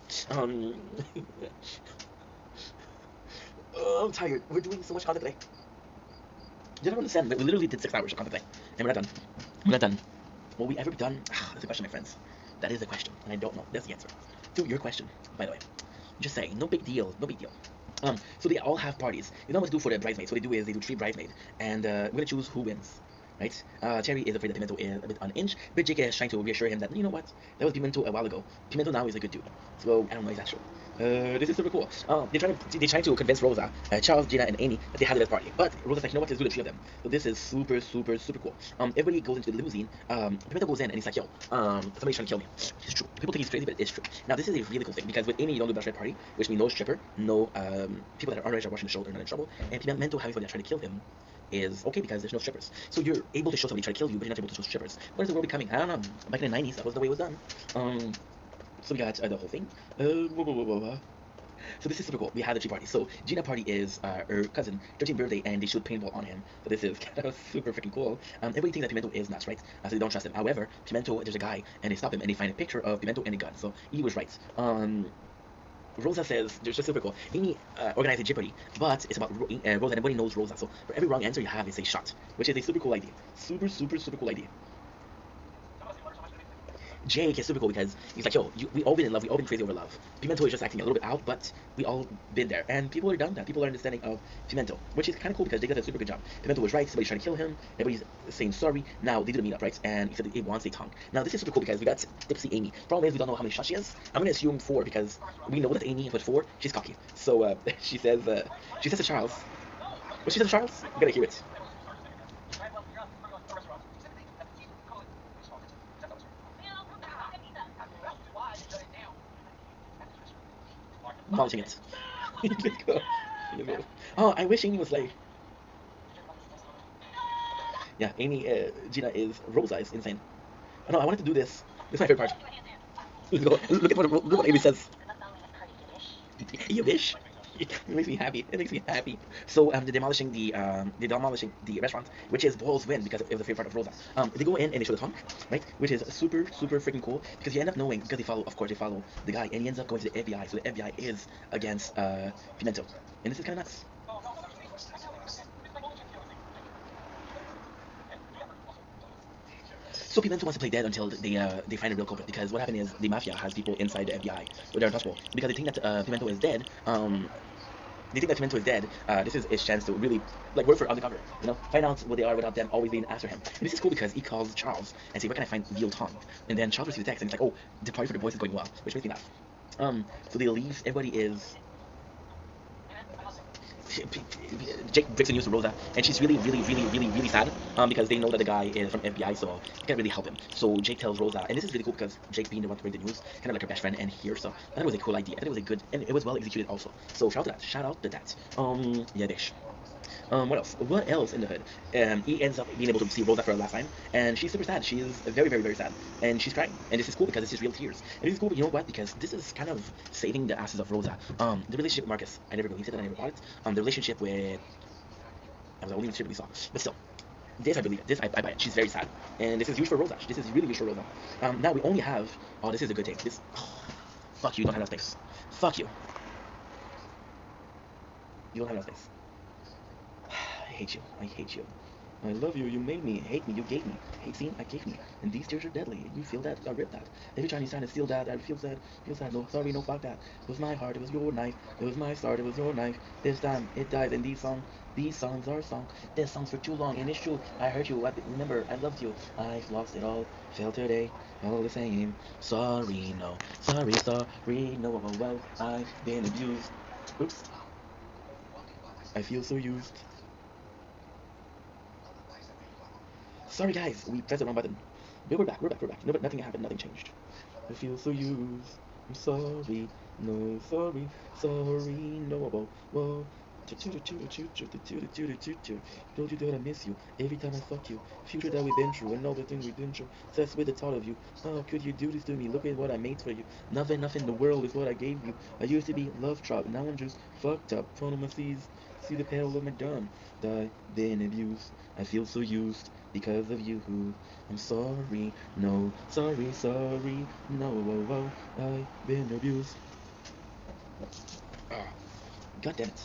I'm tired. We're doing so much content today. You don't understand. We literally did 6 hours of content today, and we're not done. We're not done. Will we ever be done? That's a question, my friends. That is a question, and I don't know. That's the answer to your question, by the way. Just saying, no big deal, no big deal. So they all have parties. You know what to do for the bridesmaids. What they do is they do 3 bridesmaids, and we're gonna choose who wins, right? Terry is afraid that Pimento is a bit on inch, but Jake is trying to reassure him that, you know what, that was Pimento a while ago. Pimento now is a good dude. So I don't know if that's true. This is super cool. They're trying to convince Rosa, Charles, Gina, and Amy that they have the best party. But Rosa's like, you know what, let's do the 3 of them. So this is super cool. Everybody goes into the limousine. Pimento goes in and he's like, yo, somebody's trying to kill me. It's true. People think he's crazy, but it's true. Now this is a really cool thing because with Amy you don't do bachelorette party, which means no stripper, no people that are underage are watching the show, they're not in trouble. And Pimento having somebody trying to kill him is okay because there's no strippers. So you're able to show somebody trying to kill you, but you're not able to show strippers. What is the world becoming? I don't know. Back in the 90s, that was the way it was done. So we got the whole thing. So this is super cool. We have the 3 parties. So Gina party is her cousin 13th birthday, and they shoot paintball on him. So this is kind of super freaking cool. Everybody thinks that Pimento is nuts, right? So they don't trust him. However, Pimento, there's a guy, and they stop him, and they find a picture of Pimento and a gun. So he was right. Rosa says, they're just super cool. Amy organized a Jeopardy, but it's about Rosa, and everybody knows Rosa. So for every wrong answer you have is a shot, which is a super cool idea. Super cool idea. Jake is super cool because he's like, yo, we all been in love, we all been crazy over love. Pimento is just acting a little bit out, but we all been there, and people are done that. People are understanding of Pimento, which is kind of cool because Jake does a super good job. Pimento was right, somebody's trying to kill him, everybody's saying sorry. Now they did a meetup, right? And he said that he wants a tongue. Now this is super cool because we got Tipsy Amy. Problem is we don't know how many shots she has. I'm gonna assume 4 because we know that Amy was 4. She's cocky. So she says to Charles. What she says to Charles? We gotta hear it. Demolishing it. Let's go. Oh, I wish Amy was like. Yeah, Amy, Gina is Rosa is insane. Oh no, I wanted to do this. This is my favorite part. Let's go. Look at what Amy says. You wish. It makes me happy. It makes me happy. So they're demolishing the restaurant, which is Boyle's win because it was a favorite part of Rosa. They go in and they show the tongue, right? Which is super freaking cool because you end up knowing because they follow the guy, and he ends up going to the FBI. So the FBI is against Pimento, and this is kind of nuts. So Pimento wants to play dead until they find a real culprit, because what happened is the mafia has people inside the FBI, but they're untouchable because they think that Pimento is dead. they think that Tomento is dead. This is his chance to really like work for undercover, find out what they are without them always being after him. And this is cool because he calls Charles and say, "Where can I find Veal Tong?" And then Charles receives a text and it's like, "Oh, the party for the boys is going well," which makes me laugh. So they leave. Everybody is. Jake breaks the news to Rosa, and she's really, really, really, really, really sad because they know that the guy is from FBI, so they can't really help him. So Jake tells Rosa, and this is really cool because Jake being the one to break the news, kind of like her best friend and here, so I thought it was a cool idea. I thought it was a good, and it was well executed also. So shout out to that. Shout out to that. Yeah, dish. What else? What else in the hood? He ends up being able to see Rosa for the last time, and she's super sad. She is very, very, very sad, and she's crying. And this is cool because it's just real tears. And this is cool, but you know what? Because this is kind of saving the asses of Rosa. The relationship with Marcus, I never believed it, and I never bought it. The relationship with that was the only shit we saw, but still. This I believe it. This I buy it. She's very sad, and this is huge for Rosa. This is really huge for Rosa. Now we only have. Oh, this is a good take. This. Oh, fuck you. Don't have enough space. Fuck you. You don't have enough space. I hate you. I hate you. I love you. You made me. Hate me. You gave me. Hate seen. I gave me. And these tears are deadly. You feel that? I rip that. Every time you're trying to steal that, I feel sad. Feel sad. No, sorry. No, fuck that. It was my heart. It was your knife. It was my start. It was your knife. This time it dies. And these songs are songs. This songs for too long. And it's true. I hurt you. Remember, I loved you. I've lost it all. Felt today. All the same. Sorry. No. Sorry. Sorry. No. Well, I've been abused. Oops. I feel so used. Sorry guys, we pressed the wrong button. But we're back. No, but nothing happened, nothing changed. I feel so used. I'm sorry. No, sorry. Sorry. No, whoa. Told you that I miss you every time I fuck you. Future that we've been through and all the things we've been through. Obsessed with the thought of you. How could you do this to me? Look at what I made for you. Nothing in the world is what I gave you. I used to be love truck, now I'm just fucked up. Phone on my seas, see the pedal of my gun. Die, been abused. I feel so used because of you. I'm sorry, no, sorry, no, I've been abused. God damn it.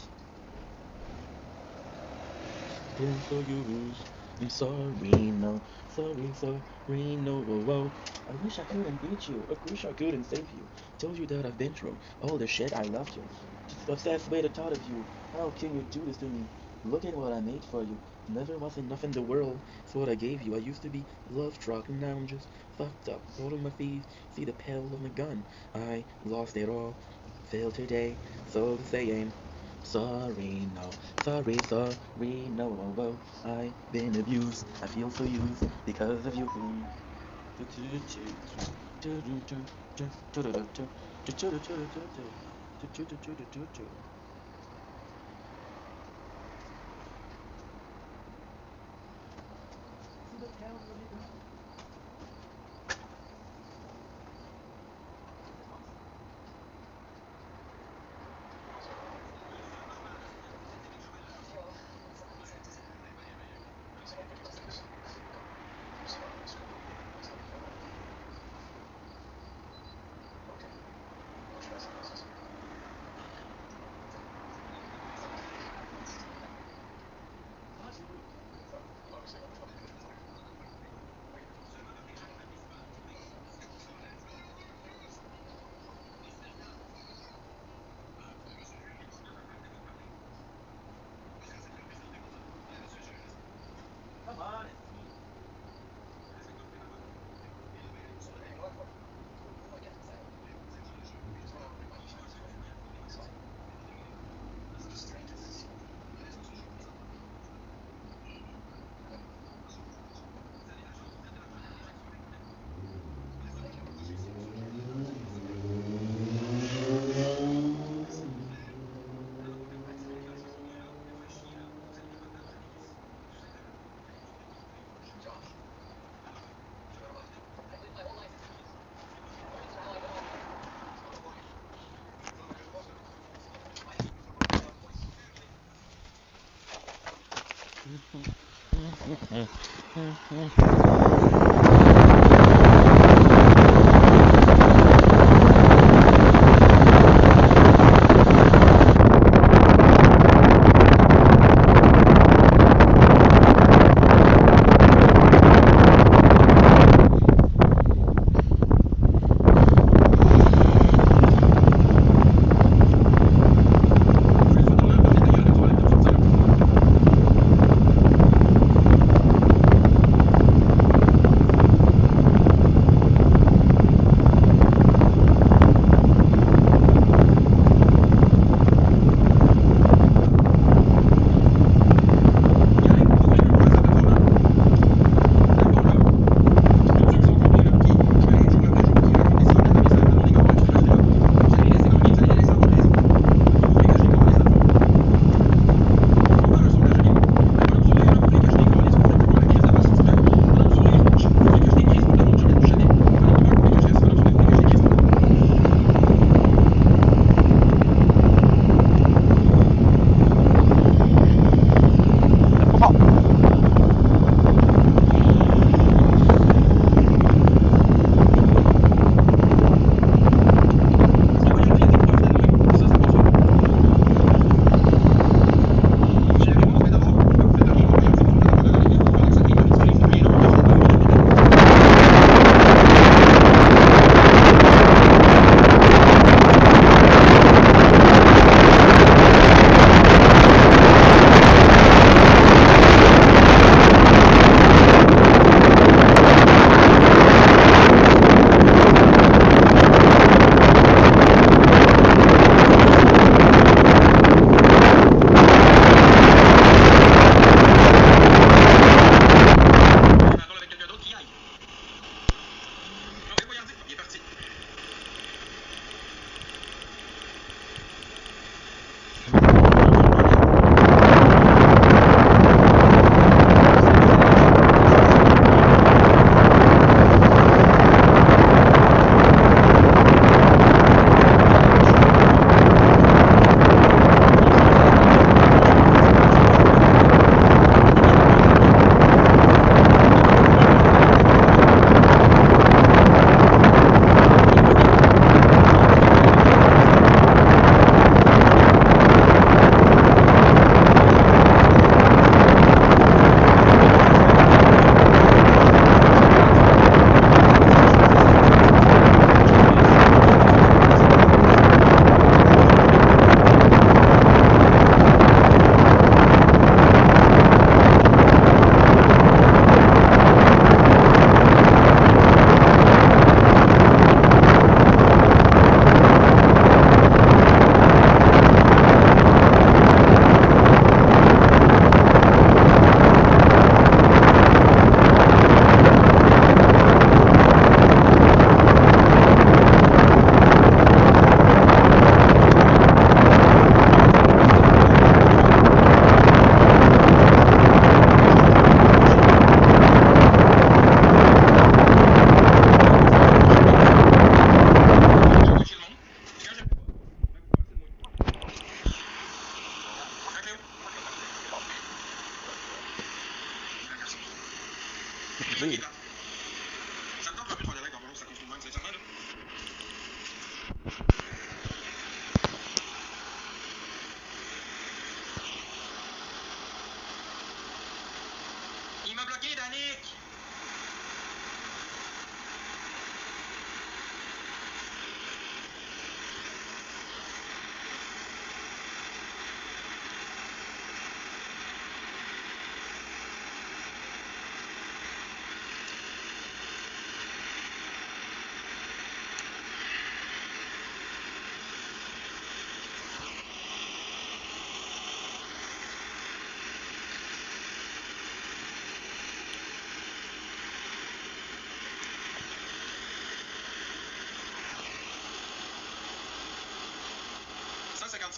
Been so used. I'm sorry, no, sorry, no, I wish I couldn't beat you. I wish I couldn't save you. Told you that I've been through all the shit. I loved you. Just obsessed with the thought of you. How can you do this to me? Look at what I made for you. Never was enough in the world. It's what I gave you. I used to be love truck, and now I'm just fucked up. All on my feet, see the pedal of my gun. I lost it all. Failed today, so the same. Sorry, no, sorry, no, I've been abused. I feel so used because of you. Come on, it's me. Read. Ça me tente un peu de faire des règles en ballon, ça continue de même, sincèrement, là. Il m'a bloqué, Danick!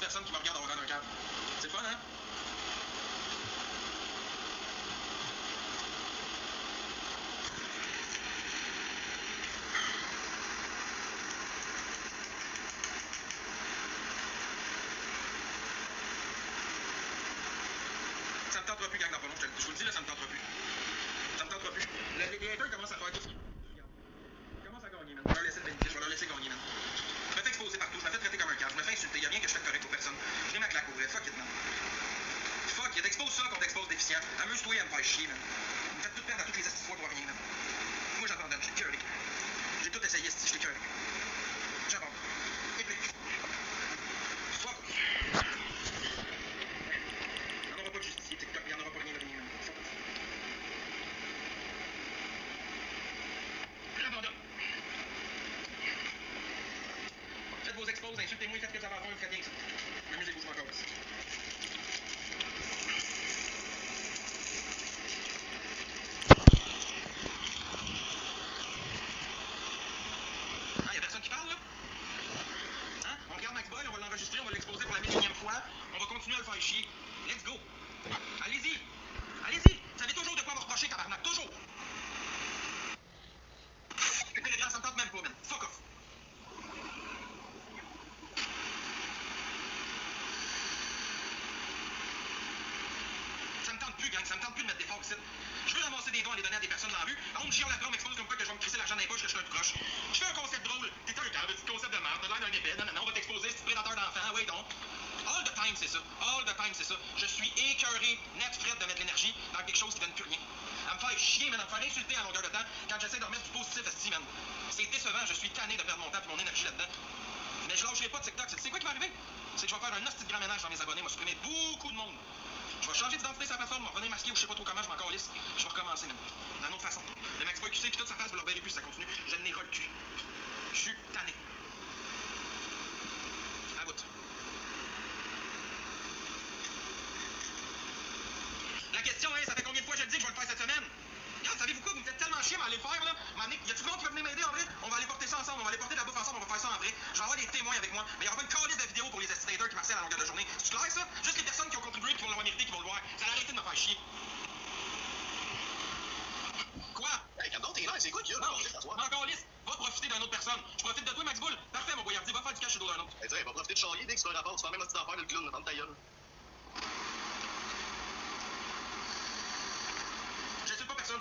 Personnes qui me regardent en regardant un câble. C'est fun, hein? Ça me tentera plus, gang d'Apollon, je vous le dis, là, ça me tentera plus. Ça me tentera plus. Les haters commencent à faire tout ce qu'ils commencent à gagner, man. Je vais leur laisser le bénéfice, je vais leur laisser gagner, man. Je me fais exposer partout, je me fais traiter comme un câble, je me fais insulter, y'a rien que je fais de correct pour personne. Je n'ai ma claque au vrai, fuck it, man. Fuck it, t'exposes ça qu'on t'expose déficient. Amuse-toi à me faire chier, man. Vous me faites tout perdre à toutes les astuces fois pour rien, man. Moi, j'abandonne, je suis cœuré. J'ai tout essayé, si je suis cœuré. J'abandonne. Et puis, fuck. Il n'y en aura pas de justice, TikTok, il n'y en aura pas rien de rien, man. Fuck. J'abandonne. Faites vos exposes, insultez-moi, faites ce que vous avez à faire, vous faites rien que ça. Amusez-vous, je m'en encore ici. On va l'exposer pour la millionième fois. On va continuer à le faire chier. Let's go. Allez-y. Allez-y. Vous savez toujours de quoi me reprocher, tabarnak. Toujours. Le télégramme, ça me tente même pas, man. Fuck off. Ça me tente plus, gang. Ça me tente plus de mettre des forks ici. Je veux ramasser des dons et les donner à des personnes dans la rue. On me chiale la on m'expose comme quoi que je vais me crisser l'argent dans les poches, que je suis un croche. Je fais un concept drôle. T'es un câble, petit concept de merde. T'as l'air d'un épée. Non, on va t'exposer, c'est prédateur d'enfants. Ouais, donc. All the time, c'est ça. All the time, c'est ça. Je suis écœuré, net frette de mettre l'énergie dans quelque chose qui donne plus rien. À me faire chier, man, à me faire insulter à longueur de temps quand j'essaie de remettre du positif esti, man. C'est décevant, je suis tanné de perdre mon temps et mon énergie là-dedans. Mais je lâcherai pas de TikTok. C'est quoi qui va arriver? C'est que je vais faire un hostie de grand ménage dans mes abonnés, moi, supprimer beaucoup de monde. Je vais changer d'identité sur la plateforme, revenir masqué ou je sais pas trop comment, je m'en calisse. Je vais recommencer, man. D'une autre façon. Le Max Boy QC puis toute sa face, vous leur verrez plus si ça continue. Je n'ai le cul. Je suis tanné. À bout. La question est, ça fait combien de fois je le dis que je vais le faire cette semaine? Regarde, savez-vous quoi? Vous me faites tellement chier à aller le faire, là. Y a-tu monde qui va venir m'aider en vrai? On va aller porter ça ensemble, on va aller porter de la bouffe ensemble, on va faire ça en vrai. Je vais avoir des témoins avec moi, mais il y aura pas une calice de vidéos pour les estimateurs qui marcellent à longueur de journée. C'est clair, ça? Juste les personnes qui ont contribué, qui vont l'avoir mérité, qui vont le voir. Ça a arrêté de me faire chier. Quoi? Hey, calme donc, t'es là, c'est quoi qu'il y a? Non, encore lisse. Va profiter d'une autre personne. Je profite de toi, Max Bull. Parfait, mon boyardi, va faire du cash chez d'autres d'un autre. Hey, va profiter de charrier dès que c'est un rapport. Tu fais la même petite affaire de le clown, dans ta gueule. Je sais pas personne.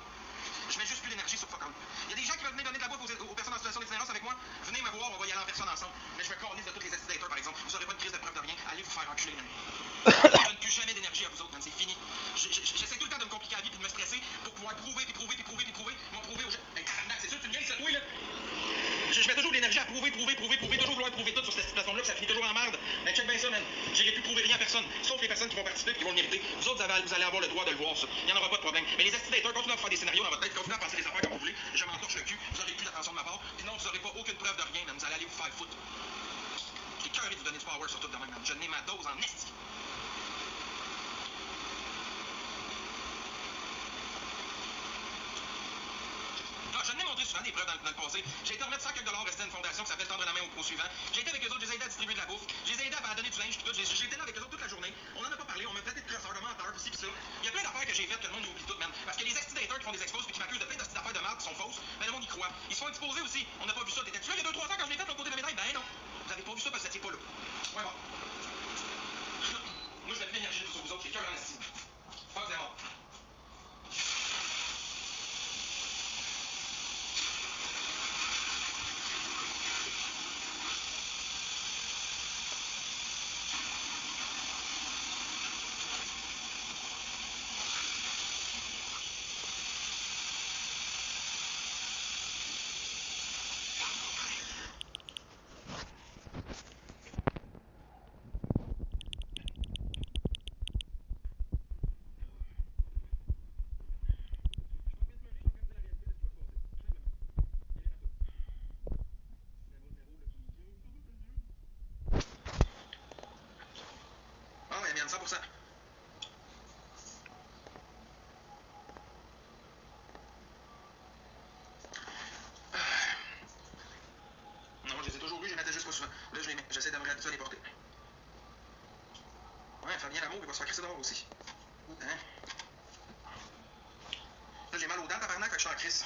Je mets juste plus d'énergie sur fuck all. Il y a des gens qui veulent venir donner de la bouffe aux personnes en situation d'itinérance avec moi. Venez me voir, on va y aller en personne ensemble. Mais je vais corniser de tous les estimateurs, par exemple. Vous aurez pas de crise de preuve de rien. Allez vous faire enculer, man. Je donne plus jamais d'énergie à vous autres, man. C'est fini. J'essaie tout le temps de me compliquer la vie et de me stresser pour pouvoir prouver, puis prouver, puis prouver, puis prouver. M'en prouver aux gens. Hey, tabarnak, c'est sûr, tu me gagnes, c'est toi, là. Je mets toujours de l'énergie à prouver, toujours vouloir prouver tout sur cette plateforme-là, puis ça finit toujours en merde. Mais check bien ça, man. J'irai plus prouver rien à personne, sauf les personnes qui vont participer et qui vont le mériter. Vous autres, vous allez avoir le droit de le voir, ça. Il n'y en aura pas de problème. Mais les estimateurs, continuez à faire des scénarios dans votre tête, continuez à penser des affaires comme vous voulez. Je m'en torche le cul, vous aurez plus d'attention de ma part. Puis non, vous aurez pas aucune preuve de rien, man. Vous allez aller vous faire foutre. J'ai cœuré de vous donner du power sur tout de même, man. Je n'ai ma dose en esti. Je n'ai montré souvent des preuves dans le passé. J'ai été remettre $100 resté à une fondation qui s'appelle Tendre la main au suivant. J'ai été avec eux autres, je les ai aidés à distribuer de la bouffe. Je les ai aidés à donner du linge, tout. J'ai été là avec eux autres toute la journée. On en a pas parlé, on m'a traité de crosseur, de menteur, pis ci pis ça. Il y a plein d'affaires que j'ai faites que le monde oublie tout, man. Parce que les estimateurs qui font des expos puis qui m'accusent de plein d'affaires de merde qui sont fausses, ben le monde y croit. Ils se font exposer aussi. On n'a pas vu ça. T'étais-tu là il y a 2-3 ans quand je l'ai fait de l'autre côté de la médaille? Ben non. Vous avez pas vu ça parce que vous étiez pas là. Ouais, bon. Moi, je mets plus d'énergie sur vous autres, j'ai cœur en estime. Fuck them all. man, 100%. Non, moi je les ai toujours eus, je les mettais juste pas souvent. Là, je les mets. J'essaie de me réhabituer à les porter. Ouais, faire bien l'amour, il va se faire crisser dehors aussi. Hein? Là, j'ai mal aux dents, tabarnak, fait que je suis en crise.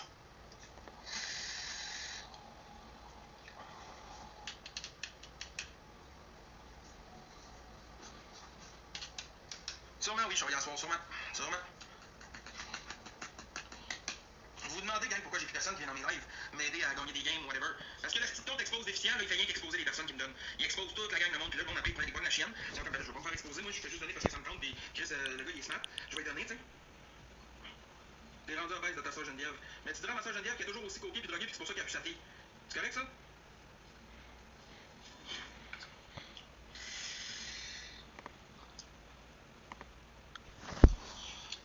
Sûrement, oui, je vais y asseoir, sûrement. Sûrement. Vous vous demandez, gang, pourquoi j'ai plus personne qui vient dans mes lives m'aider à gagner des games ou whatever. Parce que le petit compte expose déficient, là, il fait rien qu'exposer les personnes qui me donnent. Il expose toute la gang de monde, puis là, le monde après, il prend des points de la chienne. C'est comme, ben, je vais pas me faire exposer, moi, je fais juste donner parce que ça me compte, puis Chris, le gars, il est smart. Je vais lui donner, tu sais. T'es rendu obèse de ta soeur Geneviève. Mais tu diras à ma soeur Geneviève qui est toujours aussi coquée puis droguée, puis c'est pour ça qu'elle a pu sa fille. C'est correct, ça?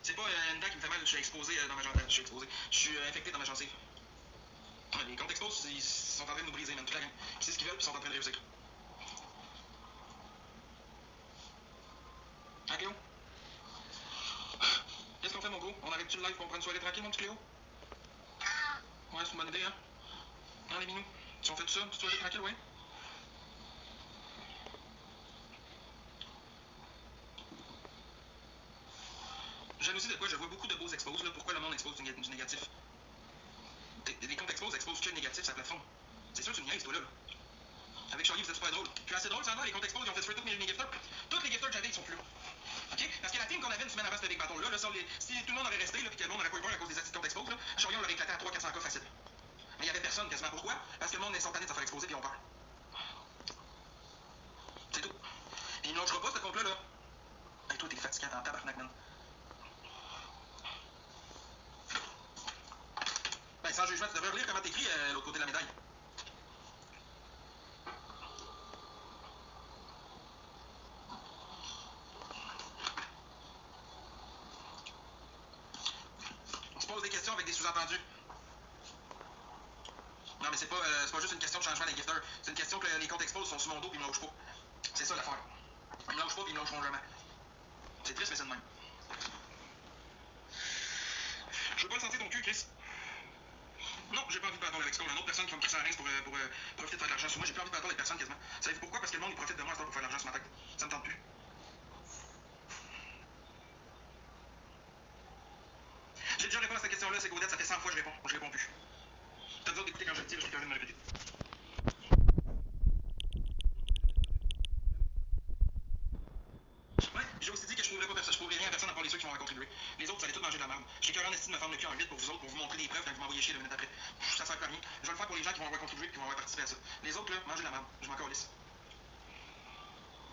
C'est pas une dent qui me fait mal, je suis exposé dans ma gencive. Je suis infecté dans ma gencive. Ouais, les comptes exposes, ils sont en train de nous briser, même toute la gang. Ils savent ce qu'ils veulent, puis ils sont en train de réussir. Hein, Cléo? Qu'est-ce qu'on fait, mon gros? On arrête-tu le live pour prendre une soirée tranquille, mon petit Cléo? Ouais, c'est une bonne idée, hein? Hein, les minous? Si on fait tout ça, une petite soirée tranquille, ouais? Jalousie de quoi? Je vois beaucoup de beaux exposes, là. Pourquoi le monde expose du négatif? Les comptes exposent que le négatif sur la plateforme. C'est sûr que tu me niaises, toi, là. Avec Charlie, vous êtes super drôle. Puis assez drôle, ça va, les comptes expose, ils ont fait tous mes gifters. Tous les gifters que j'avais, ils sont plus là. OK? Parce que la team qu'on avait une semaine avant ce Big Battle-là, là, si tout le monde aurait resté, là, puis que le monde aurait pas eu peur à cause des accidents d'expose, là, Charlie, on l'aurait éclaté à 300-400 cas facile. Mais il y avait personne quasiment. Pourquoi? Parce que le monde est instantané de se faire exposer, puis ils ont peur. C'est tout. Puis il ne lâchera pas, ce compte-là, là. Hey, toi, t'es fatiguant en tabarnak, man. Ben, sans jugement, tu devrais relire comment t'écris l'autre côté de la médaille. On se pose des questions avec des sous-entendus. Non, mais c'est pas juste une question de changement des gifters. C'est une question que les comptes exposent sont sous mon dos puis ils me lâchent pas. C'est ça l'affaire. Ils me lâchent pas puis ils me lâcheront jamais. C'est triste, mais c'est de même. Je veux pas le sentir ton cul, Chris. Non, j'ai pas envie de parler avec ça. Il y a une autre personne qui va me crisser un rince pour profiter de faire de l'argent sur moi. J'ai plus envie de parler avec personne quasiment. Savez-vous pourquoi? Parce que le monde il profite de moi à ce temps pour faire de l'argent sur ma tête. Ça me tente plus. J'ai déjà répondu à cette question-là, c'est qu'Odette, ça fait 100 fois que je réponds. Je réponds plus. T'as besoin d'écouter quand je le dis, je suis capable de me répéter. Ouais, j'ai aussi dit que je trouverais rien à personne à part les ceux qui vont contribuer. Les autres, vous allez tous manger de la merde. J'ai carrément décidé de me faire le cul en 8 pour vous autres, pour vous montrer des preuves quand vous m'envoyez chier 2 minutes après. Ça sert à rien. Je vais le faire pour les gens qui vont avoir contribué et qui vont avoir participé à ça. Les autres, là, mangez de la merde. Je m'en calisse.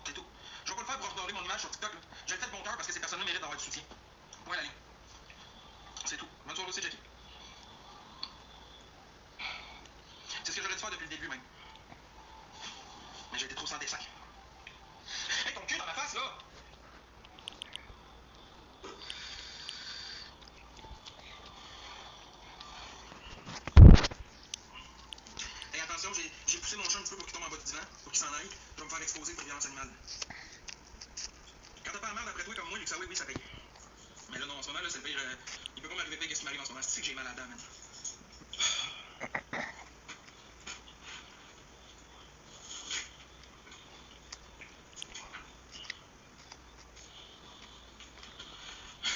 C'est tout. Je vais pas le faire pour regarder mon image sur TikTok, là. Je le fais de bon cœur parce que ces personnes-là méritent d'avoir du soutien. Point la ligne. C'est tout. Bonne soirée aussi, Jackie. C'est ce que j'aurais dû faire depuis le début, même. Mais j'ai été trop sans dessin. Hey, ton cul dans ma face, là! Hey, attention, j'ai poussé mon chat un petit peu pour qu'il tombe en bas du divan, pour qu'il s'en aille. Je vais me faire exposer pour violence animale. Quand t'as pas la merde après toi comme moi, Luxa, oui, ça paye. Mais là, non, en ce moment, là, c'est le pire. Il peut pas m'arriver pire qu'est-ce qui m'arrive en ce moment. C'est que j'ai mal à la dent, man.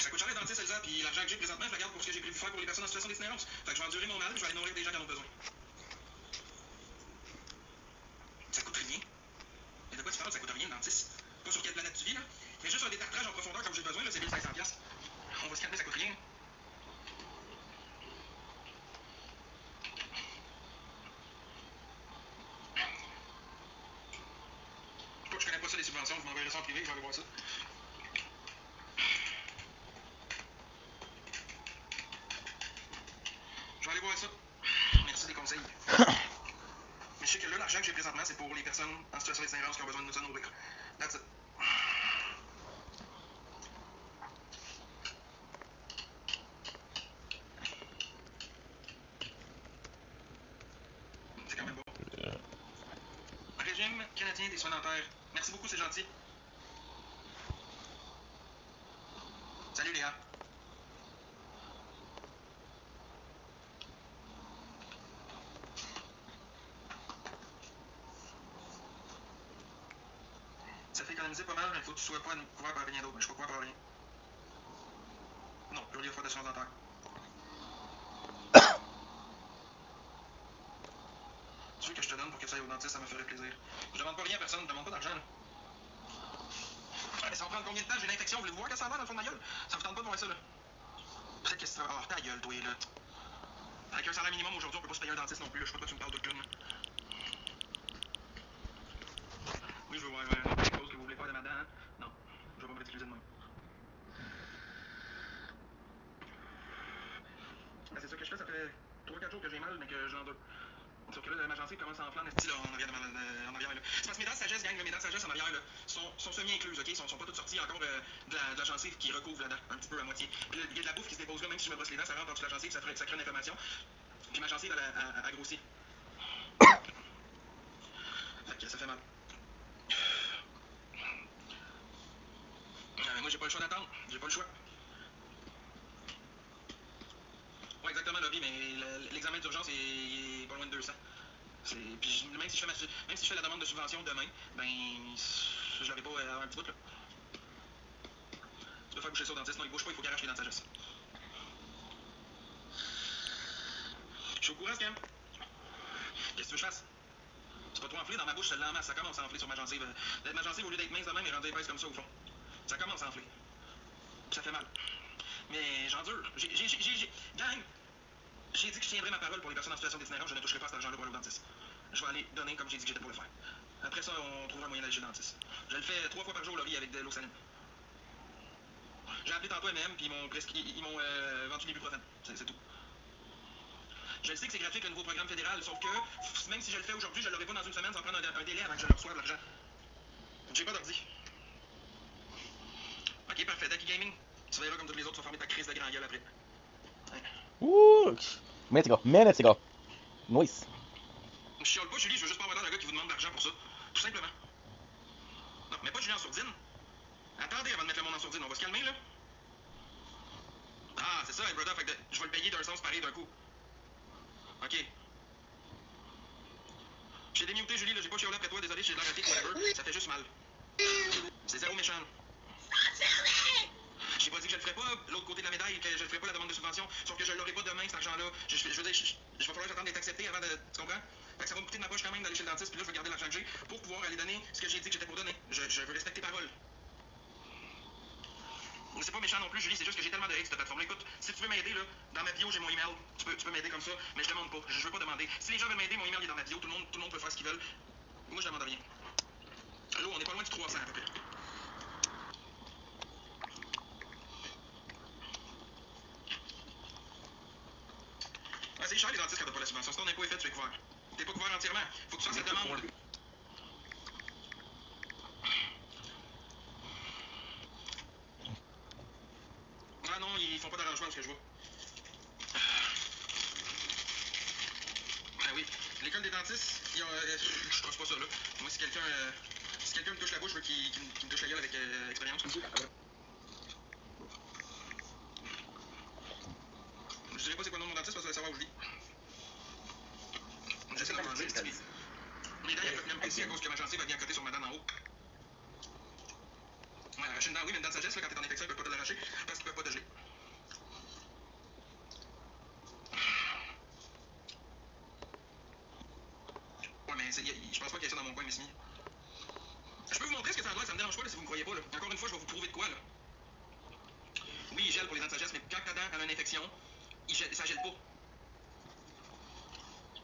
Ça coûte cher les dentistes, Elsa, puis l'argent que j'ai présentement, je le garde pour ce que j'ai prévu faire pour les personnes en situation d'itinérance. Fait que je vais endurer mon mal, je vais aller nourrir des gens qui en ont besoin. Ça coûte rien. Mais de quoi tu parles, ça coûte rien, le dentiste? Pas sur quelle planète tu vis, là? Mais juste un détartrage en profondeur comme j'ai besoin, là, c'est 1500$. On va se calmer, ça coûte rien. Toi, je connais pas ça, les subventions, je m'enverrai ça en privé, je vais aller voir ça. Je vais aller voir ça. Merci des conseils. Mais je sais que là, l'argent que j'ai présentement, c'est pour les personnes en situation d'itinérance qui ont besoin de nous en nourrir. That's it. C'est quand même bon. Régime canadien des soins dentaires. Merci beaucoup, c'est gentil. Ça fait économiser pas mal, mais il faut que tu sois pas couvert par rien d'autre. Mais je suis pas couvert par rien. Non, purely offre d'assurance dentaire. Tu veux que je te donne pour que ça aille au dentiste, ça me ferait plaisir. Je demande pas rien à personne, je demande pas d'argent. Mais ça va prendre combien de temps? J'ai une infection, vous voulez voir que ça a l'air dans le fond de ma gueule? Ça vous tente pas de voir ça, là? Peut-être que ça va. Oh, ta gueule, toi, là. Avec un salaire minimum aujourd'hui, on peut pas se payer un dentiste non plus, là. Je sais pas de quoi tu me parles de clown. Oui, je veux voir quelque chose que vous voulez faire de ma dent, hein? Non, je vais pas me ridiculiser de même. Ben, c'est ça que je fais, ça fait 3-4 jours que j'ai mal, mais que j'en deux. Sauf que là, ma gencive commence à enfler en esti, là, en arrière, en arrière, là. C'est parce que mes dents de sagesse, gang, là, mes dents de sagesse en arrière, là, sont semi-incluses, ok? Sont pas toutes sorties encore de la gencive qui recouvre la dent, un petit peu à moitié. Puis là, il y a de la bouffe qui se dépose là, même si je me brosse les dents, ça rentre dans toute la gencive, ça crée une inflammation. Puis ma gencive, elle a grossi. Fait que ça fait mal. Moi, j'ai pas le choix d'attendre. J'ai pas le choix. Ouais, exactement, Lobby, mais l'examen d'urgence est pas loin de 200. Puis même si je fais la demande de subvention demain, ben, je l'aurai pas avant un petit bout, là. Tu peux faire boucher ça au dentiste. Non, il bouge pas, il faut qu'il arrache les dents de sagesse. Je suis au courant, Scam. Qu'est-ce que tu veux que je fasse? C'est pas trop enflé dans ma bouche, celle-là en masse. Ça commence à enfler sur ma gencive. Ma gencive, au lieu d'être mince de même, est rendue épaisse comme ça, au fond. Ça commence à enfler. Ça fait mal. Mais j'endure. Gang, j'ai dit que je tiendrais ma parole pour les personnes en situation d'itinérance. Je ne toucherai pas à cet argent-là pour aller au dentiste. Je vais aller donner comme j'ai dit que j'étais pour le faire. Après ça, on trouvera un moyen d'aller chez le dentiste. Je le fais 3 fois par jour, Laurie, avec de l'eau saline. J'ai appelé tantôt MM, puis ils m'ont vendu l'ibuprofène. C'est tout. Je sais que c'est gratuit avec le nouveau programme fédéral, sauf que même si je le fais aujourd'hui, je l'aurai pas dans une semaine, ça va prendre un délai avant que je le reçoive l'argent. J'ai pas d'ordi. Ok, parfait. Ducky Gaming, tu verras comme tous les autres, tu vas fermer ta crise de grand gueule après. Ouais. Ouh, minutes ago. Nice. Je chiale pas, Julie, je veux juste pas avoir l'air d'un gars qui vous demande de l'argent pour ça. Tout simplement. Non, mais pas Julie en sourdine. Attendez avant de mettre le monde en sourdine, on va se calmer là. Ah, c'est ça, hey, brother, fait que je vais le payer d'un sens pareil d'un coup. Ok. J'ai démuté, Julie, là, j'ai pas chialé après toi, désolé, j'ai de l'air rapide, whatever. Ça fait juste mal. C'est zéro méchant. J'ai pas dit que je le ferais pas, l'autre côté de la médaille, que je le ferais pas la demande de subvention, sauf que je l'aurai pas demain, cet argent-là. Je veux dire, je vais falloir que j'attende d'être accepté avant de. Tu comprends? Fait que ça va me coûter de ma poche quand même d'aller chez le dentiste, puis là, je vais garder l'argent que j'ai pour pouvoir aller donner ce que j'ai dit que j'étais pour donner. Je veux respecter parole. C'est pas méchant non plus, Julie, c'est juste que j'ai tellement de hate cette plateforme. Écoute, si tu veux m'aider, là, dans ma bio, j'ai mon email. Tu peux m'aider comme ça, mais je demande pas. Je veux pas demander. Si les gens veulent m'aider, mon email est dans ma bio. Tout le monde peut faire ce qu'ils veulent. Moi, je demande rien. Allô, on est pas loin du 300 à peu près. Ah, c'est cher les dentistes quand t'as pas la subvention. Si ton impôt est fait, tu es couvert. T'es pas couvert entièrement. Faut que tu fasses cette demande. Ah non, ils font pas d'arrangement, ce que je vois. Ah oui, l'école des dentistes, je trouve pas ça là. Moi, si quelqu'un me touche la bouche, je veux qu'il me touche la gueule avec expérience. Je dirais pas c'est quoi le nom de mon dentiste parce que je vais savoir où je vis. J'essaie de manger, c'est bien. Mes dents, elles peuvent même pas ici à cause que ma gencive vient à côté sur ma dent en haut. Ouais, arracher une dent, oui, mais une dent de sagesse, là, quand t'es en infection, ils peuvent pas te l'arracher parce qu'ils peuvent pas te geler. Ouais, mais je pense pas qu'il y ait ça dans mon coin, Missimi. Je peux vous montrer ce que ça doit, ça me dérange pas là, si vous me croyez pas. Là. Encore une fois, je vais vous prouver de quoi. Là. Oui, il gèle pour les dents de sagesse, mais quand ta dent a une infection, ça gèle pas.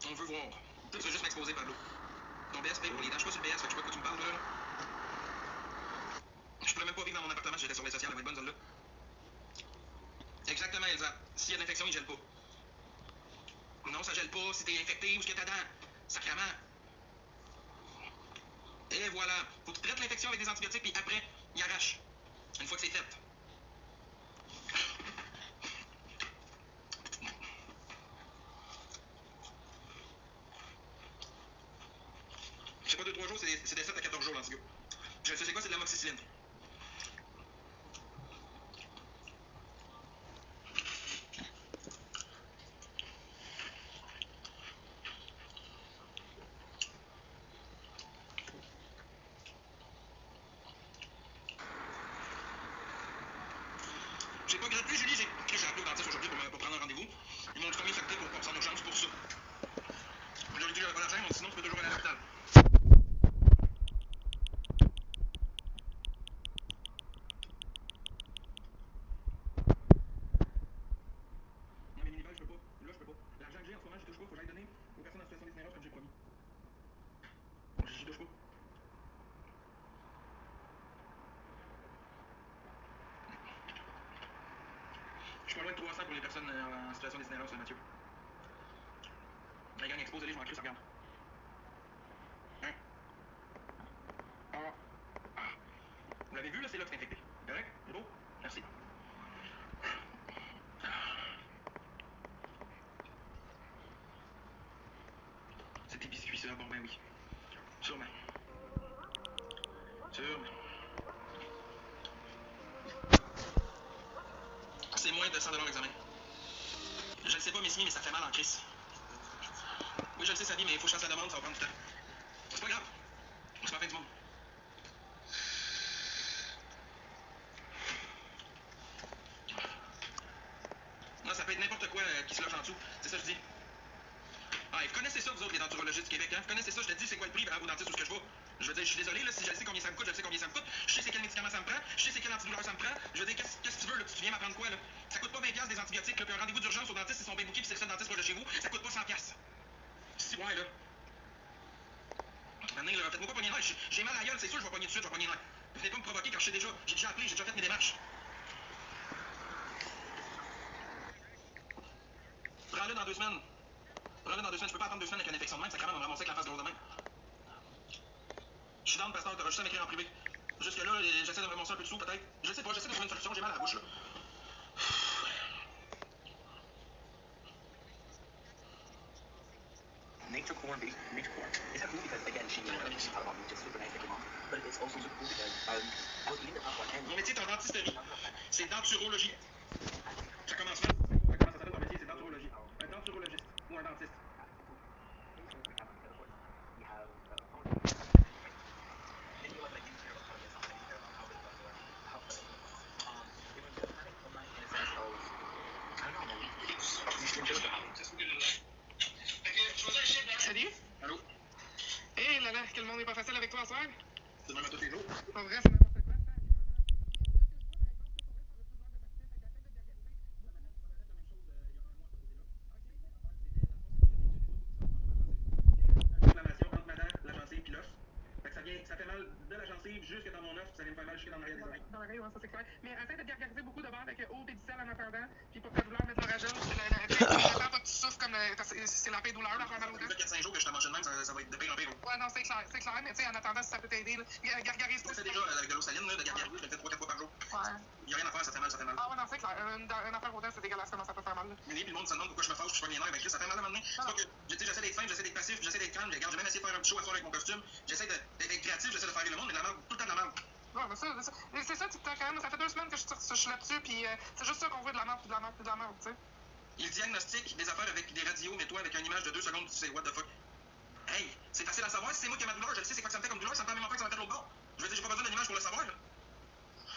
On veut voir. Tu veux juste m'exposer, Pablo. Ton BS paye pour les dents. Je suis pas sur le BS, fait que je sais pas de quoi tu me parles là. Je pourrais même pas vivre dans mon appartement si j'étais sur les sociales, elle va être bonne celle-là. Exactement, Elsa. S'il y a une infection, il gèle pas. Non, ça gèle pas si t'es infecté ou ce que ta dent. Sacrement. Et voilà. Faut que tu traites l'infection avec des antibiotiques, puis après, il arrache. Une fois que c'est fait. C'est pas 2-3 jours, c'est des 7 à 14 jours l'antigo. Je sais c'est quoi, c'est de l'amoxicilline. J'ai pas grappé, Julie, j'ai appelé au dentiste aujourd'hui pour prendre un rendez-vous. Ils m'ont dit combien ça coûtait pour passer en urgence pour ça. J'aurais dit j'avais pas l'argent, ils m'ont dit sinon tu peux toujours aller à l'hôpital. Non mais minival, je peux pas. Là, je peux pas. L'argent que j'ai en ce moment, j'y touche pas. Faut que j'aille donner aux personnes en situation d'itinérance comme j'ai promis. J'y touche pas. Je suis pas loin de 300 pour les personnes en situation d'itinérance, Mathieu. La gang expose, allez, je m'en crie, ça regarde. Hein? Ah. Vous l'avez vu, là, c'est là que c'est infecté. Correct? C'est beau? Merci. C'est tes biscuits, ça? Bon, ben oui. Sûrement. Sûrement. C'est moins de 100 $ l'examen. Je le sais pas, Missimi, mais ça fait mal en crise. Oui, je le sais, Sabi, mais il faut que je fasse la demande, ça va prendre du temps. C'est pas grave. C'est pas la fin du monde. Non, ça peut être n'importe quoi qui se loge en dessous. C'est ça que je dis. Ah, et vous connaissez ça, vous autres, les denturologistes du Québec, hein? Vous connaissez ça, je te dis, c'est quoi le prix au dentiste où je vais. Je veux dire, je suis désolé, là, si je sais combien ça me coûte, je sais combien ça me coûte. Je sais c'est quel médicament ça me prend, je sais c'est quel antidouleur ça me prend. Je veux dire, qu'est-ce que tu veux, là? Tu viens m'apprendre quoi, là? Ça coûte pas 20$ des antibiotiques, là, puis un rendez-vous d'urgence au dentiste, ils sont bien bookés, puis c'est le seul dentiste proche de chez vous, ça coûte pas 100$. Si, ouais, là. Maintenant, là, faites-moi pas pogner l'air. J'ai mal à la gueule, c'est sûr, je vais pogner tout de suite, je vais pogner l'air. Venez pas me provoquer quand j'ai déjà appelé, j'ai déjà fait mes démarches. Prends-le dans 2 semaines. Prends-le dans 2 semaines. Je peux pas attendre 2 semaines avec une infection de même, ça crame, on va ramasser avec la face de l'autre de même. Je suis down, pasteur, t'auras juste à m'écrire en privé. Jusque là, j'essaie de me remonter un peu de sous, peut-être. Je sais pas, j'essaie de trouver une solution, j'ai mal à la bouche, là. Nature corn, nature corn. It's cool because again, she thought about me just super nice to mom, but it's also super cool because I was eating the top one and Mon métier est en dentisterie. C'est denturologie. Ça commence mal. Comment ça s'appelle ton métier? C'est denturologie. Un denturologiste ou un dentiste. Salut. Allô? Hé là là, que le monde n'est pas facile avec toi ce soir. C'est même à tous les jours. En vrai, c'est n'importe quoi ça. Inflammation entre ma dent, la gencive puis l'os. Fait que ça fait mal de la gencive jusque dans mon os, puis ça vient me faire mal jusque dans l'arrière des oreilles. Dans l'oreille, ouais, ça c'est clair. Mais essaie de gargariser beaucoup de bord avec eau et du sel en attendant. Puis pour ta douleur, mettre l'oragel. Attends pas que tu souffres comme. C'est la paix douleur, là, pendant longtemps. Ça fait 4-5 jours que je t'en mange de même, ça va être de pire en pire. Ouais, non, c'est clair, mais tu sais, en attendant, si ça peut t'aider, gargarise tout. C'est déjà avec de l'eau saline, là, de gargariser, je le fais 3-4 fois par jour. Ouais. Il y a rien à faire, ça fait mal, ça fait mal. Ah ouais, non, c'est clair. Une affaire au dent, c'est dégueulasse comment ça peut faire mal. Là. Oui, puis le monde se demande pourquoi je me fâche, je suis pas mes nerfs, mais Chris, ça fait mal à un moment donné. C'est pas que, j'essaie d'être fin, j'essaie d'être passif, j'essaie d'être calme, regarde, j'ai même essayé de faire un petit show à soir avec mon costume, j'essaie d'être créatif, j'essaie de faire rire le monde, mais de la merde, tout le temps de la merde. Ouais, mais c'est ça, TikTok, quand même. Ça fait 2 semaines que je suis là-dessus, puis c'est juste ça qu'on veut de la merde, de la merde, de la merde, tu sais. Il diagnostique des affaires avec des radios, mais toi, avec une image de 2 secondes, tu sais, what the fuck. Hey, c'est facile à savoir, si c'est moi qui ai ma douleur, je le sais, c'est quoi que ça me fait comme douleur, ça me fait la même affaire que ça m'a fait de l'autre bord. Je veux dire, j'ai pas besoin d'une image pour le savoir, là.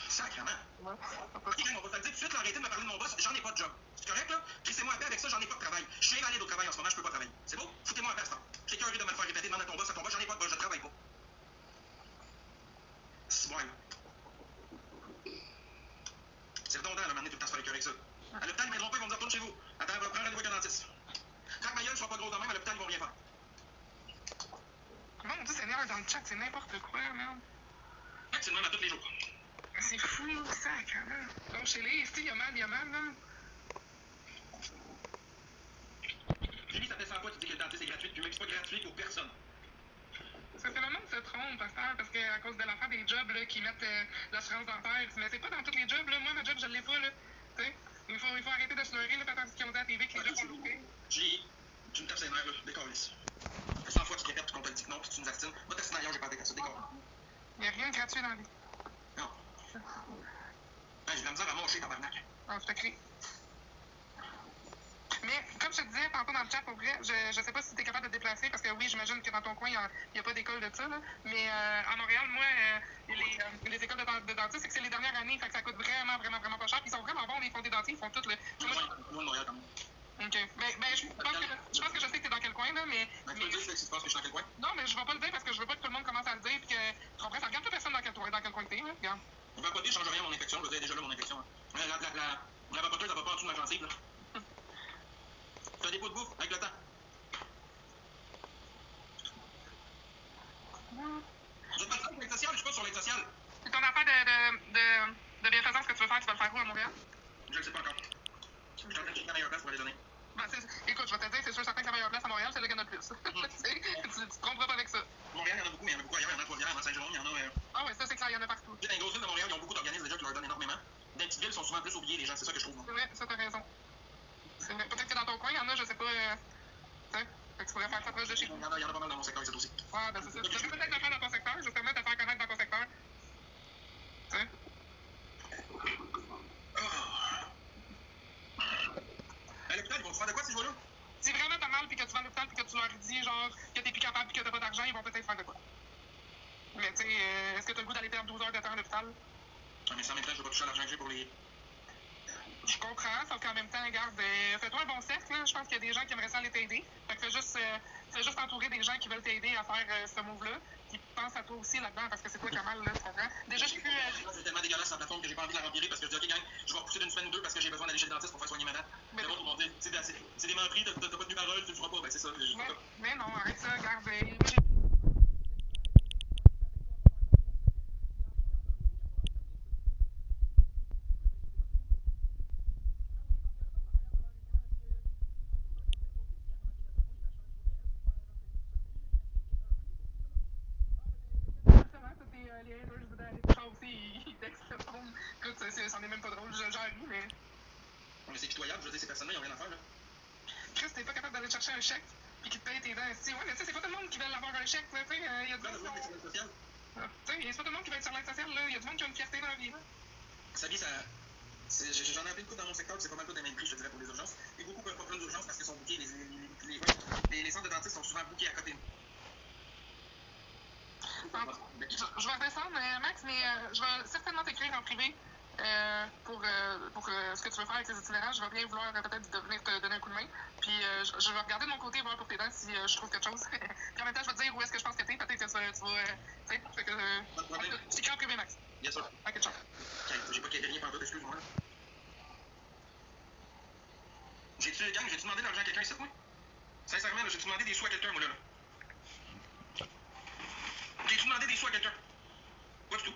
Sacrément. Ouais. Ok, on va te le dire tout de suite, là, arrêtez de me parler de mon boss, j'en ai pas de job. C'est correct, là? Crissez-moi à paix avec ça, j'en ai pas de travail. Je suis invalide au travail en ce moment, je peux pas travailler. C'est beau? Foutez-moi à paix, ça. J'ai curieux de me le faire répéter, demande à ton boss, j'en ai pas de boss, je travaille pas. C'est bon, là. C'est redondant, là, maintenant, tout le temps se faire écœurer avec ça. À l'hôpital, ils m'aideront pas, ils vont me dire, retourne chez vous. Attends, va prendre rendez-vous avec un dentiste. Craque ma gueule, sois pas gros de même, à l'hôpital, ils vont rien faire. Comment on dit Seigneur dans le chat, c'est n'importe quoi, merde. Fait que c'est le même à tous les jours. C'est fou, ça, quand même. Donc, chez les, il y a mal, là. Julie, ça fait 100 fois que tu dis que le dentiste est gratuit, puis même c'est pas gratuit pour personne. Ça fait le monde se trompe, pasteur, parce qu'à cause de l'affaire des jobs là, qui mettent l'assurance dentaire, mais c'est pas dans tous les jobs, là. Moi, ma job, je l'ai pas, là. Tu sais, il faut arrêter de se leurrer, là, parce qu'ils ont dit à la TV que les jobs sont loupés. Julie, tu me tapes ses nerfs, là, décalisse. 100 fois que tu répètes, qu'on te dit que non, puis tu nous astines. Moi, t'as scénario, j'ai pas à ça, décolle. Il y a rien de gratuit dans la vie. Non. Hey, j'ai de la misère à manger, tabarnak. Ah, je te crie. Mais, comme je te disais tantôt dans le chat, pour vrai, je sais pas si tu es capable de te déplacer, parce que oui, j'imagine que dans ton coin, il n'y a pas d'école de ça, là. Mais à Montréal, moi, les écoles de dentistes, c'est que c'est les dernières années, fait que ça coûte vraiment, vraiment, vraiment pas cher. Puis ils sont vraiment bons, les fonds des dentistes, ils font tout le. Ok. Je pense que je sais que t'es dans quel coin, là, mais. Tu peux dire si tu penses que je suis dans quel coin? Non, mais je vais pas le dire parce que je veux pas que tout le monde commence à le dire, puis que. Tu comprends, ça regarde pas personne dans quel coin que t'es, là. Regarde. On va pas dire, change rien à mon infection, je veux dire, déjà là, mon infection. La vapoteuse, elle va pas en dessous de ma gencive, là. T'as des pots de bouffe avec le temps. Je vais te parler sur l'aide sociale, je suis pas sur l'aide sociale. C'est ton affaire de bienfaisance que tu veux faire, tu vas le faire où à Montréal? Je le sais pas encore. Je suis en train de chercher la meilleure place pour les donner. Ben, écoute, je vais te dire, c'est sûr certain que la meilleure place à Montréal, c'est là qu'il y en a le plus. Tu te tromperas pas avec ça. Montréal, il y en a beaucoup, mais il y en a beaucoup ailleurs. Il y en a à Trois-Rivières, il y en a à Saint-Jérôme, il y en a. Ah ouais, ça c'est clair, il y en a partout. Dans les grosses villes de Montréal, ils ont beaucoup d'organismes déjà qui leur donnent énormément. Dans les petites villes, ils sont souvent plus oubliés, les gens, c'est ça que je trouve. C'est vrai, ça t'as raison. C'est vrai. Peut-être que dans ton coin, il y en a, je sais pas. Fait que tu pourrais faire ça proche de chez vous. Il y en a pas mal dans mon secteur, c'est aussi. Ouais, ben c'est ça. Tu devrais peut-être le faire dans ton secteur, justement, te faire connaître dans ton secteur. Tu sais? À l'hôpital, ils vont te faire de quoi, ces joueurs-là? Si vraiment t'as mal, puis que tu vas à l'hôpital, puis que tu leur dis, genre, que t'es plus capable, puis que t'as pas d'argent, ils vont peut-être faire de quoi. Mais tu sais, est-ce que t'as le goût d'aller perdre 12 heures de temps à l'hôpital? Mais ça, en même temps, je vais pas toucher à l'argent que j'ai pour les. Je comprends, sauf qu'en même temps, regarde, fais-toi un bon cercle, là. Je pense qu'il y a des gens qui aimeraient ça aller t'aider. Fait que fais juste entourer des gens qui veulent t'aider à faire ce move-là, qui pensent à toi aussi là-dedans, parce que c'est toi qui as mal, là, tu comprends? Déjà, j'ai pu. C'est tellement dégueulasse la plateforme que j'ai pas envie de la remplir parce que je dis, ok, gang, je vais repousser d'une semaine ou deux parce que j'ai besoin d'aller chez le dentiste pour faire soigner ma dent. Mais bon, tout le monde dit, c'est des menteries, t'as pas tenu parole, tu le feras pas. Ben, c'est ça. Mais non, arrête ça, regarde. Les haters des chats aussi, ils textent le monde. Écoute, c'en est même pas drôle, j'en ris, mais. Mais c'est pitoyable, je veux dire, ces personnes-là, ils ont rien à faire, là. Chris, t'es pas capable d'aller chercher un chèque, puis qu'ils te payent tes dents. Ouais, mais tu sais, c'est pas tout le monde qui veut avoir un chèque, là, tu sais. Il y a du monde. Tu sais, c'est pas tout le monde qui va être sur l'aide sociale, là. Il y a du monde qui a une fierté dans la vie, là. Ça vit, ça. J'en ai appelé beaucoup dans mon secteur, c'est pas mal tout des mêmes prix, je te dirais, pour les urgences. Et beaucoup peuvent pas prendre d'urgence parce qu'ils sont bookés. Les centres de dentistes sont souvent bookés à côté. Je vais redescendre, Max, mais je vais certainement t'écrire en privé pour ce que tu veux faire avec les itinérants. Je vais bien vouloir peut-être venir te donner un coup de main. Puis je vais regarder de mon côté, voir pour tes dents si je trouve quelque chose. Puis en même temps, je vais te dire où est-ce que je pense que t'es. Peut-être que tu vas. Tu sais, fait que. Je t'écris en privé, Max. Bien sûr. Ok, ciao. J'ai pas rien pendant tout, excuse-moi. J'ai-tu demandé de l'argent à quelqu'un ici, moi? Sincèrement, j'ai-tu demandé des sous à quelqu'un, moi, là? J'ai-tu demandé des sous à quelqu'un? Pas du tout.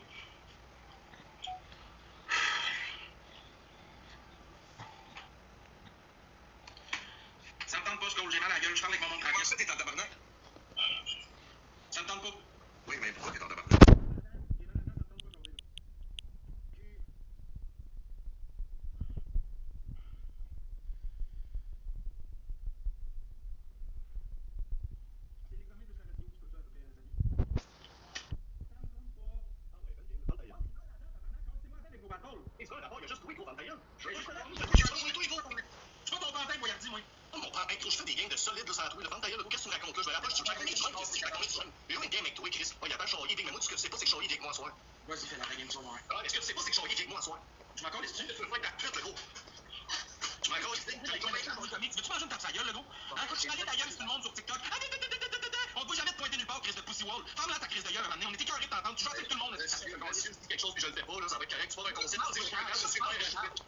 Ça me tente pas, Skull, j'ai mal à la gueule, je parle avec mon monde tranquille. Ça, t'es en tabarnak? Ça me tente pas. Oui, mais pourquoi t'es en tabarnak? C'est ça, d'abord, il y a juste toi, gros, dans ta gueule. Je suis pas ton pantin, voyardi, moi. Oh, mon pantin, je fais des games de solide, là, sans toi, là. Vente ta gueule, qu'est-ce que tu me racontes, là? Je vais rappeler, je te raconte, je vais jouer une game avec toi, Chris. Oh, il y a pas Charlie, mais moi, tu sais pas c'est que Charlie avec moi ce soir. Vas-y, fais la game ce soir. Ah, est-ce que tu sais pas c'est que Charlie avec moi ce soir? Je m'en calisse, tu veux faire ta pute, le gros. Je m'en calisse, tu veux-tu manger une tape sa gueule, le gros? Hein, quand tu m'as dit ta gueule, c'est tout le monde sur TikTok. On te voit jamais te pointer nulle part, Chris de Pussy Wall. Ferme-la ta crise de gueule, à un moment donné. On est écœurés de t'entendre. Tu joues avec tout le monde. Si tu dis quelque chose puis je le fais pas, là, ça va être correct. Tu vas d'un conseil. De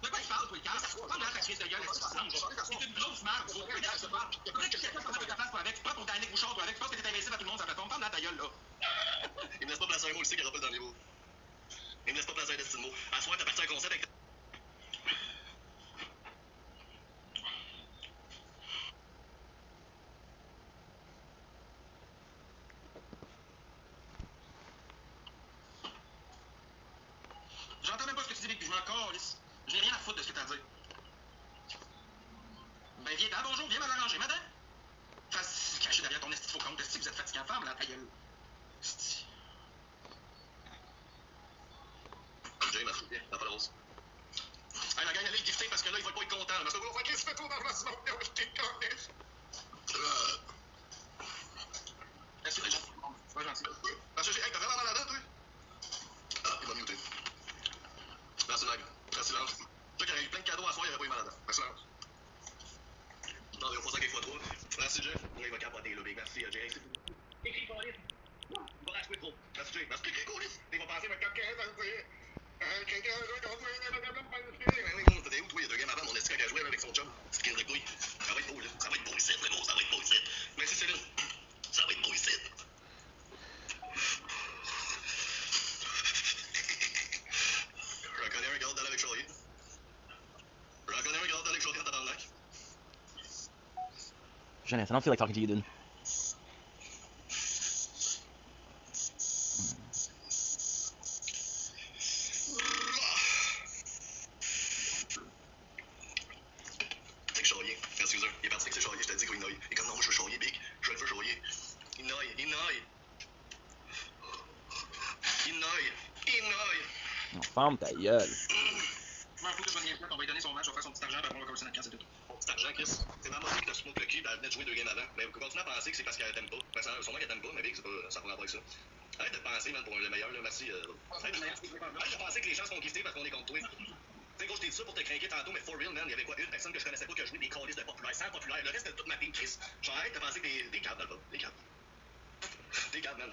quoi tu parles, toi, Carl? Ferme-la ta crise de gueule. C'est une grosse merde. Peut-être que quelqu'un peut mettre ta face, toi, avec. Tu prends ton Danick Bouchard, toi, avec. Tu penses que t'es invincible à tout le monde, ça fait tomber. Ferme-la ta gueule, là. Il me laisse pas placer un mot, il sait qu'il rappelle dans les mots. Il me laisse pas placer un destin de mots. À soir, t'as parti un concept avec. J'entends même pas ce que tu dis, Vic, puis je m'en calisse. Je n'ai rien à foutre de ce que t'as à dire. Ben, viens, bonjour, viens mal arranger, madame. Face caché derrière ton esti de faux compte. Esti, vous êtes fatigant, femme, là, ta gueule. Esti. Jay, ma fille, viens, dans la rose. Hey, la gang, allez le gifter parce que là, il va pas être content. Parce que vous faites fais tout dans la semaine, je t'ai connu. Est-ce que c'est gentil? C'est pas gentil. Parce que j'ai. Hey, t'as vraiment mal à la dent, toi? Ah, il va muter. silence. Toi qui aurais eu plein de cadeaux à soir, il aurait pas eu mal à la dent. Fais silence. Non, il va pas ça qu'il fois 3. Merci, Jeff. Oui, il va capoter, le big. Merci, Jay. Écris, Colis. Il va rajouter trop. Merci, Jay. Merci, écris, Colis. Il va penser, mais comme 15 ans, tu sais. Quelqu'un a joué contre lui. T'étais où, toi, il y a 2 games avant, mon estique a joué avec son chum. Petite crise de couille. Ça va être beau, là. Ça va être beau ici, vraiment. Ça va être beau ici. Merci, Céline. Ça va être beau ici. Je reconnais un garde d'aller avec Charlie. Je reconnais un garde d'aller avec Charlie en tabarnak. Janice, I don't feel like talking to you, dude. C'est que Charlier. Excusez, il est parti avec ses Charlier, je te dis qu'il noie. Et comme non, moi je veux Charlier, big. Je veux Charlier. Il noie, il noie. Il noie, il noie. Oh, ferme ta gueule. Je m'en fous de Bonnie on va lui donner son match, on va faire son petit argent, puis on va commencer notre camp, c'est tout. Mon petit argent, Chris. C'est ma mère qui t'a smoke le cul, puis elle venait de jouer 2 games avant. Mais vous continuez à penser que c'est parce qu'elle t'aime pas. Ben, sûrement qu'elle t'aime pas, mais big, c'est pas, ça pourra pas être ça. Arrête de penser, man, pour le meilleur, là. Merci. Arrête de penser que les gens sont quitter parce qu'on est contre toi. Tu sais, gros, je t'ai dit ça pour te craquer tantôt, mais for real, man, il y avait quoi? Une personne que je connaissais pas qui a joué des calices de populaire, sans populaire. Le reste de toute ma team, Chris. Genre, arrête de penser que des câbles dans le bas. Des câbles. Des câbles, man.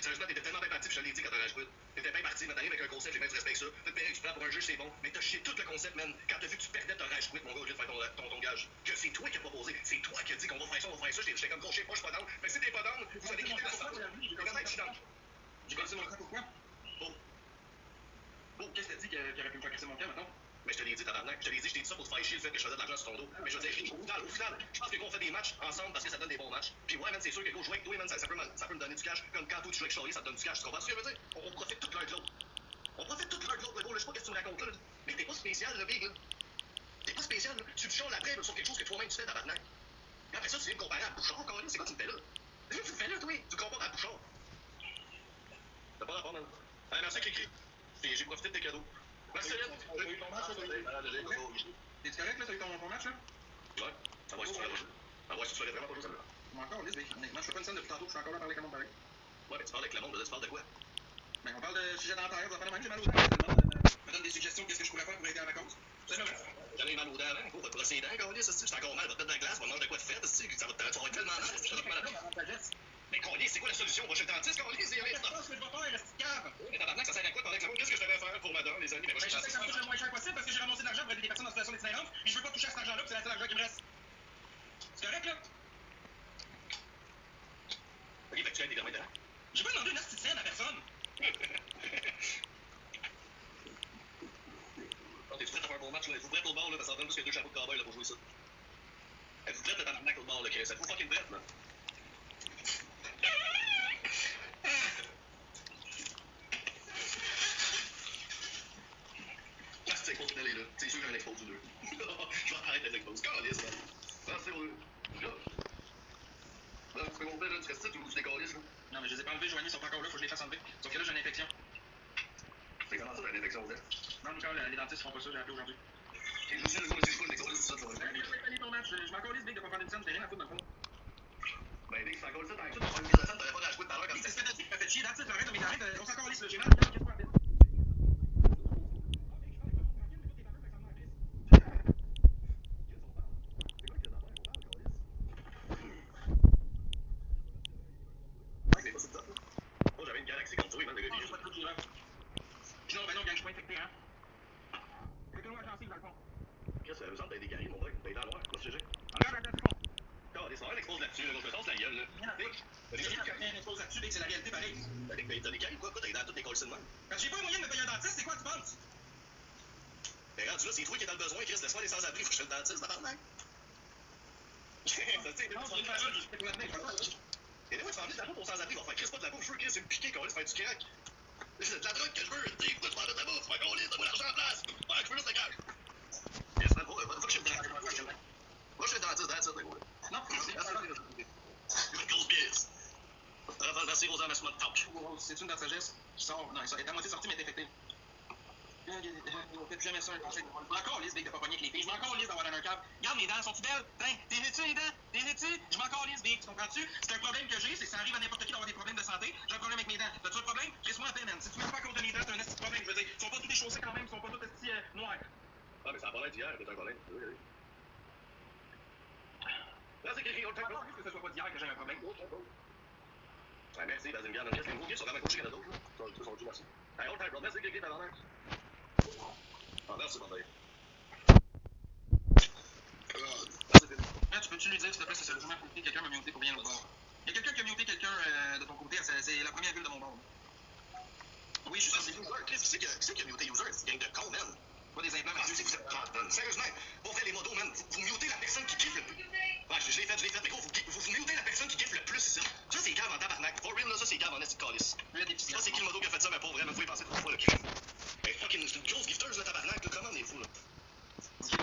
Sérieusement, t'étais tellement bien parti, puis je l'ai dit quand t'as rajouté. T'étais bien parti, mais t'arrives avec un concept, j'ai bien du respect que ça. Tu prends pour un juge, c'est bon. Mais t'as chié tout le concept, man. Quand t'as vu que tu perdais, t'as rage quit, mon gars, au lieu de faire ton gage. Que c'est toi qui as proposé. C'est toi qui as dit qu'on va faire ça, on va faire ça. J'étais comme gros, je sais pas, je suis pas down. Mais si t'es pas down, vous allez quitter le sport. Comment je suis down? J'ai cassé mon camp, pourquoi? Oh. Oh, qu'est-ce que t'as dit qu'il aurait pu me faire casser mon camp, maintenant? Mais je te l'ai dit, tabarnak. Je te l'ai dit ça pour te faire chier le fait que je faisais de l'argent sur ton dos. Mais je veux dire, au final, je pense que quand on fait des matchs ensemble parce que ça donne des bons matchs. Puis ouais, man, c'est sûr que quand je joue avec toi, man, ça peut me donner du cash. Comme quand toi tu joues avec Charlie, ça te donne du cash. Tu comprends ce que je veux dire? On profite tout l'un de l'autre. On profite tout l'un de l'autre, le gros. Je sais pas qu'est-ce que tu me racontes là. Mais t'es pas spécial, le big, là. T'es pas spécial, là. Tu te chiales après sur quelque chose que toi-même tu fais, tabarnak. Et après ça, tu viens me comparer à Bouchard, Carly. C'est quoi tu me fais là? Qu'est-ce que tu me fais là, toi? Tu me compares à Bouchard. T'as pas rapport, man. Merci, Cricri. J'ai profité de tes cadeaux. Merci, Céline. T'as eu ton match, là? T'es-tu correct, là? T'as eu ton match, là? Ouais. Ah ouais, si tu ferais pas jouer. Ah ouais, si tu ferais vraiment pas jouer, ça me va. Mais encore, Liz, honnêtement, je fais pas une scène depuis tantôt, je suis encore là à parler avec le monde pareil. Ouais, mais tu parles avec le monde, là, tu parles de quoi? Ben, on parle de sujet dentaire, vous en parlez même, j'ai mal aux dents. Me donne des suggestions, qu'est-ce que je pourrais faire pour aider à ma cause? J'en ai mal aux dents avant, gros, va te brosser les dents, Carly, ça, c'est encore mal, va te mettre dans la glace, va manger de quoi de fait, ça va te avoir tellement mal, ça va te mal. Mais Carly, c'est quoi la solution? Va chez le dentiste, Carly, c'est rien. C'est pas ce que je vais faire, reste cave! Mais tabarnak, ça sert à quoi de parler avec le monde? Qu'est-ce que je devrais faire pour ma dent, les amis? Mais moi, Je sais que ça me coûte le moins cher possible parce que j'ai ramassé de l'argent pour aider des personnes en situation d'itinérance et je veux pas toucher à cet argent-là, c'est la seule argent qui me reste. C'est correct, là? Ok, fait que tu aides des gamins dedans. J'ai pas demandé une asticienne à personne! T'es-tu prêt à faire un bon match, là? Êtes-vous prêt au bord, là? Parce que ça donne plus que 2 chapeaux de cowboy, là, pour jouer ça. Êtes-vous prêt à tabarnak au bord, là, Chris? Êtes-vous fucking prêt, là? Ah, c'est pour finaler, là. C'est sûr que j'en expose ou deux. Je vais arrêter de l'expose. Calisse, là. Ah, c'est vrai. Là, tu peux monter, là, tu restes ici, tu décollisses, là. Non, mais je les ai pas enlevés, Joanie, ils sont pas encore là, faut que je les fasse enlever. Sauf que là, j'ai une infection. C'est comment ça, t'as une infection, là? Non, Michel, les dentistes feront pas ça, j'ai appelé aujourd'hui. Et je sais, le gars, c'est quoi, l'expose, c'est ça, tu vas Ben, je vais ton match, je m'en calisse, Big, de pas faire d'émission, j'ai rien à foutre dans le fond. Ben, Big, c'est encore ça, t'as un truc, t'as pas une mise à scène, t'aurais pas rajouté tout à l'heure comme C'est ça. ce que t'as dit qui m'a fait chier, that's it, arrête, mais arrête, on s'en calisse, là, j'ai mal, qu'est-ce que tu fais? Moi, j'avais une galaxie contre toi, man, le gars, Je vais te dire, non, ben non, gang, je suis pas infecté, hein. C'est une gencive, dans le fond. Chris, ça me semble que t'as des guerriers, mon boy. T'es dans le noir, qu'est-ce que j'ai? Regarde, attends, c'est bon. Non, les soirées l'expose là-dessus, là, je me tasse la gueule, là. T'as rien expose là-dessus, Big, c'est la réalité, pareil. T'as des guerriers, quoi? T'as dans toutes les cols de même. Quand j'ai pas un moyen de me payer un dentiste, c'est quoi, tu penses? Mais rendu là, c'est toi qui es dans le besoin, Chris, laisse-moi les sans-abri, faut que je te le dentiste, tabarnak. Ça, tu sais, Non, c'est une parole, je fais tout là-dedans, je vois pas. et là, moi, tu m'en dis de la bouffe pour sans-abri, va faire Chris, pas de la bouffe, je veux Chris, c'est me piquer, qu'on laisse faire du crack. C'est de la drogue que je veux, tu sais, pourquoi tu m'en donnes de la bouffe? Fait qu'on laisse, donne-moi l'argent en place. Ouais, je veux juste le cash. Yes, man, faut que je suis le dentiste, moi, je suis le dentiste, that's it, gros. Non, c'est pas ça. Une grosse pièce. Merci, Rosanne, merci, moi, talk. C'est une dent de sagesse qui sort. Non, elle est à moitié sortie, mais elle est infectée. Faites plus jamais ça, un conseil. Je m'en calisse, Big, de pas pogner avec les filles. Je m'en calisse d'avoir dans un câble. Regarde, mes dents sont-tu belles? Hein? T'es-tu les dents? T'es-tu? Je m'en calisse, Big, tu comprends-tu? C'est un problème que j'ai, c'est que ça arrive à n'importe qui d'avoir des problèmes de santé. J'ai un problème avec mes dents. T'as-tu un problème? Laisse-moi la paix, man. Si tu mets pas à cause de mes dents, t'as un petit problème. Je veux dire, ils sont pas tous déchaussés quand même, ils sont pas tous noirs. Colin d'hier, t'es un Colin. Oui, oui. Là, c'est écrit Old Time Road. Que ce soit pas d'hier que j'ai un problème. Ouais, merci, Bazingan. Qu'est-ce qu'il me faut? Sur la couche, il y en a d'autres. Ils sont merci. Hey, Old Time Road, merci, Grégory, t'as l'air. Ah, merci, mon Dave. Tu peux-tu lui dire, s'il te plaît, c'est ça, le journal comité, quelqu'un m'a muté pour bien l'autre bord. Il y a quelqu'un qui a muté quelqu'un de ton côté, c'est la première ville de mon bord. Oui, je suis sur User, Chris, qui c'est qui a muté User? C'est une gang de cons, man. pas des implants, Ah, c'est que vous êtes plate, sérieusement, pour faire les motos, man, vous mutez la personne qui kiffe le plus. Ouais, je l'ai fait, mais gros, vous mutez la personne qui kiffe le plus, ça. Ça, c'est grave en tabarnak. For real, là, ça, c'est grave en esti de calice. Je sais pas c'est qui le moto qui a fait ça, mais pour vrai, vous pouvez penser 3 fois le crime. Mais fucking, c'est une grosse gifteuse, le tabarnak, là, comment on est fou, là?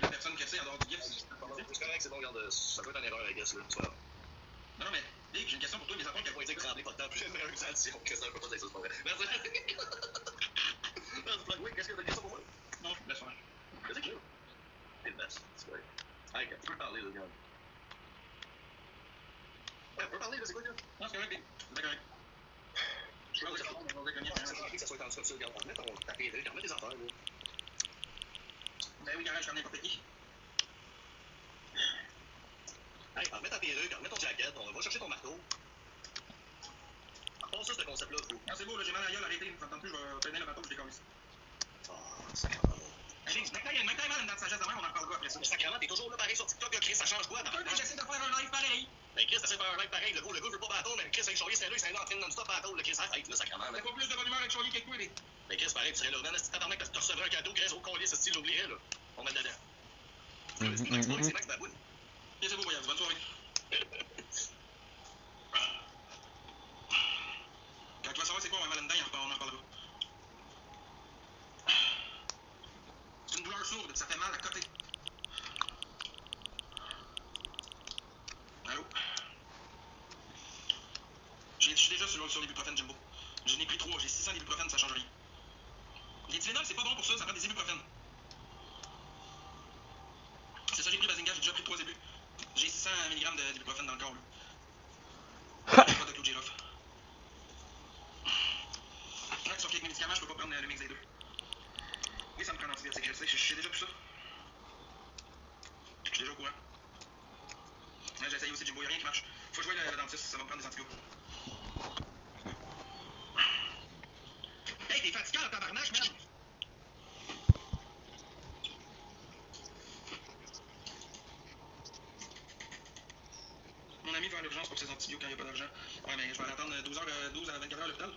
la personne qui a fait en dehors du gift. C'est correct, c'est bon, regarde, ça peut être une erreur, I guess, là, tu vois. Non, mais, Big, j'ai une question pour toi, mais ça prend Quel point c'est que rendez pas de temps, puis j'ai une meilleure utilisation que ça, on peut pas dire ça, c'est pas vrai. Merci. Oui, qu'est-ce que t'as dit ça pour moi? Non, laisse faire. Qu'est-ce que c'est? T'es le best, c'est vrai. Hey, tu peux parler, là, gars. Ouais, on peut parler, là, c'est quoi, gars? Non, c'est correct, Big. C'est correct. Je pense que c'est bon, on va déconner. C'est pas que ça soit comme ça, regarde. Mets ta perruque, remets tes affaires, là. Ben oui, garage, comme n'importe qui. Hey, remets ta perruque, remets ton jacket, on va chercher ton marteau. Pense ça, ce concept-là, fou. Non, c'est beau, là, j'ai mal à la gueule, arrêtez. Ça me tente plus, je vais tenir le bateau, je décolle ici. Ah, sacrément. Hey, Big, mets ta mal une dent de sagesse de même, on en reparlera après ça. Sacrément, t'es toujours là pareil sur TikTok, là, Chris, ça change quoi? J'essaie de faire un live pareil. Ben, Chris, t'essaies de faire un live pareil, le gars veut pas battle, mais Chris, avec Charlie, c'est là, il s'est en train de non-stop battle, le Chris, arrête, là, sacrément. T'as pas plus de bonne humeur avec Charlie que toi, Big. Mais Chris, pareil, tu serais là, man, si t'attendais que tu recevrais un cadeau, Chris, au collier, ce style, l'oublierais, là. On met dedans. C'est Max Baboune. Et c'est beau, voyage, bonne soirée. Quand tu vas savoir c'est quoi un mal dedans, on en reparlera. C'est une douleur sourde, ça fait mal à côté. Allô? Je suis déjà sur l'ibuprofène, Jimbo. Je n'ai pris 3, j'ai 600 d'ibuprofène, ça change rien. Les Tylenol, c'est pas bon pour ça prend des ibuprofènes. C'est ça, j'ai pris Bazinga, j'ai déjà pris 3 début. J'ai 600 mg d'ibuprofène dans le corps, là. J'ai pas de clou de girofle. Ouais, sauf qu'avec mes médicaments, je peux pas prendre le mix des deux. Oui, ça me prend un antibiotique, je sais, j'ai déjà plus ça. Je suis déjà au courant. Ouais, j'ai essayé aussi, Jimbo, y'a rien qui marche. Faut jouer le dentiste, ça va me prendre des antibiotiques. Hey, t'es fatiguant, le tabarnak, man! Mon ami va à l'urgence pour ses antibiotiques quand il n'y a pas d'argent. Ouais, mais je vais attendre 12 à 24 heures à l'hôpital.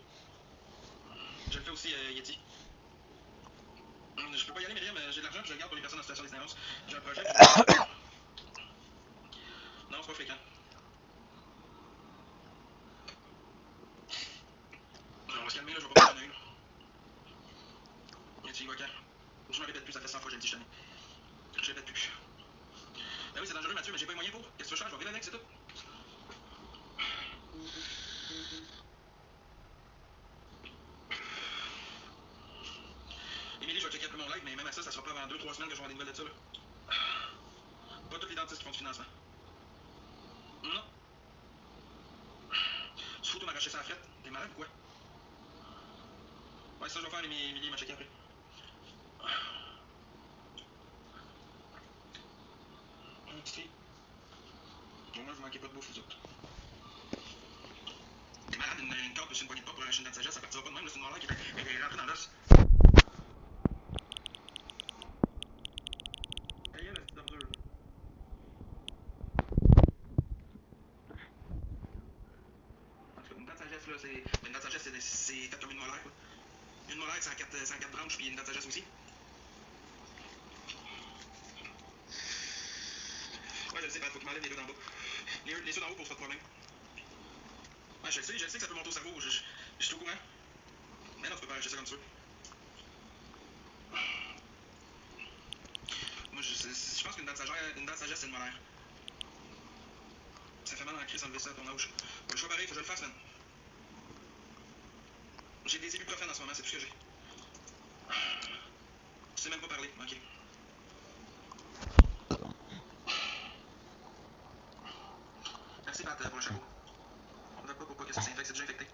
Je le fais aussi, Yeti. Je peux pas y aller, Myriam, j'ai de l'argent puis je le garde pour les personnes en situation d'itinérance. J'ai un projet. Non, c'est pas fréquent. Non, on va se calmer, là, je vais pas prendre un œil. Yeti, il va quand? Je me répète plus, ça fait 100 fois que je le dis, je t'aime. Je répète plus. Ben oui, c'est dangereux, Mathieu, mais j'ai pas les moyens pour. Qu'est-ce que tu veux faire? Je vais vivre avec, c'est tout. Émilie, je vais checker un peu mon live, mais même à ça, ça sera pas avant 2-3 semaines que je vais avoir des nouvelles de ça, là. Pas tous les dentistes qui font du financement. Non. Tu fous, toi, m'arracher ça à la frette? T'es malade ou quoi? Ouais, ça, je vais faire, Émilie m'a checké après. Petite fille. Au moins, vous manquez pas de bouffe, vous autres. T'es malade, une corde sur une poignée de porte pour arracher une dent de sagesse, ça partira pas de même, là, c'est une malade qui est rentrée dans l'os. Aïe, la petite ordure. En tout cas, une dent de sagesse, là, c'est. Une dent de sagesse, c'est fait comme une molaire, quoi. Une molaire, c'est en 4 branches, puis une dent de sagesse aussi. Ouais, je le sais, Pat, faut que tu m'enlèves les deux d'en bas. Les ceux d'en haut posent pas de problème. Ouais, je le sais que ça peut monter au cerveau, je suis au courant. Mais non, tu peux pas arracher ça comme tu veux. Moi, je pense qu'une dent de sagesse, c'est une molaire. Ça fait mal dans la crise enlever ça à ton âge. Le choix pareil, faut que je le fasse, man. J'ai des ibuprofènes en ce moment, c'est tout ce que j'ai. Tu sais même pas parler, ok. Merci, Pat, pour le chapeau. On ne pas pour pas que ça s'infecte, c'est déjà infecté.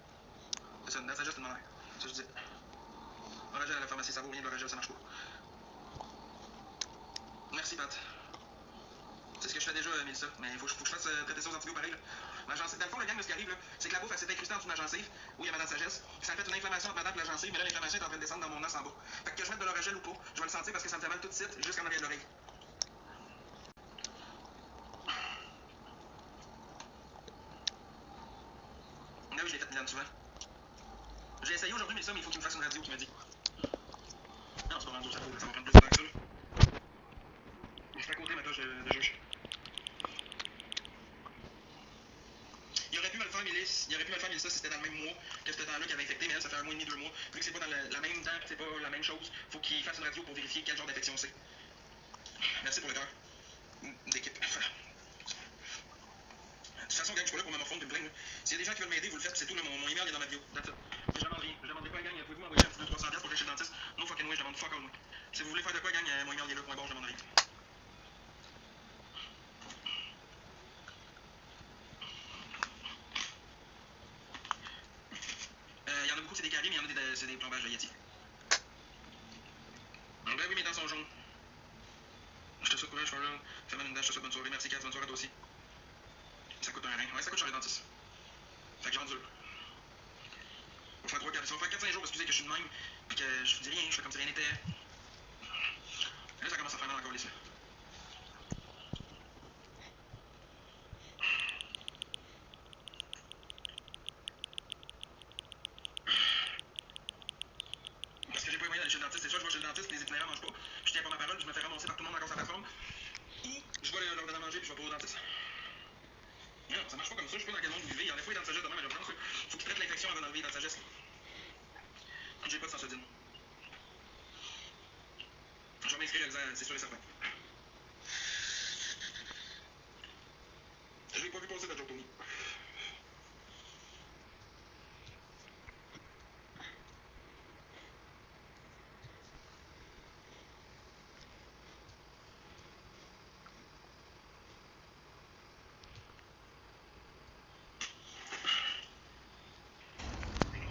C'est ça, une dent de sagesse, c'est une molaire. C'est ça que je dis. Oragel à la pharmacie, ça vaut rien de l'oragel, ça marche pas. Merci, Pat. C'est ce que je fais déjà, Mélissa. Mais faut que je fasse traiter ça aux antibiotiques pareil. Dans le fond, le gang, ce qui arrive, c'est que la bouffe, elle s'est incrustée en dessous de ma gencive, où il y a ma dent de sagesse. Puis ça a fait une inflammation entre ma dent et la gencive, mais là, l'inflammation est en train de descendre dans mon os en bas. Fait que je mette de l'oragel ou pas, je vais le sentir parce que ça me fait mal tout de suite, jusqu'en arrière de l'oreille. Là, oui, je l'ai fait Milan souvent. J'ai essayé aujourd'hui, mais il faut qu'il me fasse une radio, qui m'a dit. Non, c'est pas radio, ça va prendre plus de temps que ça, là. Je suis à côté, maintenant, de juge. Il aurait pu me le faire, Mélissa, si c'était dans le même mois que ce temps-là qu'il avait infecté, mais elle, ça fait 1 mois et demi, 2 mois. Vu que c'est pas dans la même temps, que c'est pas la même chose, faut qu'il fasse une radio pour vérifier quel genre d'infection c'est. Merci pour le cœur d'équipe. De toute façon, gang, je suis pas là pour m'amorphondre de me plaindre. S'il y a des gens qui veulent m'aider, vous le faites, c'est tout. Là, mon email est dans ma bio. That's it. Je demande rien. Je demanderai pas, gang. Pouvez-vous m'envoyer un petit 200-300$ pour que je chez le dentiste? No fucking way, je demande fuck all, moi. Si vous voulez faire de quoi, gang, mon email est là. Point bon, je demande rien. Il y en a beaucoup, c'est des carrés, mais il y en a c'est des plombages de Yeti. Ben oui, mes dents sont jaunes. Je te souhaite courage, Farrell. Fais-moi une dent, je te souhaite bonne soirée. Merci, Kat, bonne soirée à toi aussi. Ça coûte un rein. Ouais, ça coûte cher les dentistes. Fait que j'ai rendu là. Ça va faire 4-5 jours, excusez, que je suis de même, puis que je vous dis rien, je fais comme si rien n'était. Là, ça commence à faire mal encore, les Parce que j'ai pas les moyens d'aller chez le dentiste, c'est soit je vais chez le dentiste, les itinérants mangent pas, je tiens pas ma parole, je me fais ramasser par tout le monde encore sur la plateforme, ou je vais leur donner à manger puis je vais pas au dentiste. Non, ça marche pas comme ça, je sais pas dans quel monde vous vivez, il y en a fois les dents de sagesse de même à l'urgence, faut qu'ils traitent l'infection avant d'enlever les dents de sagesse. J'ai pas de sensodine. Je vais m'inscrire, c'est sûr et certain. Je l'ai pas vu passer la joke, Tony.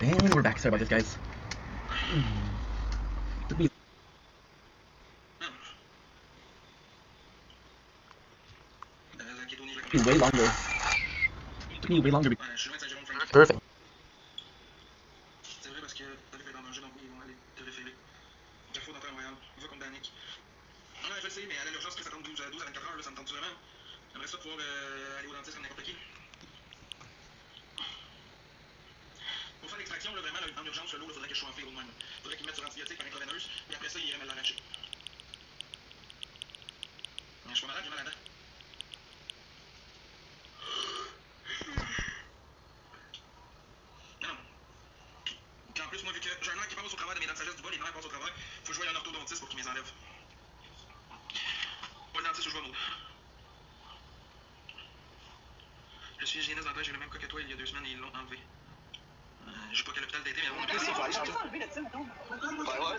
And we're back. Sorry about this, guys. Took me way longer. Took me way longer. Perfect. C'est vrai parce que t'as vu être en danger, donc ils vont aller te référer. Carrefour d'entrée à Montréal, va comme Danick. Ouais, je sais, mais aller à l'urgence, ça tente 12 à 24 heures, là, ça me tente vraiment. J'aimerais ça pouvoir aller au dentiste comme n'importe qui. Pour faire l'extraction, là, vraiment, en urgence, l'eau, il faudrait que je sois en fait, au même. Il faudrait qu'ils me mettent sur antibiotiques par intraveineuse, puis après ça, ils iraient me l'arracher. Je suis pas malade, j'ai mal à la dent. Non, non. Puis en plus, moi, vu que j'ai un nerf qui passe au travers de mes dents de sagesse du bas, les nerfs passent au travers, faut que je voie un orthodontiste pour qu'il me les enlève. Pas le dentiste où je vais mourir. Je suis hygiéniste dentaire, j'ai le même cas que toi il y a 2 semaines et ils l'ont enlevé. Je sais pas quel hôpital t'as été, mais on Qu'est-ce qu'il faut aller chercher? Ouais, ouais,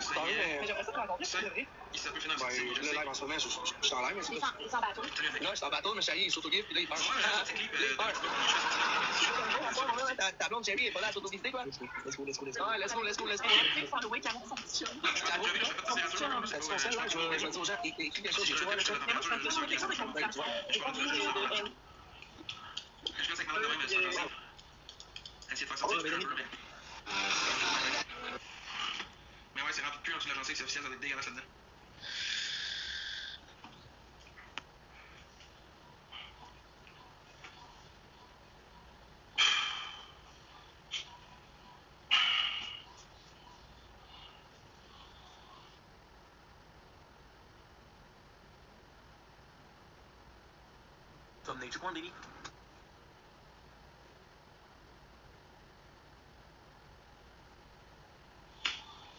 c'est pas vrai, mais j'aimerais ça te rencontrer, ça, c'est vrai. Ça peut finir en Ouais, sortie, je le sais. live en ce moment, je suis en live, mais c'est Il est en bateau. là, je suis en bateau, mais Charlie, il est s'auto-gift, puis là, il part. Ouais, là, c'est clip. Ta blonde Cherry est pas là à s'auto-gifter, quoi? Let's go. Ouais, let's go. Sans louer Camo son petit chum. Je vais pas te tirer sur Je vais dire aux gens, écris des choses, tu vois, là, je pense avec malade de même, mais c'est pas gentil. Essayer de faire sortir du peu, mais. Mais ouais, c'est rempli de cul en dessous de la gencive, c'est officiel, ça doit être dégueulasse là-dedans. Some nature porn, baby.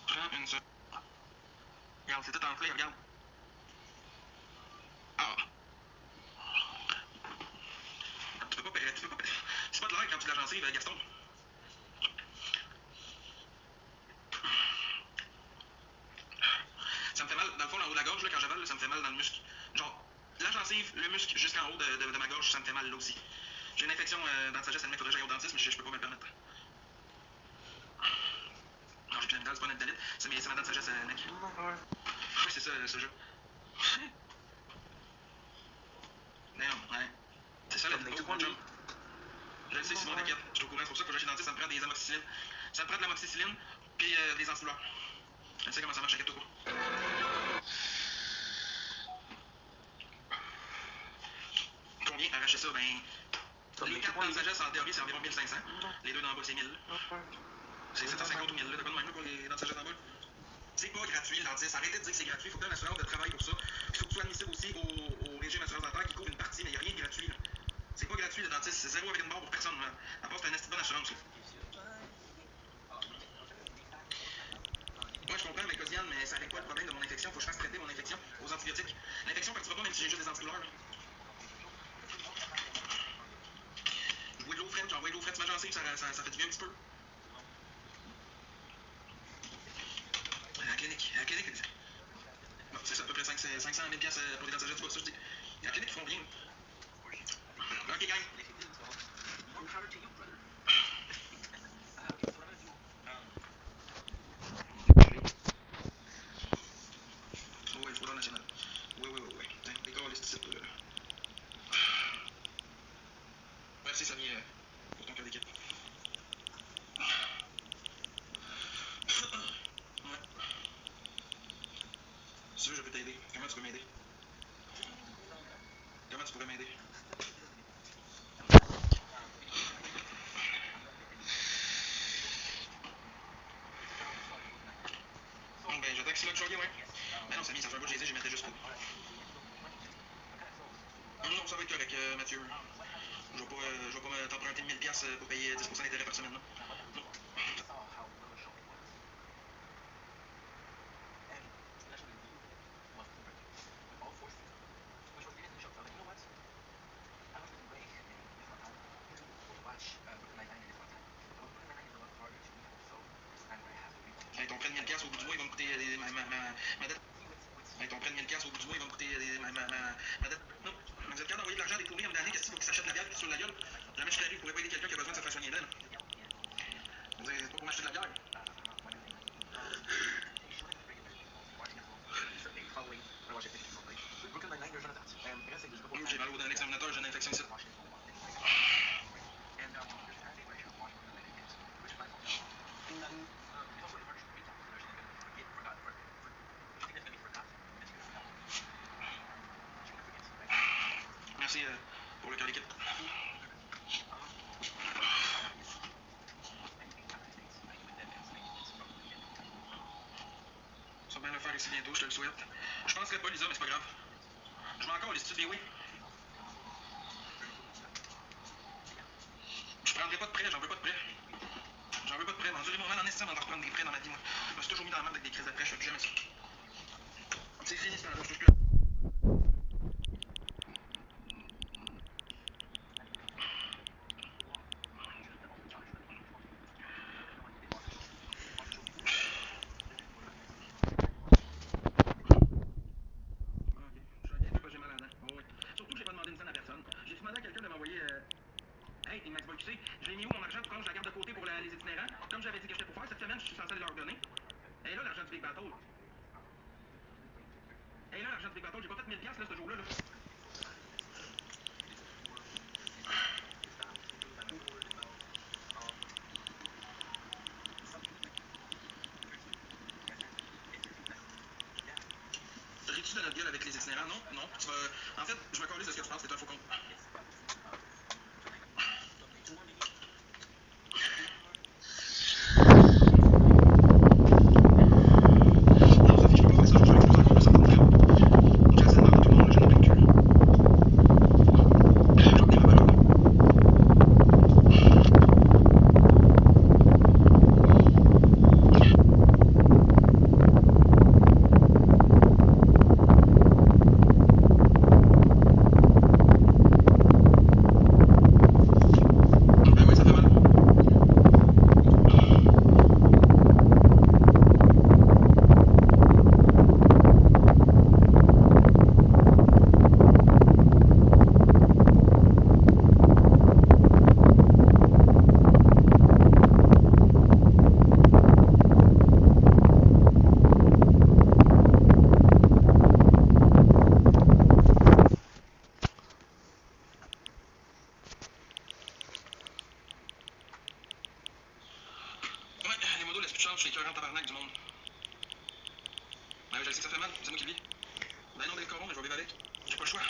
Prends une seule. Regarde, c'est tout enflé, regarde. Ah. Tu peux pas. C'est pas de l'air quand tu la gencive, Gaston. Ça me fait mal, dans le fond, en haut de la gorge, là, quand j'avale, ça me fait mal dans le muscle. Genre, la gencive, le muscle jusqu'en haut de ma gorge, ça me fait mal là aussi. J'ai une infection dans la sagesse, il faudrait que j'aille au dentiste, mais je peux pas me le permettre. Non, j'ai plus d'amygdale, c'est pas une amygdalite, c'est ma dent de sagesse, mec. Ouais, c'est ça, ce jeu. Mais non, ouais. C'est ça la vidéo, mon chum. Je le sais, Simon, t'inquiète. Je suis au courant, c'est pour ça que je vais chez le dentiste, ça me prend des amoxicillines. Ça me prend de l'amoxicilline, puis des antidouleurs. Je sais comment ça marche, inquiète-toi pas. Combien arracher ça? Ben, les 4 dans le sagesse, en théorie, c'est environ 1500. Les deux d'en bas, c'est 1000. C'est 750 ou 1000, là, t'as pas de même pour les dents de sagesse d'en bas. C'est pas gratuit le dentiste. Arrêtez de dire que c'est gratuit. Il faut que tu aies une assurance de travail pour ça. Il faut que tu sois admissible aussi au régime assurance dentaire qui couvre une partie, mais il n'y a rien de gratuit. Là. C'est pas gratuit le dentiste. C'est zéro avec une barre pour personne. Là. À part c'est une bonne assurance. Là. Moi, je comprends, mais Cosiane, mais ça règle pas le problème de mon infection. Faut que je fasse traiter mon infection aux antibiotiques. L'infection partira pas même si j'ai juste des antidouleurs. Je bois de l'eau fraîche, j'envoie de l'eau fraîche sur ma gencive, ça fait du bien un petit peu. À la clinique, bon, c'est ça, à peu près 500 000 piastres pour les dents de sagesse, tu vois ça, je dis. À la clinique, ils font bien. Ok, gang. Oui, il faut l'ordre national. Oui. Tiens, les gars, les sticles, merci, Samy, pour ton cœur d'équipe. Ouais. Si tu veux, je peux t'aider. Comment tu peux m'aider? Comment tu pourrais m'aider? Ben, j'attends que c'est là que je ouais. Ben non, Samy, ça fait un bout de Jésus, j'y mettais juste pas. Non, ça va être correct, Mathieu. Je vais pas t'emprunter 1000 piastres pour payer 10% d'intérêt par semaine, là. Non. Hey, ton prêt de 1000 piastres au bout du mois, il va me coûter ma dette. Hey, ton prêt de 1000 piastres au bout du mois, il va me coûter ma dette. Non. Mais vous êtes capable d'envoyer de l'argent à des pourris en dernier, qu'est-ce qu'il faut qu'ils s'achètent la bière sur la gueule? Jamais je serais arrivé, je pourrais pas aider quelqu'un qui a besoin de se faire soigner d'elle. C'est pas pour m'acheter de la bière. J'ai mal au dents, l'examinateur, j'ai une infection ici. Merci pour le cœur d'équipe. Ça va bien le faire ici bientôt, je te le souhaite. Je penserais pas, Lisa, mais c'est pas grave. Je vais encore les études, oui. Je prendrai pas de prêt, j'en veux pas de prêt. J'en veux pas de prêt. Endurez mon mal en estime avant de reprendre des prêts dans ma vie, moi. Je me suis toujours mis dans la merde avec des crises de prêt, je fais plus jamais ça. C'est fini ce temps-là, je touche plus. Surtout que j'ai pas demandé une scène à personne. J'ai demandé à quelqu'un de m'envoyer. Hey, Max Boy, tu sais, j'ai mis où mon argent pour quand je la garde de côté pour les itinérants? Comme j'avais dit que j'étais pour faire, cette semaine, je suis censé leur donner. Et là, l'argent du Big Battle. Et là, l'argent du Big Battle, j'ai pas fait 1000 piastres, là, ce jour-là. Là. Ris-tu de notre gueule avec les itinérants? Non. Tu vas... En fait, je me calisse de ce que tu penses, c'est un faux con. fait mal, c'est moi qui le vis. Ben non, mais le coron, mais je vais vivre avec. J'ai pas le choix.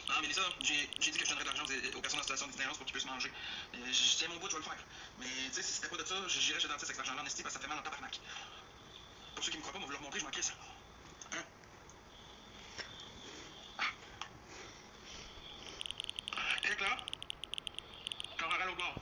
Non, mais Lisa, j'ai dit que je donnerais de l'argent aux personnes en situation d'itinérance pour qu'ils puissent manger. Je tiens mon bout, je vais le faire. Mais tu sais, si c'était pas de ça, j'irais chez le dentiste avec cet argent-là en esti parce que ça fait mal en tabarnak. Pour ceux qui me croient pas, on va vous leur montrer, je m'en crisse. Hein? Clique là. Quand on va à l'autre bord.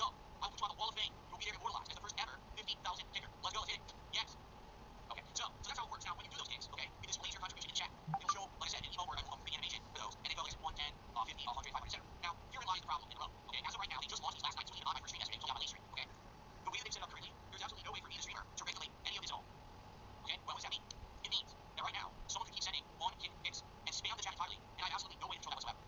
go. I'll put you on the Wall of Fame. You'll be there immortalized as the first ever 50,000 kicker. Let's go, let's hit it. Yes. Okay, so that's how it works. Now, when you do those kicks, okay, you display your contribution in chat. It'll show, like I said, an emote or a moving animation for those, and they go like 1, 10, 50, 100, 500, etc. Now, herein lies the problem in the row. Okay, as of right now, they just launched these last night, so even on my first stream yesterday, until down my late stream. Okay, the way that they've set it up currently, there's absolutely no way for me, the streamer, to regulate any of this at all. Okay, well, what does that mean? It means that right now, someone can keep sending one kick hits and spam the chat entirely, and I have absolutely no way to control that whatsoever.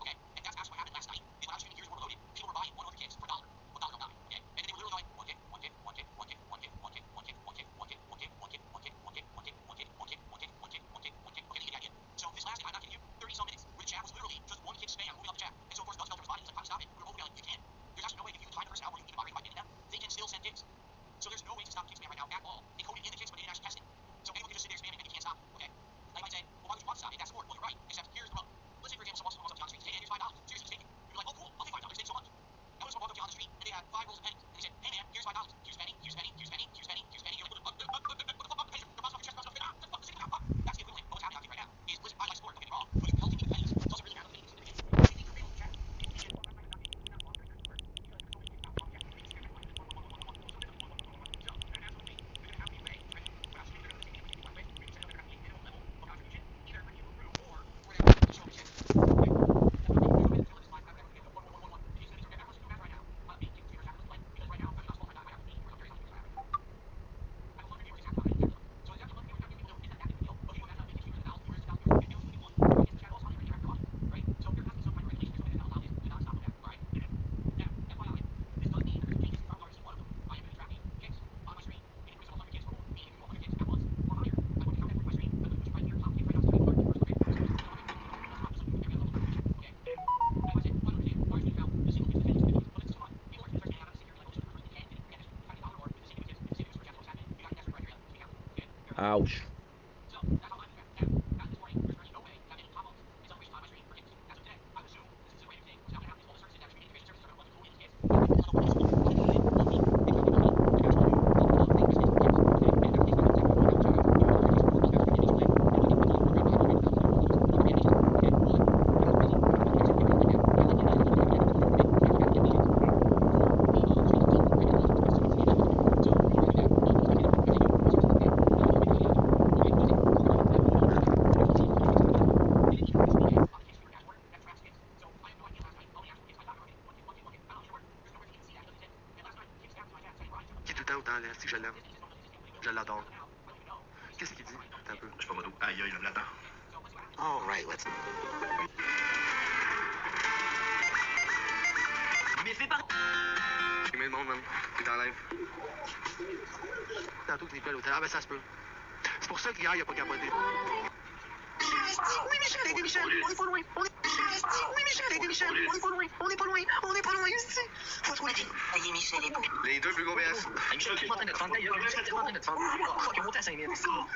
Okay, and that's actually what happened last night. Is when I was streaming Gears were loaded, people were buying 100 kicks for $1, $1.09. Okay, and then they were literally going one kick, one kick, one kick, one kick, one kick, one kick, one kick, one kick, one kick, one kick, one kick, one kick, one kick, one kick, one kick, one kick, one kick, one kick, one kick, one kick. Okay, you get the idea. So this lasted, I'm not kidding you, 30-some minutes, where the chat was literally just one kick spam moving up the chat. And so of course Doug Smelter responded, he's like, how do you stop it? We were both yelling, you can't. There's actually no way if you time the person out where you need to moderate by pinning them, they can still send kicks. So there's no way to stop kick spam right now at all. They coded in the kicks, but they didn't actually test it. So anyone can just sit there spamming and you can't stop. Okay. Now you might say, well, why would you want to stop it? That's sport. Well, you're right. Except here's the rub. Let's say, for example, someone walks up to you on the street. Hey, man, here's $5. Seriously, just take it. You'd be like, oh, cool. I'll take $5. Thanks so much. Now when someone walked up to you on the street and they had 5 rolls of pennies, and they said, hey, man, here's $5. Here's a penny. Here's a penny. Here's a penny. Here's a penny. Here's a penny. You're like, what the fuck? Pennies are bouncing off your chest, bouncing off your face. What the fuck? That's the equivalent of what's happening out here right now. Is, listen, I like sport. Don't get me wrong. But you pelting me with pennies doesn't really matter the pennies. Ouch. Autant si je l'aime. Je l'adore. Qu'est-ce qu'il dit? Un peu. Je sais pas moi d'où. Aïe, aïe, là, là-dedans. All right, let's... Mais fais pas... J'ai mis le monde, man. T'es en live. Tantôt que t'es plus à l'hôtel. Ah ben ça se peut. C'est pour ça qu'hier, il a pas capoté. Oui, Michel, aidez Michel. On est pas loin. On est... Oui, Michel, aidez Michel. On est pas loin. On est pas loin. On est pas loin ici. Faut trouver des... Michel et Bouc. Les deux plus gros BS. Michel, t'es pas en train de te fendre. Michel, t'es pas en train de te fendre. Fuck, il monte à 5000.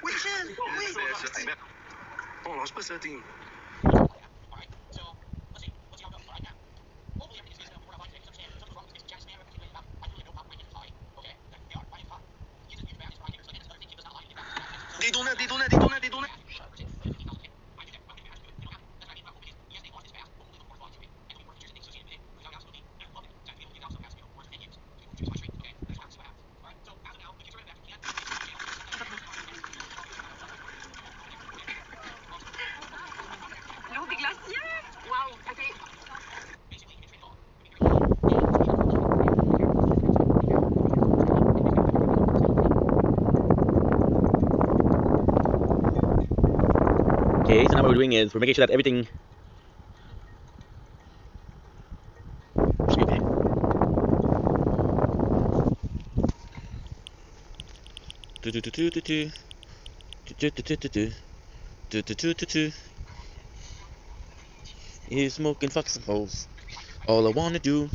Oui, Michel. Oui. On lance pas ça, team. Des donuts, des donuts, des donuts, des donuts. L'eau des glaciers? Wow, ok. Okay, so now what we're doing is we're making sure that everything is smoking fucks and holes. All I wanna do.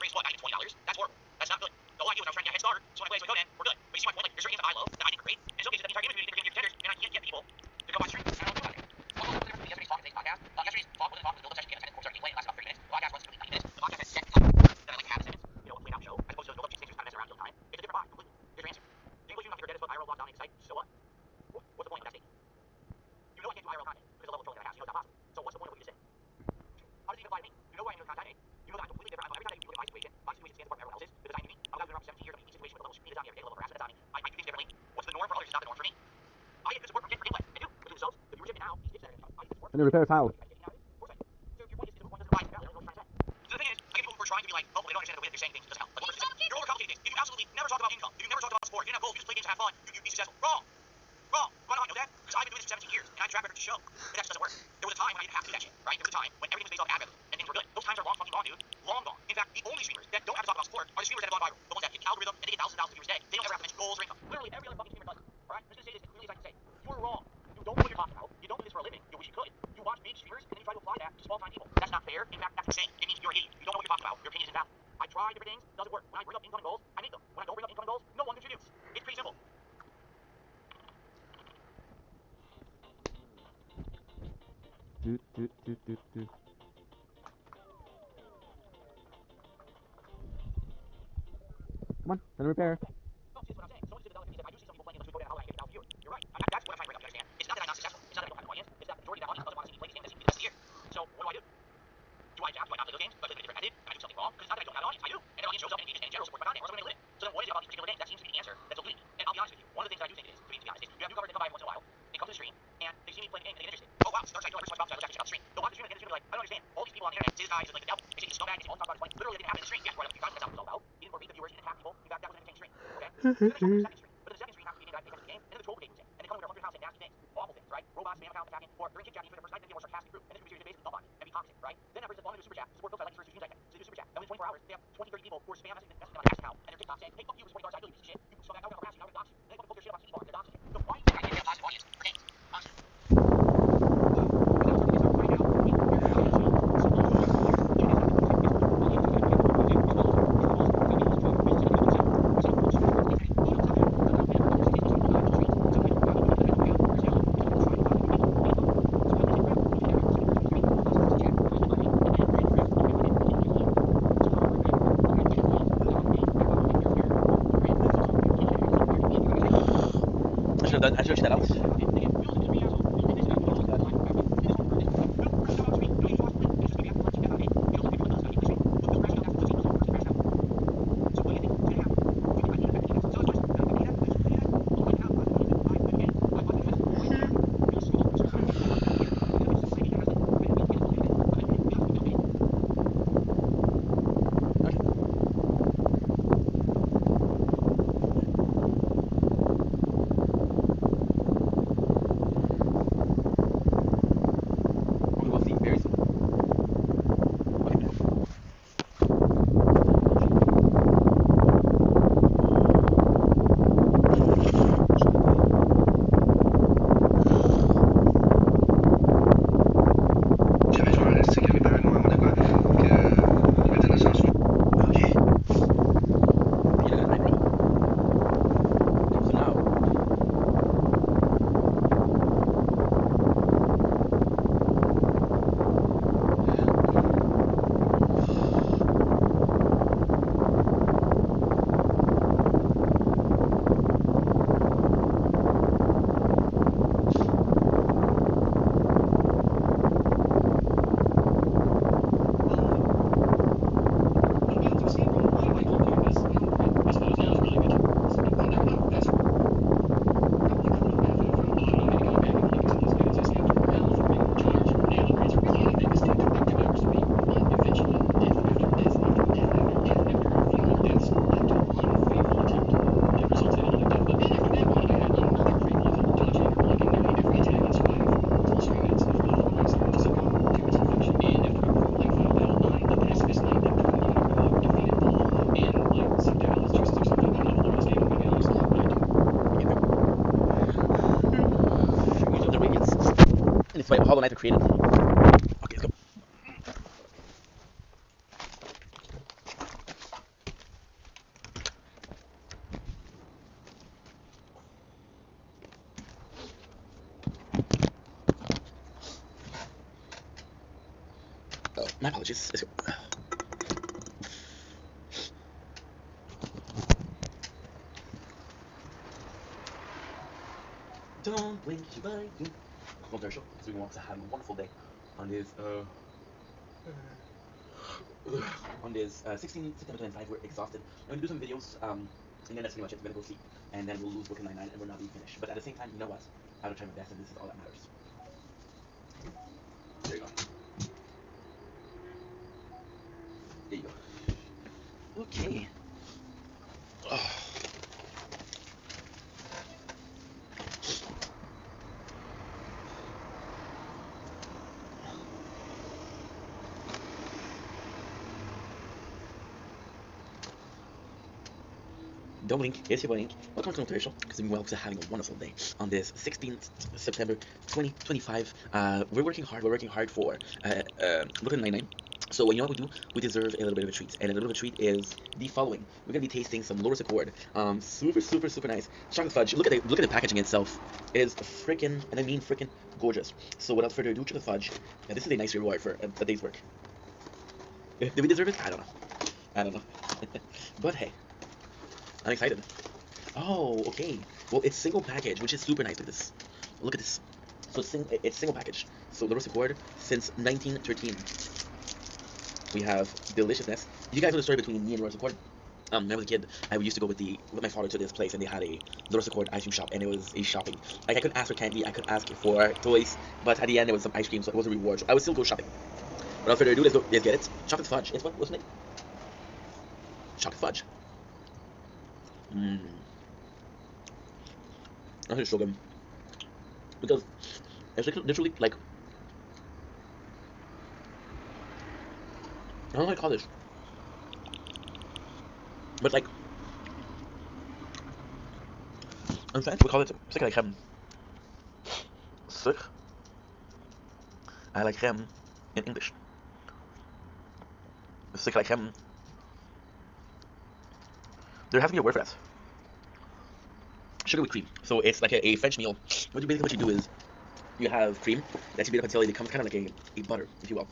raised what, $20? That's horrible. That's not good. The whole idea was I was trying to get a head start, so when I play as Conan, we're good. But you see my point, like, there's certain games that I love that I didn't create, and in some cases that the entire game community think are contenders, and I can't get people to come on stream, and I don't do that. Also, yesterday's talk and today's podcast. Yesterday's talk was a build-up session, game, 10 minutes, gameplay, it lasted about 30 minutes. The podcast runs typically 90 minutes. The podcast has set time that I like to have 7 minutes, a played out show, as opposed to a build-up chase just kind of messing around killing time. It's a different vibe, completely. There's your answer. Game you not figure dead as fuck, IRL lockdown, excite, so what? What's the point of that statement? You know I can't do IRL content because of the level of trolling that I have, so you know it's not possible. So what's the point of what you just said? How does it even apply to me? You know who I am in the content, you know that I'm completely different. Every time that you look at my situation stands apart from everyone else's because I'm unique. I'm a guy who's been around for 17 years. I'm in a unique situation with a level of scrutiny that's on me every day, a level of harassment that's on me. I do things differently. What's the norm for others is not the norm for me. I get good support from kids for gameplay. They do. Between themselves, the viewership and now, these kids that are I get support. And the repair tile. So your point is the point doesn't lie. So the thing is, I get people who are trying to be like, oh, they don't understand the way that they're saying things. It doesn't help. Like, you're overcomplicating things. If you absolutely never talk about income, if you never talk about sport, if you didn't have goals, you just play games to have fun, you'd be successful. Wrong. Wrong. Why do I know that? Because I've been doing this for 17 years, and I have a track record to show that that just doesn't work. There was a time when I didn't have to do that shit, right? There was a time when everything was based off algorithm, and things were good. Those times are long fucking gone, dude. Long gone. In fact, the only streamers that don't have to talk about sport are the streamers that have gone viral. The ones that hit the algorithm and they get thousands and thousands of viewers a day. They don't ever have to mention goals or income. Literally every other fucking streamer does it. Alright? I'm just gonna say this as clearly as I can say. You're wrong. You don't know what you're talking about. You don't do this for a living. You wish you could. You watch big streamers and then you try to apply that to small time people. That's not fair. In fact, that's insane. It means you're an idiot. You don't know what you're talking about. Your opinion is invalid. I try different things. It doesn't work. When I bring up incoming goals, I meet them. When I don't bring up incoming goals, no one contributes. It's pretty simple. Come on, let me repair. No, see, that's what I'm saying. So it's just I do see some people playing games with how do I get it out viewer. You're right. That's what I'm trying to bring up. You understand? It's not that I'm not successful. It's not that I don't have an audience. It's that the majority of that audience doesn't want to see me play these games that seem to be the best of the year. So what do? Do I adapt? Do I not play those games? Do I play a different method? Am I doing something wrong? Because it's not that I don't have an audience. I do. And the audience shows up and engages and in general supports my content. Or else I'm going to live. So then what is it about these particular games that seems to be the answer that's eluding me? And I'll be honest with you. One of the things that I do think it is, to be honest, is you have newcomers that come by once in a while. They come to the stream and they see me play the game and they get interested. Oh wow, Dark Side, I know so much about this. I love that shit about the stream. They'll watch the stream and they're like, I don't understand. All these people on the internet say this guy is like the devil. They say he's a scumbag. They say all the time about his life. Literally, it didn't happen in the stream. Yes, right up to you guys. That's not what it's all about. He didn't bore the viewers. He didn't attack people. In fact, that was an entertaining stream. Okay. So then they show me the second stream. But the second stream happens to be the guy that game, and then the troll brigade moves in. And they come with their 100 pounds and nasty things. Awful things, right? Robots, spam accounts attacking, or they're in kick chatting for the first night, then they have a more sarcastic group. And this group is basically dump on me and be toxic, right? Then that brings us on into super chat. Support folks I like these first 2 streams I can. So they do super chat. And within 24 hours, they have 20, 30 people who are spam messaging them on their account and their TikTok saying, hey, fuck you, it's 20 Dark Side, you piece of shit. You scumbag, I'm gonna harass you, I'm gonna dox you. And they fucking post their shit about TV bar. They're doxing you. So why do you think I can't get a toxic audience for games? Honestly. I should have that out. It's my Hollow Knight created. Okay, let's go. My apologies. Let's go. Don't blink, you might blink. Welcome to our show. So we want to have a wonderful day on this 16 September 25. We're exhausted. I'm gonna do some videos. And then that's pretty much it. We're gonna go sleep, and then we'll lose Brooklyn Nine-Nine, and we'll not be finished. But at the same time, you know what? I will try my best, and this is all that matters. There you go. There you go. Okay. Oh. Don't blink, it's your blink. Welcome to the show, because we're having a wonderful day on this 16th September 2025. We're working hard for Brooklyn Nine-Nine. So you know what we do? We deserve a little bit of a treat, and a little bit of a treat is the following. We're gonna be tasting some Loris Accord. Super nice chocolate fudge. Look at the packaging itself. It is freaking, and I mean freaking gorgeous. So without further ado, chocolate fudge. This is a nice reward for a day's work. Did we deserve it? I don't know. But hey, I'm excited. Oh, okay. Well, it's single package, which is super nice. Look at this. So it's single package. So Loris Accord since 1913. We have deliciousness. You guys know the story between me and Loris Accord? When I was a kid, I used to go with my father to this place, and they had a Loris Accord ice cream shop, and it was a shopping. Like, I couldn't ask for candy, I could ask for toys, but at the end, there was some ice cream, so it was a reward. So I would still go shopping. Without further ado, let's get it. Chocolate fudge. It's what's the name? Chocolate fudge. That is so good. Because it's literally like, I don't know how to call this, but like, in French we call it sucre à la crème. Sucre à la crème in English. Sucre à la crème. There has to be a word for that. Sugar with cream. So it's like a French meal. What you do is you have cream that you beat up until it becomes kind of like a butter, if you will.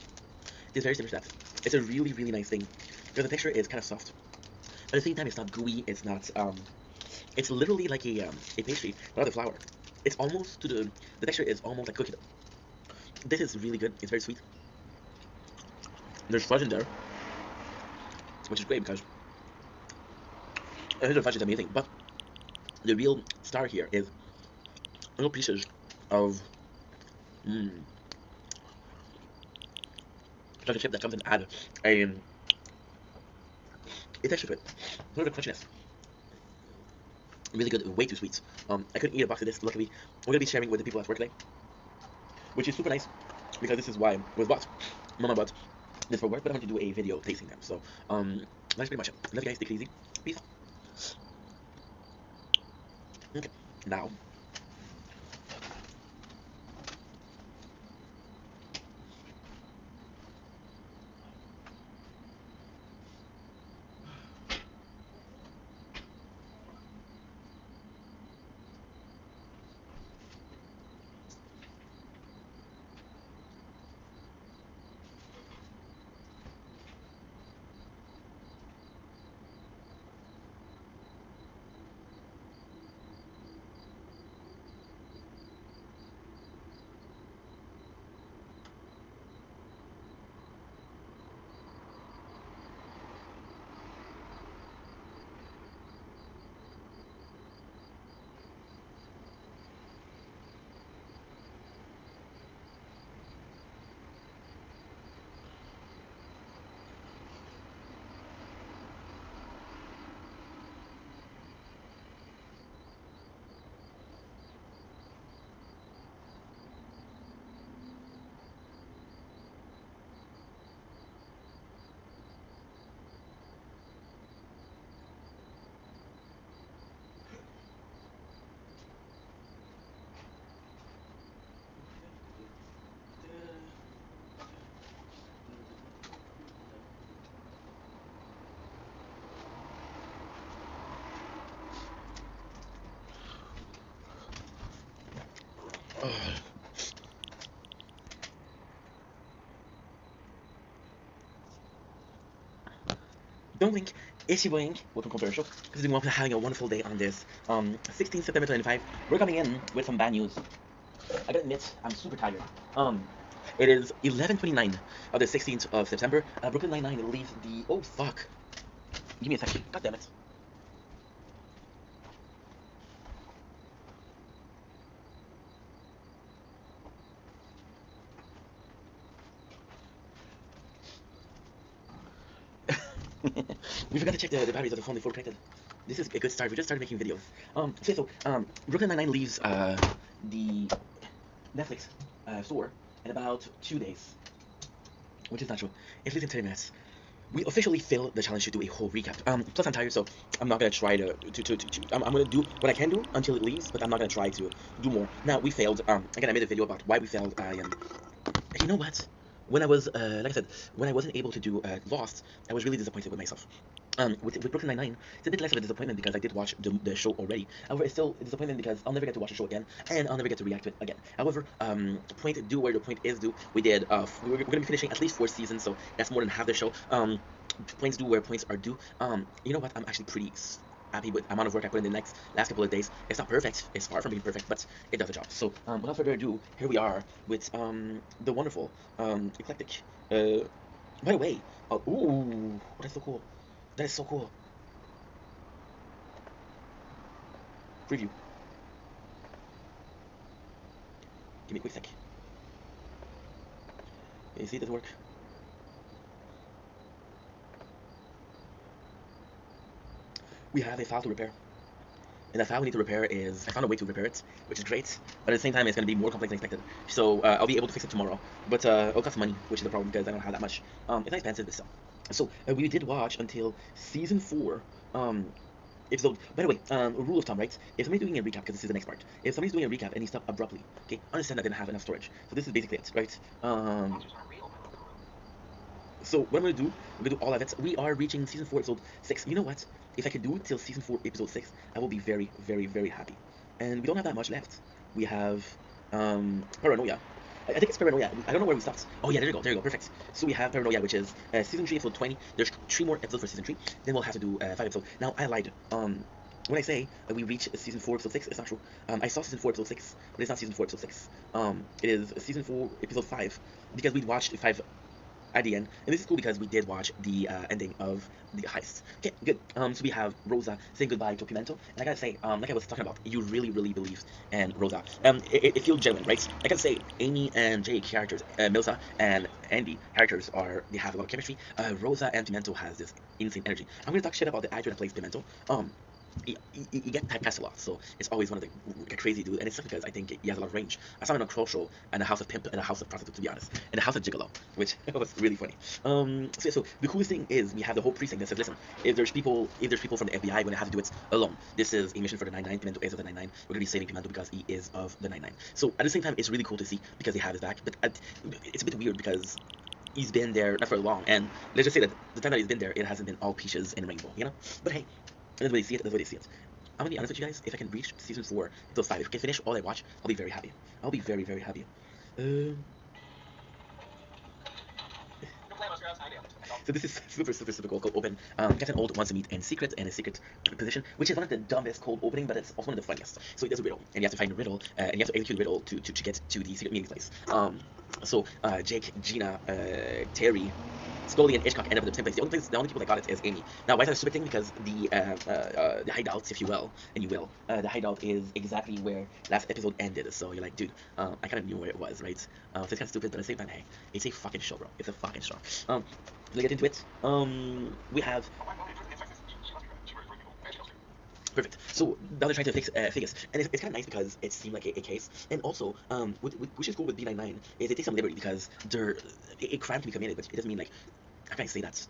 It's very similar to that. It's a really nice thing. Because the texture is kind of soft. But at the same time, it's not gooey. It's not. It's literally like a pastry, but not a flour. It's almost the texture is almost like cookie dough. This is really good. It's very sweet. There's fudge in there, which is great because the fudge is amazing. But the real star here is little pieces of chocolate chip that comes and add a texture to it. A little bit of crunchiness. Really good, way too sweet. I couldn't eat a box of this. Luckily, we're gonna be sharing with the people at work today, which is super nice because this is why it was bought. Mama bought this for work, but I want to do a video tasting them. So that's pretty much it. Love you guys. Take it easy. Peace. Okay, now. Don't blink. It's your boy Ink. Welcome to the show. This is having a wonderful day on this 16th September 2025. We're coming in with some bad news. I gotta admit, I'm super tired. It is 11:29 of the 16th of September. Brooklyn Nine-Nine leaves the. Oh fuck! Give me a second. God damn it. We forgot to check the batteries of the phone before we connected. This is a good start. We just started making videos. Brooklyn Nine-Nine leaves the Netflix store in about 2 days, which is not true. It leaves in 30 minutes. We officially failed the challenge to do a whole recap. Plus I'm tired, so I'm not gonna try to I'm gonna do what I can do until it leaves, but I'm not gonna try to do more. Now we failed. Again, I made a video about why we failed. You know what? When I was, like I said, when I wasn't able to do Lost, I was really disappointed with myself. With Brooklyn Nine-Nine, it's a bit less of a disappointment because I did watch the show already. However, it's still a disappointment because I'll never get to watch the show again, and I'll never get to react to it again. However, point due where the point is due. We did, we're gonna be finishing at least 4 seasons, so that's more than half the show. Points due where points are due. You know what? I'm actually pretty happy with the amount of work I put in the last couple of days. It's not perfect. It's far from being perfect, but it does the job. So, without further ado, here we are with the wonderful, eclectic. By the way, ooh, that's so cool. That is so cool. Preview. Give me a quick sec. You see, it doesn't work. We have a file to repair. And the file we need to repair is, I found a way to repair it, which is great, but at the same time it's going to be more complex than expected. So I'll be able to fix it tomorrow, but it'll cost money, which is the problem because I don't have that much. It's not expensive, but still. So we did watch until season 4, episode. By the way, rule of thumb, right? If somebody's doing a recap, because this is the next part, if somebody's doing a recap and he stops abruptly, okay, understand that I didn't have enough storage. So this is basically it, right? So what I'm gonna do, we're gonna do all of it. We are reaching season 4, episode 6. You know what? If I can do it till season 4, episode 6, I will be very, very, very happy. And we don't have that much left. We have Paranoia. I think it's Paranoia. I don't know where we stopped. Oh yeah, there you go, perfect. So we have Paranoia, which is season 3, episode 20. There's 3 more episodes for season 3. Then we'll have to do 5 episodes. Now I lied. When I say we reach season 4, episode 6, it's not true. I saw season 4, episode 6, but it's not season 4, episode 6. It is season 4, episode 5, because we watched 5 at the end, and this is cool because we did watch the ending of the heist. Okay, good. So we have Rosa saying goodbye to Pimento, and I gotta say, like I was talking about, you really, really believe in Rosa. It feels genuine, right? I gotta say, Amy and Jake characters, Milsa and Andy characters they have a lot of chemistry. Rosa and Pimento has this insane energy. I'm gonna talk shit about the actor that plays Pimento. He get typecast a lot, so it's always one of the crazy dude, and it's because I think he has a lot of range. I saw him in a Crow show and a House of Pimp and a House of Prostitute, to be honest, and a House of Gigolo, which was really funny. So the coolest thing is we have the whole precinct that says, listen, if there's people from the FBI, we're gonna have to do it alone. This is a mission for the 9-9. Pimento is of the 9-9. We're gonna be saving Pimento because he is of the 9-9. So at the same time, it's really cool to see because they have his back, but it's a bit weird because he's been there not for long, and let's just say that the time that he's been there, it hasn't been all peaches and rainbow, you know. But hey, that's the way they see it. That's the way they see it. I'm gonna be honest with you guys. If I can reach season 4, episode 5, if I can finish all I watch, I'll be very happy. I'll be very, very happy. So this is super cold open. Captain Old wants to meet in secret in a secret position, which is one of the dumbest cold opening, but it's also one of the funniest. So there's a riddle, and you have to find a riddle, and you have to execute a riddle to get to the secret meeting place. So Jake, Gina, Terry, Scully, and Hitchcock end up in the same place. The only people that got it is Amy. Now, why is that a stupid thing? Because the hideouts, if you will, the hideout is exactly where last episode ended. So you're like, dude, I kind of knew where it was, right? So it's kind of stupid, but at the same time, hey, it's a fucking show, bro. It's a fucking show. Let's get into it. We have. Perfect. So now they're trying to fix Figgis, and it's kind of nice because it seemed like a case. And also, which is cool with B99 is they take some liberty because a crime can be committed, but it doesn't mean like how can I say that?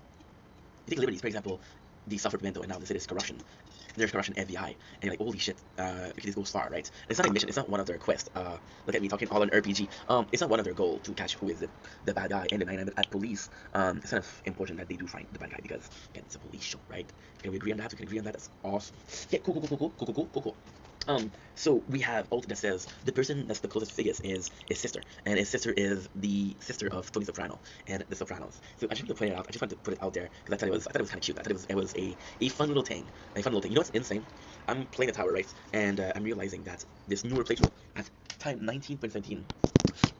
You take liberties, for example, the suffered Pimento, and now they say there's corruption. There's corruption FBI, and you're like, holy shit, this goes far, right? It's not a mission, it's not one of their quests. Look at me talking all on RPG. It's not one of their goal to catch who is the bad guy in the 9-9, but at police, it's kind of important that they do find the bad guy because, again, it's a police show, right? Can we agree on that? We can agree on that. That's awesome. Yeah, cool. So we have alt that says the person that's the closest to Vegas is his sister, and his sister is the sister of Tony Soprano and the Sopranos. So I just wanted to point it out. I just wanted to put it out there because I thought it was kind of cute. I thought it was a fun little thing, a fun little thing. You know what's insane? I'm playing the tower, right, and I'm realizing that this newer playthrough at time 19.17,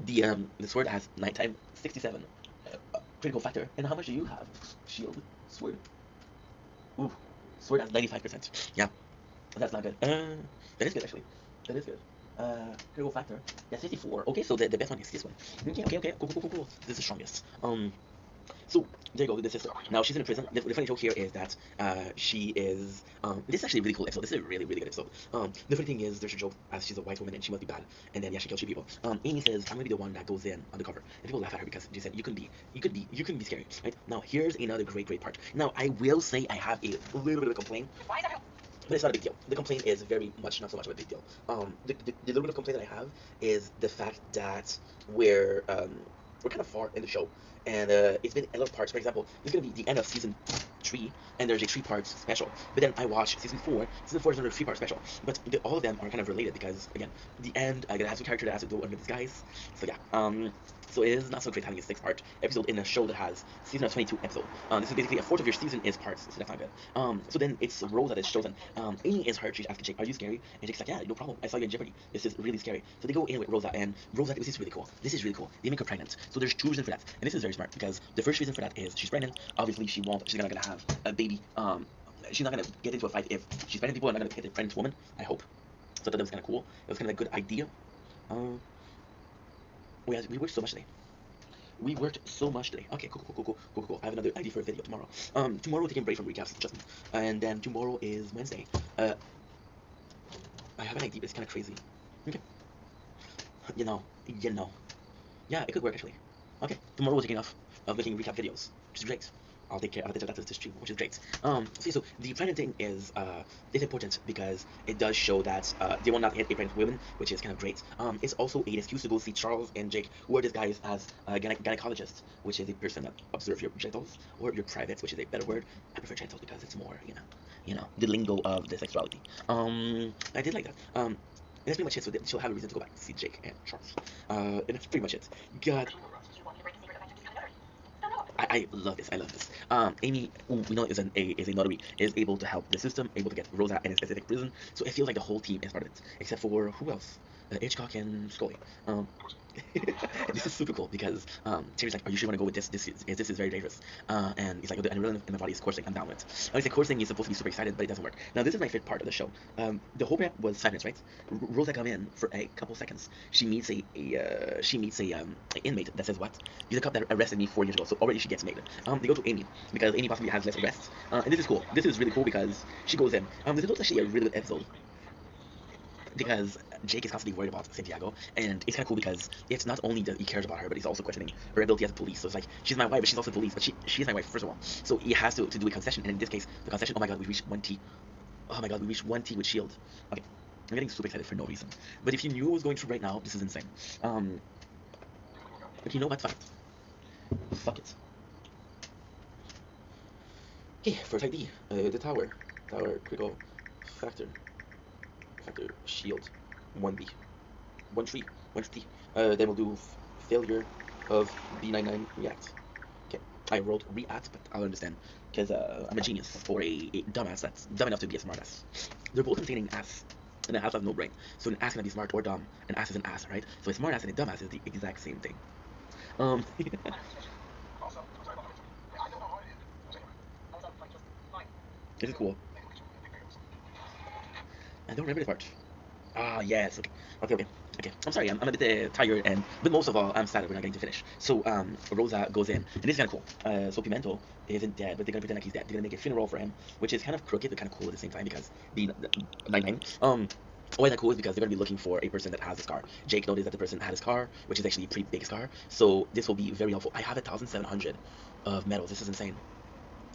the sword has time 67 critical factor. And how much do you have? Shield sword. Ooh, sword has 95%. Yeah. That's not good. That is good actually. That is good. Critical factor. Yeah, 54. Okay, so the best one is this one. Okay. Cool. This is the strongest. So there you go, the sister. Now she's in a prison. The funny joke here is that she is. This is actually a really cool episode. This is a really good episode. The funny thing is, there's a joke as she's a white woman and she must be bad, and then yeah, she kills two people. Amy says, "I'm gonna be the one that goes in undercover," and people laugh at her because she said, "You couldn't be scary." Right? Now here's another great part. Now I will say I have a little bit of a complaint. But it's not a big deal. The complaint is very much not so much of a big deal. The little bit of complaint that I have is the fact that we're kind of far in the show, and it's been 11 parts. For example, it's gonna be the end of season 3, and there's a 3 parts special. But then I watched season 4. Season 4 is another 3-part special. But all of them are kind of related because again, the end I gotta have some character that has to go under disguise. So yeah. So it is not so great having a 6-part episode in a show that has season of 22 episode. This is basically a fourth of your season is parts, so that's not good. So then it's Rose that is chosen. Amy is hurt. She's asking Jake, "Are you scary?" And Jake's like, "Yeah, no problem. I saw you in Jeopardy. This is really scary." So they go in with Rosa, and Rosa, this is really cool. This is really cool. They make her pregnant. So there's 2 reasons for that, and this is very smart because the first reason for that is she's pregnant. Obviously, she's not gonna have a baby. She's not gonna get into a fight if she's pregnant. People are not gonna hit a pregnant woman. I hope. So I thought that was kind of cool. It was kind of a good idea. We worked so much today. Okay, cool. I have another idea for a video tomorrow. Tomorrow we're taking a break from recaps, Justin. And then tomorrow is Wednesday. I have an idea, but it's kind of crazy. Okay. You know. Yeah, it could work actually. Okay, tomorrow we're taking off of making recap videos, which is great. I'll take care of that to stream, which is great. So the pregnant thing is important because it does show that they will not hit a pregnant woman, which is kind of great. It's also an excuse to go see Charles and Jake, who are disguised as gynecologists, which is a person that observes your genitals or your privates, which is a better word. I prefer genitals because it's more, the lingo of the sexuality. I did like that. And that's pretty much it. So she'll have a reason to go back to see Jake and Charles. And that's pretty much it. God. I love this. Amy, who we know is a notary, is able to help the system, able to get Rosa in a specific prison. So it feels like the whole team is part of it, except for who else? Hitchcock and Scully. This is super cool because Terry's like, "Are you sure you want to go with this? This is very dangerous." And he's like, "Oh, the adrenaline in my body is coursing. I'm down with it." Now he's like, coursing, he's supposed to be super excited, but it doesn't work. Now this is my favorite part of the show. The whole prep was 5 minutes, right? Rosa come in for a couple seconds. She meets a inmate that says, "What? You're the cop that arrested me 4 years ago." So already she gets made. They go to Amy because Amy possibly has less arrests. And this is cool. This is really cool because she goes in. This is actually a really good episode, because Jake is constantly worried about Santiago, and it's kind of cool because it's not only that he cares about her, but he's also questioning her ability as a police. So it's like, she's my wife, but she's also police, but she is my wife, first of all. So he has to do a concession, and in this case, the concession, oh my god, we reached 1T. Oh my god, we reached 1T with shield. Okay, I'm getting super excited for no reason. But if you knew what I was going through right now, this is insane. But you know what, fuck it. Okay, first ID, the tower, critical factor, shield, 1B, 1-3, 1-3. Then we'll do failure of B99 react. Okay, I wrote react, but I'll understand because I'm a genius, or a dumbass that's dumb enough to be a smartass. They're both containing ass, and an ass has no brain. So an ass can be smart or dumb. An ass is an ass, right? So a smartass and a dumbass is the exact same thing. This is cool. I don't remember the part. Ah, yes. Okay. I'm sorry. I'm a bit tired, but most of all, I'm sad that we're not getting to finish. So Rosa goes in, and this is kind of cool. So Pimento isn't dead, but they're gonna pretend like he's dead. They're gonna make a funeral for him, which is kind of crooked but kind of cool at the same time because being 99. Why is that cool is because they're gonna be looking for a person that has a scar. Jake noticed that the person had a scar, which is actually a pretty big scar. So this will be very helpful. I have 1,700 of medals. This is insane.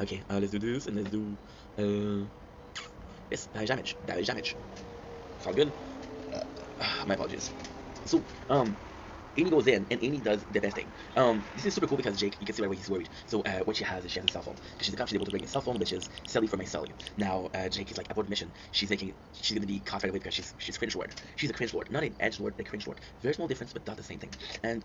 Okay, let's do this, and let's do yes, damage. It's all good. My apologies. So, Amy goes in and Amy does the best thing. This is super cool because Jake, you can see right away he's worried. So what she has is she has a cell phone. She's a cop, she's able to bring a cell phone, which is Sally for my celly. Now Jake is like aboard mission. She's gonna be caught right away because she's cringe lord. She's a cringe lord, not an edge lord, a cringe lord. Very small difference, but not the same thing. And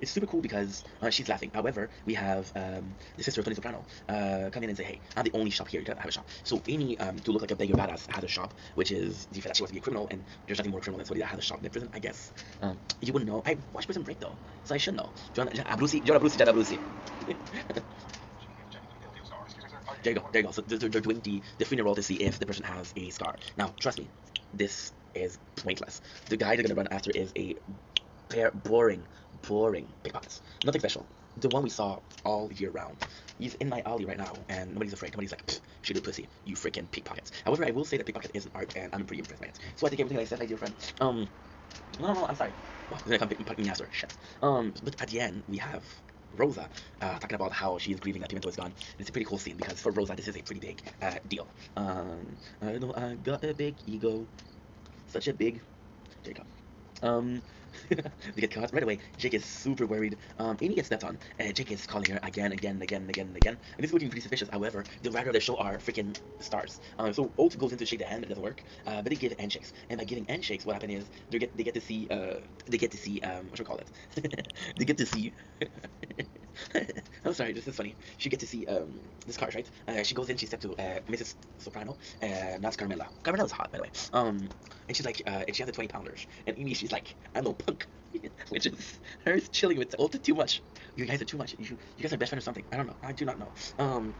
it's super cool because she's laughing. However, we have the sister of Tony Soprano come in and say, hey, I'm the only shop here. You gotta have a shop. So Amy, to look like a beggar badass, has a shop, which is the fact that she wants to be a criminal, and there's nothing more criminal than somebody that has a shop in prison, I guess. You wouldn't know. I watched Prison Break though, so I should know. John Abruzzi. There you go. So they're doing the funeral to see if the person has a scar. Now, trust me, this is pointless. The guy they're gonna run after is a pair boring pickpockets. Nothing special. The one we saw all year round. He's in my alley right now, and nobody's afraid. Nobody's like, shoot a pussy, you freaking pickpockets. However, I will say that pickpocket is an art, and I'm pretty impressed by it. So I think everything I said, my dear friend. No, I'm sorry. Oh, he's gonna come pick me after. Shit. But at the end, we have Rosa talking about how she is grieving that Pimento is gone. It's a pretty cool scene because for Rosa, this is a pretty big deal. I know I got a big ego, such a big. There you go. They get caught right away. Jake is super worried. Amy gets stepped on. Jake is calling her again. And this is looking pretty suspicious. However, the writer of the show are freaking stars. So Oat goes in to shake the hand, but it doesn't work. But they give handshakes. And by giving handshakes, what happened is they get to see what should we call it? They get to see. I'm sorry, this is funny. She gets to see this card, right? She goes in, she steps to Mrs. Soprano, not Carmela. Carmela's hot, by the way. And she's like, and she has a 20-pounders. And Amy, she's like, I'm no punk. Which is her chilling with Ulta too much. You guys are too much. You guys are best friends or something. I don't know. I do not know.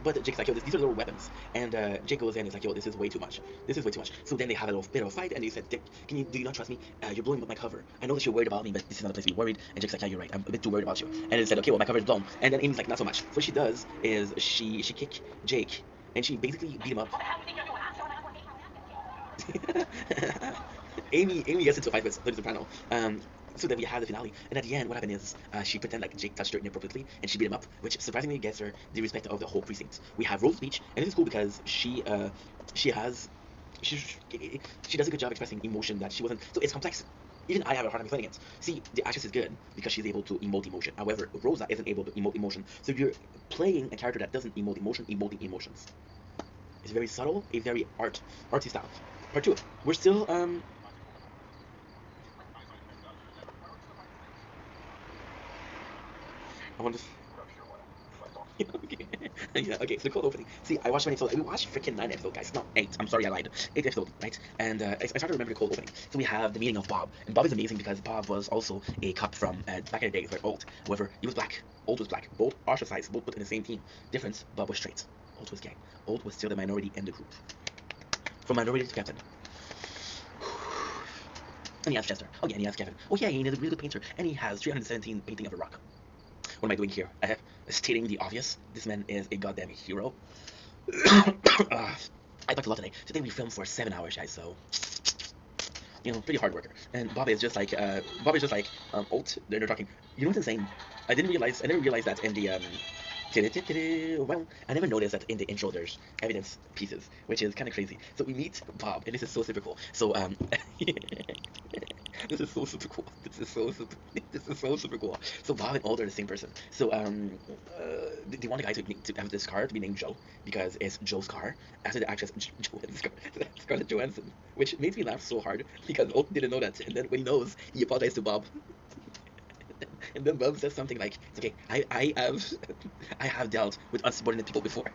But Jake's like, yo, these are little weapons. And Jake goes in and is like, yo, this is way too much. This is way too much. So then they have a little bit of a fight, and he said, Dick, do you not trust me? You're blowing up my cover. I know that you're worried about me, but this is not a place to be worried. And Jake's like, yeah, you're right. I'm a bit too worried about you. And he said, okay, well, my cover is blown. And then Amy's like, not so much. So what she does is she kick Jake, and she basically beat him up. Amy gets into a fight with Tony Soprano. So then we have the finale, and at the end, what happened is she pretended like Jake touched her inappropriately, and she beat him up, which surprisingly gets her the respect of the whole precinct. We have Rose's speech, and this is cool because she does a good job expressing emotion that she wasn't. So it's complex. Even I have a hard time explaining it. See, the actress is good because she's able to emote emotion. However, Rosa isn't able to emote emotion. So you're playing a character that doesn't emote emotion, emoting emotions. It's very subtle, a very artsy style. Part 2. We're still I want to. Okay. Yeah, okay, so the cold opening. See, I watched 1 episode. We watched freaking 9 episodes, guys. No, 8. I'm sorry, I lied. 8 episodes, right? And I started to remember the cold opening. So we have the meeting of Bob. And Bob is amazing because Bob was also a cop from back in the days, like Old. However, he was black. Old was black. Both ostracized, both put in the same team. Difference, Bob was straight. Old was gay. Old was still the minority in the group. From minority to captain. And he has Chester. Oh yeah, and he has Kevin. Oh yeah, he's a really good painter. And he has 317 painting of a rock. What am I doing here? Stating the obvious. This man is a goddamn hero. I talked a lot today. Today we filmed for 7 hours, guys. So, you know, pretty hard worker. And Bob is just like Alt. They're talking. You know what's insane? I didn't realize that in the well, I never noticed that in the intro there's evidence pieces, which is kind of crazy. So we meet Bob, and this is so super cool. So this is so super cool. This is so super cool. So Bob and Old are the same person. So they want the guy to have this car to be named Joe because it's Joe's car after the actress Scarlett Johansson, which makes me laugh so hard because Old didn't know that, and then when he knows, he apologized to Bob. And then Bob says something like, "It's okay. I have dealt with unsubordinate people before."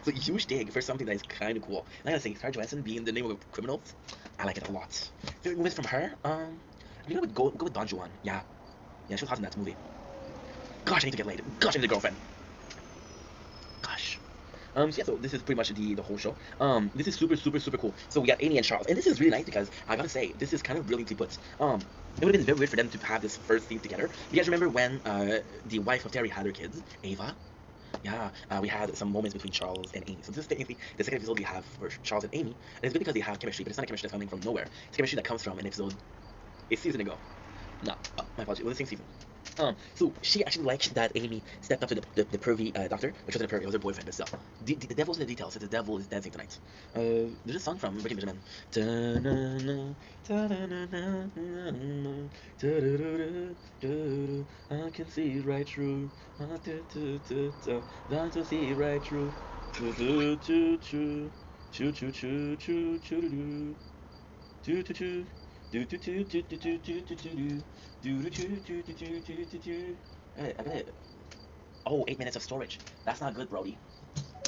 So huge dig for something that is kind of cool. And I gotta say, Scarlett Johansson being the name of criminals, I like it a lot. Favorite movies from her? I think I would go with Don Juan. Yeah, she was hot in that movie. Gosh, I need to get laid. Gosh, I need a girlfriend. Gosh. So yeah, so this is pretty much the whole show. This is super cool. So we got Amy and Charles, and this is really nice because I gotta say, this is kind of brilliantly put. It would have been very weird for them to have this first scene together. You guys remember when the wife of Terry had her kids, Ava? Yeah, we had some moments between Charles and Amy. So this is technically the second episode we have for Charles and Amy, and it's good because they have chemistry, but it's not a chemistry that's coming from nowhere. It's chemistry that comes from an episode a season ago. No, oh, my apologies. It was the same season. So she actually liked that Amy stepped up to the pervy doctor, which wasn't a pervy, it was her boyfriend, but still. The devil's in the details, the devil is dancing tonight. There's a song from Breaking Benjamin. Ta-na-na, ta-na-na-na, ta-da-da-da-da-da, I can see right through. I can see right through. Choo-choo-choo-choo, choo-choo-choo-choo-choo-doo. Do do do do do do do do do do do do do do do do do do do. I got it. Oh, 8 minutes of storage. That's not good, Brody.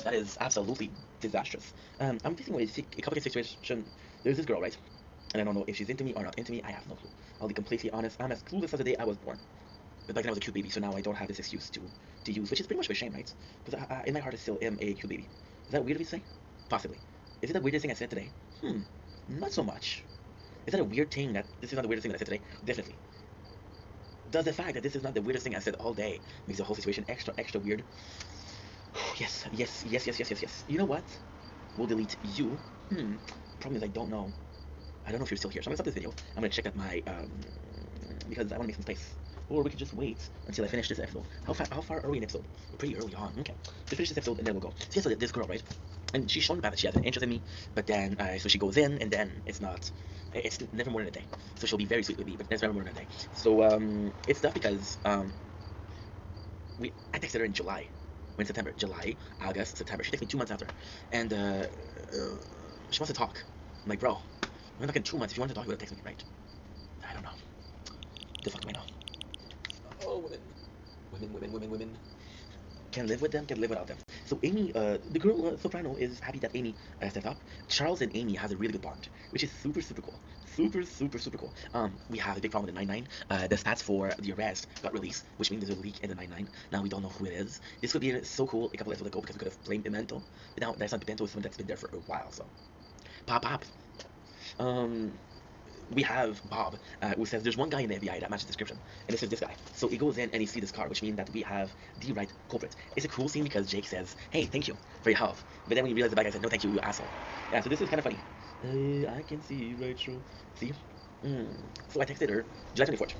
That is absolutely disastrous. I'm facing with a complicated situation. There's this girl, right? And I don't know if she's into me or not into me. I have no clue. I'll be completely honest. I'm as clueless as the day I was born. But back then I was a cute baby, so now I don't have this excuse to use, which is pretty much of a shame, right? Because in my heart I still am a cute baby. Is that weird of me to say? Possibly. Is it the weirdest thing I said today? Not so much. Is that a weird thing that this is not the weirdest thing that I said today? Definitely. Does the fact that this is not the weirdest thing I said all day makes the whole situation extra weird? Yes. You know what? We'll delete you. Problem is I don't know. I don't know if you're still here. So I'm gonna stop this video. I'm gonna check out my because I wanna make some space. Or we could just wait until I finish this episode. How far are we in episode? We're pretty early on. Okay. Let's finish this episode and then we'll go. So yeah, so this girl, right? And she's shown the fact that she has an interest in me, but then so she goes in and then it's never more than a day. So she'll be very sweet with me, but it's never more than a day. So it's tough because I texted her in July. When September, July, August, September. She texted me 2 months after, and she wants to talk. I'm like, bro, we're not in 2 months. If you want to talk, you would have texted me, right? I don't know. The fuck do I know? Oh, women. Can live with them, can live without them. So Amy, the girl soprano, is happy that Amy stepped up. Charles and Amy has a really good bond, which is super cool. Super cool. We have a big problem with the 99. The stats for the arrest got released, which means there's a leak in the 99. Now we don't know who it is. This would be so cool a couple episodes ago because we could have blamed Pimento. But now that's not Pimento, it's someone that's been there for a while, so. Pop. We have Bob, who says there's one guy in the FBI that matches the description, and this is this guy. So he goes in and he sees this car, which means that we have the right culprit. It's a cool scene because Jake says, hey, thank you for your help. But then when you realize the bad guy said, no, thank you, you asshole. Yeah, so this is kind of funny. I can see right through. See? So I texted her, July 24th.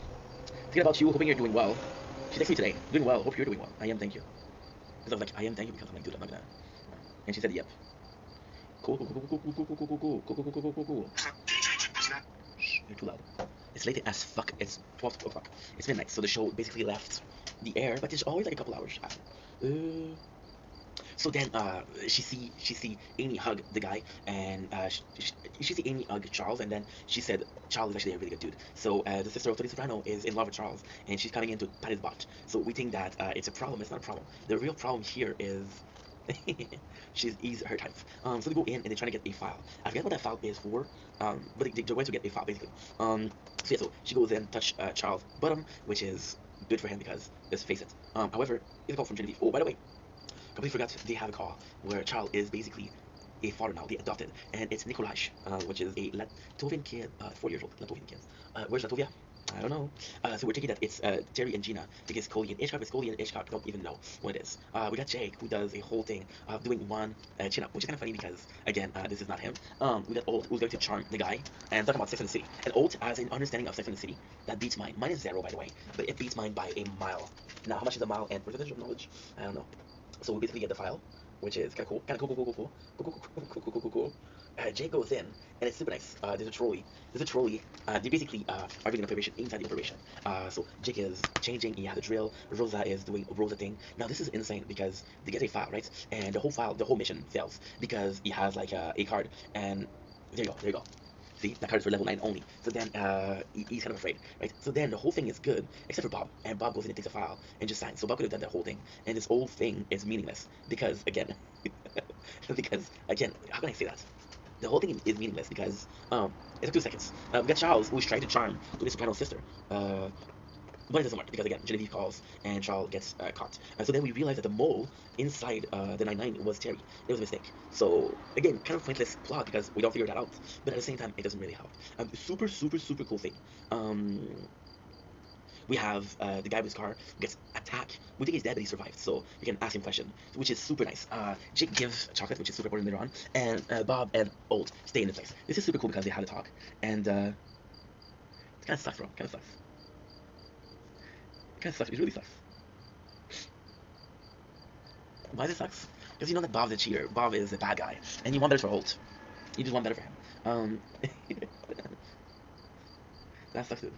Thinking about you, hoping you're doing well. She texted me today, doing well, hope you're doing well. I am, thank you. Because I was like, I am, thank you, because I'm like, dude, I'm not gonna. And she said, yep. Cool. You're too loud. It's late as fuck. It's 12 o'clock. It's midnight, so the show basically left the air, but there's always like a couple hours after. So then she see Amy hug the guy, and she see Amy hug Charles, and then she said Charles is actually a really good dude. So the sister of Tony Soprano is in love with Charles, and she's coming in to pat his butt. So we think that it's a problem. It's not a problem. The real problem here is he's her type. So they go in and they try to get a file. I forget what that file is for, but they're going to get a file basically. So yeah, so she goes in, touch Charles' bottom, which is good for him because let's face it. However, it's a call from Genevieve. Oh, by the way, completely forgot they have a call where Charles is basically a father now, they adopted, and it's Nikolaj, which is a Latvian kid, 4 years old, Latvian kid. Where's Latvia? I don't know. So we're taking that it's Terry and Gina because Cody and Ishak, but Cody and Ishak don't even know what it is. We got Jake, who does a whole thing of doing one chin up, which is kind of funny because again, this is not him. We got Old, who's going to charm the guy and talk about Sex and the City. And Old has an understanding of Sex and the City that beats mine. Mine is 0, by the way, but it beats mine by a mile. Now, how much is a mile and percentage of knowledge? I don't know. So we basically get the file, which is kind of cool. Jake goes in, and it's super nice. There's a trolley. They basically are doing an operation inside the operation. So Jake is changing. He has a drill. Rosa is doing a Rosa thing. Now this is insane because they get a file, right? And the whole mission fails because he has like a card. And there you go. See, that card is for level 9 only. So then he's kind of afraid, right? So then the whole thing is good, except for Bob. And Bob goes in and takes a file and just signs. So Bob could have done that whole thing. And this whole thing is meaningless because, again, how can I say that? The whole thing is meaningless because it took 2 seconds. We got Charles, who's trying to charm Tony Soprano's sister. But it doesn't work because, again, Genevieve calls and Charles gets caught. So then we realize that the mole inside the 99 was Terry. It was a mistake. So, again, kind of pointless plot because we don't figure that out. But at the same time, it doesn't really help. Super cool thing. We have the guy with his car who gets attacked. We think he's dead, but he survived. So we can ask him questions, which is super nice. Jake gives chocolate, which is super important later on. And Bob and Old stay in the place. This is super cool because they had a talk. And it kind of sucks, bro. Kind of sucks. It kind of sucks. It really sucks. Why does it sucks? Because you know that Bob's a cheater. Bob is a bad guy, and you want better for Holt. You just want better for him. That sucks, dude.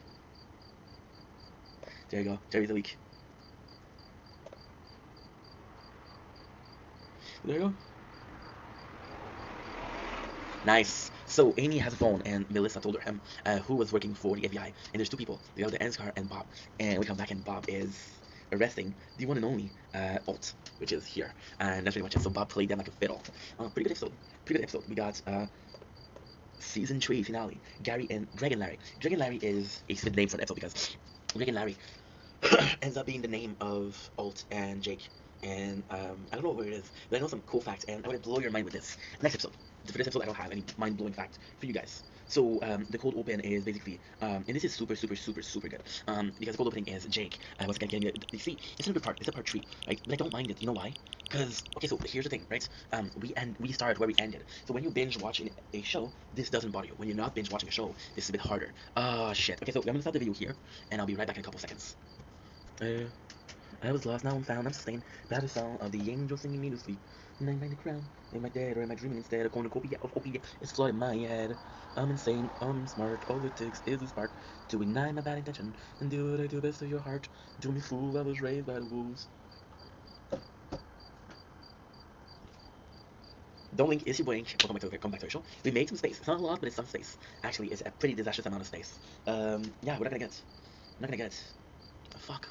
There you go. Jerry's the weak. There you go. Nice. So Amy has a phone, and Melissa told her who was working for the FBI. And there's two people. They are the Ansgar and Bob. And we come back, and Bob is arresting the one and only Alt, which is here. And that's pretty much it. So Bob played them like a fiddle. Pretty good episode. Pretty good episode. We got season 3 finale. Gary and Greg and Larry. Greg and Larry is a stupid name for an episode because Greg and Larry ends up being the name of Alt and Jake. And I don't know where it is, but I know some cool facts, and I'm gonna blow your mind with this next episode. For this episode, I don't have any mind-blowing fact for you guys. So the cold open is basically, and this is super good. Because the cold opening is Jake. Once again, getting it. You see, it's a good part. It's a part 3, right? But I don't mind it. You know why? Because okay, so here's the thing, right? We start where we ended. So when you binge watching a show, this doesn't bother you. When you're not binge watching a show, this is a bit harder. Shit. Okay, so I'm gonna stop the video here, and I'll be right back in a couple seconds. I was lost, now I'm found, I'm sustained by the song of the angel singing me to sleep. And I'm in the crown, am I dead or am I dreaming instead? A cornucopia of opiate is flooding my head. I'm insane, I'm smart, all it takes is a spark to ignite my bad intention and do what I do best to your heart. Do me fool, I was raised by the wolves. Don't Link is your boy Ink. Welcome back to the show. We made some space. It's not a lot, but it's some space. Actually, it's a pretty disastrous amount of space. Yeah, we're not gonna get. I'm not gonna get. Fuck.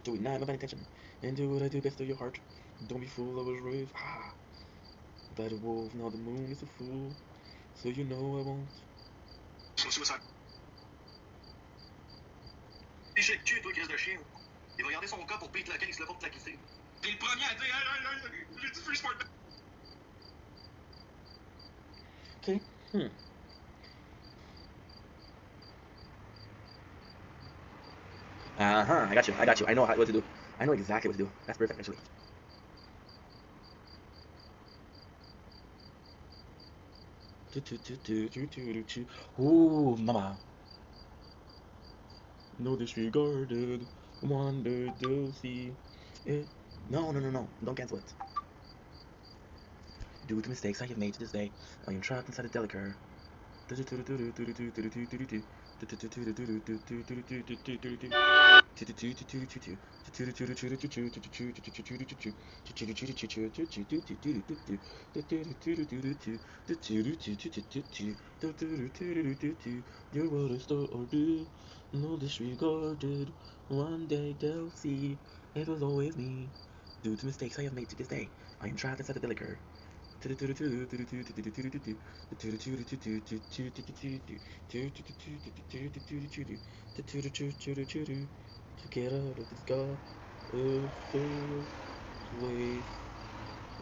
Do it now, my intention, and do what I do best to your heart. Don't be fool, I was raised by the wolf. Now the moon is a fool, so you know I won't. Suicide. J'ai le cul, toi, Chris de chien. Il va garder son cas pour Pete Laquin, il se le va te la quitter. T'es le premier à dire, j'ai du free sport. Okay, I got you. I know what to do. I know exactly what to do. That's perfect, actually. Ooh, mama. No disregarded. Wonder to see it. No. Don't cancel it. Due to mistakes I have made to this day, I am trapped inside a delicar. Your world is still ordeal, no disregarded. One day they'll see it was always me. Due to mistakes I have made to this day, I am trapped inside a delicar. To get out of this god way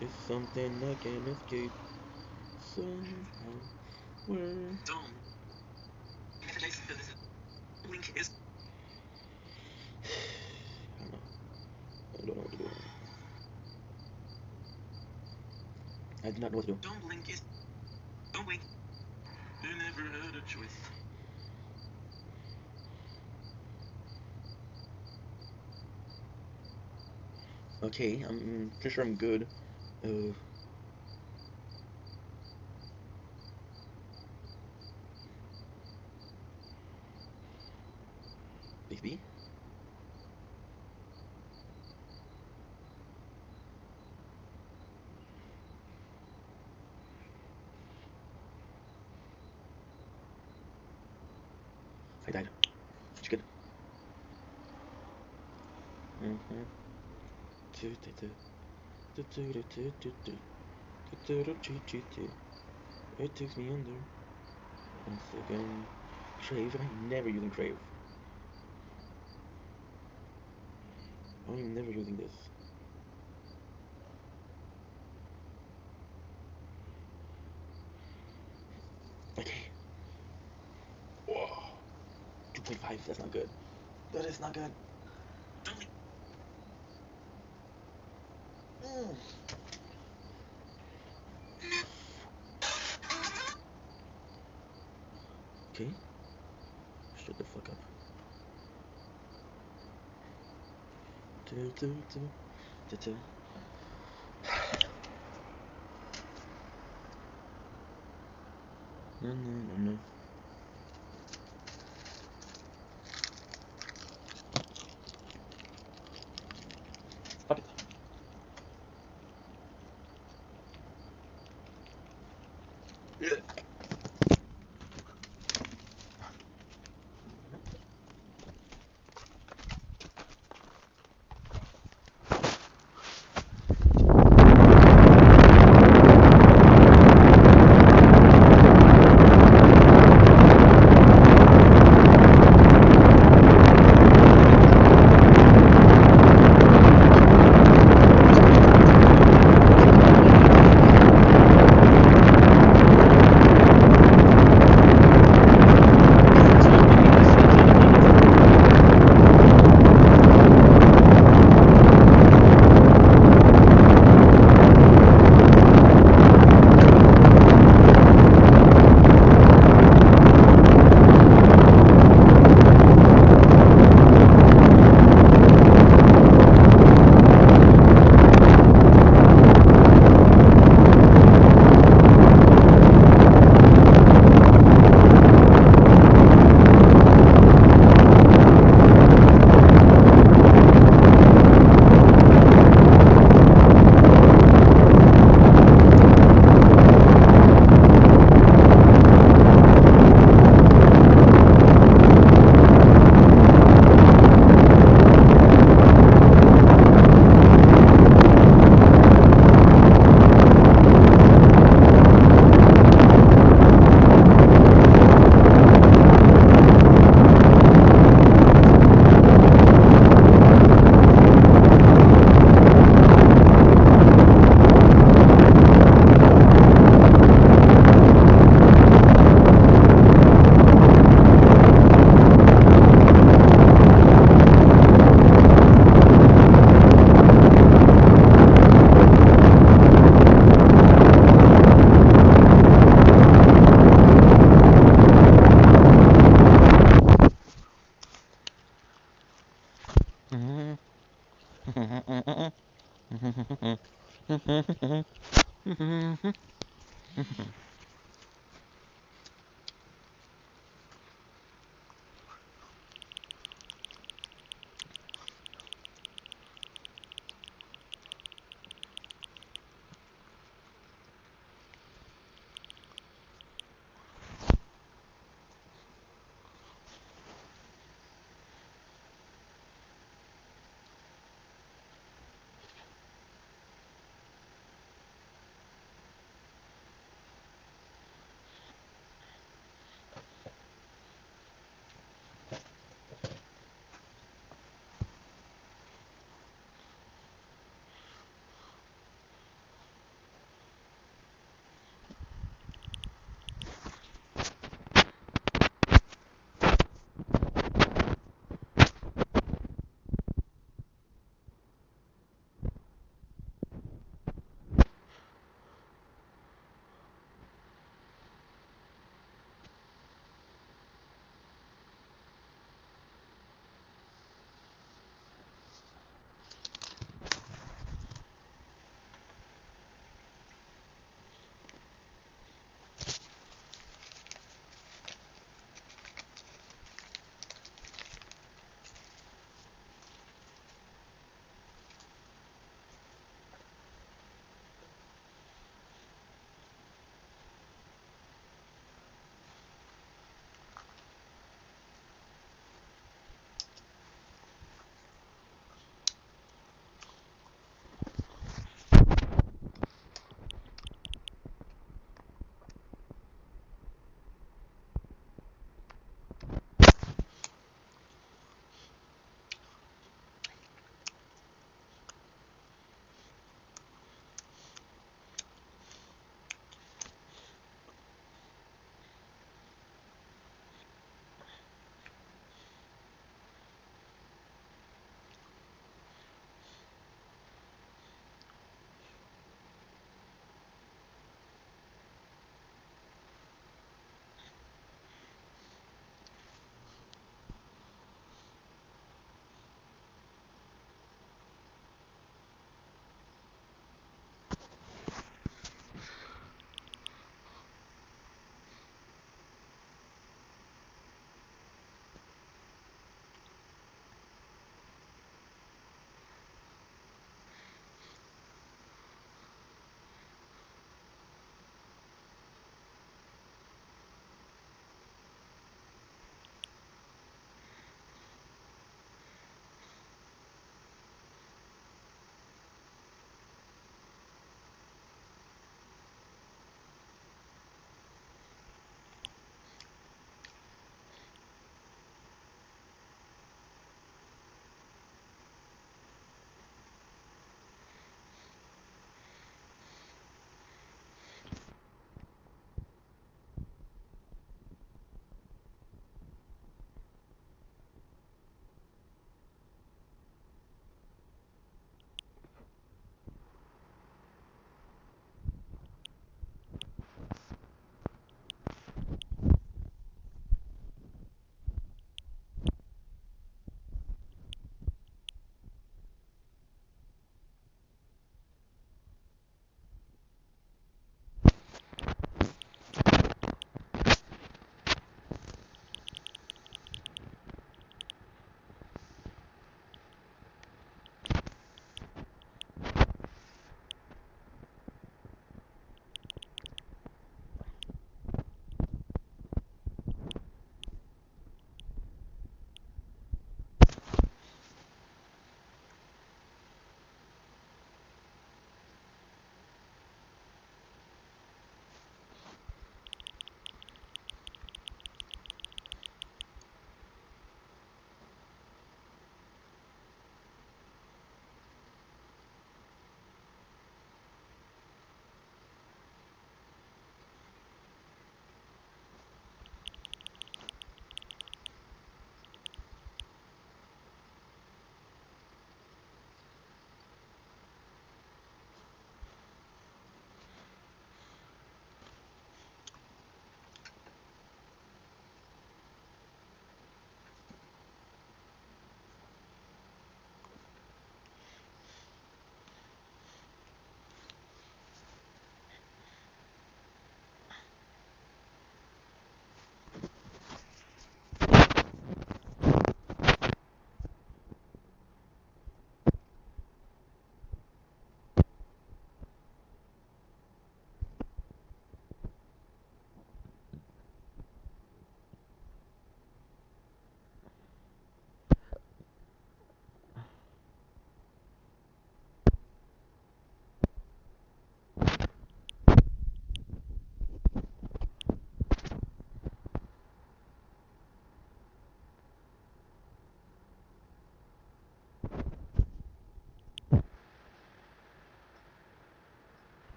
is something I can't escape somehow. Where Link is. I don't know what to do. I do not know what to do. Don't Link is. Don't Link. You never had a choice. Okay, I'm pretty sure I'm good. Bixby? I died. It's good. It takes me under. Once again. Crave, I'm never using Crave. I'm never using this. Okay. Whoa. 2.5, that's not good. That is not good. Okay. Shut the fuck up. Fuck it.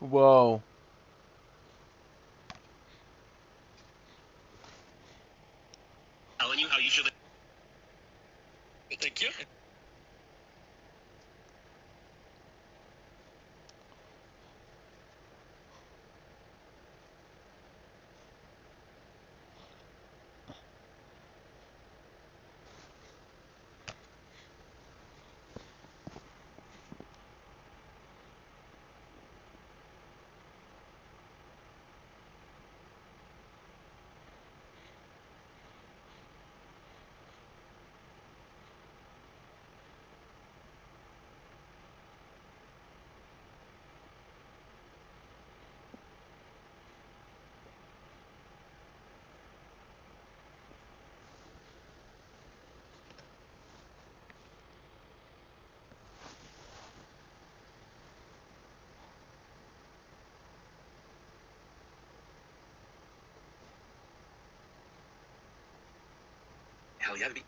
Whoa. Telling you how you should. Thank you. Hell yeah, baby.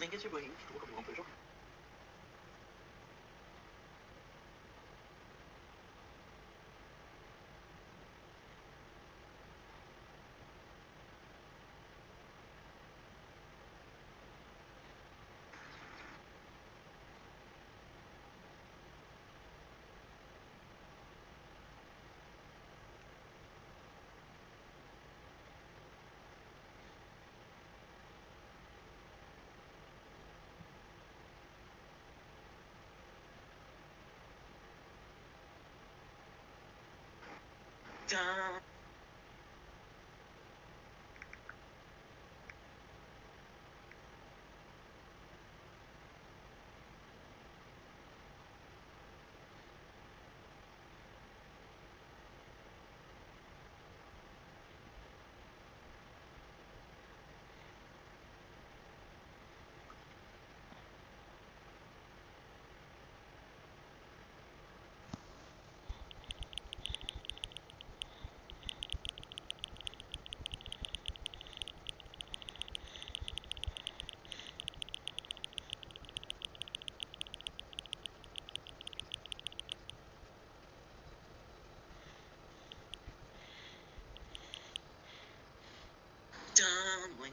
Linguist Williams, dumbling.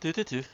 Do do do.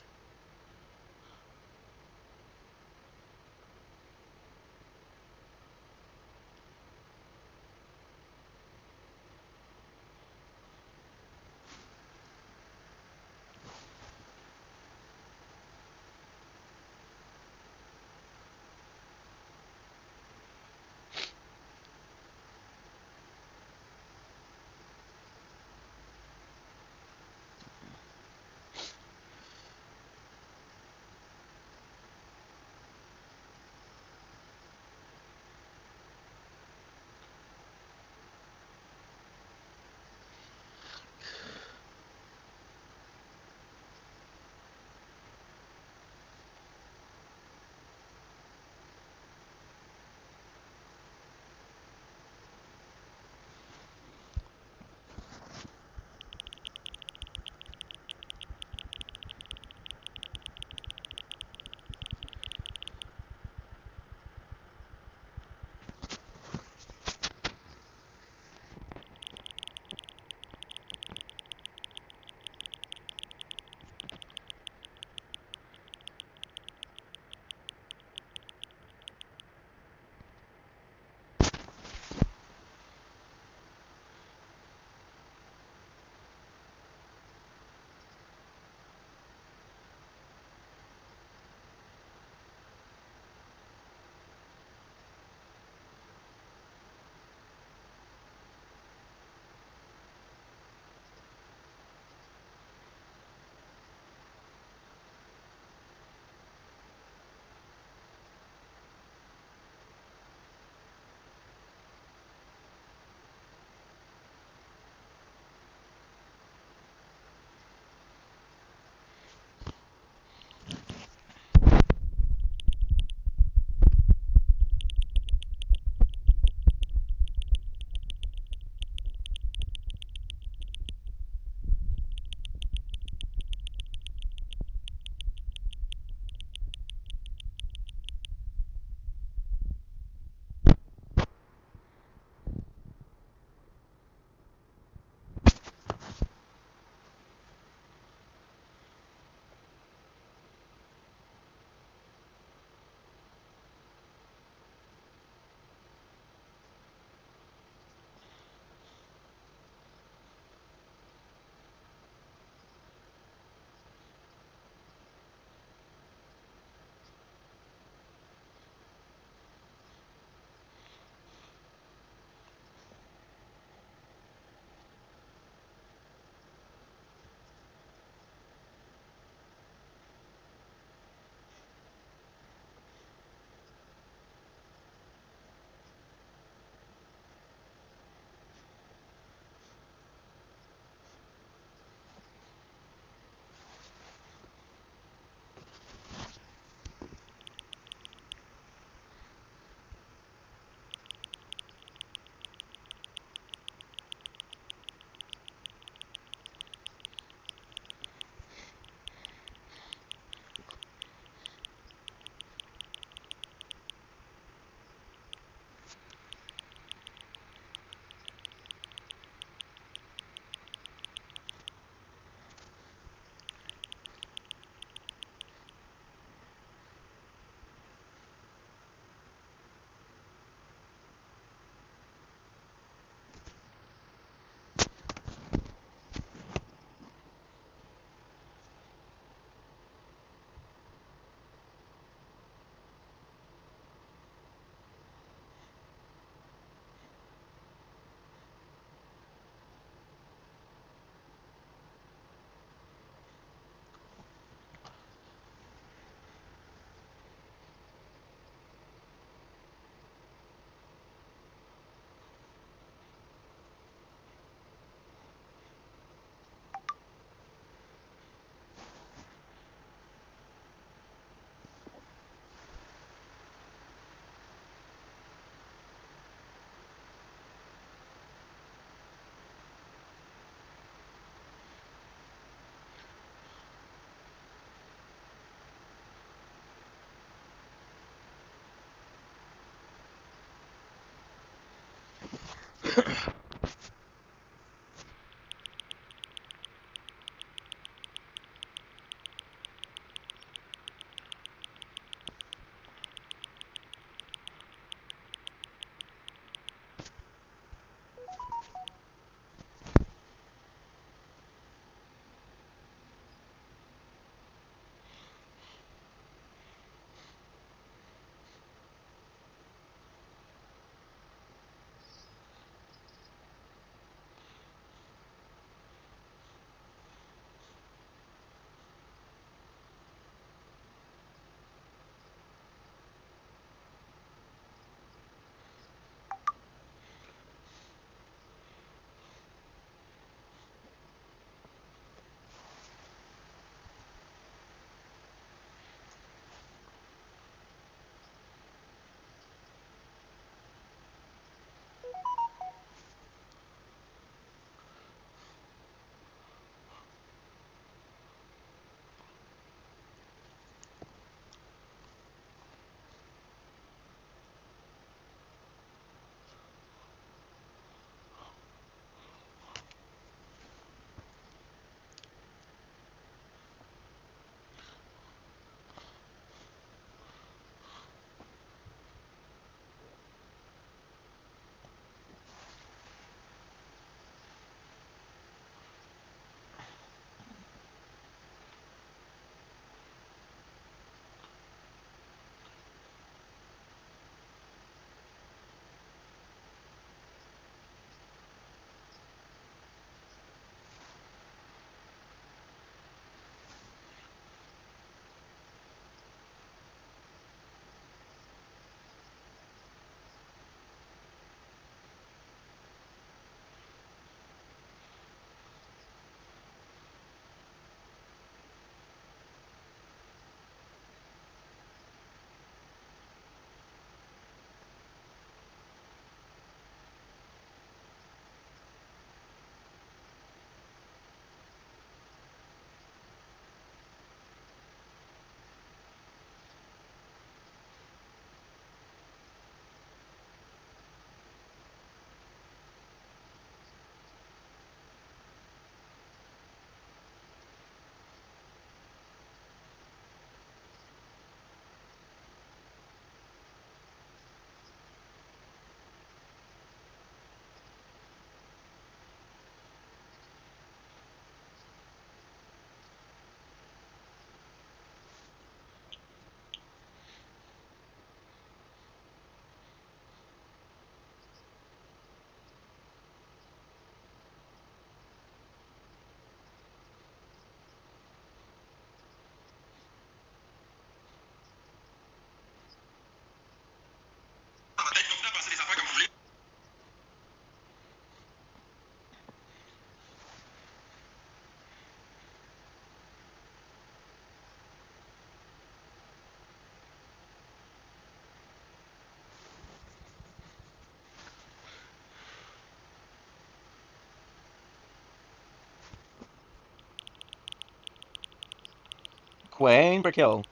Quang Brickhill.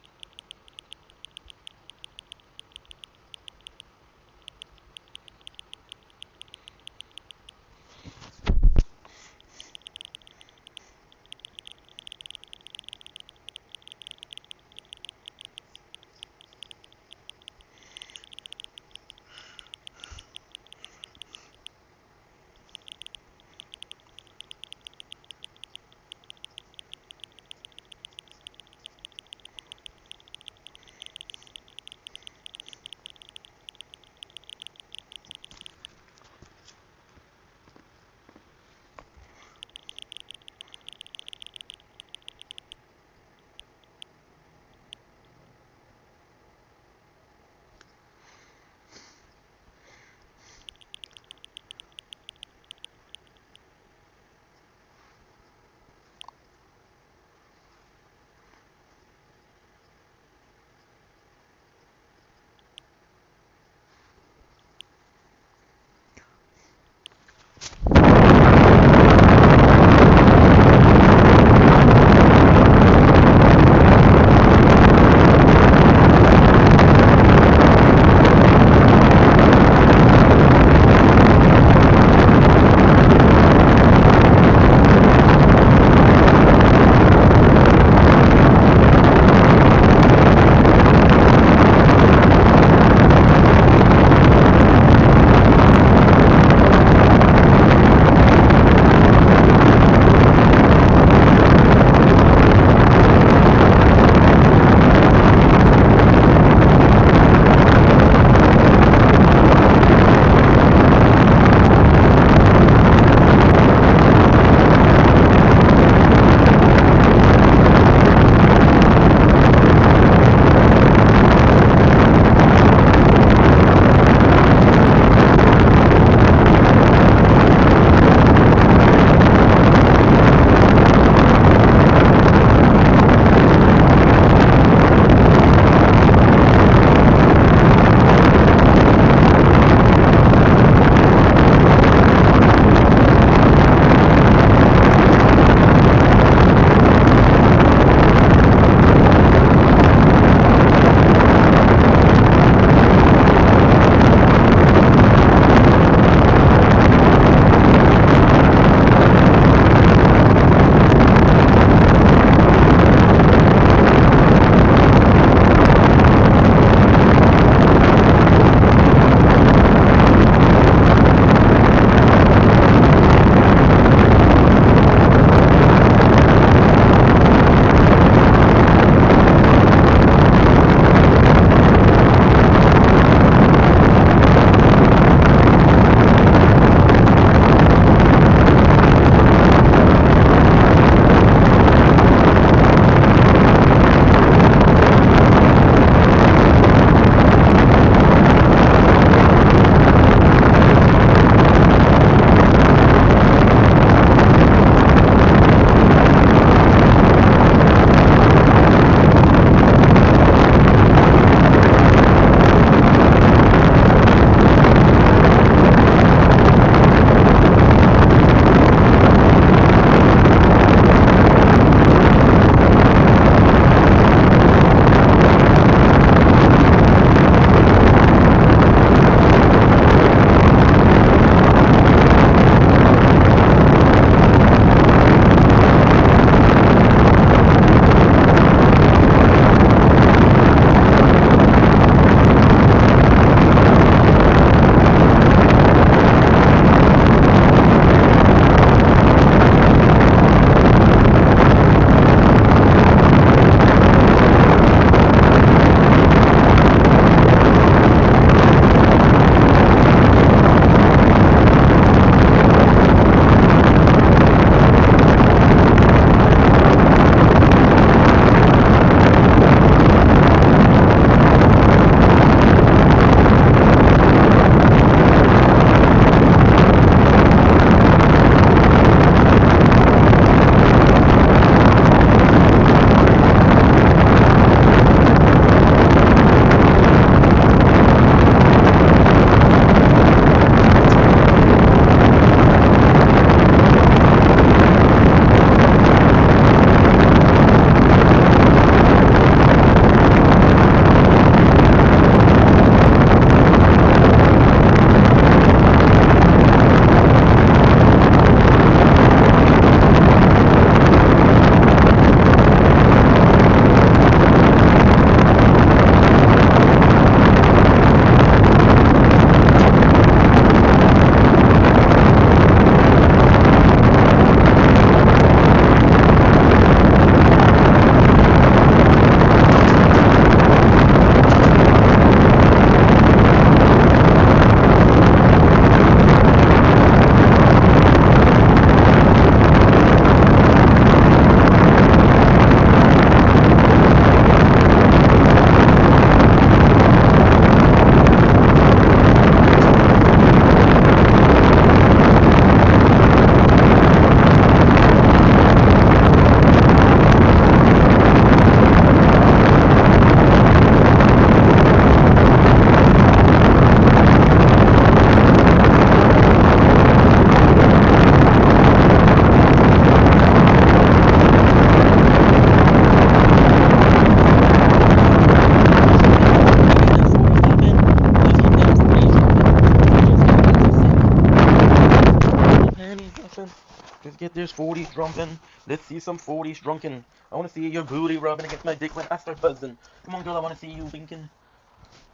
get this 40s drunken. Let's see some 40s drunken. I want to see your booty rubbing against my dick when I start buzzing. Come on, girl, I want to see you winking.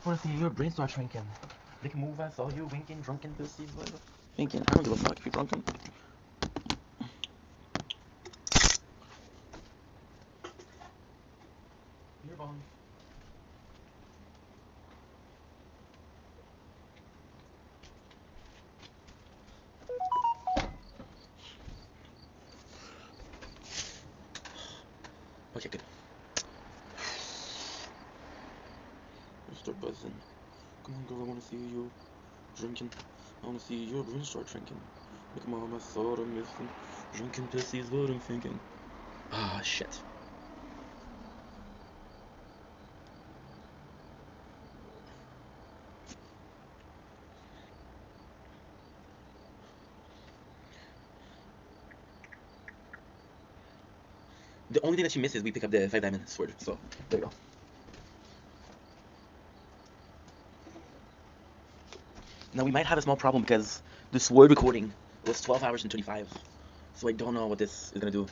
I want to see your brain start shrinking. Make a move, I saw you winking, drunken pussies, whatever. Thinking, I don't give a fuck if you're drunken. You're gone. Okay, good. Let's start buzzing. Come on, girl, I want to see you drinking. I want to see your brain start shrinking. Make mom, I saw them missing. Drinking pussies, what I'm thinking. Ah, shit. The only thing that she misses, we pick up the 5-diamond sword. So, there you go. Now, we might have a small problem because the sword recording was 12 hours and 25. So, I don't know what this is going to do.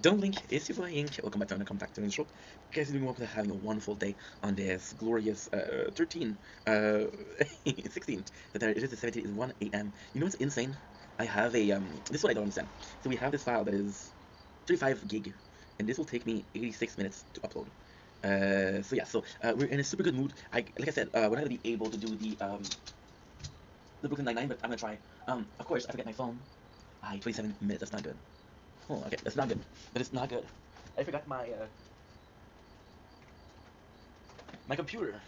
Don't blink, it's your boy Ink. Welcome back to another Compact the show. Guys, doing well, having a wonderful day on this glorious 16th, that it is the 17th, it's 1 a.m. You know what's insane? I have a, this is what I don't understand. So we have this file that is 35 gig, and this will take me 86 minutes to upload. So yeah, so we're in a super good mood. Like I said, we're not gonna be able to do the Brooklyn Nine-Nine, but I'm gonna try. Of course, I forget my phone. 27 minutes, that's not good. Oh, okay, that's not good. That is not good. I forgot my my computer.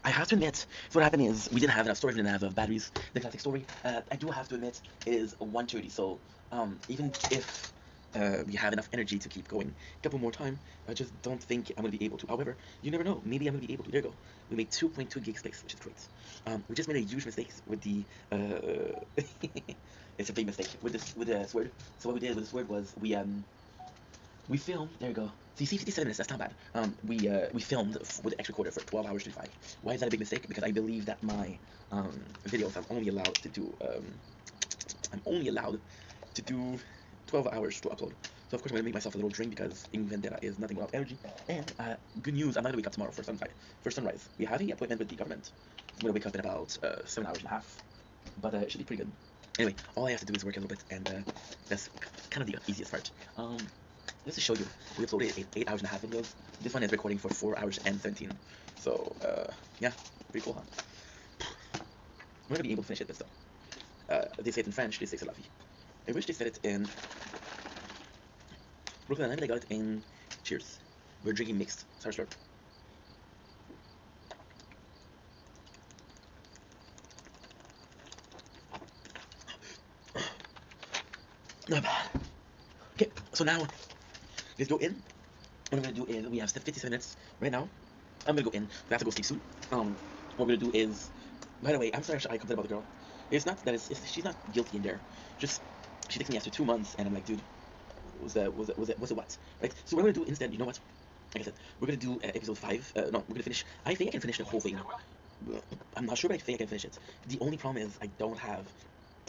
I have to admit, so what happened is we didn't have enough storage, we didn't have enough batteries. The classic story. I do have to admit, it is 1:30. So even if we have enough energy to keep going a couple more time, I just don't think I'm gonna be able to. However, you never know. Maybe I'm gonna be able to. There you go. We made 2.2 gig space, which is great. We just made a huge mistake with the. It's a big mistake with the sword. So what we did with the sword was we filmed. There you go. So you see 57 minutes. That's not bad. We filmed with the extra recorder for 12 hours 35. Why is that a big mistake? Because I believe that my videos I'm only allowed to do 12 hours to upload. So of course I'm gonna make myself a little drink because in Vendetta is nothing without energy. And good news, I'm not gonna wake up tomorrow for sunrise. We have an appointment with the government. I'm gonna wake up in about 7 hours and a half. But it should be pretty good. Anyway, all I have to do is work a little bit, and that's kind of the easiest part. Just to show you, we uploaded 8 hours and a half videos. This one is recording for 4 hours and 17. So, yeah, pretty cool, huh? We're gonna be able to finish it, but still. They say it in French, they say c'est la vie. I wish they said it in Brooklyn Nine-Nine, but I got it in Cheers. We're drinking mixed. Sour slurp. Not bad. Okay, so now let's go in. What I'm gonna do is we have 57 minutes right now. I'm gonna go in. We have to go sleep soon. What we're gonna do is, by the way, I'm sorry I complained about the girl. It's not that she's not guilty in there. Just she texted me after 2 months, and I'm like, dude, was it what? Right. So what I'm gonna do instead, you know what? Like I said, we're gonna do episode 5. No, we're gonna finish. I think I can finish the whole thing. I'm not sure, but I think I can finish it. The only problem is I don't have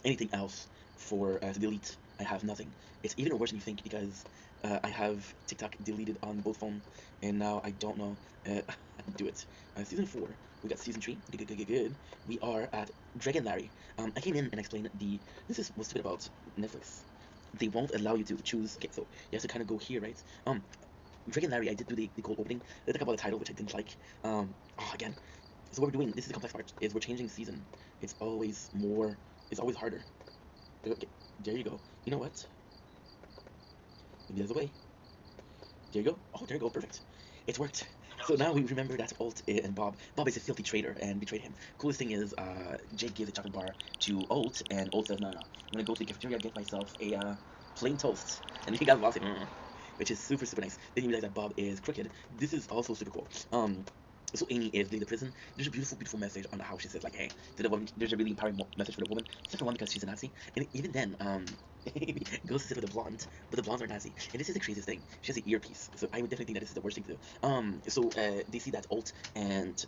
anything else for to delete. I have nothing. It's even worse than you think because I have TikTok deleted on both phones, and now I don't know how to do it. Season 4, we got season 3. Good. We are at Dragon Larry. I came in and explained this is what's stupid about Netflix. They won't allow you to choose. Okay, so you have to kind of go here, right? Dragon Larry, I did do the cold opening. They talk about the title, which I didn't like. Again. So what we're doing, this is the complex part, is we're changing season. It's always harder. Okay, there you go. You know what? Maybe there's a way. There you go. Oh, there you go. Perfect. It's worked. So now we remember that Alt and Bob. Bob is a filthy traitor and betrayed him. Coolest thing is, Jake gives a chocolate bar to Alt, and Alt says, no. I'm gonna go to the cafeteria and get myself a plain toast. And he got lost in which is super nice. Then you realize that Bob is crooked. This is also super cool. So Amy is leaving the prison. There's a beautiful message on how she says like, hey, to the woman. There's a really empowering message for the woman, except for one because she's a Nazi. And even then, Amy goes to sit with a blonde, but the blondes are Nazi. And this is the craziest thing. She has an earpiece, so I would definitely think that this is the worst thing to do. So they see that Alt and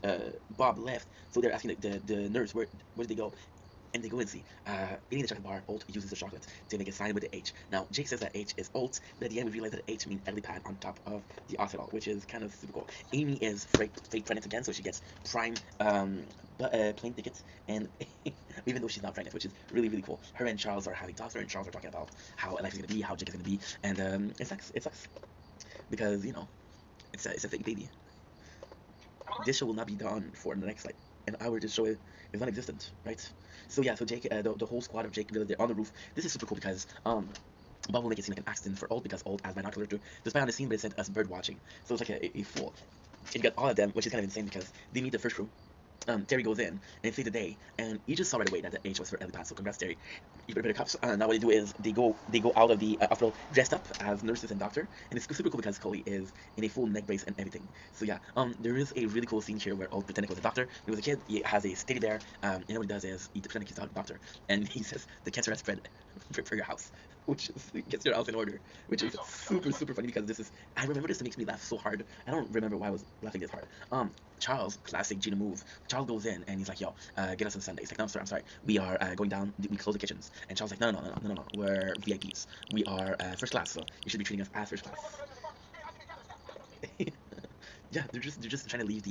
Bob left, so they're asking the nurse where did they go. And they go and see. Eating the chocolate bar, Alt uses the chocolate to make a sign with the H. Now, Jake says that H is Alt, but at the end we realize that H means helipad on top of the hospital, which is kind of super cool. Amy is fake pregnant again, so she gets prime plane tickets, and even though she's not pregnant, which is really cool. Her and Charles are having talks, and Charles are talking about how life is going to be, how Jake is going to be, and it sucks. It sucks. Because, you know, it's a fake baby. This show will not be done for the next, like, an hour. This show is non-existent, right? So yeah, so Jake, the whole squad of Jake, they're on the roof. This is super cool because Bob will make it seem like an accident for Old because Old has binoculars to spy on the scene, but it said us bird watching. So it's like a fool. And you got all of them, which is kind of insane because they meet the first crew. Terry goes in and saves the day, and you just saw right away that the H was for helipad. So congrats, Terry. You better pay the cops. Now what they do is they go out of the hospital dressed up as nurses and doctor, and it's super cool because Cully is in a full neck brace and everything. So yeah, there is a really cool scene here where Old pretending he was a doctor. He was a kid. He has a steady bear, and what he does is he pretends he's a doctor, and he says the cancer has spread for your house, which is gets your house in order, which is super funny because this is I remember this. It makes me laugh so hard. I don't remember why I was laughing this hard. Charles, classic Gina move. Charles goes in and he's like, yo, get us on Sunday. He's like, no, I'm sorry. We are going down, we close the kitchens. And Charles like, no, we're VIPs. We are first class, so you should be treating us as first class. Yeah, they're just trying to leave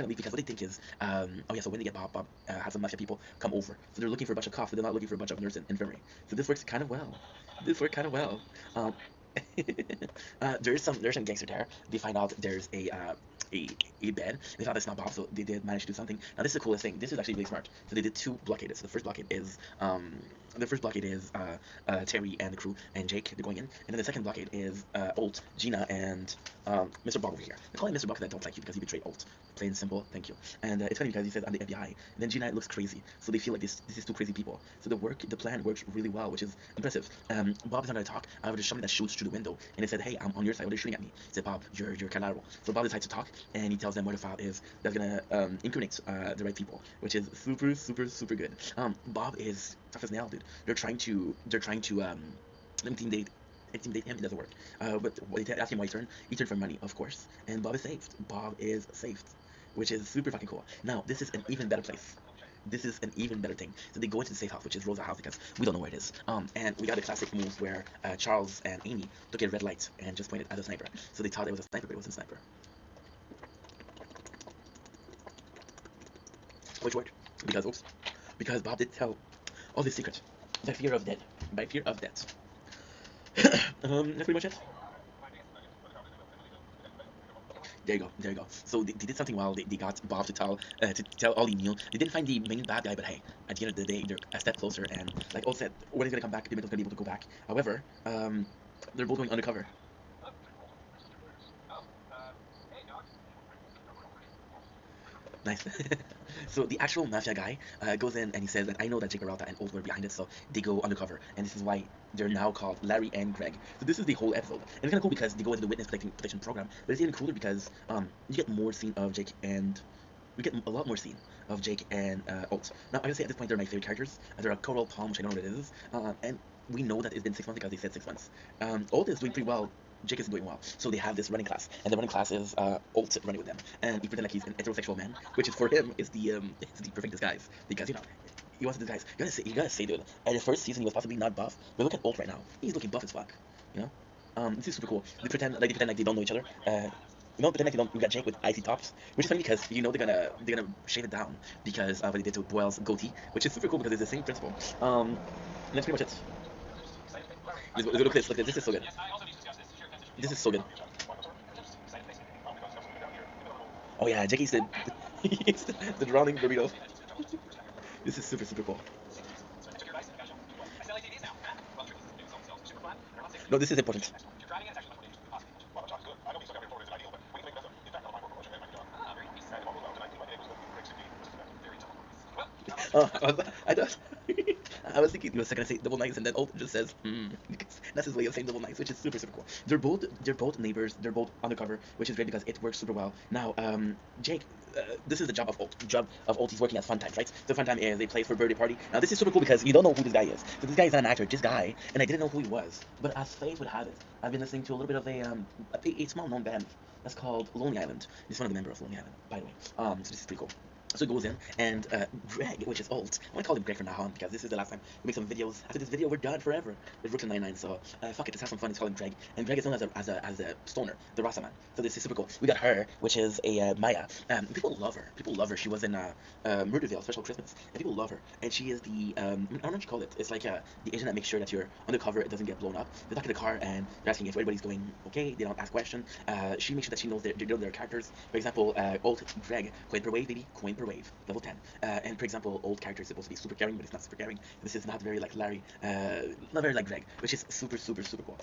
because what they think is, oh yeah, so when they get Bob has some mafia people come over. So they're looking for a bunch of cops, but they're not looking for a bunch of nurses and infirmary. So this works kind of well. There's some gangster there. They find out there's a bed. They thought it's not Bob, so they did manage to do something. Now this is the coolest thing. This is actually really smart. So they did two blockades. So the first blockade is Terry and the crew and Jake. They're going in, and then the second blockade is Alt, Gina, and Mr. Bob over here. They call him Mr. Bob because I don't like you because he betrayed Alt. Plain and simple. Thank you. And it's funny because he says I'm the FBI. And then Gina looks crazy, so they feel like this is two crazy people. So the plan works really well, which is impressive. Bob is not gonna talk. However, there's somebody that shoots through the window, and it said, "Hey, I'm on your side. What are you shooting at me?" He said, "Bob, you're collateral." So Bob decides to talk, and he tells them what the file is that's gonna incriminate the right people, which is super good. Bob is tough as nail, dude. They're trying to intimidate him. It doesn't work. But when they ask him why he turned for money, of course. And Bob is saved, which is super fucking cool. Now this is an even better place. This is an even better thing. So they go into the safe house, which is Rosa's house, because we don't know where it is. And we got a classic move where Charles and Amy took a red light and just pointed at a sniper. So they thought it was a sniper, but it wasn't a sniper. Which worked because Bob did tell all this secret by fear of death. That's pretty much it. There you go. So they did something well. They got Bob to tell all he knew. They didn't find the main bad guy, but hey, at the end of the day, they're a step closer. And like Old said, when he's gonna come back, Dimitrov's gonna be able to go back. However, they're both going undercover. Nice. So the actual mafia guy goes in and he says that I know that Jake Peralta and Old were behind it, so they go undercover, and this is why they're now called Larry and Greg. So this is the whole episode, and it's kind of cool because they go into the witness protection program, but it's even cooler because you get more scene of Jake and we get a lot more scene of Jake and Alt. Now I gotta say at this point they're my favorite characters. They're a Coral Palm, which I don't know what it is, and we know that it's been 6 months because they said 6 months. Alt is doing pretty well. Jake is doing well, so they have this running class, and the running class is Alt running with them, and he pretends like he's an heterosexual man, which is for him is the perfect disguise because you know he wants to disguise. You gotta say, dude, at the first season he was possibly not buff, but look at Alt right now. He's looking buff as fuck, you know. This is super cool. They pretend like they don't know each other. Pretend like they don't. We got Jake with icy tops, which is funny because you know they're gonna shave it down because of what they did to Boyle's goatee, which is super cool because it's the same principle. And that's pretty much it. Look at this. Look at this. This is so good. This is so good. Oh yeah, Jackie's the drowning burrito. This is super cool. No, this is important. I thought I was thinking he was gonna say double nice, and then Alt just says, because that's his way of saying double nice, which is super cool. They're both neighbors. They're both undercover, which is great because it works super well. Now, Jake, this is the job of Alt. Job of Alt. He's working at Fun Times, right? So Fun Time is a place for birthday party. Now this is super cool because you don't know who this guy is. So this guy is not an actor. This guy, and I didn't know who he was. But as fate would have it, I've been listening to a little bit of a small known band that's called Lonely Island. He's one of the members of Lonely Island, by the way. So this is pretty cool. So he goes in, and Greg, which is Alt, I'm gonna call him Greg from now on because this is the last time we make some videos. After this video, we're done forever with Brooklyn Nine-Nine. So fuck it, let's have some fun. Let's call him Greg. And Greg is known as a stoner, the Rasta man. So this is super cool. We got her, which is a Maya. People love her. People love her. She was in Murderville, Special Christmas, and people love her. And she is the I don't know what you call it. It's like the agent that makes sure that you're undercover, it doesn't get blown up. They're talking in the car and they're asking if everybody's going okay. They don't ask questions. She makes sure that she knows their characters. For example, Alt Greg, coin per wave, baby, coin per wave, level 10. And for example, old character is supposed to be super caring, but it's not super caring. This is not very like Larry, not very like Greg, which is super cool.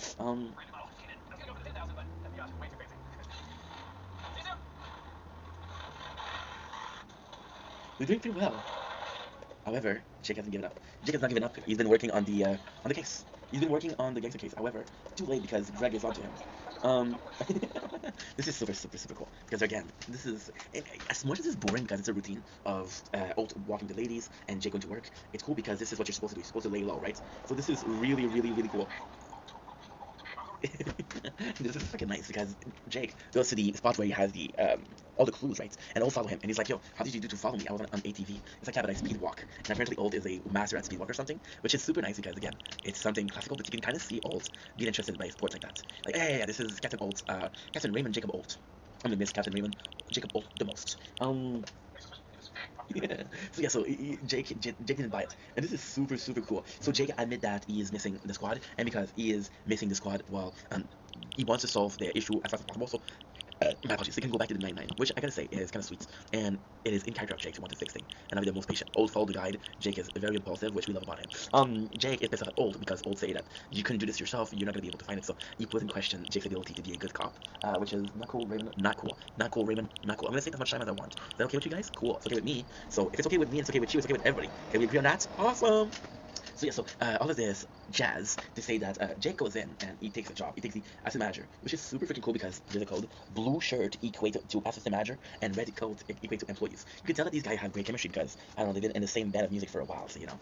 We're doing pretty well. However, Jake hasn't given up. Jake has not given up. He's been working on the case. He's been working on the gangster case. However, too late because Greg is onto him. This is super cool because again, this is as much as it's boring because it's a routine of Alt walking the ladies and Jake going to work. It's cool because this is what you're supposed to do. You're supposed to lay low, right? So this is really cool. This is fucking nice because Jake goes to the spot where he has the all the clues, right? And Old follow him, and he's like, "Yo, how did you do to follow me? I was on ATV." It's like, "Yeah, but I speed walk." And apparently, Old is a master at speed walk or something, which is super nice because again, it's something classical, but you can kind of see Old being interested by sports like that. Like, yeah, this is Captain Old, Captain Raymond Jacob Old. I'm gonna miss Captain Raymond Jacob Old the most. Yeah. So Jake didn't buy it, and this is super cool. So Jake admit that he is missing the squad, and because he is missing the squad, well, he wants to solve the issue as fast as possible. So my apologies, they can go back to the 99, which I gotta say is kind of sweet, and it is in character of Jake to want to fix things and not be the most patient. Old followed the guide. Jake is very impulsive, which we love about him. Jake is pissed off at Old because Old say that you couldn't do this yourself, you're not gonna be able to find it. So he puts in question Jake's ability to be a good cop, which is not cool, Raymond. Not cool. Not cool, Raymond. Not cool. I'm gonna take as much time as I want. Is that okay with you guys? Cool. It's okay with me. So if it's okay with me, it's okay with you. It's okay with everybody. Can we agree on that? Awesome. So yeah, all of this jazz to say that Jake goes in and he takes a job. He takes the assistant manager, which is super freaking cool because there's a code. Blue shirt equate to assistant manager, and red coat equate to employees. You can tell that these guys have great chemistry because I don't know, they've been in the same band of music for a while. So you know,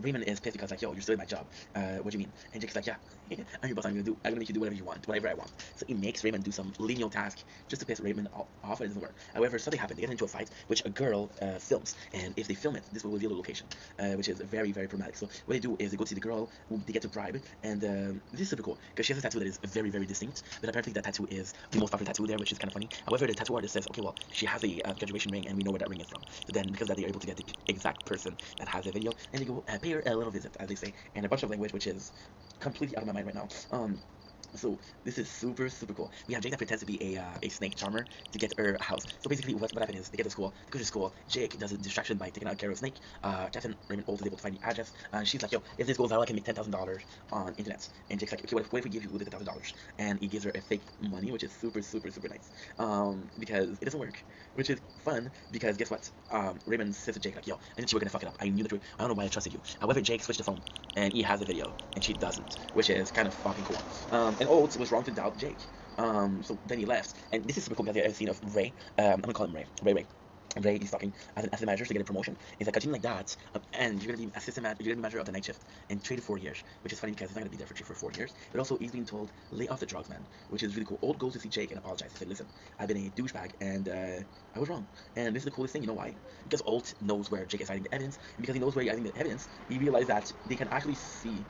Raymond is pissed because like, "Yo, you're still in my job. What do you mean?" And Jake's like, "Yeah, I'm your boss. I'm gonna make you do whatever you want, whatever I want." So he makes Raymond do some lineal task just to piss Raymond off, and it doesn't work. However, something happened. They get into a fight, which a girl films, and if they film it, this will reveal the location, which is very problematic. So what they do is they go to see the girl who they get to bribe, and this is super cool because she has a tattoo that is very distinct, but apparently that tattoo is the most popular tattoo there, which is kind of funny. However, the tattoo artist says, "Okay, well, she has a graduation ring, and we know where that ring is from." So then, because of that, they are able to get the exact person that has the video, and they go pay her a little visit, as they say, and a bunch of language, which is completely out of my mind right now. So this is super cool. We have Jake that pretends to be a snake charmer to get her a house. So basically what happened is they get to school, go to school, Jake does a distraction by taking out care of a snake. Captain Raymond Old is able to find the address, and she's like, "Yo, if this goes viral, I can make $10,000 on internet." And Jake's like, "Okay, what if we give you the $10,000?" And he gives her a fake money, which is super nice. Because it doesn't work, which is fun because guess what? Raymond says to Jake like, "Yo, I knew you were gonna fuck it up. I knew the truth. I don't know why I trusted you." However, Jake switched the phone and he has the video and she doesn't, which is kind of fucking cool. And Oates was wrong to doubt Jake. So then he left, and this is super cool because I have a scene of Ray. I'm gonna call him Ray. Ray is talking as an assistant manager to get a promotion. He's like, "Continue like that, and you're gonna be you're gonna be manager of the night shift and 3 to 4 years," which is funny because he's not gonna be there for 4 years. But also, he's being told, "Lay off the drugs, man," which is really cool. Old goes to see Jake and apologizes. He said, "Listen, I've been a douchebag and I was wrong." And this is the coolest thing. You know why? Because Old knows where Jake is hiding the evidence, and because he knows where he's hiding the evidence, he realized that they can actually see.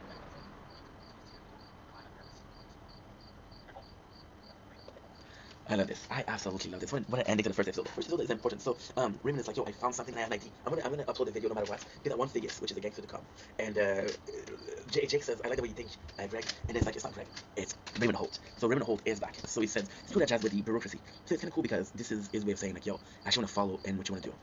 I love this. I absolutely love this. When I ended to the first episode. The first episode is important. So Raymond is like, "Yo, I found something. I have an idea. I'm gonna upload the video no matter what. Get that one Vegas, which is a gangster to come." And Jake says, "I like the way you think, Greg." And it's like, "It's not Greg. It's Raymond Holt." So Raymond Holt is back. So he said, "Screw that jazz with the bureaucracy." So it's kind of cool because this is his way of saying like, "Yo, I actually want to follow in what you want to do."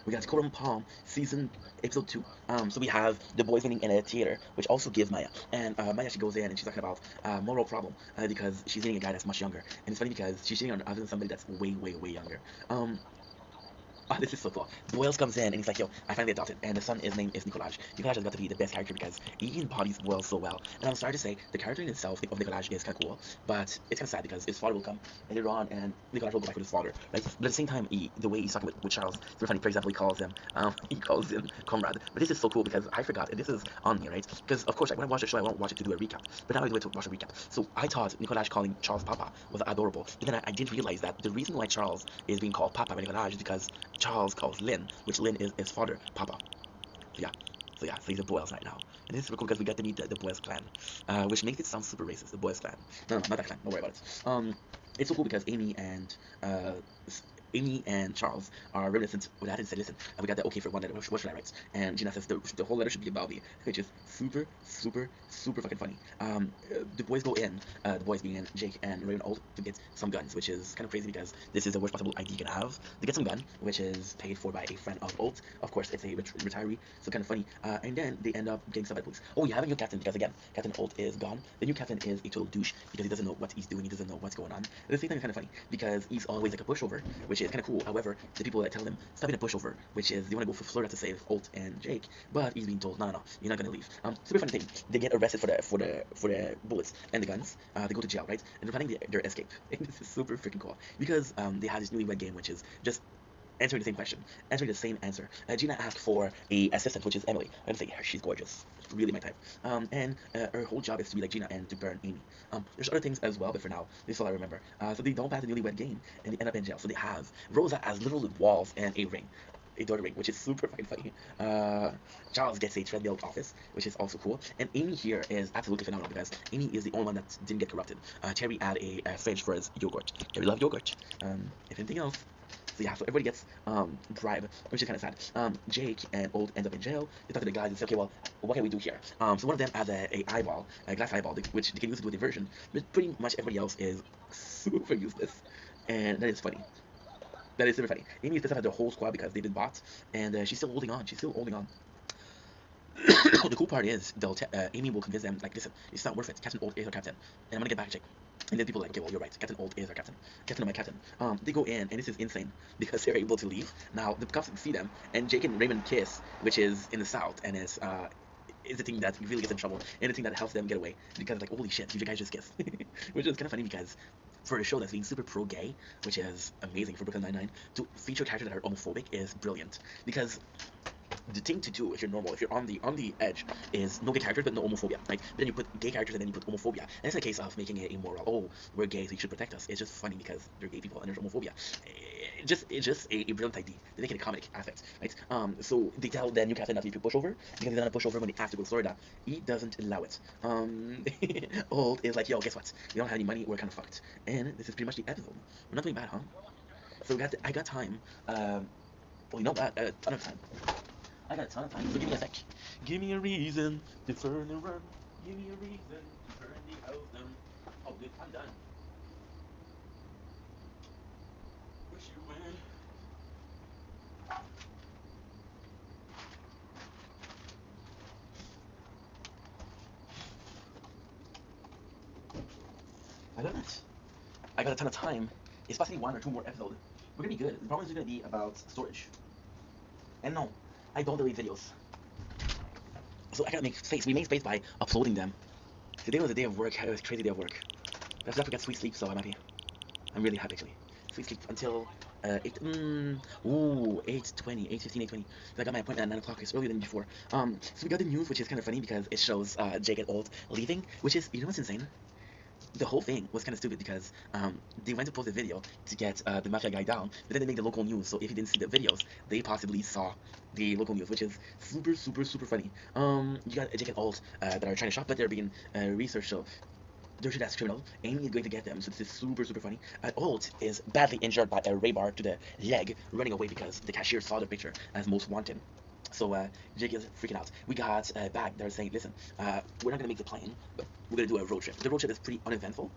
We got Coram Palm season episode 2. So we have the boys meeting in a theater, which also gives Maya. And Maya, she goes in and she's talking about moral problem because she's dating a guy that's much younger. And it's funny because she's dating on other than somebody that's way younger. Oh, this is so cool. Boyles comes in and he's like, yo, I finally adopted, and the son, his name is Nicolaj. Nicolaj has got to be the best character because he embodies Boyles so well. And I'm sorry to say, the character in itself of Nicolaj is kind of cool, but it's kind of sad because his father will come later on, and Nicolaj will go back with his father. Right? But at the same time, the way he's talking with Charles, it's very funny. For example, he calls him comrade. But this is so cool because I forgot, and this is on me, right? Because of course, like, when I watch the show, I won't watch it to do a recap, but now I do it to watch a recap. So I thought Nicolaj calling Charles Papa was adorable, but then I didn't realize that the reason why Charles is being called Papa by Nicolaj is because Charles calls Lynn, which Lynn is his father, Papa. So he's a Boyles right now. And this is super cool because we get to meet the Boyles clan, which makes it sound super racist, the Boyles clan. No, not that clan, don't worry about it. It's so cool because Amy and Charles are reminiscent with that and said, listen, we got the okay for one letter, what should I write? And Gina says the whole letter should be about me, which is super, super, super fucking funny. The boys go in, the boys being Jake and Raven Old, to get some guns, which is kind of crazy because this is the worst possible idea you can have. They get some gun, which is paid for by a friend of Old. Of course, it's a retiree, so kind of funny. And then they end up getting some bad police. Oh, you have a new captain because, again, Captain Old is gone. The new captain is a total douche because he doesn't know what he's doing, he doesn't know what's going on. At the same time, it's kind of funny because he's always like a pushover, which is kind of cool. However, the people that tell him stop being a pushover, which is they want to go for Florida to save Holt and Jake, but he's being told no, you're not gonna leave. Super funny thing. They get arrested for the bullets and the guns. They go to jail, right? And they're planning their escape. And this is super freaking cool because they have this newlywed game, which is just answering the same question, answering the same answer. Gina asked for a assistant, which is Emily. I'm saying she's gorgeous, really my type. And her whole job is to be like Gina and to burn Amy. There's other things as well, but for now, this is all I remember. So they don't pass the newlywed game, and they end up in jail. So they have Rosa as literal walls and a ring. A door ring, which is super fucking funny. Charles gets a treadmill office, which is also cool. And Amy here is absolutely phenomenal because Amy is the only one that didn't get corrupted. Terry had a fridge for his yogurt. Terry loved yogurt. If anything else. So yeah, so everybody gets bribe, which is kind of sad. Jake and Old end up in jail. They talk to the guys and say, okay, well, what can we do here? So one of them has a eyeball, a glass eyeball, which they can use to do a diversion. But pretty much everybody else is super useless, and that is funny. That is super funny. Amy doesn't have the whole squad because they've been bought, and she's still holding on. She's still holding on. The cool part is, though, Amy will convince them, like, listen, it's not worth it. Captain Old is our captain, and I'm gonna get back Jake. And then people are like, okay, well, you're right. Captain Old is our captain. Captain of my captain. They go in, and this is insane because they're able to leave. Now, the cops see them, and Jake and Raymond kiss, which is in the south, and is the thing that really gets in trouble, and the thing that helps them get away. Because, like, holy shit, you guys just kissed. Which is kind of funny because for a show that's being super pro-gay, which is amazing for Brooklyn Nine-Nine, to feature characters that are homophobic is brilliant. Because the thing to do if you're normal, if you're on the edge, is no gay characters but no homophobia, right? Then you put gay characters and then you put homophobia, and it's a case of making it immoral. Oh, we're gay, so you should protect us. It's just funny because they're gay people and there's homophobia. It's just a brilliant idea. They make it a comic aspect, right? So they tell the new captain not to be pushover because he's gonna push over when they have to go to Florida. He doesn't allow it. Old is like, yo, guess what? We don't have any money. We're kind of fucked. And this is pretty much the episode. We're not doing bad, huh? So I got time. Well, you know what? A ton of time. I got a ton of time, so give me a sec. Give me a reason to turn and run. Give me a reason to turn the house down. Oh, dude, I'm done. Wish you win. I got it. I got a ton of time. It's possibly 1 or 2 more episodes. We're gonna be good. The problem is gonna be about storage. And no, I don't delete videos. So I gotta make space. We made space by uploading them. Today was a day of work. It was a crazy day of work. But I forgot sweet sleep, so I'm happy. I'm really happy actually. Sweet sleep until 8:20, 8:15, 8:20. So I got my appointment at 9 o'clock. It's earlier than before. So we got the news, which is kind of funny because it shows Jake and Old leaving, which is, you know what's insane? The whole thing was kind of stupid because they went to post a video to get the mafia guy down, but then they make the local news. So if you didn't see the videos, they possibly saw the local news, which is super, super, super funny. You got Jake and Alt that are trying to shop, but they're being researched. So they're treated as criminals. Amy is going to get them, so this is super, super funny. Alt is badly injured by a ray bar to the leg, running away because the cashier saw the picture as most wanted. So Jake is freaking out. We got back. They're saying, listen, we're not gonna make the plane, but we're gonna do a road trip. The road trip is pretty uneventful,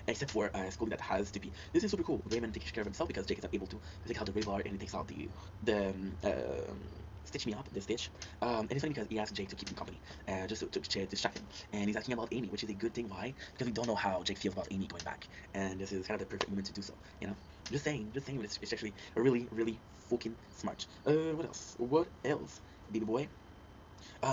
except for Scully that has to be. This is super cool. Raymond takes care of himself because Jake is not able to take out the ray bar, and he takes out the stitch me up, this stitch. And it's funny because he asked Jake to keep him company, just to distract him. And he's asking about Amy, which is a good thing. Why? Because we don't know how Jake feels about Amy going back, and this is kind of the perfect moment to do so. You know, just saying. But it's actually really, really fucking smart. What else? What else, baby boy?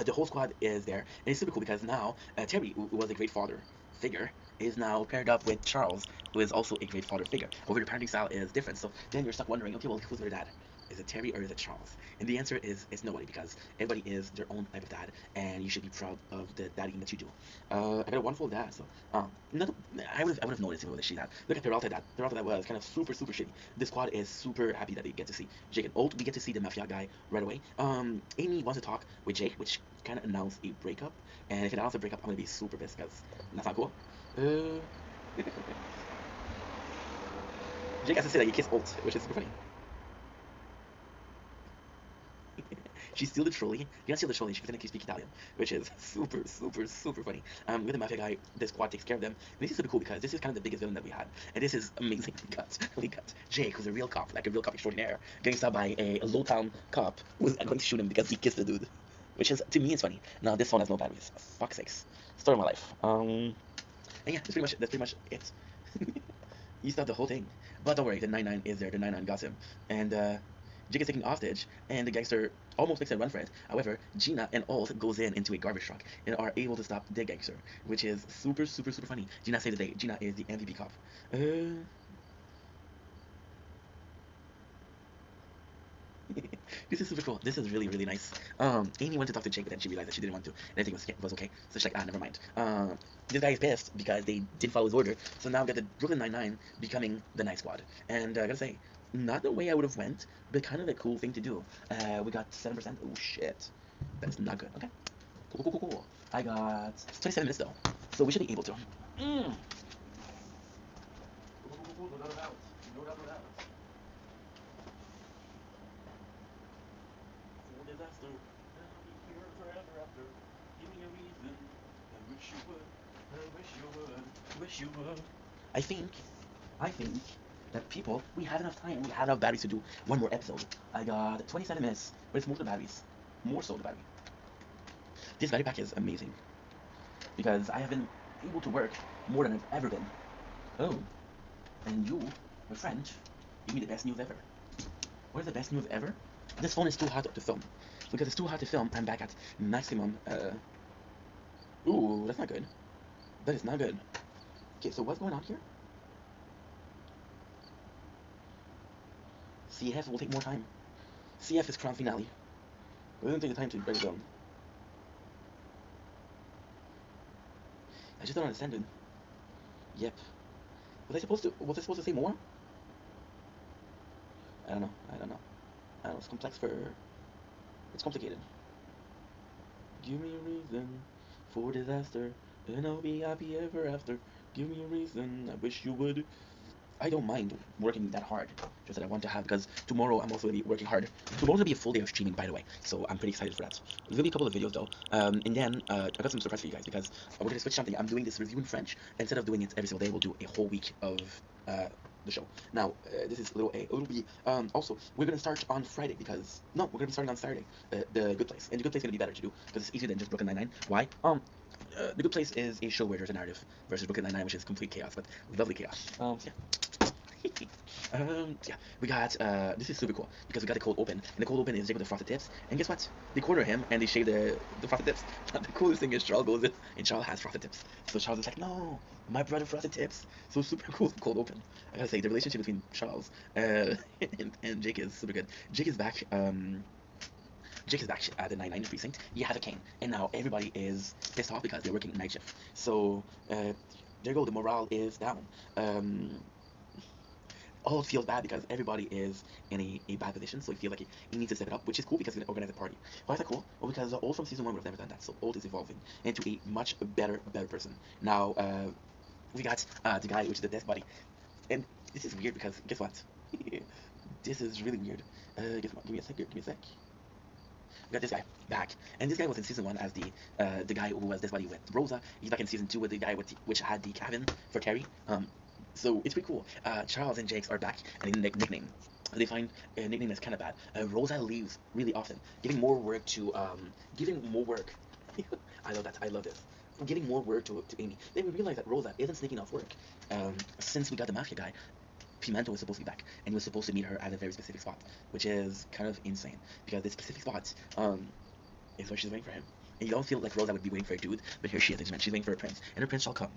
The whole squad is there, and it's super cool because now Terry, who was a great father figure, is now paired up with Charles, who is also a great father figure. However, the parenting style is different, so then you're stuck wondering, okay, well, who's their dad? Is it Terry or is it Charles? And the answer is it's nobody because everybody is their own type of dad, and you should be proud of the dadding that you do. I got a wonderful dad, so not, I would have noticed if it was a she dad. Look at Peralta dad. Peralta dad was kind of super shitty. The squad is super happy that they get to see Jake and Old. We get to see the mafia guy right away. Amy wants to talk with Jake, which kind of announced a breakup. And if it announced a breakup, I'm gonna be super pissed because that's not cool. Jake has to say that he kissed Old, which is super funny. She steals the trolley. You can't steal the trolley. She pretended to speak Italian, which is super funny. With the mafia guy, the squad takes care of them. And this is super cool because this is kind of the biggest villain that we had, and this is amazing. We got Jake, who's a real cop, like a real cop extraordinaire, getting stopped by a low town cop who's going to shoot him because he kissed the dude, which is to me it's funny. Now this phone has no batteries. Fuck's sakes. Story of my life. And yeah, that's pretty much it. You stopped the whole thing, but don't worry, the 99 is there. The 99 got him, and Jake is taken hostage, and the gangster almost makes a run for it. However, Gina and Alt goes into a garbage truck and are able to stop the gangster, which is super funny. Gina saved the day. Gina is the MVP cop. This is super cool. This is really nice. Amy went to talk to Jake, but then she realized that she didn't want to, and everything was okay. So she's like, never mind. This guy is pissed because they didn't follow his order. So now we got the Brooklyn Nine-Nine becoming the Night Squad, and I gotta say, not the way I would have went, but kind of a cool thing to do. We got 7%. Oh shit, that's not good. Okay, cool. I got 27 minutes though, so we should be able to. No doubt. For disaster, and I'll be here forever after. Give me a reason. I wish you would. Wish you would. I think that people, we have enough time. We have enough batteries to do one more episode. I got 27 minutes, but it's more the batteries. More so the battery. This battery pack is amazing because I have been able to work more than I've ever been. Oh, and you, my friend, give me the best news ever. What is the best news ever? This phone is too hot to film. Because it's too hot to film, I'm back at maximum. Ooh, that's not good. That is not good. Okay, so what's going on here? CF will take more time. CF is crown finale. It doesn't take the time to break it down. I just don't understand it. Yep. Was I supposed to say more? I don't know. It's complex for... It's complicated. Give me a reason for disaster, and I'll be happy ever after. Give me a reason, I wish you would. I don't mind working that hard, just that I want to have, because tomorrow I'm also going to be working hard. Tomorrow's going to be a full day of streaming, by the way, so I'm pretty excited for that. There's going to be a couple of videos, though, and then I got some surprise for you guys, because we're going to switch something. I'm doing this review in French. Instead of doing it every single day, we'll do a whole week of the show. Now, this is little B. Also, we're going to start on Friday, because... No, we're going to be starting on Saturday, The Good Place. And The Good Place is going to be better to do, because it's easier than just Brooklyn Nine-Nine. Why? The Good Place is a show where there's a narrative, versus Brooklyn Nine-Nine, which is complete chaos, but lovely chaos. Yeah. Yeah, we got, this is super cool, because we got the cold open, and the cold open is Jake with the frosted tips, and guess what? They corner him, and they shave the frosted tips. The coolest thing is Charles goes in, and Charles has frosted tips. So Charles is like, no, my brother frosted tips. So super cool cold open. I gotta say, the relationship between Charles, and Jake is super good. Jake is back at the 99 precinct. He has a cane, and now everybody is pissed off because they're working night shift. So, there you go, the morale is down. All feels bad because everybody is in a bad position, so he feels like he needs to step it up, which is cool because he's gonna organize a party. Why is that cool? Well, because Old from season 1 would have never done that, so Old is evolving into a much better person. Now, we got the guy, which is the death buddy, and this is weird because guess what? This is really weird. Guess what? Give me a sec. We got this guy back, and this guy was in season 1 as the guy who was death buddy with Rosa. He's back in season 2 with the guy which had the cabin for Carrie. So it's pretty cool. Charles and Jakes are back, and they nickname they find a nickname that's kind of bad. Rosa leaves really often, giving more work to giving more work. I love that. I love this. Giving more work to Amy. Then we realize that Rosa isn't sneaking off work. Since we got the mafia guy, Pimento was supposed to be back, and he was supposed to meet her at a very specific spot, which is kind of insane because this specific spot is where she's waiting for him. And you don't feel like Rosa would be waiting for a dude, but here she is. She's waiting for a prince, and her prince shall come.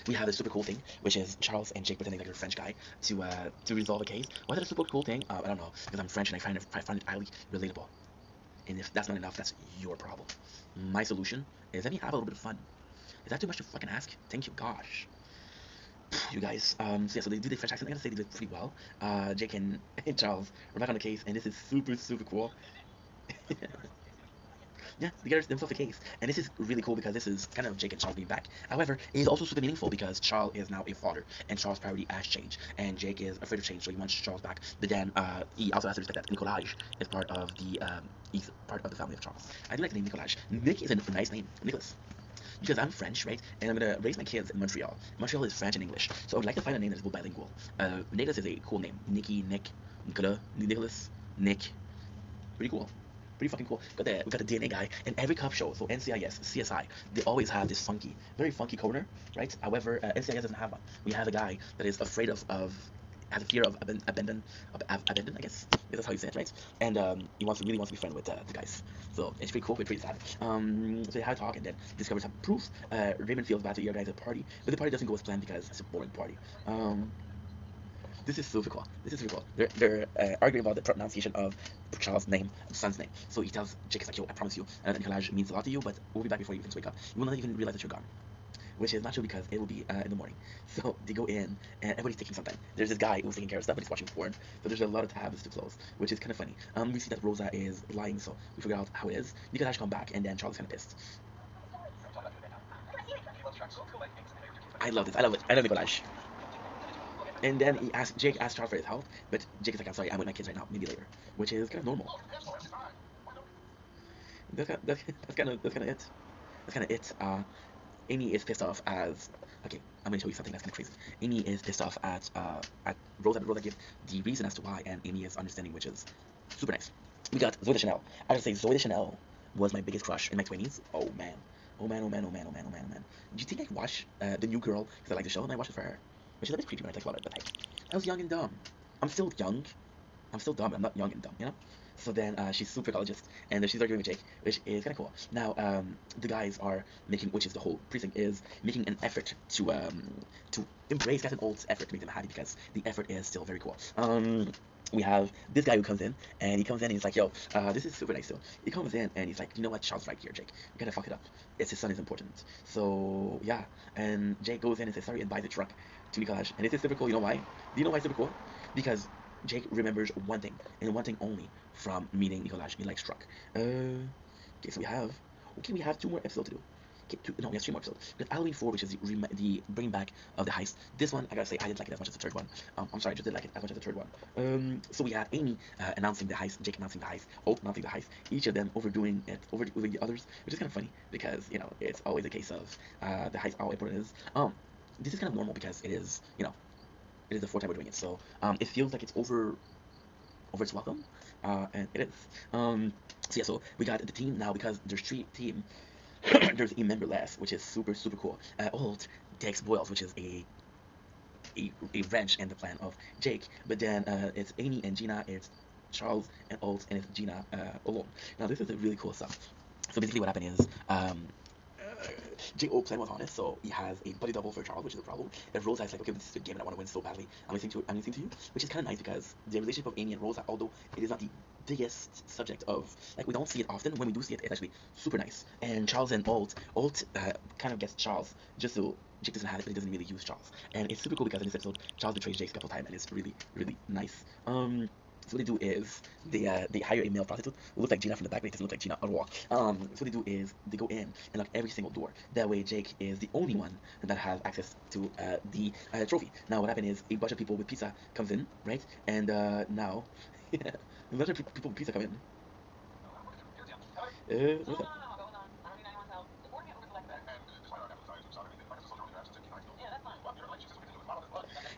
We have a super cool thing, which is Charles and Jake pretending like they're a French guy to resolve a case. Why is that a super cool thing? I don't know, because I'm French and I find it highly relatable. And if that's not enough, that's your problem. My solution is let me have a little bit of fun. Is that too much to fucking ask? Thank you, gosh. You guys, so yeah, so they do the French accent. I gotta say they did pretty well. Jake and Charles are back on the case, and this is super, super cool. Yeah, they got themselves a case, and this is really cool because this is kind of Jake and Charles being back. However, it is also super meaningful because Charles is now a father, and Charles' priority has changed, and Jake is afraid of change, so he wants Charles back. But then he also has to respect that Nicolaj is part of the he's part of the family of Charles. I do like the name Nicolaj. Nick is a nice name, Nicholas. Because I'm French, right? And I'm gonna raise my kids in Montreal. Montreal is French and English, so I would like to find a name that is both bilingual. Nicholas is a cool name. Nicky, Nick, Nicola, Nicholas, Nick. Pretty cool. Pretty fucking cool. We got the DNA guy in every cop show. So NCIS, CSI, they always have this funky, very funky coroner, right? However, NCIS doesn't have one. We have a guy that is afraid of has a fear of abandon, I guess. That's how you say it, right? And he really wants to be friends with the guys. So it's pretty cool, but pretty sad. So they had a talk and then discovered some proof. Raymond feels bad to organize a party, but the party doesn't go as planned because it's a boring party. This is super cool. This is super cool. They're arguing about the pronunciation of Charles' name, son's name. So he tells Jake, it's like, yo, I promise you, Nicolaj means a lot to you, but we'll be back before you even wake up. You will not even realize that you're gone. Which is not true because it will be in the morning. So they go in and everybody's taking some time. There's this guy who's taking care of stuff, but he's watching porn. So there's a lot of tabs to close, which is kind of funny. We see that Rosa is lying, so we figure out how it is. Nicolaj come back, and then Charles is kind of pissed. I love this. I love it. I love Nicolaj. And then Jake asks Charles for his help, but Jake is like, I'm sorry, I'm with my kids right now, maybe later, which is kind of normal. That's kind of it. That's kind of it. Amy is pissed off as okay. I'm gonna show you something that's kind of crazy. Amy is pissed off at Rosa. Rosa gives the reason as to why, and Amy is understanding, which is super nice. We got Zoe Deschanel. I gotta say, Zoe Deschanel was my biggest crush in my 20s. Oh man. Oh man. Oh man. Oh man. Oh man. Oh man. Oh man. Do you think I'd watch the new girl because I like the show and I watched it for her? Which is a bit creepy when I think about it, but hey, I was young and dumb. I'm still young. I'm still dumb. I'm not young and dumb, you know? So then she's super psychologist, and then she's arguing with Jake, which is kind of cool. Now the guys are making, which is the whole precinct, is making an effort to embrace Captain Olt's effort to make them happy because the effort is still very cool. We have this guy who comes in, and he comes in and he's like, yo, this is super nice. So he comes in and he's like, you know what, Charles right here, Jake. You gotta fuck it up. It's his son is important. So yeah, and Jake goes in and says sorry and buys a truck to Nicolaj, and this is super cool. You know why? Do you know why it's super cool? Because Jake remembers one thing, and one thing only, from meeting Nicolaj. He likes truck. Okay, so we have 2 more episodes to do. No, we have 3 more episodes. We have Halloween 4, which is the bringing back of the heist. This one, I gotta say, I didn't like it as much as the third one. I'm sorry, I just didn't like it as much as the third one. So we had Amy announcing the heist, Jake announcing the heist, Holt announcing the heist, each of them overdoing it, over the others, which is kind of funny because, you know, it's always a case of the heist, how important it is. This is kind of normal because it is, you know, it is the 4th time we're doing it, so it feels like it's over its welcome, and it is. So yeah, so we got the team now because there's 3 team. There's a member less, which is super cool. Old takes Boyles, which is a wrench in the plan of Jake, but then it's Amy and Gina, it's Charles and Old, and it's Gina alone. Now this is a really cool stuff. So basically what happened is J.O. plan was honest, so he has a buddy double for Charles, which is a problem. And Rosa is like, okay, this is a game and I want to win so badly. I'm listening to you, which is kind of nice because the relationship of Amy and Rosa, although it is not the biggest subject of, like, we don't see it often, when we do see it, it's actually super nice. And Charles and Alt kind of gets Charles just so Jake doesn't have it, but he doesn't really use Charles. And it's super cool because in this episode, Charles betrays Jake a couple times, and it's really nice. So what they do is they hire a male prostitute who looks like Gina from the back, but it doesn't look like Gina at all. So what they do is they go in and lock every single door. That way Jake is the only one that has access to the trophy. Now what happened is a bunch of people with pizza comes in, right? And now a bunch of people with pizza come in. What's that?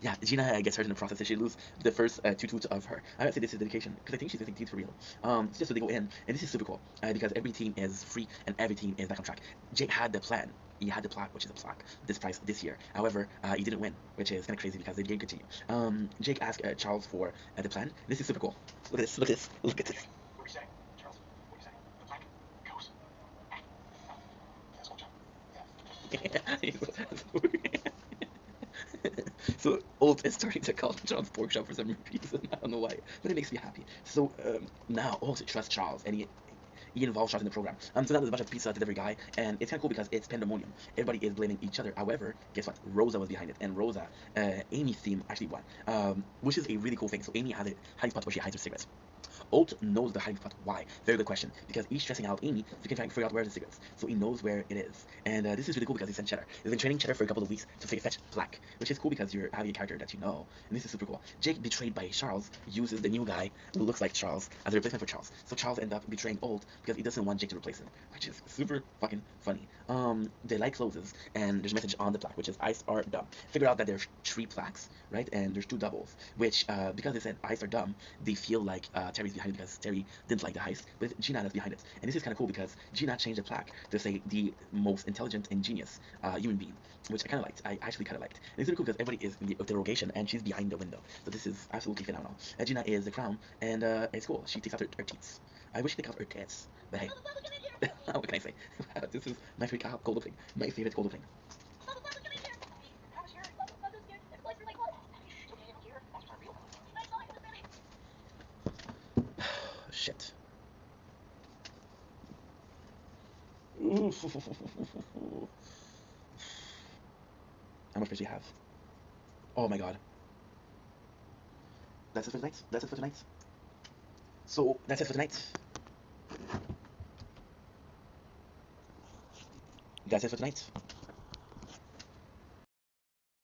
Yeah, Gina gets hurt in the process, and she loses the first two toots of her. I would say this is dedication because I think she's using teeth for real. It's just so they go in, and this is super cool because every team is free and every team is back on track. Jake had the plan. He had the plaque, which is a plaque, this prize this year. However, he didn't win, which is kind of crazy because the game continued. Jake asked Charles for the plan. This is super cool. Look at this. Look at this. Look at this. What are you saying, Charles? What are you saying? The plaque goes. So Old is starting to call Charles pork chop for some reason. I don't know why, but it makes me happy. So now Old trusts Charles, and he involves Charles in the program. So now there's a bunch of pizza to every guy, and it's kind of cool because it's pandemonium. Everybody is blaming each other. However, guess what? Rosa was behind it, and Rosa, Amy's theme actually won, which is a really cool thing. So Amy has a hiding spot where she hides her cigarettes. Old knows the hiding spot. Why? Very good question. Because he's stressing out Amy, so he can try and figure out where the cigarettes. So he knows where it is. And this is really cool because he sent Cheddar. He's been training Cheddar for a couple of weeks to fetch Black, which is cool because you're having a character that you know. And this is super cool. Jake, betrayed by Charles, uses the new guy who looks like Charles as a replacement for Charles. So Charles ends up betraying Old because he doesn't want Jake to replace him, which is super fucking funny. The light closes and there's a message on the plaque, which is ice are dumb. Figure out that there's 3 plaques, right? And there's 2 doubles, which because they said ice are dumb, they feel like Terry's behind it because Terry didn't like the heist, but it's Gina that's behind it. And this is kind of cool because Gina changed the plaque to say the most intelligent and genius human being, which I kind of liked. I actually kind of liked. And it's really cool because everybody is in the interrogation and she's behind the window. So this is absolutely phenomenal. Gina is the crown, and it's cool. She takes out her teeth. I wish she took out her tits, but hey, what can I say? This is my favorite gold opening. My favorite gold opening. Shit. How much space do you have? Oh my god. That's it for tonight. That's it for tonight. So, that's it for tonight. That's it for tonight.